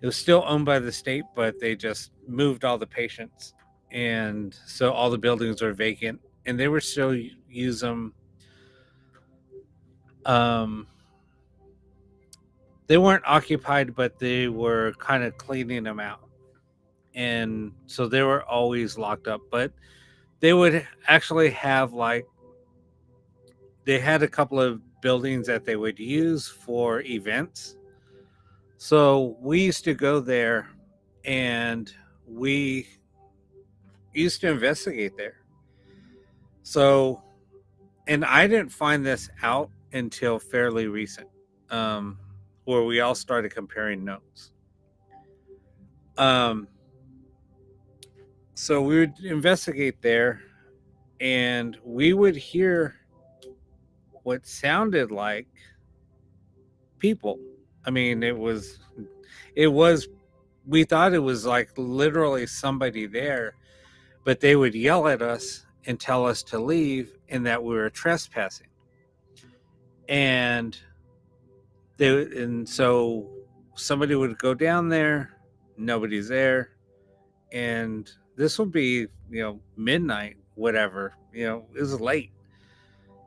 S1: it was still owned by the state, but they just moved all the patients, and so all the buildings are vacant, and they were still use them. They weren't occupied, but they were kind of cleaning them out, and so they were always locked up. But they would actually have they had a couple of buildings that they would use for events. So we used to go there, and we used to investigate there. So, and I didn't find this out until fairly recent, where we all started comparing notes. So we would investigate there, and we would hear what sounded like people. I mean, we thought it was like literally somebody there, but they would yell at us and tell us to leave and that we were trespassing. And so somebody would go down there, nobody's there, and this will be, midnight, whatever, it was late.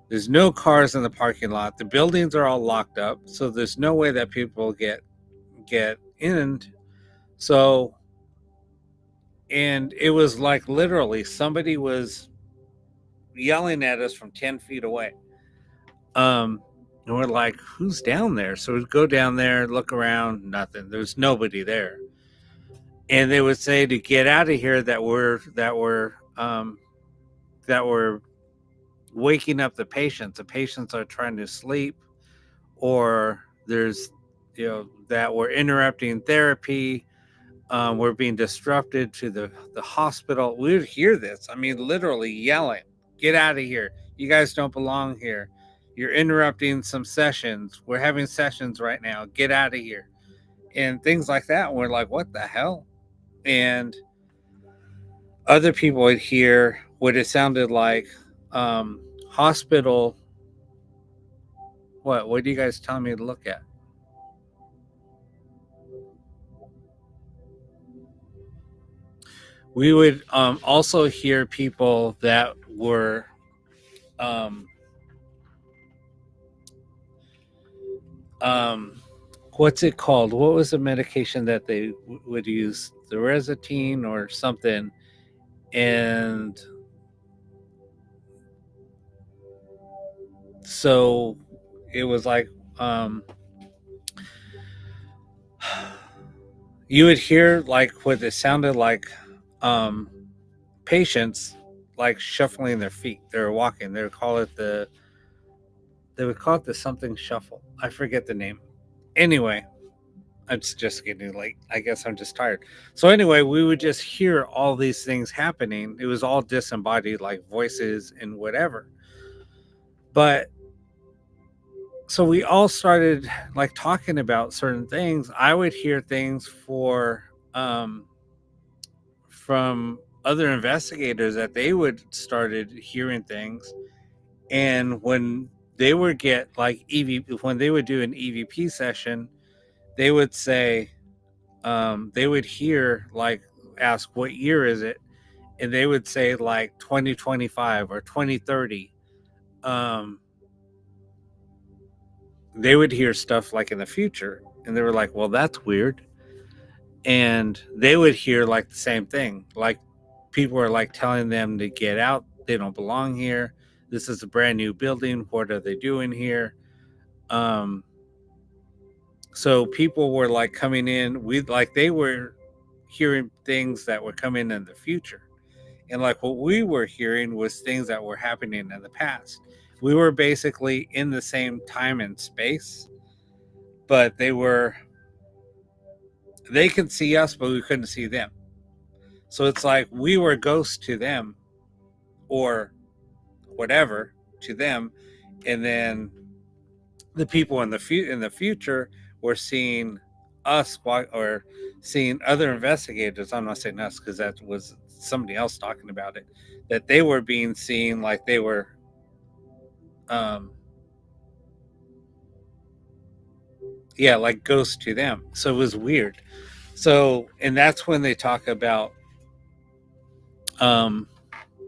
S1: There's no cars in the parking lot. The buildings are all locked up, so there's no way that people get in. So, and it was like literally somebody was yelling at us from 10 feet away. And we're like, who's down there? So we'd go down there, look around, nothing. There's nobody there. And they would say to get out of here that we're waking up the patients. The patients are trying to sleep, or there's, that we're interrupting therapy. We're being disrupted to the hospital. We would hear this. I mean, literally yelling, get out of here. You guys don't belong here. You're interrupting some sessions. We're having sessions right now. Get out of here. And things like that. We're like, what the hell? And other people would hear what it sounded like. Hospital. What do you guys tell me to look at? We would also hear people that were what's it called? What was the medication that they would use? The Resitine or something. And so it was like, you would hear like what it sounded like, patients like shuffling their feet. They were walking. They would call it the something shuffle. I forget the name. Anyway, it's just getting late. I guess I'm just tired. So anyway, we would just hear all these things happening. It was all disembodied, like voices and whatever. But so we all started like talking about certain things. I would hear things from other investigators that they would started hearing things, and when they would get like when they would do an EVP session, they would say, they would hear like ask what year is it, and they would say like 2025 or 2030. They would hear stuff like in the future, and they were like, well, that's weird. And they would hear like the same thing, like people are like telling them to get out, they don't belong here, this is a brand new building, what are they doing here? So people were like coming in, they were hearing things that were coming in the future, and like what we were hearing was things that were happening in the past. We were basically in the same time and space, but they could see us, but we couldn't see them. So it's like we were ghosts to them, or whatever to them, and then the people in the future were seeing us, or seeing other investigators. I'm not saying us because that was somebody else talking about it. That they were being seen like they were, like ghosts to them. So it was weird. So, and that's when they talk about,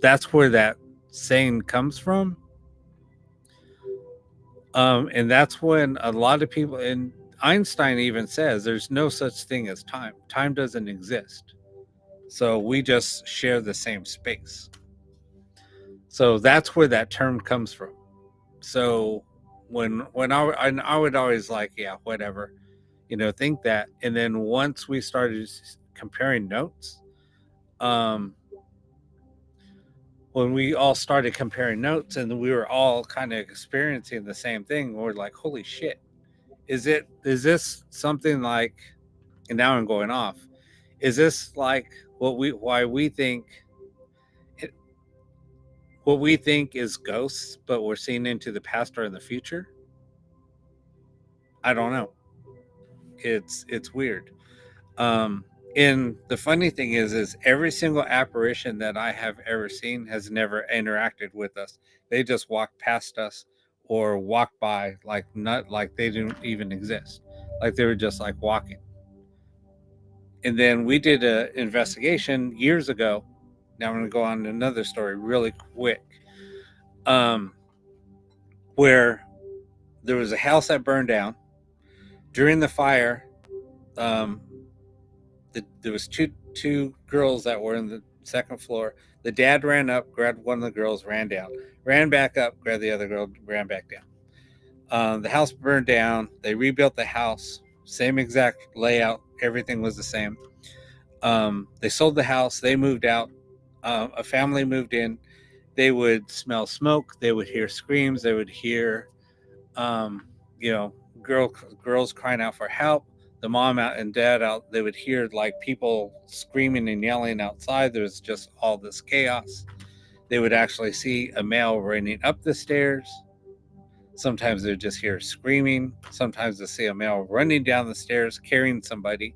S1: that's where that saying comes from. And that's when a lot of people, and Einstein even says there's no such thing as time. Time doesn't exist. So we just share the same space. So that's where that term comes from. So when I would always like, yeah, whatever, think that. And then once we started comparing notes, when we all started comparing notes and we were all kind of experiencing the same thing, we're like, holy shit, is this something like, and now I'm going off, is this like what we think is ghosts, but we're seeing into the past or in the future? I don't know. It's weird. And the funny thing is every single apparition that I have ever seen has never interacted with us. They just walk past us or walk by, like not like they didn't even exist. Like they were just like walking. And then we did an investigation years ago. Now I'm going to go on to another story really quick. Where there was a house that burned down. During the fire, there was two girls that were in the second floor. The dad ran up, grabbed one of the girls, ran down, ran back up, grabbed the other girl, ran back down. The house burned down. They rebuilt the house, same exact layout. Everything was the same. They sold the house. They moved out. A family moved in. They would smell smoke. They would hear screams. They would hear, girls crying out for help. The mom out and dad out, they would hear like people screaming and yelling outside. There was just all this chaos. They would actually see a male running up the stairs. Sometimes they would just hear screaming. Sometimes they see a male running down the stairs carrying somebody,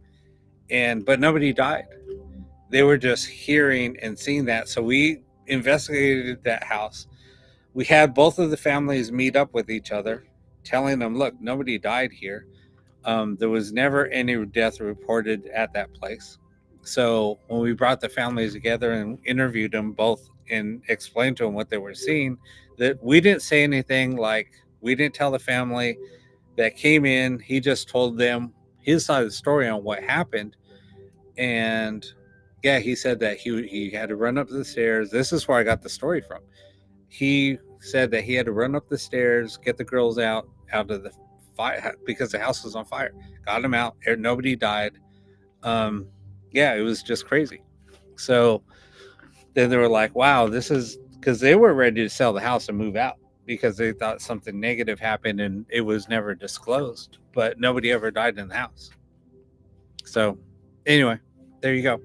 S1: but nobody died. They were just hearing and seeing that. So we investigated that house. We had both of the families meet up with each other, telling them, look, nobody died here. There was never any death reported at that place. So when we brought the families together and interviewed them both and explained to them what they were seeing, that we didn't say anything like, we didn't tell the family that came in. He just told them his side of the story on what happened. And yeah, he said that he had to run up the stairs. This is where I got the story from. He said that he had to run up the stairs, get the girls out of the fire because the house was on fire. Got them out. Nobody died. Yeah, it was just crazy. So then they were like, wow, this is because they were ready to sell the house and move out because they thought something negative happened and it was never disclosed, but nobody ever died in the house. So anyway, there you go.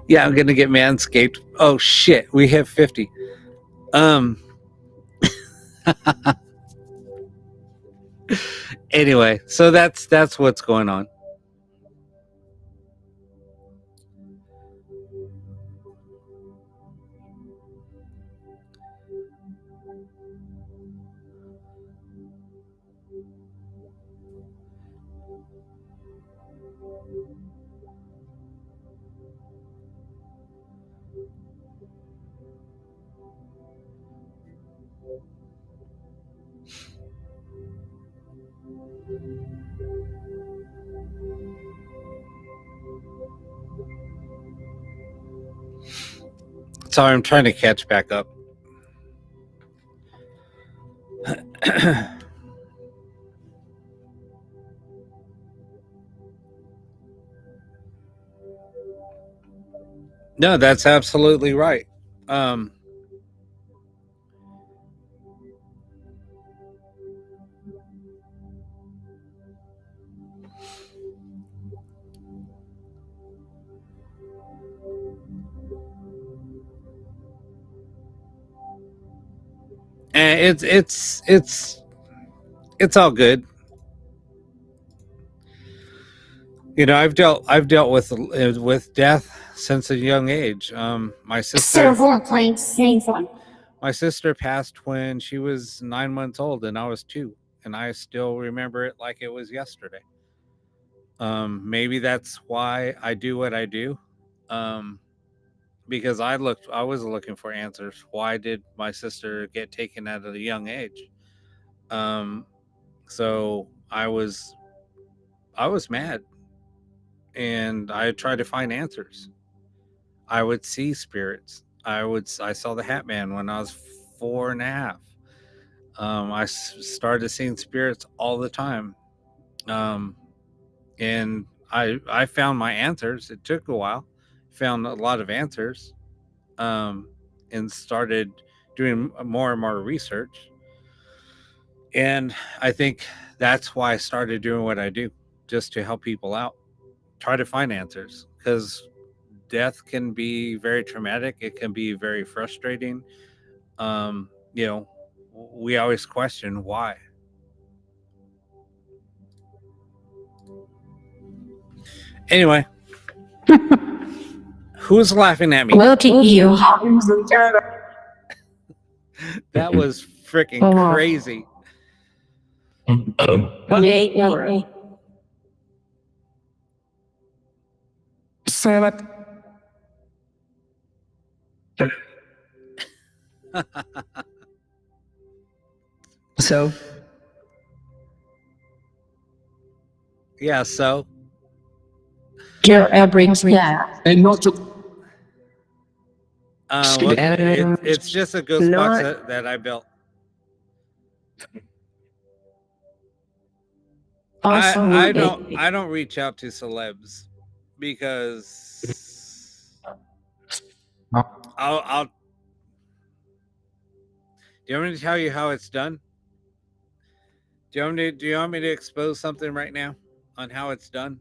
S1: Yeah, I'm gonna get Manscaped. Oh shit, we hit 50. Anyway, so that's what's going on. Sorry, I'm trying to catch back up. No, that's absolutely right. And it's all good. You know, I've dealt with death since a young age. My sister passed when she was 9 months old and I was 2, and I still remember it like it was yesterday. Maybe that's why I do what I do. Because I was looking for answers. Why did my sister get taken at a young age? So I was mad, and I tried to find answers. I would see spirits. I saw the Hat Man when I was 4.5. I started seeing spirits all the time, and I found my answers. It took a while. Found a lot of answers, and started doing more and more research. And I think that's why I started doing what I do, just to help people out, try to find answers, because death can be very traumatic. It can be very frustrating. You know, we always question why. Anyway, who's laughing at me?
S9: Look at you.
S1: That was freaking crazy.
S9: Yeah.
S4: Salad.
S7: So,
S1: Yeah, so
S9: Your brings me. Yeah.
S4: And not to
S1: it's just a ghost box
S6: Not-
S1: that I built. I don't reach out to celebs because I'll do you want me to tell you how it's done? Do you want me to expose something right now on how it's done?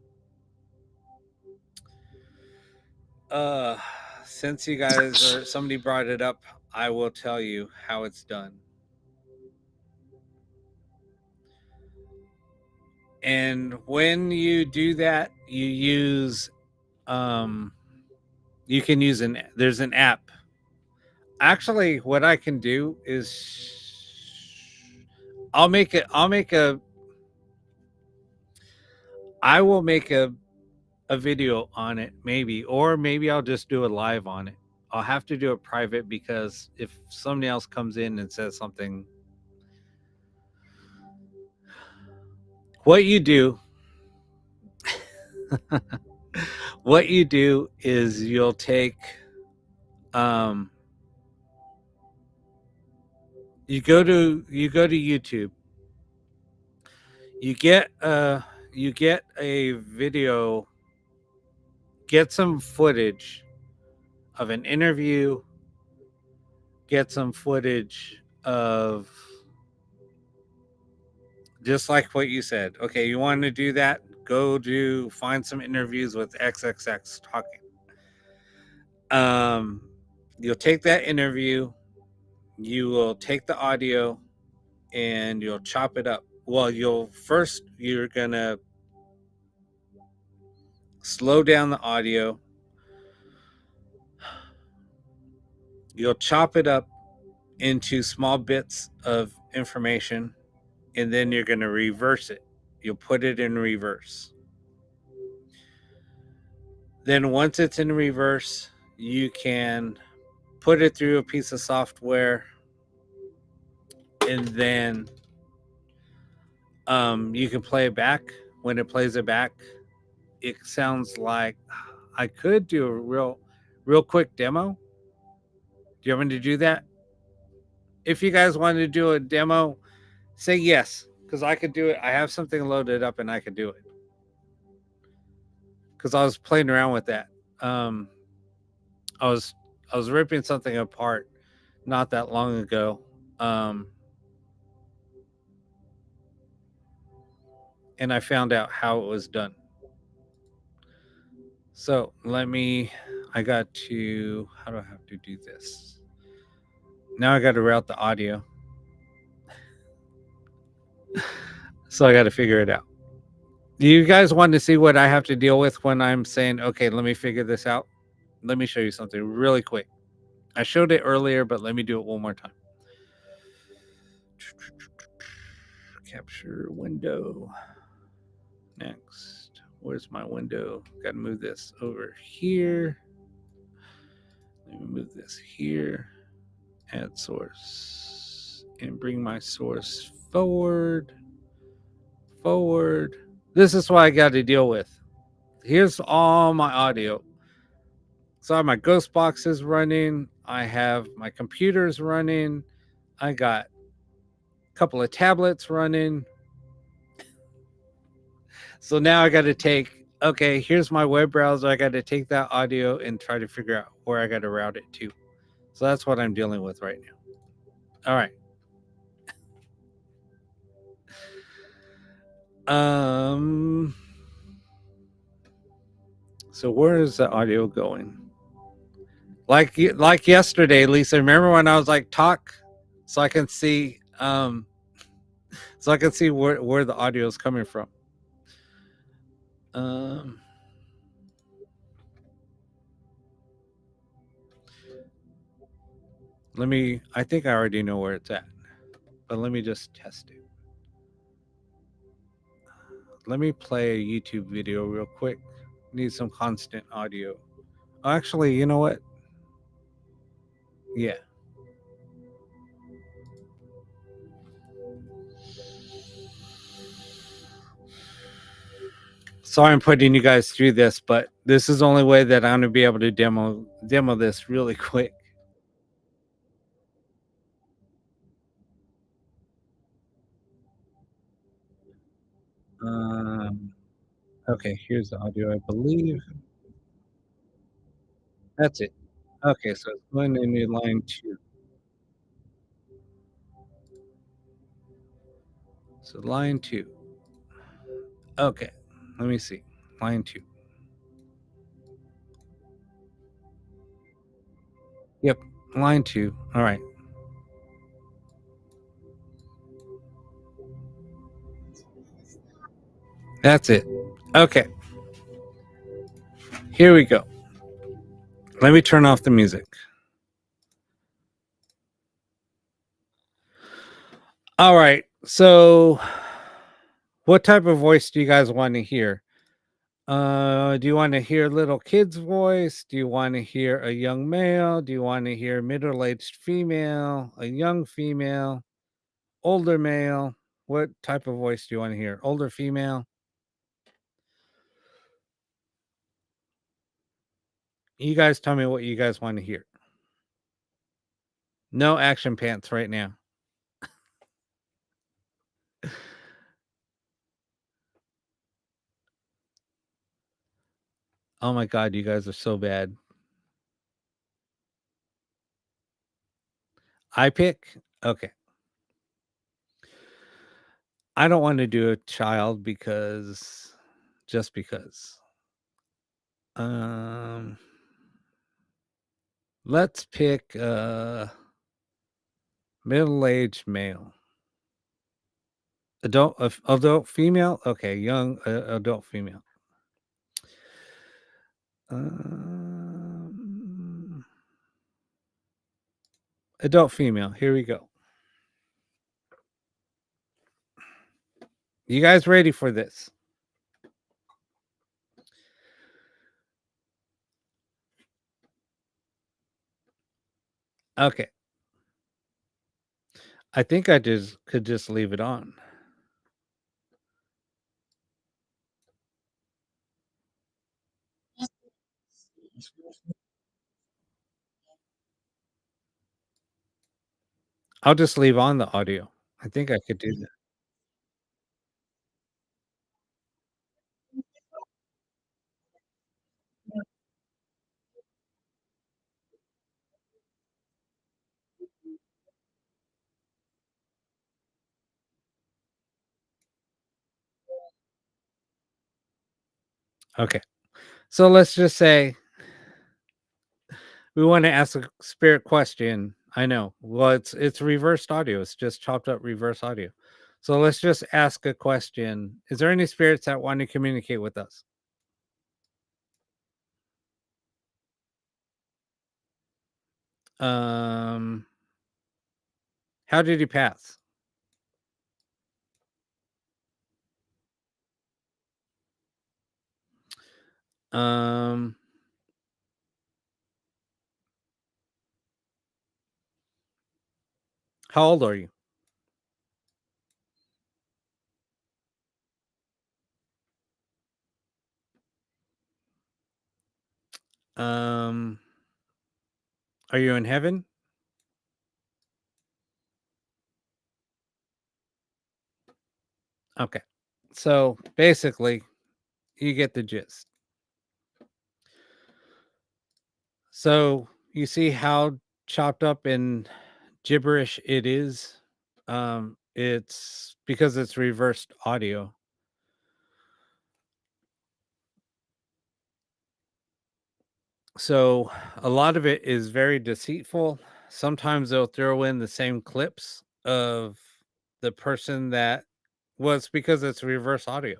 S1: Since you guys or somebody brought it up, I will tell you how it's done. And when you do that, you use you can use there's an app. Actually, what I can do is I will make a a video on it, maybe, or maybe I'll just do it live on it. I'll have to do it private because if somebody else comes in and says something, what you do what you do is you'll take you go to YouTube, you get a video, get some footage of an interview, get some footage of just like what you said. Okay, you want to do that? Find some interviews with XXX talking. You'll take that interview, you will take the audio, and you'll chop it up. Well, you're gonna slow down the audio. You'll chop it up into small bits of information, and then you're going to reverse it. You'll put it in reverse. Then once it's in reverse, you can put it through a piece of software, and then you can play it back. When it plays it back, it sounds like I could do a real quick demo. Do you want me to do that? If you guys wanted to do a demo, say yes, because I could do it. I have something loaded up and I could do it. Because I was playing around with that. I was ripping something apart not that long ago. And I found out how it was done. So how do I have to do this? Now I got to route the audio. So I got to figure it out. Do you guys want to see what I have to deal with when I'm saying, okay, let me figure this out? Let me show you something really quick. I showed it earlier, but let me do it one more time. Capture window. Next. Where's my window? Got to move this over here. Let me move this here. Add source. And bring my source forward. This is what I got to deal with. Here's all my audio. So I have my ghost boxes running. I have my computers running. I got a couple of tablets running. So now I got to take, okay, here's my web browser. I got to take that audio and try to figure out where I got to route it to. So that's what I'm dealing with right now. All right. So where is the audio going? Like yesterday, Lisa, remember when I was like, talk, so I can see where the audio is coming from. I think I already know where it's at, but let me just test it. Let me play a YouTube video real quick. Need some constant audio. Actually, you know what? Yeah. Sorry I'm putting you guys through this, but this is the only way that I'm going to be able to demo this really quick. Okay, here's the audio, I believe. That's it. Okay, so it's going into line 2. So line 2. Okay, let me see. Line 2. Yep, line 2. All right. That's it. Okay. Here we go. Let me turn off the music. All right. So what type of voice do you guys want to hear? Do you want to hear little kid's voice? Do you want to hear a young male? Do you want to hear middle-aged female, a young female, older male? What type of voice do you want to hear? Older female? You guys tell me what you guys want to hear. No action pants right now. Oh my God, you guys are so bad. I pick? Okay. I don't want to do a child because just because. Let's pick middle-aged male. Adult female? Okay, young adult female. Adult female. Here we go. You guys ready for this? Okay. I think I could just leave it on. I'll just leave on the audio. I think I could do that. Okay. So let's just say we want to ask a spirit question. I know. Well, it's reversed audio. It's just chopped up reverse audio. So let's just ask a question. Is there any spirits that want to communicate with us? How did he pass? How old are you? Are you in heaven? Okay. So basically, you get the gist. So you see how chopped up and gibberish it is. It's because it's reversed audio. So a lot of it is very deceitful. Sometimes they'll throw in the same clips of the person that was because it's reverse audio.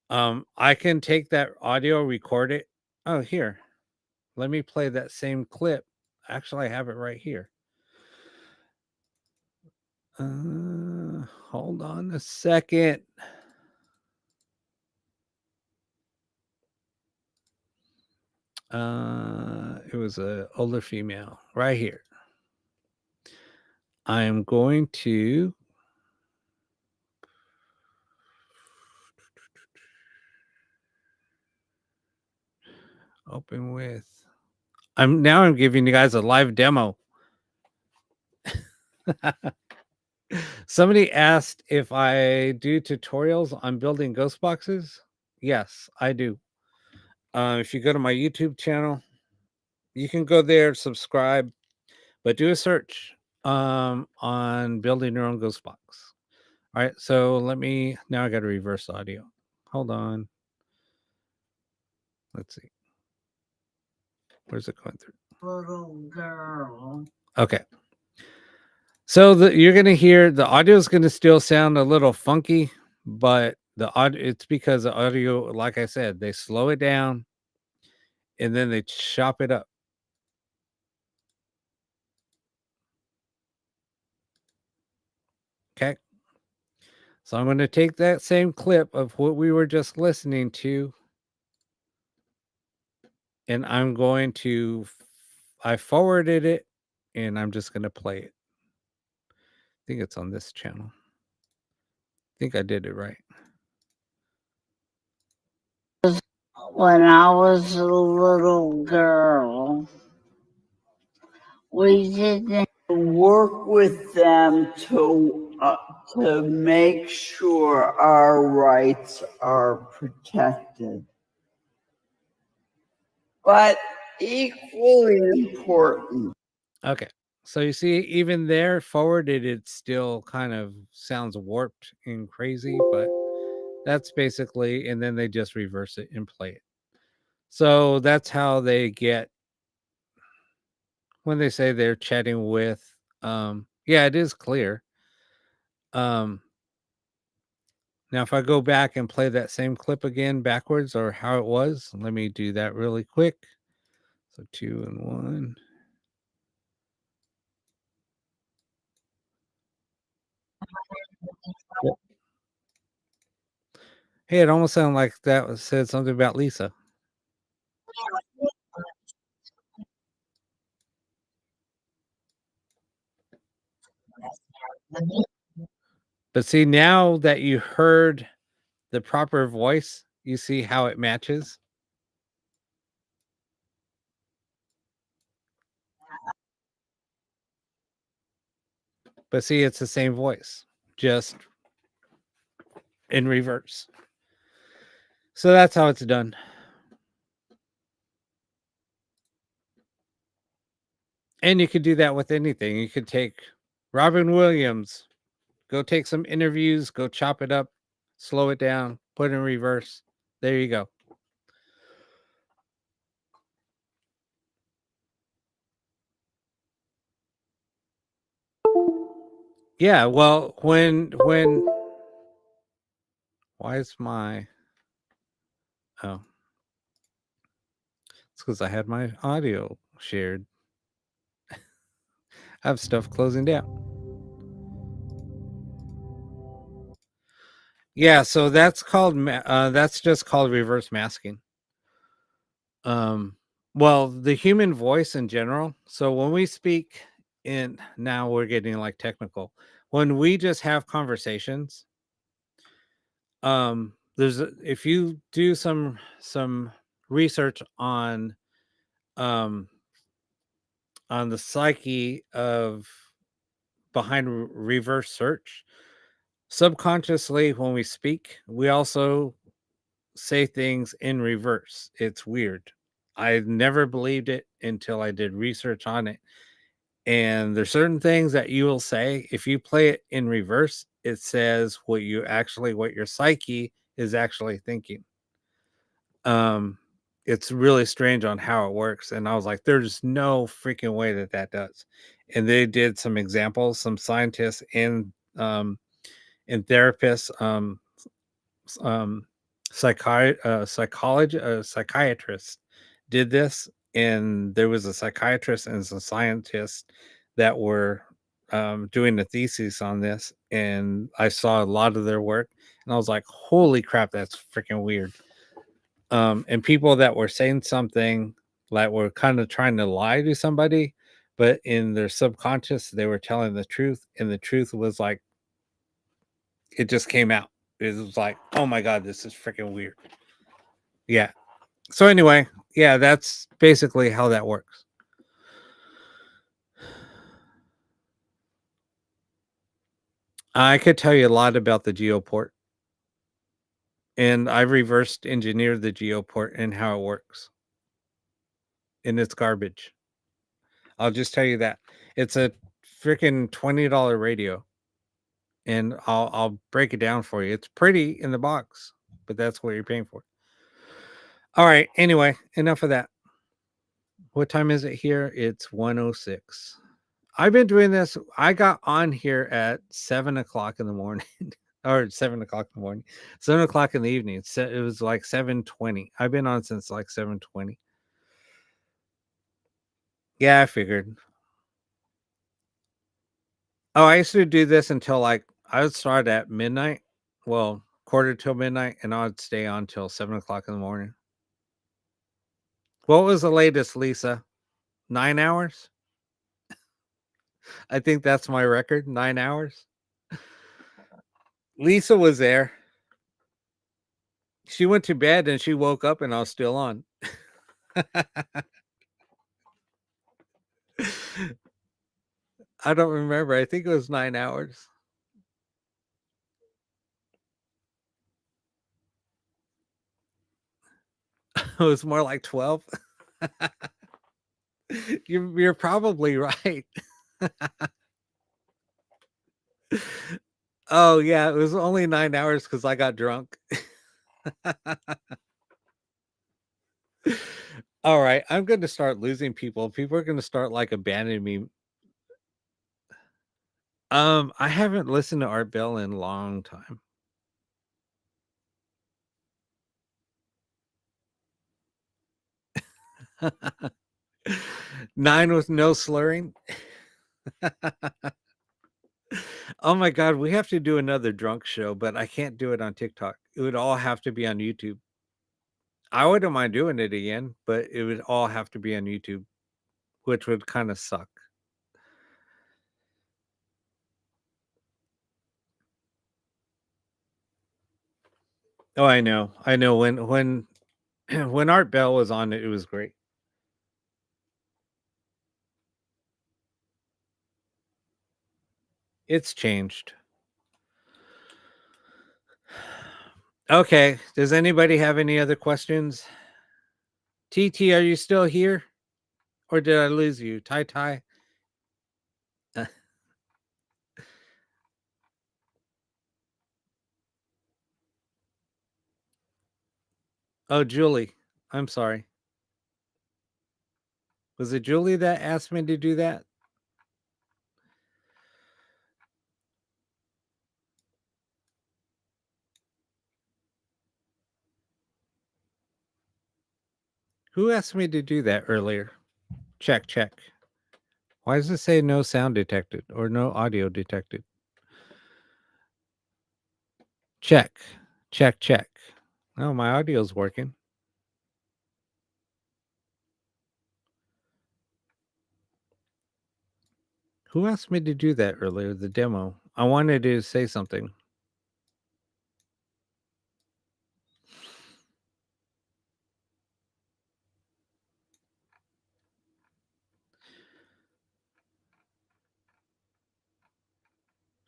S1: I can take that audio, record it. Oh, here. Let me play that same clip. Actually, I have it right here. Hold on a second. It was a older female right here. I am going to open with. I'm giving you guys a live demo. Somebody asked if I do tutorials on building ghost boxes. Yes, I do. If you go to my YouTube channel, you can go there, subscribe, but do a search on building your own ghost box. All right, so now I got to reverse audio. Hold on. Let's see. Where's it going through?
S9: Little girl.
S1: Okay. So you're going to hear the audio is going to still sound a little funky, but it's because the audio, like I said, they slow it down and then they chop it up. Okay. So I'm going to take that same clip of what we were just listening to and I'm going to I forwarded it, and I'm just going to play it. I think it's on this channel. I think I did it right.
S11: When I was a little girl, we didn't work with them to make sure our rights are protected. But equally important.
S1: Okay. So you see, even there, forwarded, it still kind of sounds warped and crazy, but that's basically, and then they just reverse it and play it. So that's how they get when they say they're chatting with, yeah, it is clear. Now, if I go back and play that same clip again backwards or how it was, let me do that really quick. So 2 and 1. Hey, it almost sounded like that said something about Lisa. But see, now that you heard the proper voice, you see how it matches. But see, it's the same voice, just in reverse. So that's how it's done. And you could do that with anything. You could take Robin Williams, go take some interviews, go chop it up, slow it down, put it in reverse. There you go. Yeah, well, when why is my oh, it's because I had my audio shared. I have stuff closing down. Yeah, so that's called that's just called reverse masking. Well, the human voice in general. So when we speak in now we're getting like technical. When we just have conversations, if you do some research on the psyche of behind reverse search, subconsciously when we speak, we also say things in reverse. It's weird. I never believed it until I did research on it. And there's certain things that you will say if you play it in reverse, it says what your psyche is actually thinking. It's really strange on how it works, and I was like, there's no freaking way that does. And they did some examples, some scientists and therapists, psychiatrists did this, and there was a psychiatrist and some scientists that were doing a thesis on this, and I saw a lot of their work, and I was like, holy crap, that's freaking weird. And people that were saying something like were kind of trying to lie to somebody, but in their subconscious, they were telling the truth, and the truth was like, it just came out. It was like, oh my God, this is freaking weird. Yeah. So anyway, yeah, that's basically how that works. I could tell you a lot about the Geoport. And I've reversed engineered the Geoport and how it works. And it's garbage. I'll just tell you that. It's a freaking $20 radio. And I'll break it down for you. It's pretty in the box, but that's what you're paying for. All right. Anyway, enough of that. What time is it here? It's 1:06. I've been doing this. I got on here at 7 o'clock in the morning, or 7 o'clock in the morning, 7 o'clock in the evening. It was like 7:20. I've been on since like 7:20. Yeah, I figured. Oh, I used to do this until like I would start at midnight. Well, quarter till midnight, and I'd stay on till 7 o'clock in the morning. What was the latest, Lisa? 9 hours? I think that's my record. 9 hours. Lisa was there. She went to bed and she woke up and I was still on. I don't remember. I think it was 9 hours. It was more like 12. You're probably right. Oh, yeah. It was only 9 hours because I got drunk. All right. I'm going to start losing people. People are going to start like abandoning me. I haven't listened to Art Bell in a long time. Nine with no slurring. Oh my God, we have to do another drunk show, but I can't do it on TikTok. It would all have to be on YouTube. I wouldn't mind doing it again, but it would all have to be on YouTube, which would kind of suck. Oh, I know. I know when when Art Bell was on it, it was great. It's changed. Okay. Does anybody have any other questions? TT, are you still here? Or did I lose you? Tai Tai? Oh, Julie. I'm sorry. Was it Julie that asked me to do that? Who asked me to do that earlier? Check, check. Why does it say no sound detected or no audio detected? Check, check, check. Oh, my audio's working. Who asked me to do that earlier? The demo. I wanted to say something.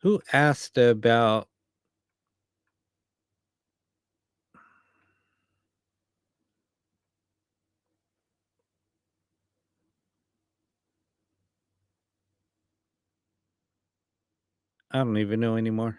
S1: Who asked about I don't even know anymore.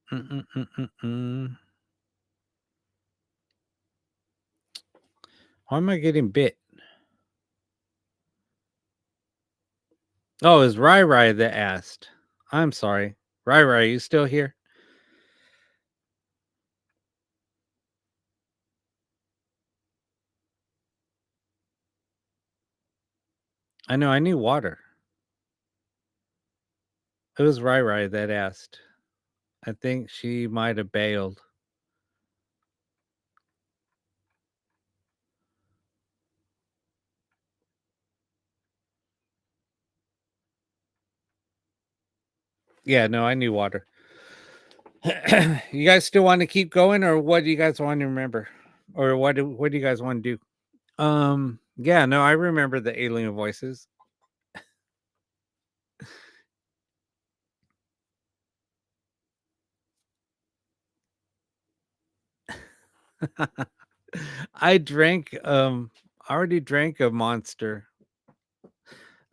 S1: Why am I getting bit? Oh, it's Rai Rai that asked. I'm sorry. Rai Rai, you still here? I know, I need water. It was Rai Rai that asked. I think she might have bailed. Yeah, no, I need water. You guys still want to keep going, or what do you guys want to remember? Or what do you guys want to do? Yeah, no, I remember the alien voices. I drank I already drank a Monster.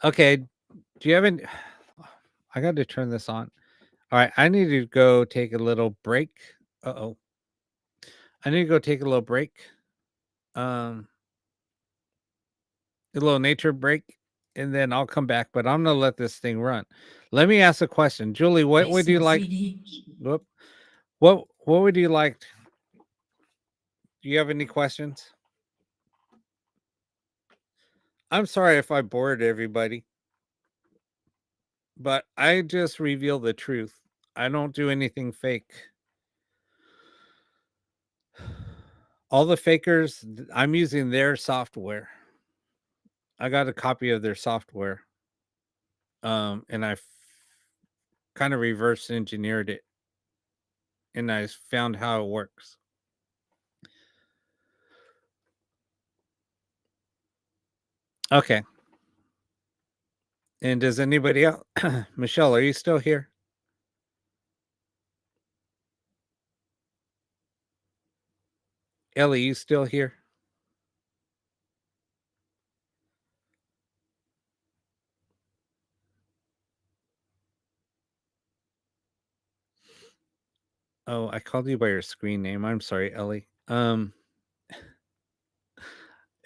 S1: Okay, do you have any I got to turn this on. All right, I need to go take a little break. Uh-oh. I need to go take a little break. A little nature break, and then I'll come back, but I'm gonna let this thing run. Let me ask a question. Julie, what would you like? Whoop. What would you like Do you have any questions? I'm sorry if I bored everybody, but I just reveal the truth. I don't do anything fake. All the fakers, I'm using their software. I got a copy of their software. And I kind of reverse engineered it, and I found how it works. Okay. And does anybody else? Michelle, are you still here? Ellie, you still here? Oh, I called you by your screen name. I'm sorry, Ellie.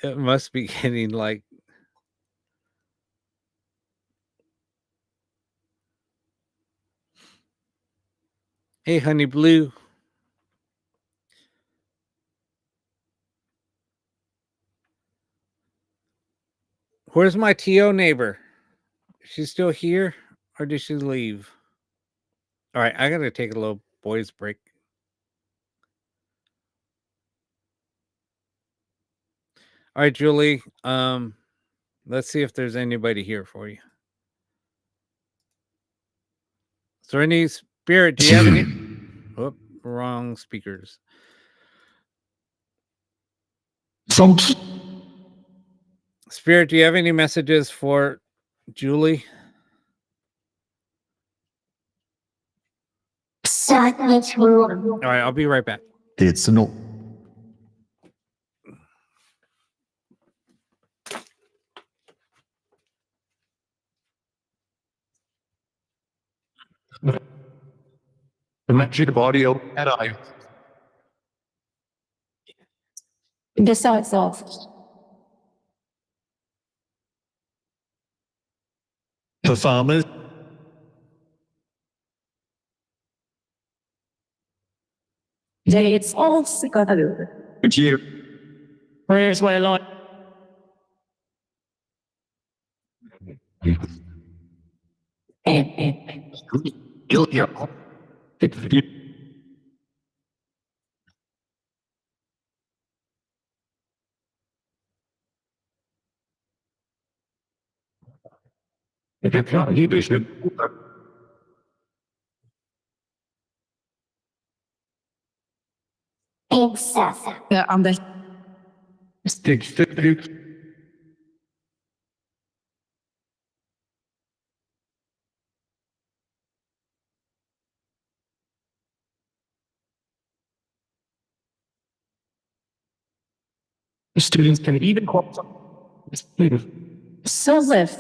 S1: It must be getting like hey, honey blue. Where's my TO neighbor? Is she still here or did she leave? All right, I gotta take a little boys break. All right, Julie. Let's see if there's anybody here for you. Is there any spirit? Do you have any? Oh, wrong speakers.
S4: Folks,
S1: Spirit, do you have any messages for Julie?
S2: Silent room.
S1: All right, I'll be right back.
S5: It's no.
S4: the magic of audio and I.
S9: Besides of
S4: The farmers.
S9: it's all together.
S4: It's you.
S8: Where's my light?
S4: You'll hear.
S2: Excessive.
S9: I'm the
S4: Stick. The students can even quote.
S9: so live.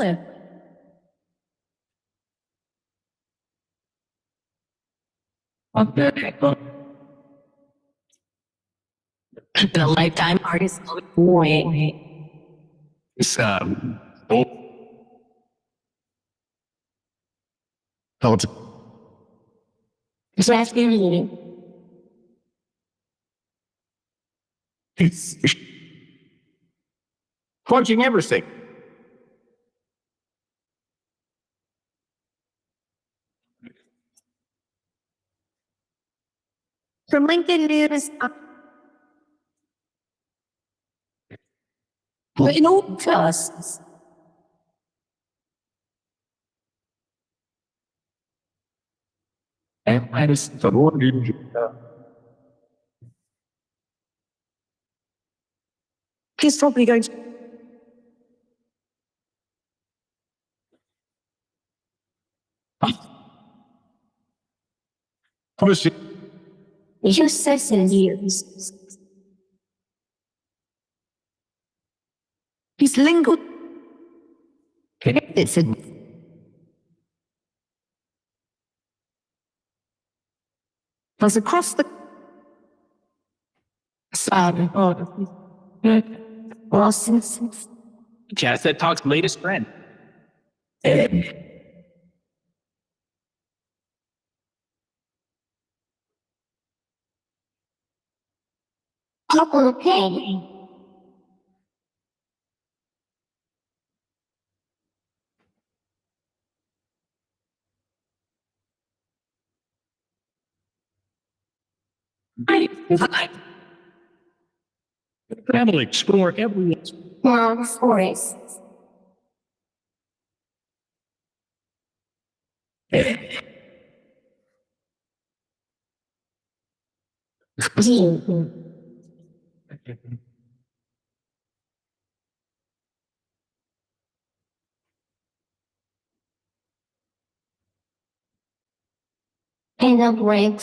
S9: The lifetime artist. Wait.
S4: It's
S5: How it's
S9: Just reading.
S4: quenching everything.
S2: From LinkedIn News.
S9: But no trust.
S4: And I just the Lord
S9: He's probably going to.
S4: obviously
S2: Useless in years.
S9: He's lingo.
S7: It's a
S9: Was across the. Sad.
S2: Well, since
S8: Jazz that talks latest trend.
S2: Okay.
S4: Travel, explore every.
S2: Now forest. G. And the bridge.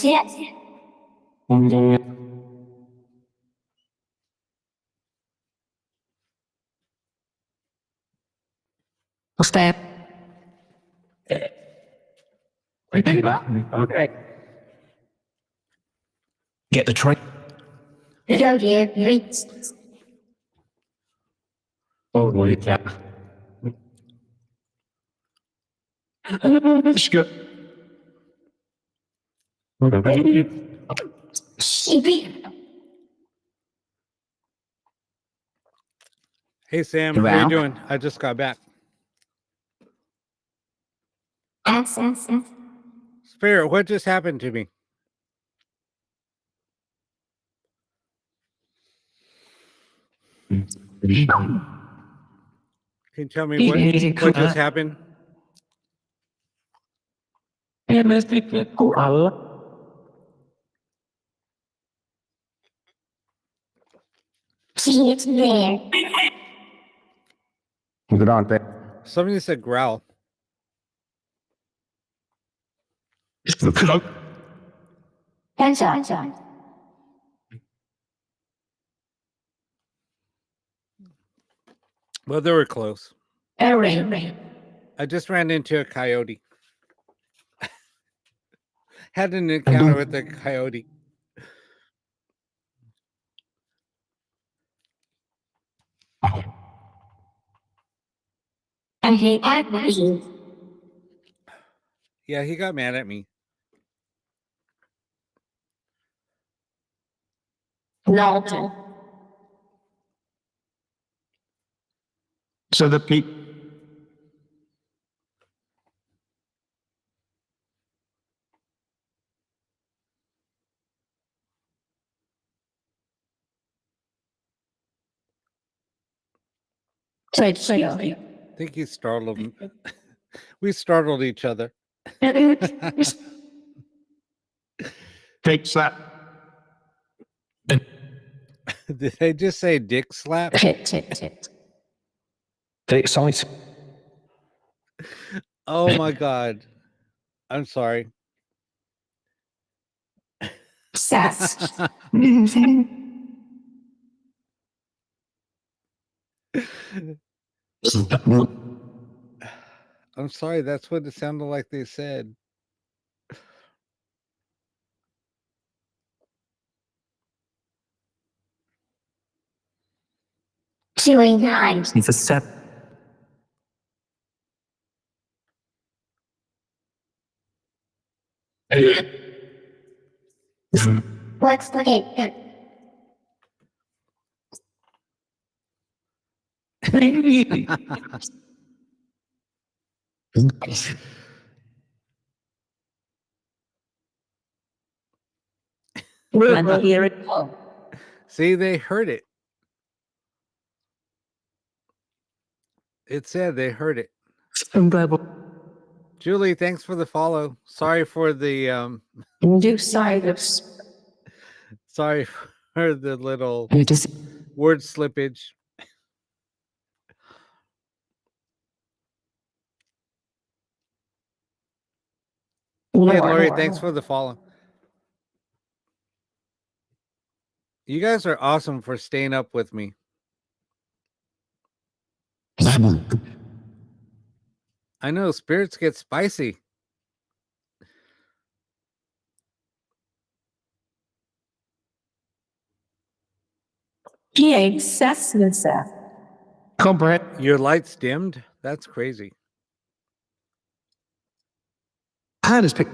S9: Step.
S4: Okay. Get the train.
S2: Go get rich.
S4: Oh, wait, yeah. Let's go.
S2: Sheepy.
S1: Hey Sam, how you
S5: Well.
S1: doing? I just got back.
S2: S.
S1: Spirit, what just happened to me? Can you tell me what just happened?
S2: She is there.
S5: Good on there.
S1: Somebody said growl.
S2: Sunshine.
S1: Well, they were close.
S2: Array.
S1: I just ran into a coyote. Had an encounter with a coyote.
S2: I hate everybody.
S1: Yeah, he got mad at me.
S2: Norton.
S4: So the people.
S2: Say.
S1: I think he startled me. We startled each other.
S4: Takes that.
S1: Did I just say dick slap?
S8: Takes size.
S1: Oh my god. I'm sorry.
S2: Sass.
S1: I'm sorry, that's what it sounded like they said.
S2: Chewing times.
S8: It's a set.
S2: What's the hit?
S9: Let me hear it.
S1: See, they heard it. It said they heard it. Julie, thanks for the follow. Sorry for the
S9: Do silence.
S1: sorry for the little
S9: You just
S1: word slippage. Hey Lori, thanks for the follow. You guys are awesome for staying up with me. I know spirits get spicy.
S9: he excesses.
S4: Comprehend.
S1: Your lights dimmed? That's crazy.
S4: Hand is picked.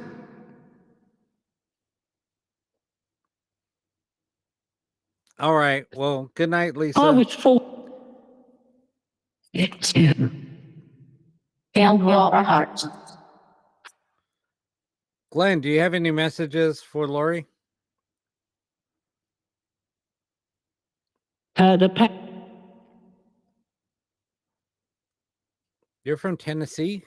S1: All right. Well, good night, Lisa.
S9: I was full. It's in. Down your heart.
S1: Glenn, do you have any messages for Lori?
S9: The pack.
S1: You're from Tennessee?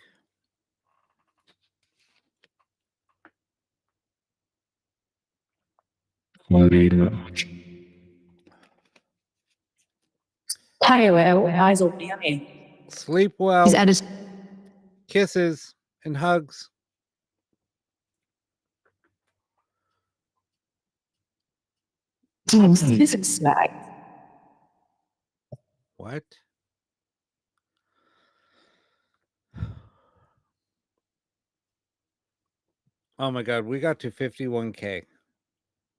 S9: Eyes will be me.
S1: Sleep well.
S6: He's at his.
S1: Kisses and hugs.
S6: This is swag.
S1: What? Oh my God, we got to 51K.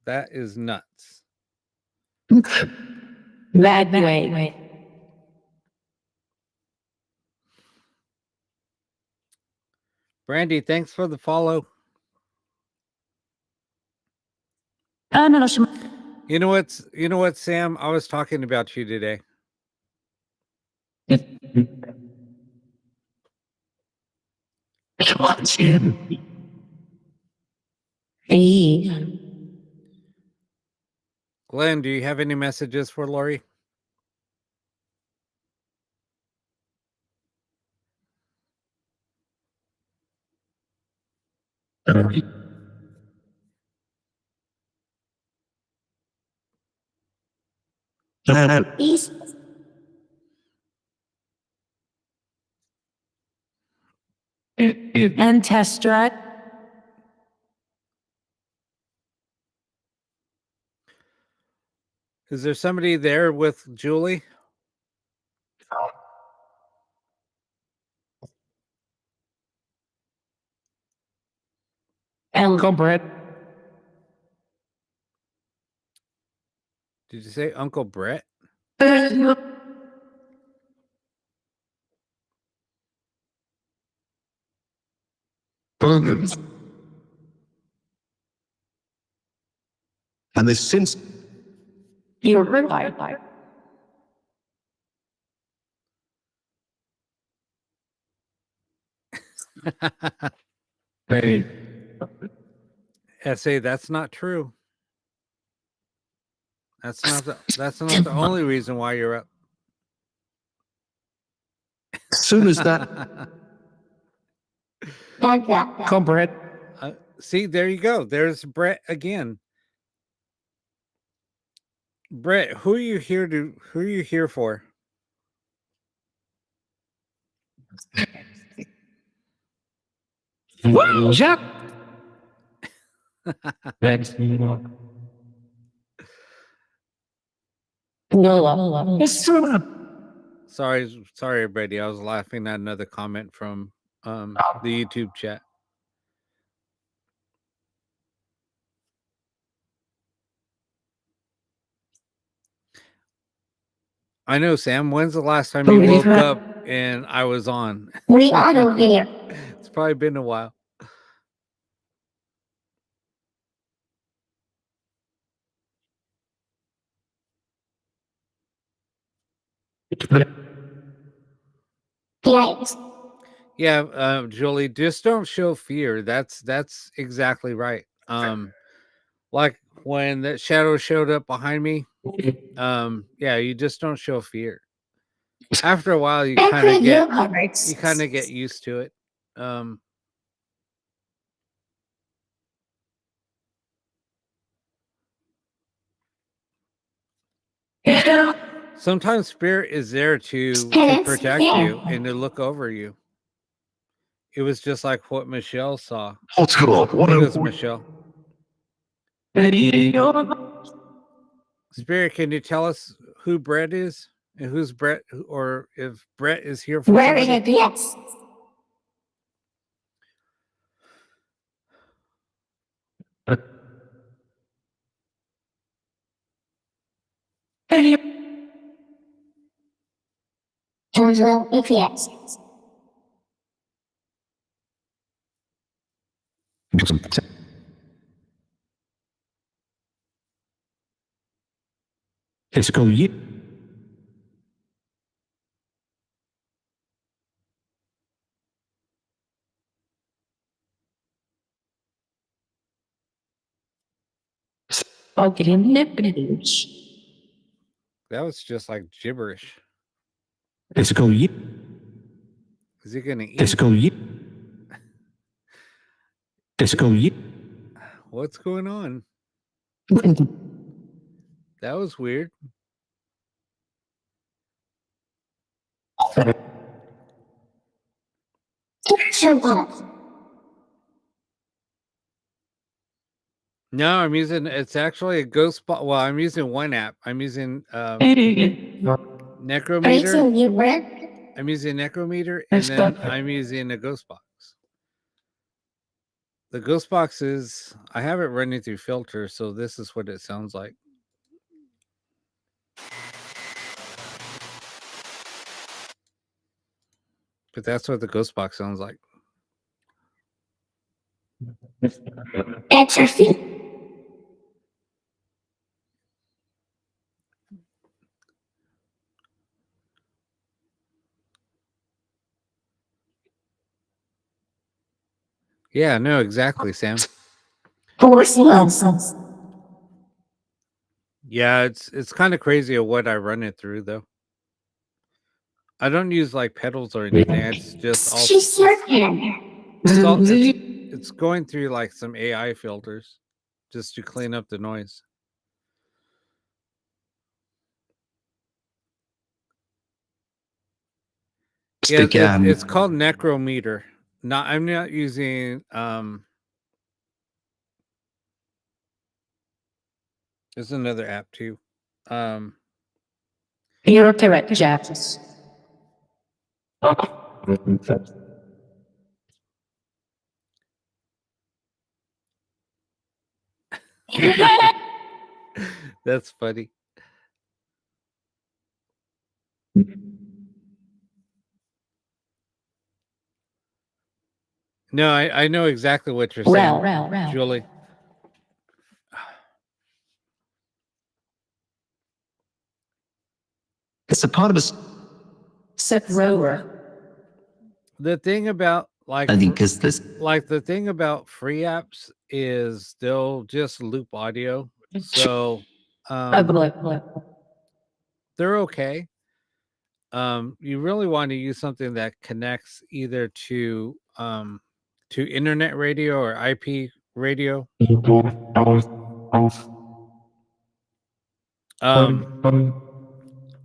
S1: That is nuts.
S9: Wait.
S1: Brandy, thanks for the follow.
S6: No.
S1: You know what, Sam? I was talking about you today.
S9: What's in? Hey.
S1: Glenn, do you have any messages for Lori?
S2: East.
S6: And test drive.
S1: Is there somebody there with Julie?
S9: Uncle Brett.
S1: Did you say Uncle Brett?
S3: And they've since
S9: You're right.
S4: Hey,
S1: SA, that's not true. That's not the only reason why you're up.
S3: as soon as that
S9: Uncle Brett.
S1: See, there you go. There's Brett again. Brett, who are you here for?
S4: Jack. That's
S9: No.
S1: Sorry, everybody. I was laughing at another comment from the YouTube chat. I know, Sam. When's the last time you woke up and I was on?
S2: We are here.
S1: It's probably been a while.
S2: Yes.
S1: Yeah, Julie, just don't show fear. That's exactly right. Like when that shadow showed up behind me, yeah, you just don't show fear. After a while, you kind of get used to it. Sometimes spirit is there to protect you and to look over you. It was just like what Michelle saw.
S3: what's cool? What
S1: It
S3: a
S1: was Michelle. Spirit, can you tell us who Brett is and who's Brett, or if Brett is here for
S2: Where is
S1: somebody?
S2: it? Yes. Angelo, if yes.
S4: Physical use.
S9: Spoken English.
S1: That was just like gibberish.
S4: Physical use.
S1: Is he gonna eat?
S4: Physical use. Physical use.
S1: What's going on? That was weird.
S2: Picture what?
S1: No, I'm using. It's actually a ghost bot. Well, I'm using one app. I'm using Necrometer.
S2: Rating you read?
S1: I'm using Necrometer, and then I'm using a ghost box. The ghost box is. I have it running through filter, so this is what it sounds like. But that's what the ghost box sounds like.
S2: At your feet.
S1: Yeah, no, exactly, Sam.
S2: Force nonsense.
S1: Yeah, it's kind of crazy of what I run it through, though. I don't use like pedals or anything. It's just all.
S2: She's certain.
S1: It's going through like some AI filters just to clean up the noise. Yeah,
S5: Stick, yeah,
S1: it's called Necrometer. Not, I'm not using. There's another app too.
S9: You're correct, Jax.
S1: That's funny. No, I know exactly what you're saying, Julie.
S5: it's a part of us.
S9: Seth Rower.
S1: The thing about like
S5: I think because this.
S1: like the thing about free apps is they'll just loop audio, so they're okay. You really want to use something that connects either to internet radio or IP radio.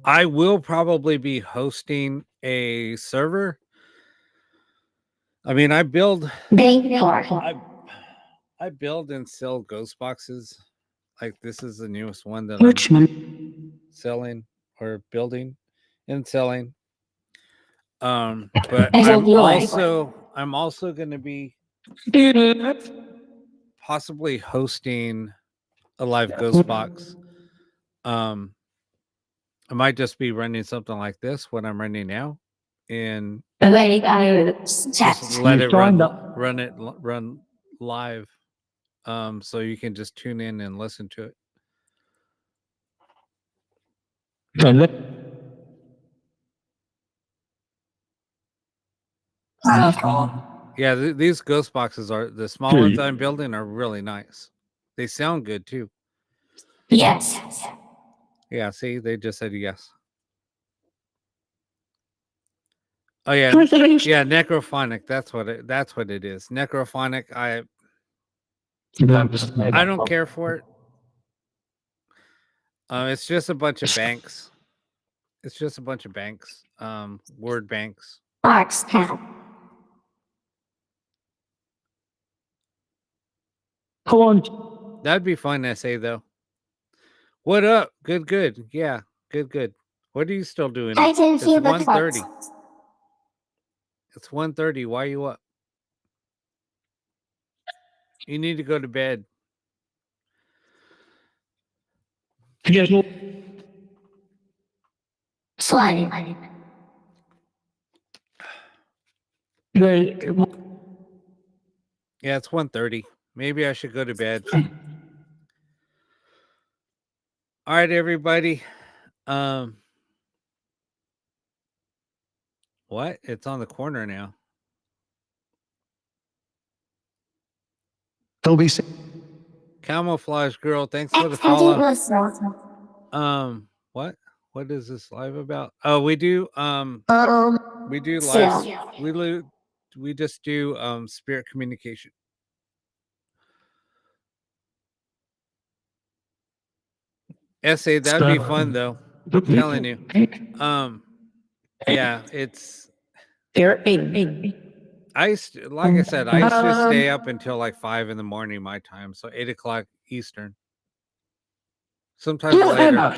S1: I will probably be hosting a server. I mean, I build and sell ghost boxes. Like this is the newest one that I'm selling or building and selling. But I'm also going to be possibly hosting a live ghost box. I might just be running something like this, what I'm running now, and just let it run live. So you can just tune in and listen to it. Yeah, these ghost boxes are the small ones I'm building are really nice. They sound good too.
S2: Yes.
S1: Yeah, see, they just said yes. Oh yeah, yeah, necrophonic. That's what it is. Necrophonic. I don't care for it. It's just a bunch of banks. It's just a bunch of banks. Word banks.
S2: Arts town.
S4: Come on.
S1: That'd be fun to say though. What up? Good. Yeah, good. What are you still doing?
S2: I didn't
S1: It's
S2: hear the
S1: 1:30.
S2: thoughts.
S1: It's 1:30. Why are you up? You need to go to bed.
S2: Sliding.
S1: Yeah, it's 1:30. Maybe I should go to bed. All right, everybody. Um, what? It's on the corner now.
S5: Toby said,
S1: Camouflage girl, thanks for the
S2: Extended
S1: follow.
S2: resources.
S1: What? What is this live about? Oh, we do live.
S2: So,
S1: We just do spirit communication. Essay, that'd be fun though. I'm telling you. Yeah, it's
S9: Spirit baby.
S1: like I said, I used to stay up until like 5 in the morning my time, so 8 o'clock Eastern. Sometimes later.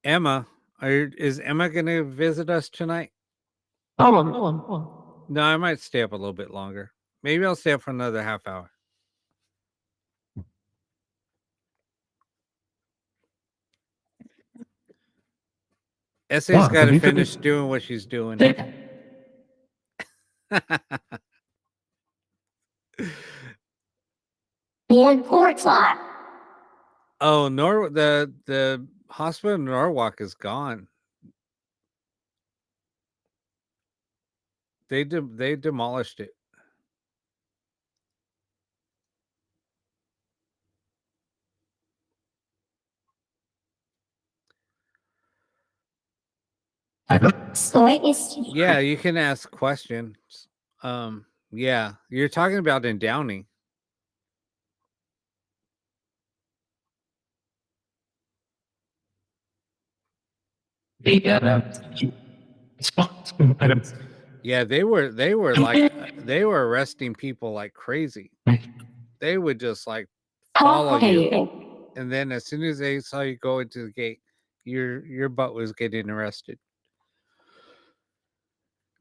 S1: Emma, is Emma gonna visit us tonight?
S9: Hold on.
S1: No, I might stay up a little bit longer. Maybe I'll stay up for another half hour. Essay's got to finish doing what she's doing.
S2: one port lot.
S1: Oh, the hospital in Norwalk is gone. They demolished it.
S2: So it is.
S1: Yeah, you can ask questions. Yeah, you're talking about in Downey. Yeah, they were like they were arresting people like crazy. They would just like follow you, and then as soon as they saw you go into the gate, your butt was getting arrested.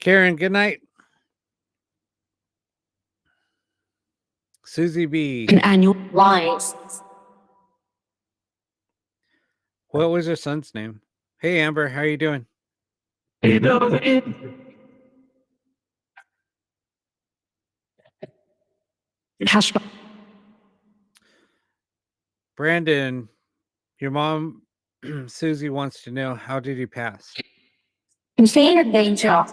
S1: Karen, good night. Susie B.
S9: An annual
S2: Lines.
S1: What was her son's name? Hey Amber, how you doing?
S9: hash.
S1: Brandon, your mom Susie wants to know, how did he pass?
S2: Container danger.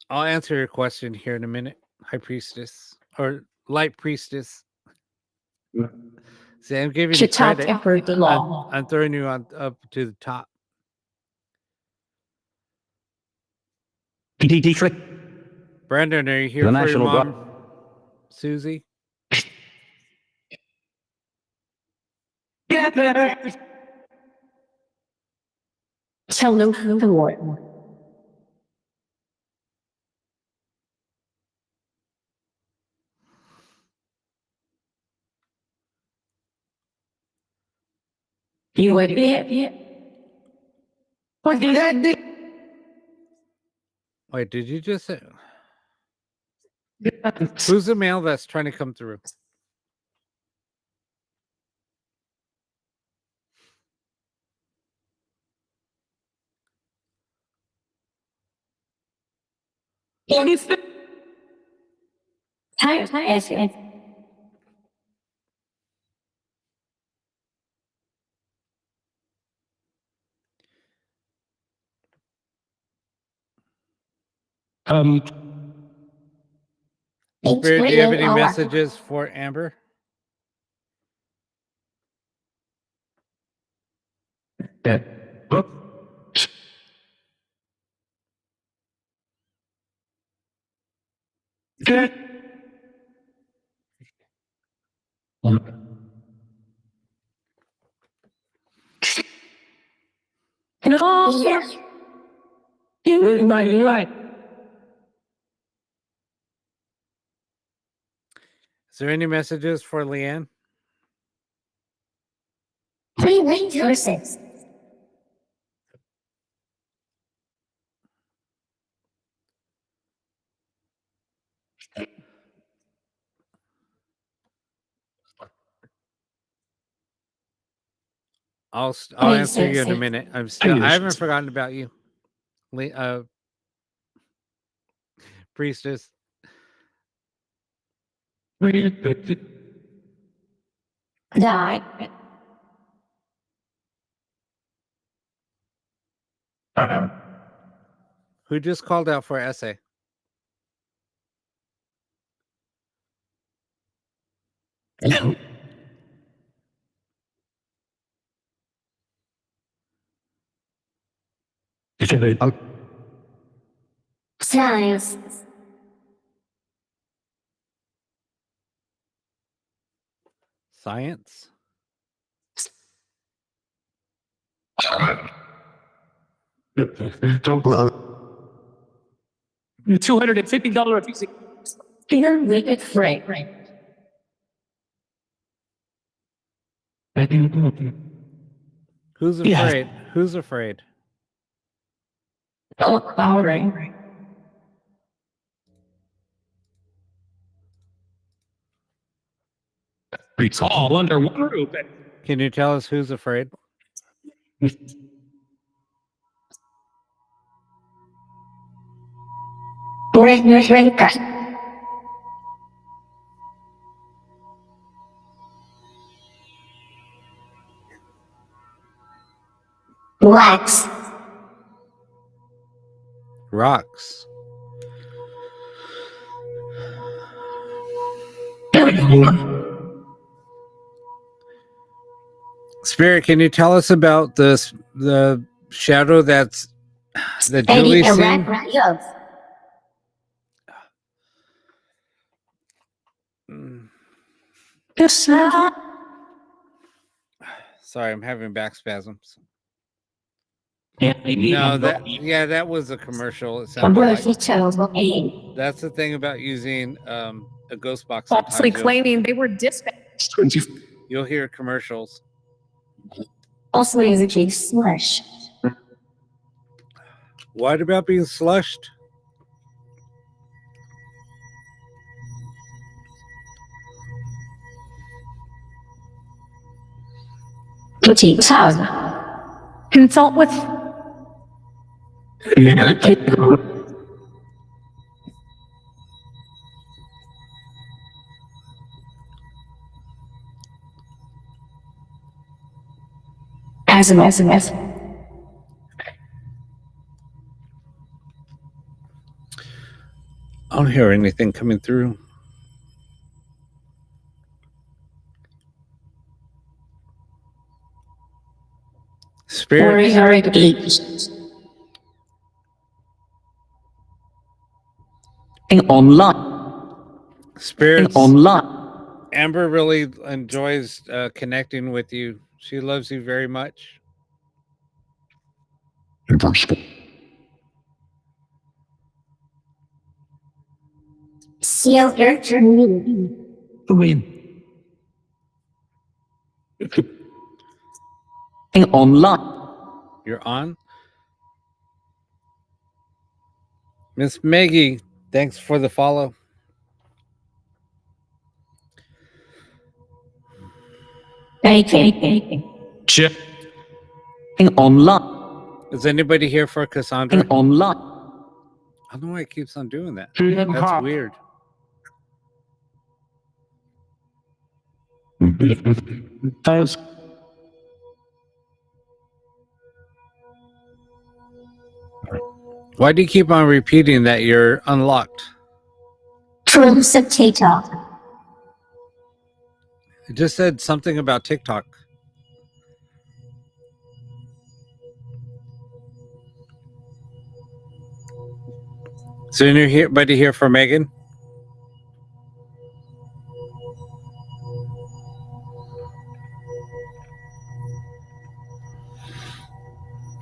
S1: I'll answer your question here in a minute, High Priestess or Light Priestess. See, I'm giving you credit.
S9: The law.
S1: I'm throwing you on up to the top. Brandon, are you here
S3: The
S1: for
S3: National
S1: your mom, Susie?
S9: Tell no the word. You would be. What did that do?
S1: Wait, did you just say? Who's the male that's trying to come through? Spirit, do you have any messages for Amber?
S2: Yes.
S9: You might be right.
S1: Is there any messages for Leanne?
S2: 3 resources.
S1: I'll
S2: Yes,
S1: answer you
S2: yes,
S1: in a
S2: yes.
S1: minute. I
S4: yes.
S1: haven't forgotten about you. Priestess.
S2: Die.
S1: Who just called out for essay?
S2: Science.
S1: Science?
S8: $250 physics.
S2: Peter Wicked Frank.
S1: Who's
S4: Yeah.
S1: afraid? Who's afraid?
S2: Oh, all right.
S8: It's all under one roof.
S1: Can you tell us who's afraid?
S2: Rinker. Wax.
S1: Rocks. Spirit, can you tell us about the shadow that Julie's seen? Mm, Sorry, I'm having back spasms. No, that was a commercial. It sounded like. That's the thing about using a ghost box.
S6: Falsely
S1: Sometimes
S6: claiming they were dispatched.
S1: you'll hear commercials.
S2: Also is a case slush.
S1: What about being slushed?
S6: Consult with
S2: SMS.
S1: I don't hear anything coming through. Spirit.
S5: Online.
S1: Spirits.
S5: Online.
S1: Amber really enjoys connecting with you. She loves you very much.
S2: Seal Ertern.
S5: Online.
S1: You're on. Miss Maggie, thanks for the follow.
S8: Chip.
S5: Online.
S1: Is anybody here for Cassandra?
S5: Online.
S1: I don't know why it keeps on doing that. That's weird. Why do you keep on repeating that you're unlocked?
S2: Truths of TikTok.
S1: It just said something about TikTok. So anybody here for Megan?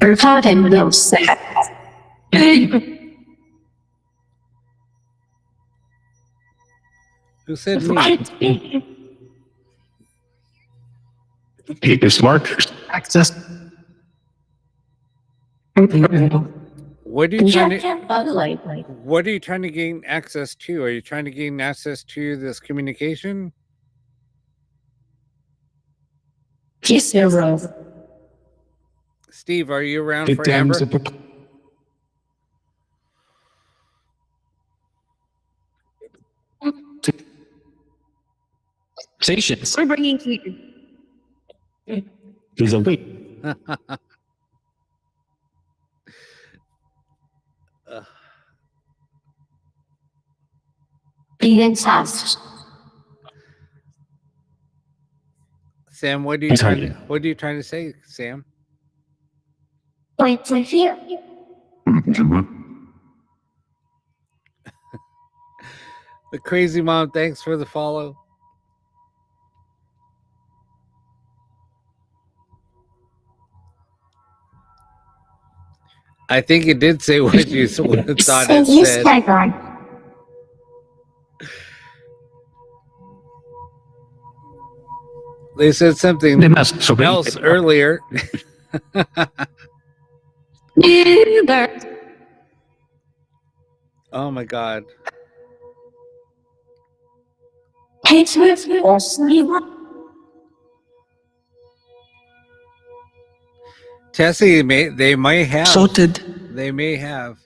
S2: Recording no set.
S1: Who said me?
S4: It's markers. Access.
S1: What are you trying to? What are you trying to gain access to? Are you trying to gain access to this communication? Steve, are you around
S3: It
S1: for Amber?
S8: Stations.
S9: We're bringing you.
S8: He's a wait.
S2: Vegan's house.
S1: Sam, what are you
S8: He's
S1: trying to,
S8: hiding.
S1: what are you trying to say, Sam?
S2: Wait for fear.
S1: The crazy mom, thanks for the follow. I think it did say what you thought it
S2: You
S1: said.
S2: start on.
S1: They said something
S4: They must. So
S1: else earlier. Oh my god.
S2: It's with you.
S1: Tessie, they may have.
S7: Sorted.
S1: They may have.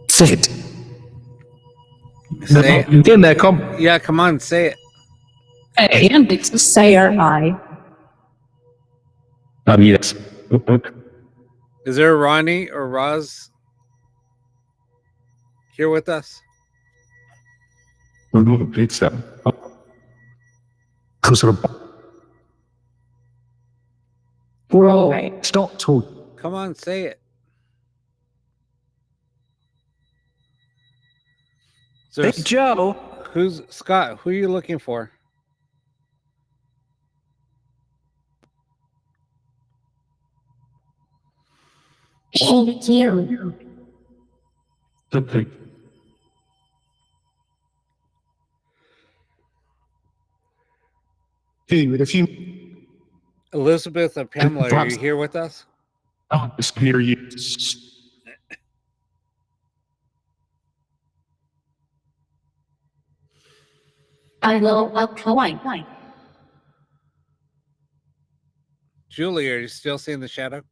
S4: Say it.
S1: Say it.
S4: In there, come.
S1: Yeah, come on, say it.
S9: And it's a sayer hi.
S8: Yes.
S1: Is there Ronnie or Roz here with us?
S3: Pizza.
S9: Bro.
S4: Stop talking.
S1: Come on, say it. So,
S4: Hey, Joe.
S1: who's Scott? Who are you looking for?
S2: Thank you.
S3: Hey, with a few.
S1: Elizabeth and Pamela, are you here with us?
S3: Oh, it's near you.
S9: I love a kawaii.
S1: Julie, are you still seeing the shadow?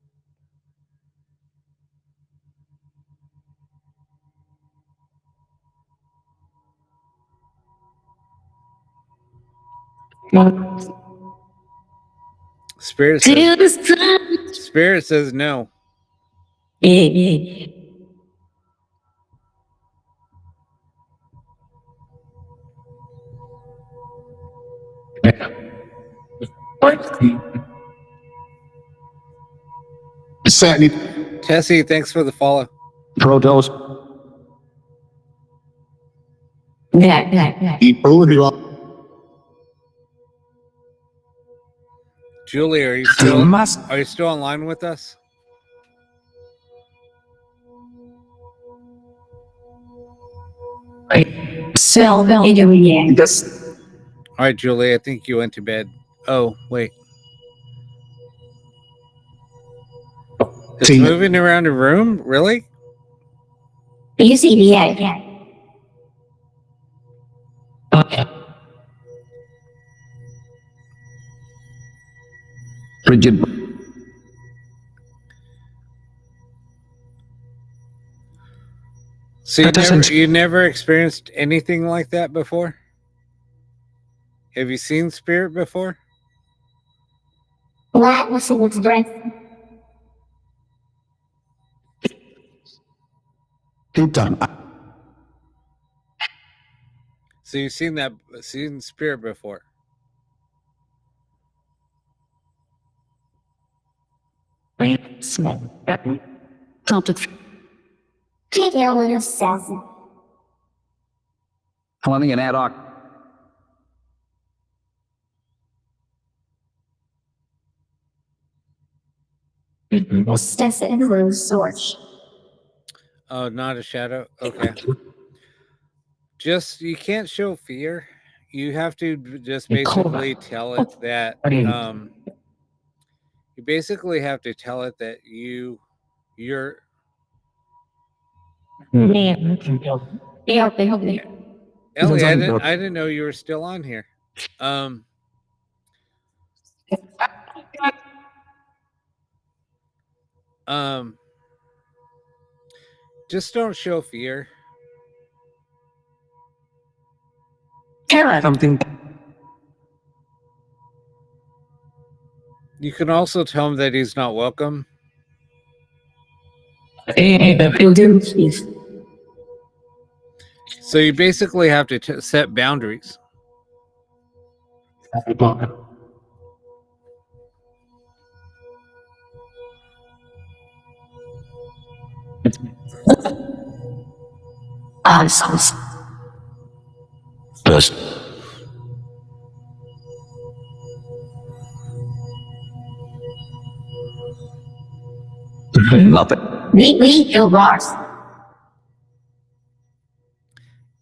S1: Spirit says no.
S3: Sadly,
S1: Tessie, thanks for the follow.
S4: Pro dose.
S3: eat early on.
S1: Julie, are you still online with us?
S2: So, yeah.
S1: All right, Julie, I think you went to bed. Oh, wait. It's
S3: See-
S1: moving around the room? Really?
S2: You see the yeah.
S4: Bridget.
S1: So
S4: That doesn't-
S1: you never experienced anything like that before? Have you seen spirit before?
S2: What was its breath?
S5: Done.
S1: So you've seen spirit before?
S2: Take a little assassin.
S5: Planning an ad hoc.
S2: Assassin little source.
S1: Oh, not a shadow? Okay. You can't show fear. You have to just basically tell it that you basically have to tell it that you're Ellie, I didn't know you were still on here. Just don't show fear.
S9: Karen.
S4: Something.
S1: You can also tell him that he's not welcome. So you basically have to set boundaries.
S4: Yes. Love it.
S2: We kill boss.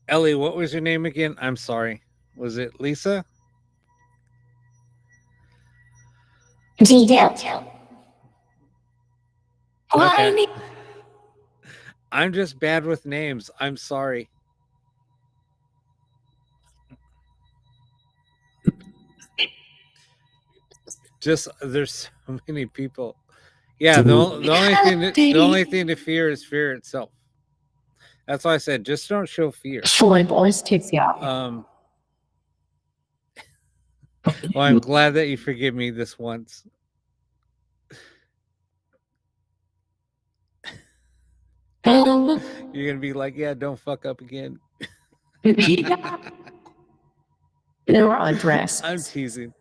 S1: Ellie, what was your name again? I'm sorry. Was it Lisa?
S2: Detail.
S1: Okay. I'm just bad with names. I'm sorry. Just there's so many people. Yeah, the only thing to fear is fear itself. That's why I said just don't show fear.
S6: Boy, boys takes you out.
S1: Well, I'm glad that you forgive me this once. You're gonna be like, yeah, don't fuck up again.
S6: They're undressed.
S1: I'm teasing.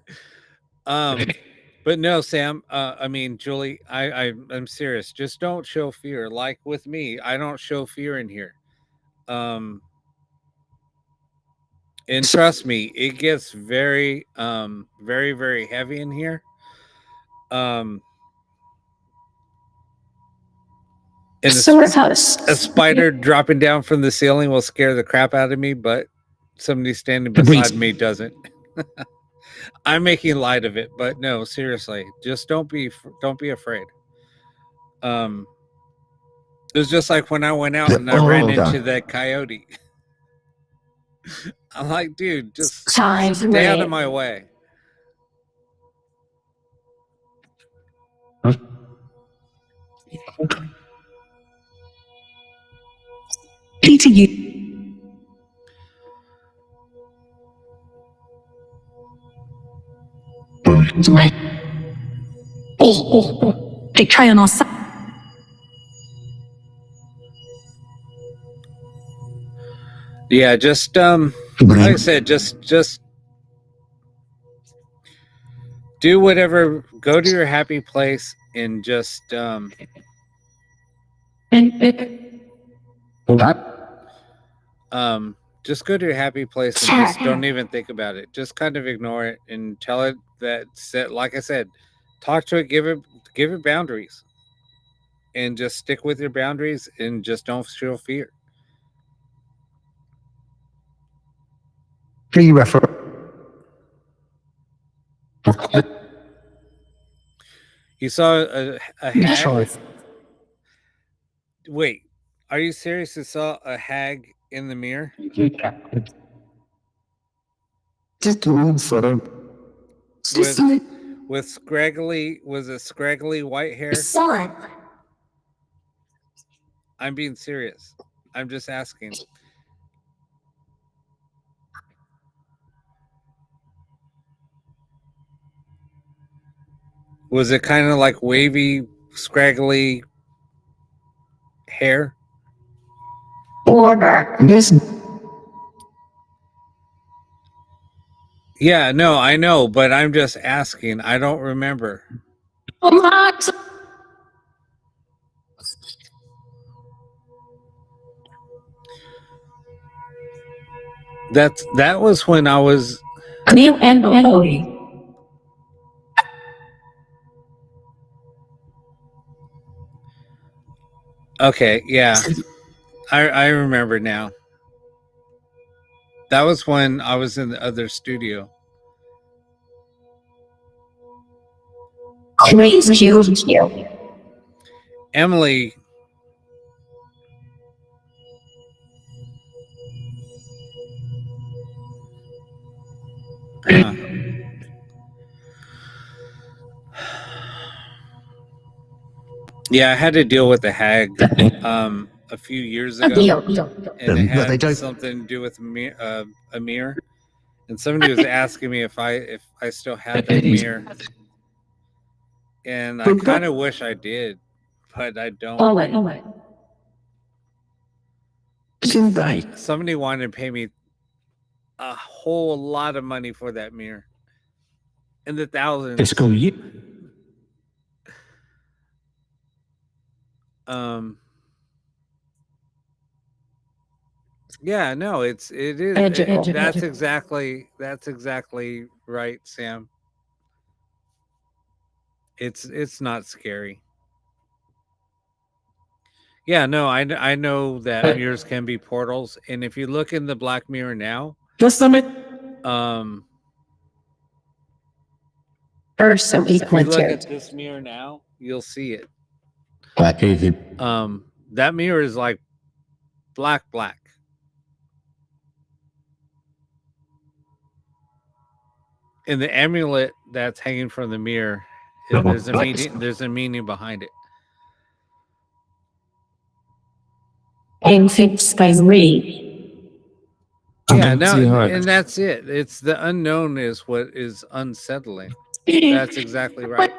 S1: But no, Sam. I mean, Julie. I'm serious. Just don't show fear. Like with me, I don't show fear in here. And trust me, it gets very, very, very heavy in here. And a spider dropping down from the ceiling will scare the crap out of me, but somebody standing beside me doesn't. I'm making light of it, but no, seriously, just don't be afraid. It was just like when I went out and I ran into that coyote. I'm like, dude, just stay out of my way.
S6: Peter, you. They try on our side.
S1: Yeah, just like I said, just do whatever. Go to your happy place and just just go to your happy place and just don't even think about it. Just kind of ignore it and tell it that, like I said, talk to it, give it boundaries, and just stick with your boundaries and just don't show fear.
S5: Please refer.
S1: You saw a hag? Wait, are you serious? You saw a hag in the mirror?
S5: Just move for them.
S1: With scraggly white hair?
S2: Son.
S1: I'm being serious. I'm just asking. Was it kind of like wavy, scraggly hair?
S2: Order.
S1: Yeah, no, I know, but I'm just asking. I don't remember. That was when I was. Okay, yeah. I remember now. That was when I was in the other studio. Emily. Yeah, I had to deal with the hag a few years ago, and it
S5: But they
S1: had
S5: don't-
S1: something to do with a mirror. And somebody was asking me if I still had that mirror, and I kind of wish I did, but I don't.
S9: Oh wait.
S5: Isn't that?
S1: Somebody wanted to pay me a whole lot of money for that mirror, in the thousands.
S4: Fiscal year.
S1: Yeah, no, it is. That's exactly right, Sam. It's not scary. Yeah, no, I know that mirrors can be portals, and if you look in the Black Mirror now,
S9: Just a minute. First, some
S1: if you look
S9: equal
S1: at this mirror now, you'll see it.
S3: What is it?
S1: That mirror is like black. And the amulet that's hanging from the mirror, there's a meaning behind it.
S9: in 6 by 3.
S1: Yeah,
S5: don't see how it-
S1: and that's it. It's the unknown is what is unsettling. That's exactly right.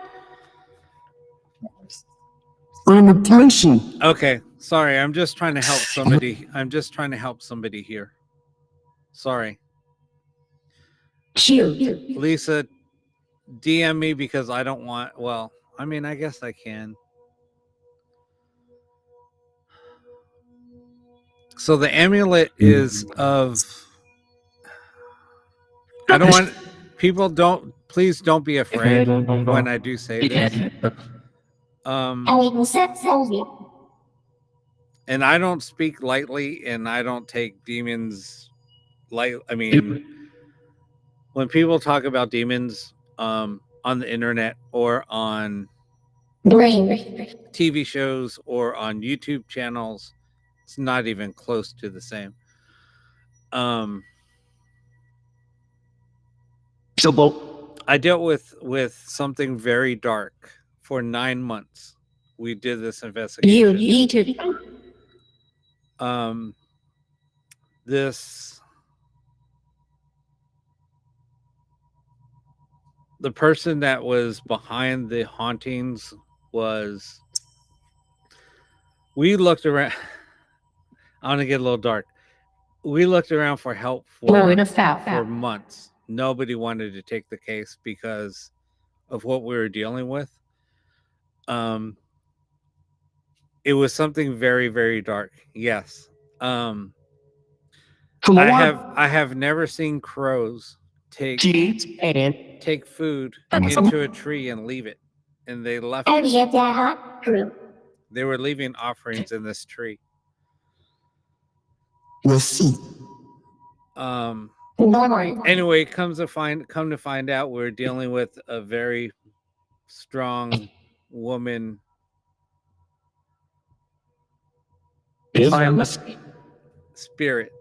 S5: Limitation.
S1: Okay, sorry. I'm just trying to help somebody. Here. Sorry, Lisa. DM me because I don't want. Well, I mean, I guess I can. So the amulet is of. I don't want people. Please don't be afraid when I do say this. And I don't speak lightly, and I don't take demons light. I mean, when people talk about demons on the internet or on TV shows or on YouTube channels, it's not even close to the same. I dealt with something very dark for 9 months. We did this investigation. The person that was behind the hauntings was. We looked around. I want to get a little dark. We looked around for help for months. Nobody wanted to take the case because of what we were dealing with. It was something very, very dark. Yes. I have never seen crows take food into a tree and leave it, and they left it. They were leaving offerings in this tree.
S5: We'll see.
S1: Anyway, come to find out, we're dealing with a very strong woman. Spirit.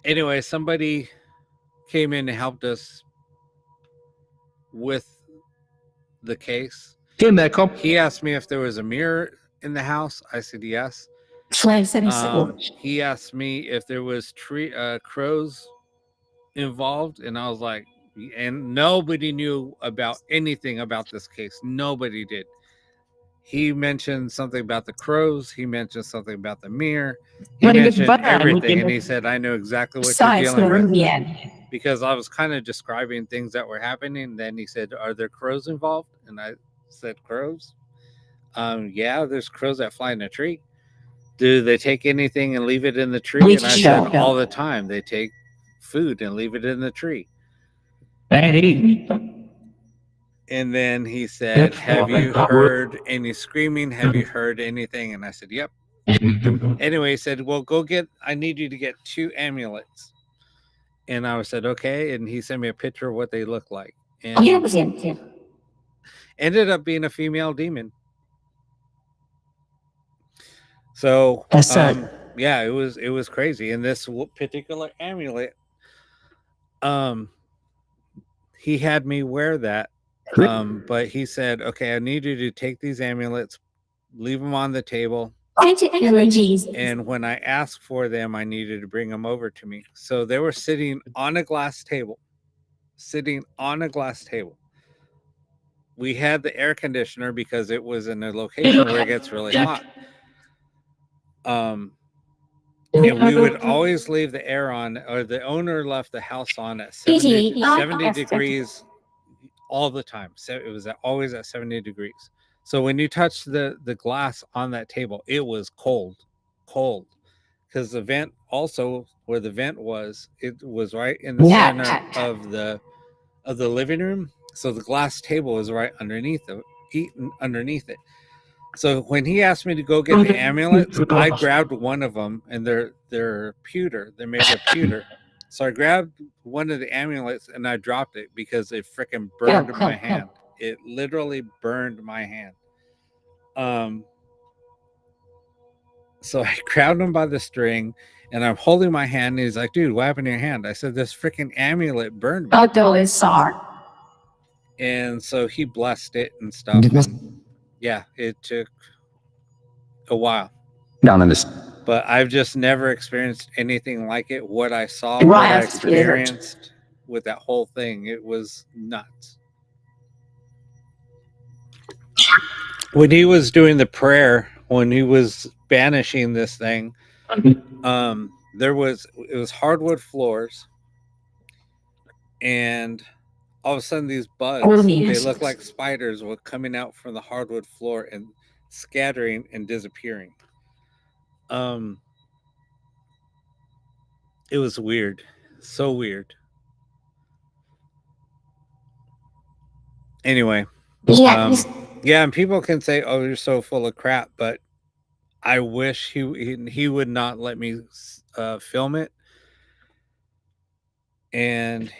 S1: Anyway, somebody came in and helped us with the case. He asked me if there was a mirror in the house. I said yes. He asked me if there was crows involved, and I was like, and nobody knew about anything about this case. Nobody did. He mentioned something about the crows. He mentioned something about the mirror. He mentioned everything, and he said, "I know exactly what you're dealing with," because I was kind of describing things that were happening. Then he said, "Are there crows involved?" And I said, "Crows? Yeah, there's crows that fly in a tree. Do they take anything and leave it in the tree?" And I said, "All the time. They take food and leave it in the tree." And then he said, "Have you heard any screaming? Have you heard anything?" And I said, "Yep." Anyway, he said, "Well, I need you to get 2 amulets." And I said, "Okay." And he sent me a picture of what they look like. And ended up being a female demon. So yeah, it was crazy. And this particular amulet, he had me wear that But he said, okay, I need you to take these amulets, leave them on the table,
S2: Thank you, energies.
S1: and when I ask for them, I needed to bring them over to me. So they were sitting on a glass table. We had the air conditioner because it was in a location where it gets really hot. And we would always leave the air on, or the owner left the house on at 70 degrees all the time. So it was always at 70 degrees. So when you touch the glass on that table, it was cold, because the vent also, where the vent was, it was right in the center of the living room. So the glass table was right underneath it. So when he asked me to go get the amulets, I grabbed one of them, and they're pewter. They're made of pewter. So I grabbed one of the amulets and I dropped it because it freaking burned my hand. It literally burned my hand. So I grabbed him by the string and I'm holding my hand, and he's like, dude, what happened to your hand? I said, this freaking amulet burned me.
S9: Otto is sorry.
S1: And so he blessed it and stuff. And yeah, it took a while.
S5: Down in this.
S1: But I've just never experienced anything like it. What I saw,
S9: Right,
S1: what I
S9: that's weird.
S1: experienced with that whole thing, it was nuts. When he was doing the prayer, when he was banishing this thing, it was hardwood floors, and all of a sudden these bugs, they look like spiders, were coming out from the hardwood floor and scattering and disappearing. It was weird, so weird. Anyway,
S2: Yeah,
S1: yeah, and people can say, "Oh, you're so full of crap," but I wish he would not let me film it, and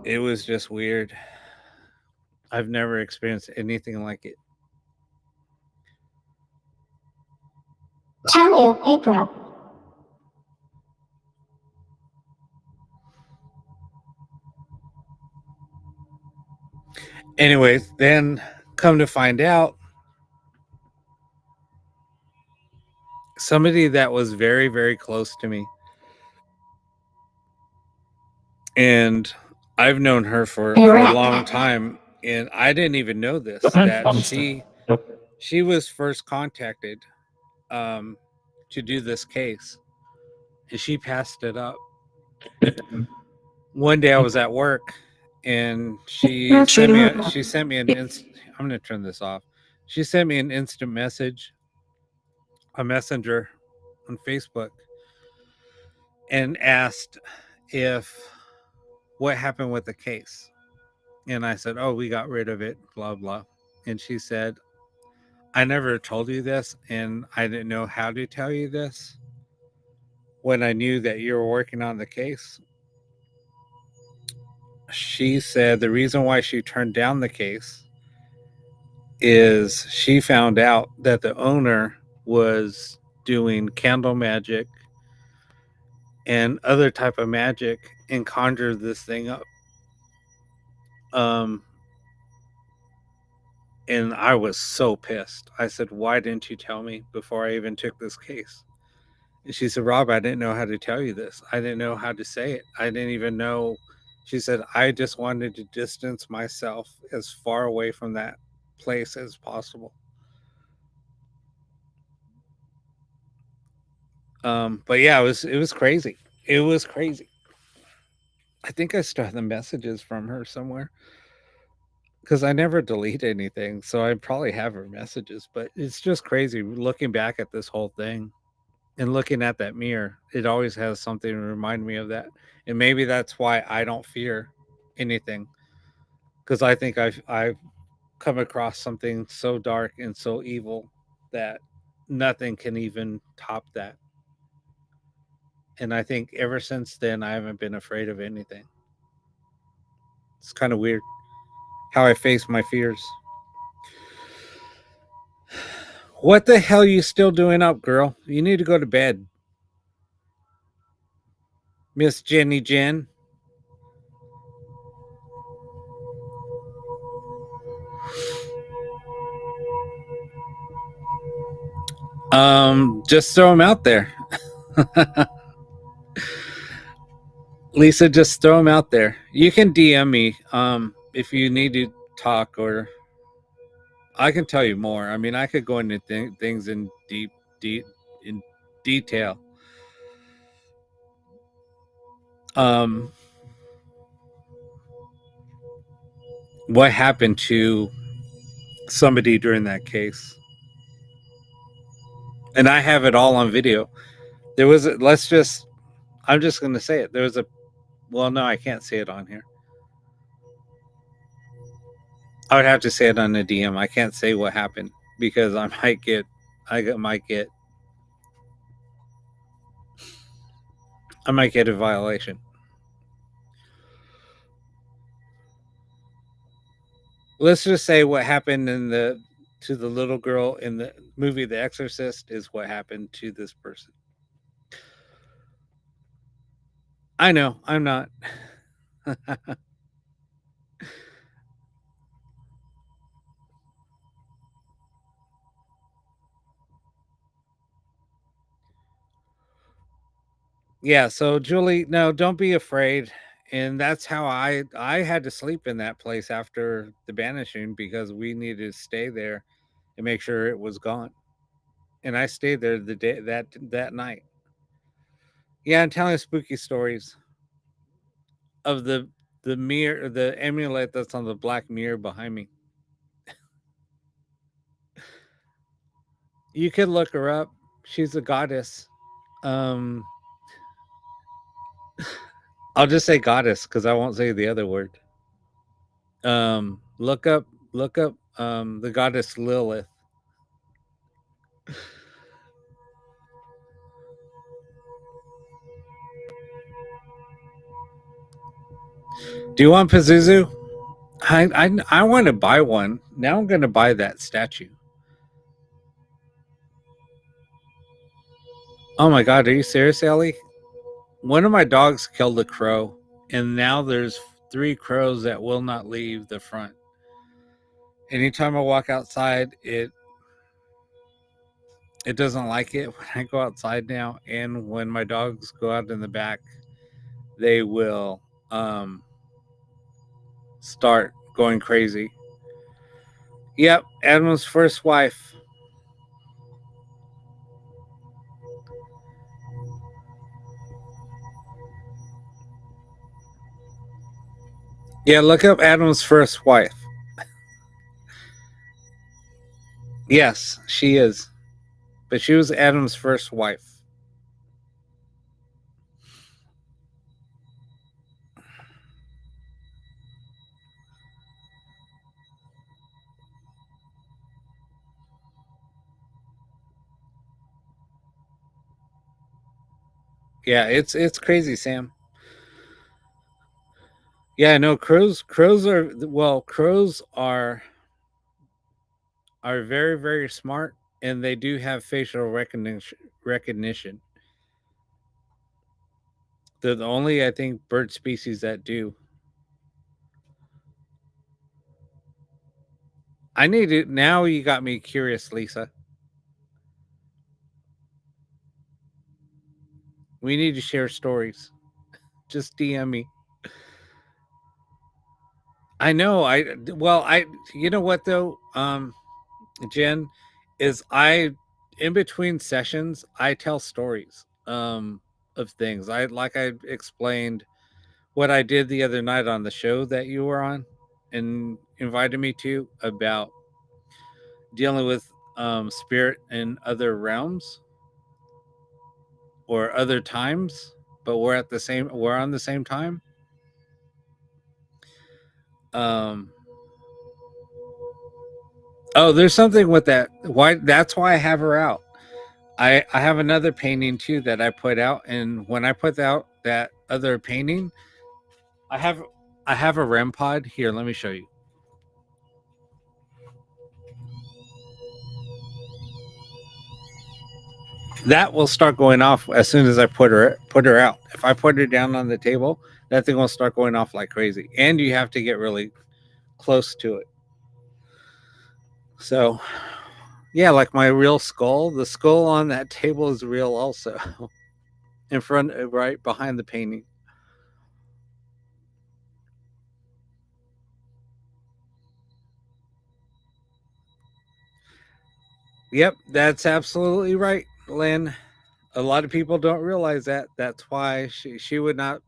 S1: it was just weird. I've never experienced anything like it.
S2: tell you, April.
S1: Anyways, then come to find out, somebody that was very, very close to me, and I've known her for a long time, and I didn't even know this, that she was first contacted to do this case, and she passed it up. One day I was at work, and she sent me an instant. I'm gonna turn this off. She sent me an instant message, a messenger on Facebook, and asked what happened with the case. And I said, oh, we got rid of it, blah blah. And she said, I never told you this, and I didn't know how to tell you this when I knew that you were working on the case. She said the reason why she turned down the case is she found out that the owner was doing candle magic and other type of magic and conjured this thing up. And I was so pissed. I said, why didn't you tell me before I even took this case? And she said, Rob, I didn't know how to tell you this. I didn't know how to say it. I didn't even know. She said, I just wanted to distance myself as far away from that place as possible. But yeah, it was crazy. It was crazy. I think I still have the messages from her somewhere, because I never delete anything, so I probably have her messages. But it's just crazy looking back at this whole thing and looking at that mirror. It always has something to remind me of that. And maybe that's why I don't fear anything, because I think I've come across something so dark and so evil that nothing can even top that. And I think ever since then, I haven't been afraid of anything. It's kind of weird how I face my fears. What the hell are you still doing up, girl? You need to go to bed. Miss Jenny Jen. Just throw them out there. Lisa, just throw them out there. You can DM me if you need to talk, or I can tell you more. I mean, I could go into things in deep in detail. What happened to somebody during that case? And I have it all on video. There was I'm just going to say it. There was well, no, I can't say it on here. I would have to say it on the DM. I can't say what happened because I might get a violation. Let's just say what happened to the little girl in the movie The Exorcist is what happened to this person. I know, I'm not. Yeah, so Julie, no, don't be afraid. And that's how I had to sleep in that place after the banishing, because we needed to stay there and make sure it was gone. And I stayed there the day that night. Yeah, I'm telling spooky stories of the mirror, the amulet that's on the black mirror behind me. You could look her up. She's a goddess. I'll just say goddess because I won't say the other word. Look up the goddess Lilith. Do you want Pazuzu? I want to buy one. Now I'm going to buy that statue. Oh my God, are you serious, Ellie? One of my dogs killed a crow, and now there's 3 crows that will not leave the front. Anytime I walk outside, it doesn't like it when I go outside now, and when my dogs go out in the back, they will start going crazy. Yep, Adam's first wife. Yeah, look up Adam's first wife. Yes, she is. But she was Adam's first wife. Yeah, it's crazy, Sam. Yeah, no, crows are very, very smart, and they do have facial recognition. They're the only, I think, bird species that do. I need it now. You got me curious, Lisa. We need to share stories. Just DM me. I know. You know what though, Jen, is in between sessions I tell stories of things. I explained what I did the other night on the show that you were on and invited me to, about dealing with spirit in other realms or other times, but we're on the same time. Oh, there's something with that. That's why I have her out. I have another painting too that I put out, and when I put out that other painting, I have a REM pod here. Let me show you. That will start going off as soon as I put her out. If I put her down on the table, that thing will start going off like crazy, and you have to get really close to it. So, yeah, like my real skull, the skull on that table is real also. In front, right behind the painting. Yep, that's absolutely right, Lynn. A lot of people don't realize that. That's why she would not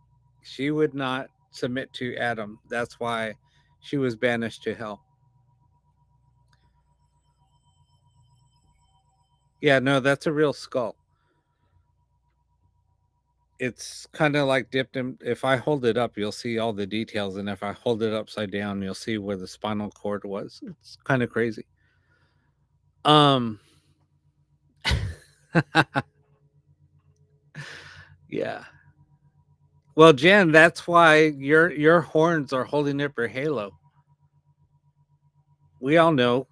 S1: submit to Adam. That's why she was banished to hell. Yeah, no, that's a real skull. It's kind of like dipped in. If I hold it up, you'll see all the details, and if I hold it upside down, you'll see where the spinal cord was. It's kind of crazy. Um, yeah. Well, Jen, that's why your horns are holding up your halo. We all know.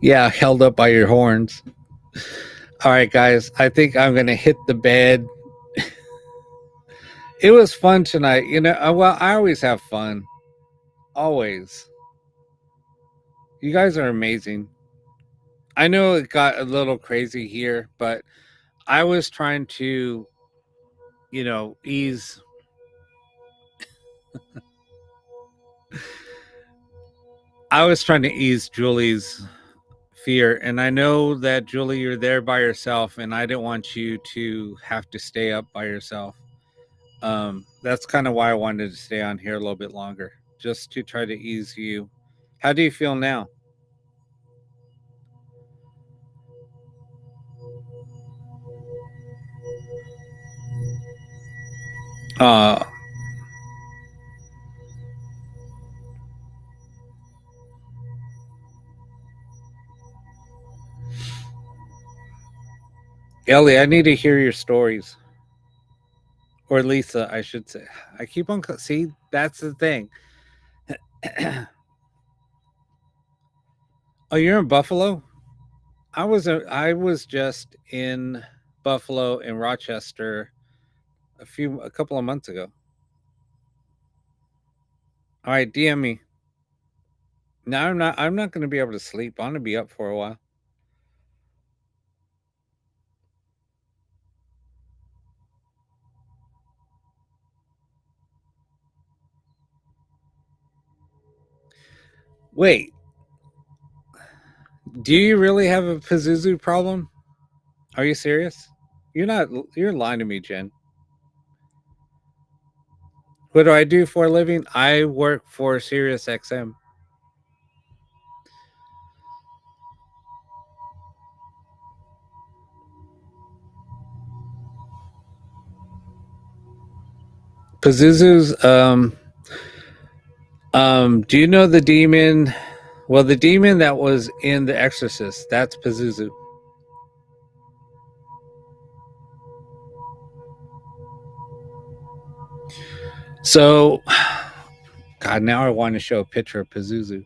S1: Yeah, held up by your horns. All right, guys, I think I'm going to hit the bed. It was fun tonight. Well, I always have fun. Always. You guys are amazing. I know it got a little crazy here, but I was trying to, ease. I was trying to ease Julie's fear. And I know that, Julie, you're there by yourself, and I didn't want you to have to stay up by yourself. That's kind of why I wanted to stay on here a little bit longer, just to try to ease you. How do you feel now? Uh, Ellie, I need to hear your stories. Or Lisa, I should say. I keep on... See, that's the thing. Oh, you're in Buffalo? I was just in Buffalo and Rochester a couple of months ago. All right, DM me. No, I'm not going to be able to sleep. I'm going to be up for a while. Wait. Do you really have a Pazuzu problem? Are you serious? You're lying to me, Jen. What do I do for a living? I work for Sirius XM. Pazuzu's do you know the demon? Well, the demon that was in The Exorcist, that's Pazuzu. So, God, now I want to show a picture of Pazuzu.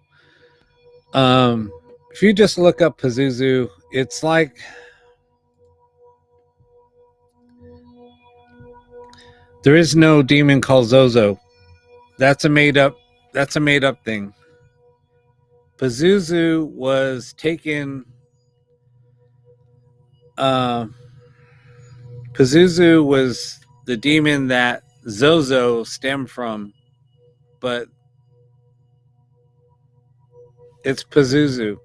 S1: If you just look up Pazuzu, it's like there is no demon called Zozo. That's a made up thing. Pazuzu was taken. Pazuzu was the demon that Zozo stemmed from, but it's Pazuzu.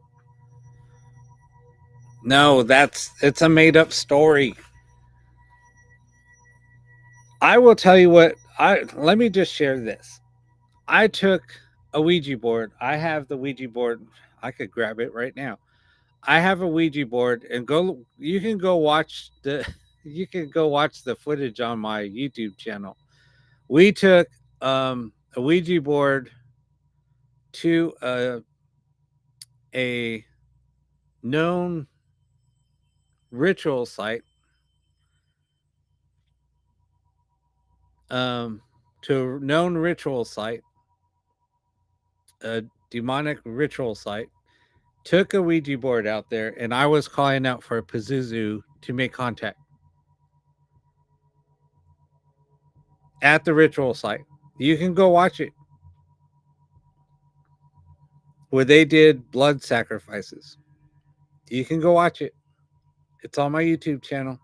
S1: No, it's a made up story. I will tell you what. Let me just share this. I took a Ouija board. I have the Ouija board. I could grab it right now. I have a Ouija board, and you can go watch the footage on my YouTube channel. We took a Ouija board to a known ritual site, a demonic ritual site, took a Ouija board out there, and I was calling out for a Pazuzu to make contact at the ritual site. You can go watch it, where they did blood sacrifices. You can go watch it. It's on my YouTube channel.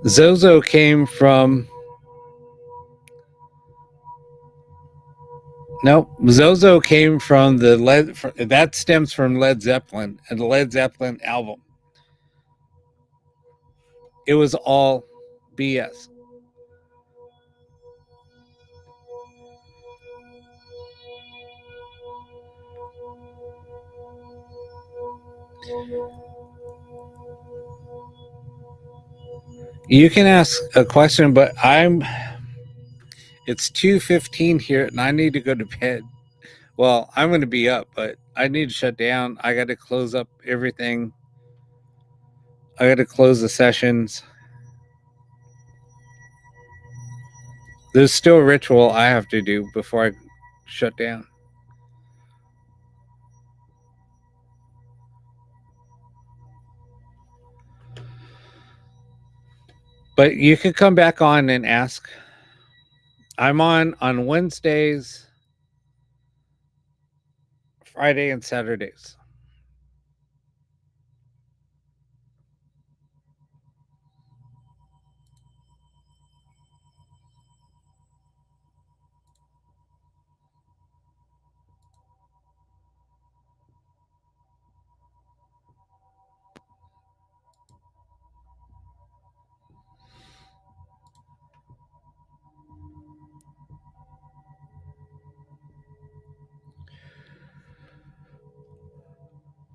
S1: Zozo came from... Nope. Zozo came from the that stems from Led Zeppelin and the Led Zeppelin album. It was all BS. You can ask a question, but it's 2:15 here and I need to go to bed. Well, I'm going to be up, but I need to shut down. I got to close up everything. I got to close the sessions. There's still a ritual I have to do before I shut down. But you can come back on and ask. I'm on Wednesdays, Friday, and Saturdays.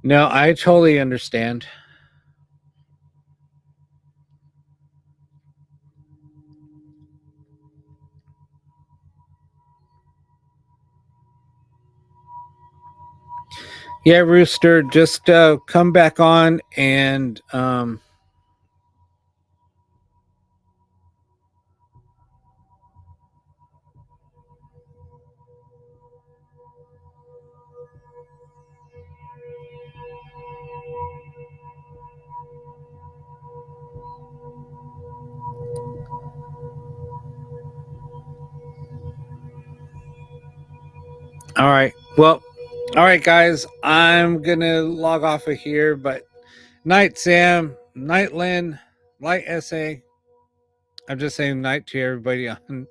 S1: No, I totally understand. Yeah, Rooster, just come back on and all right. Well, all right, guys. I'm gonna log off of here, but night, Sam, night, Lynn, light, SA. I'm just saying night to everybody on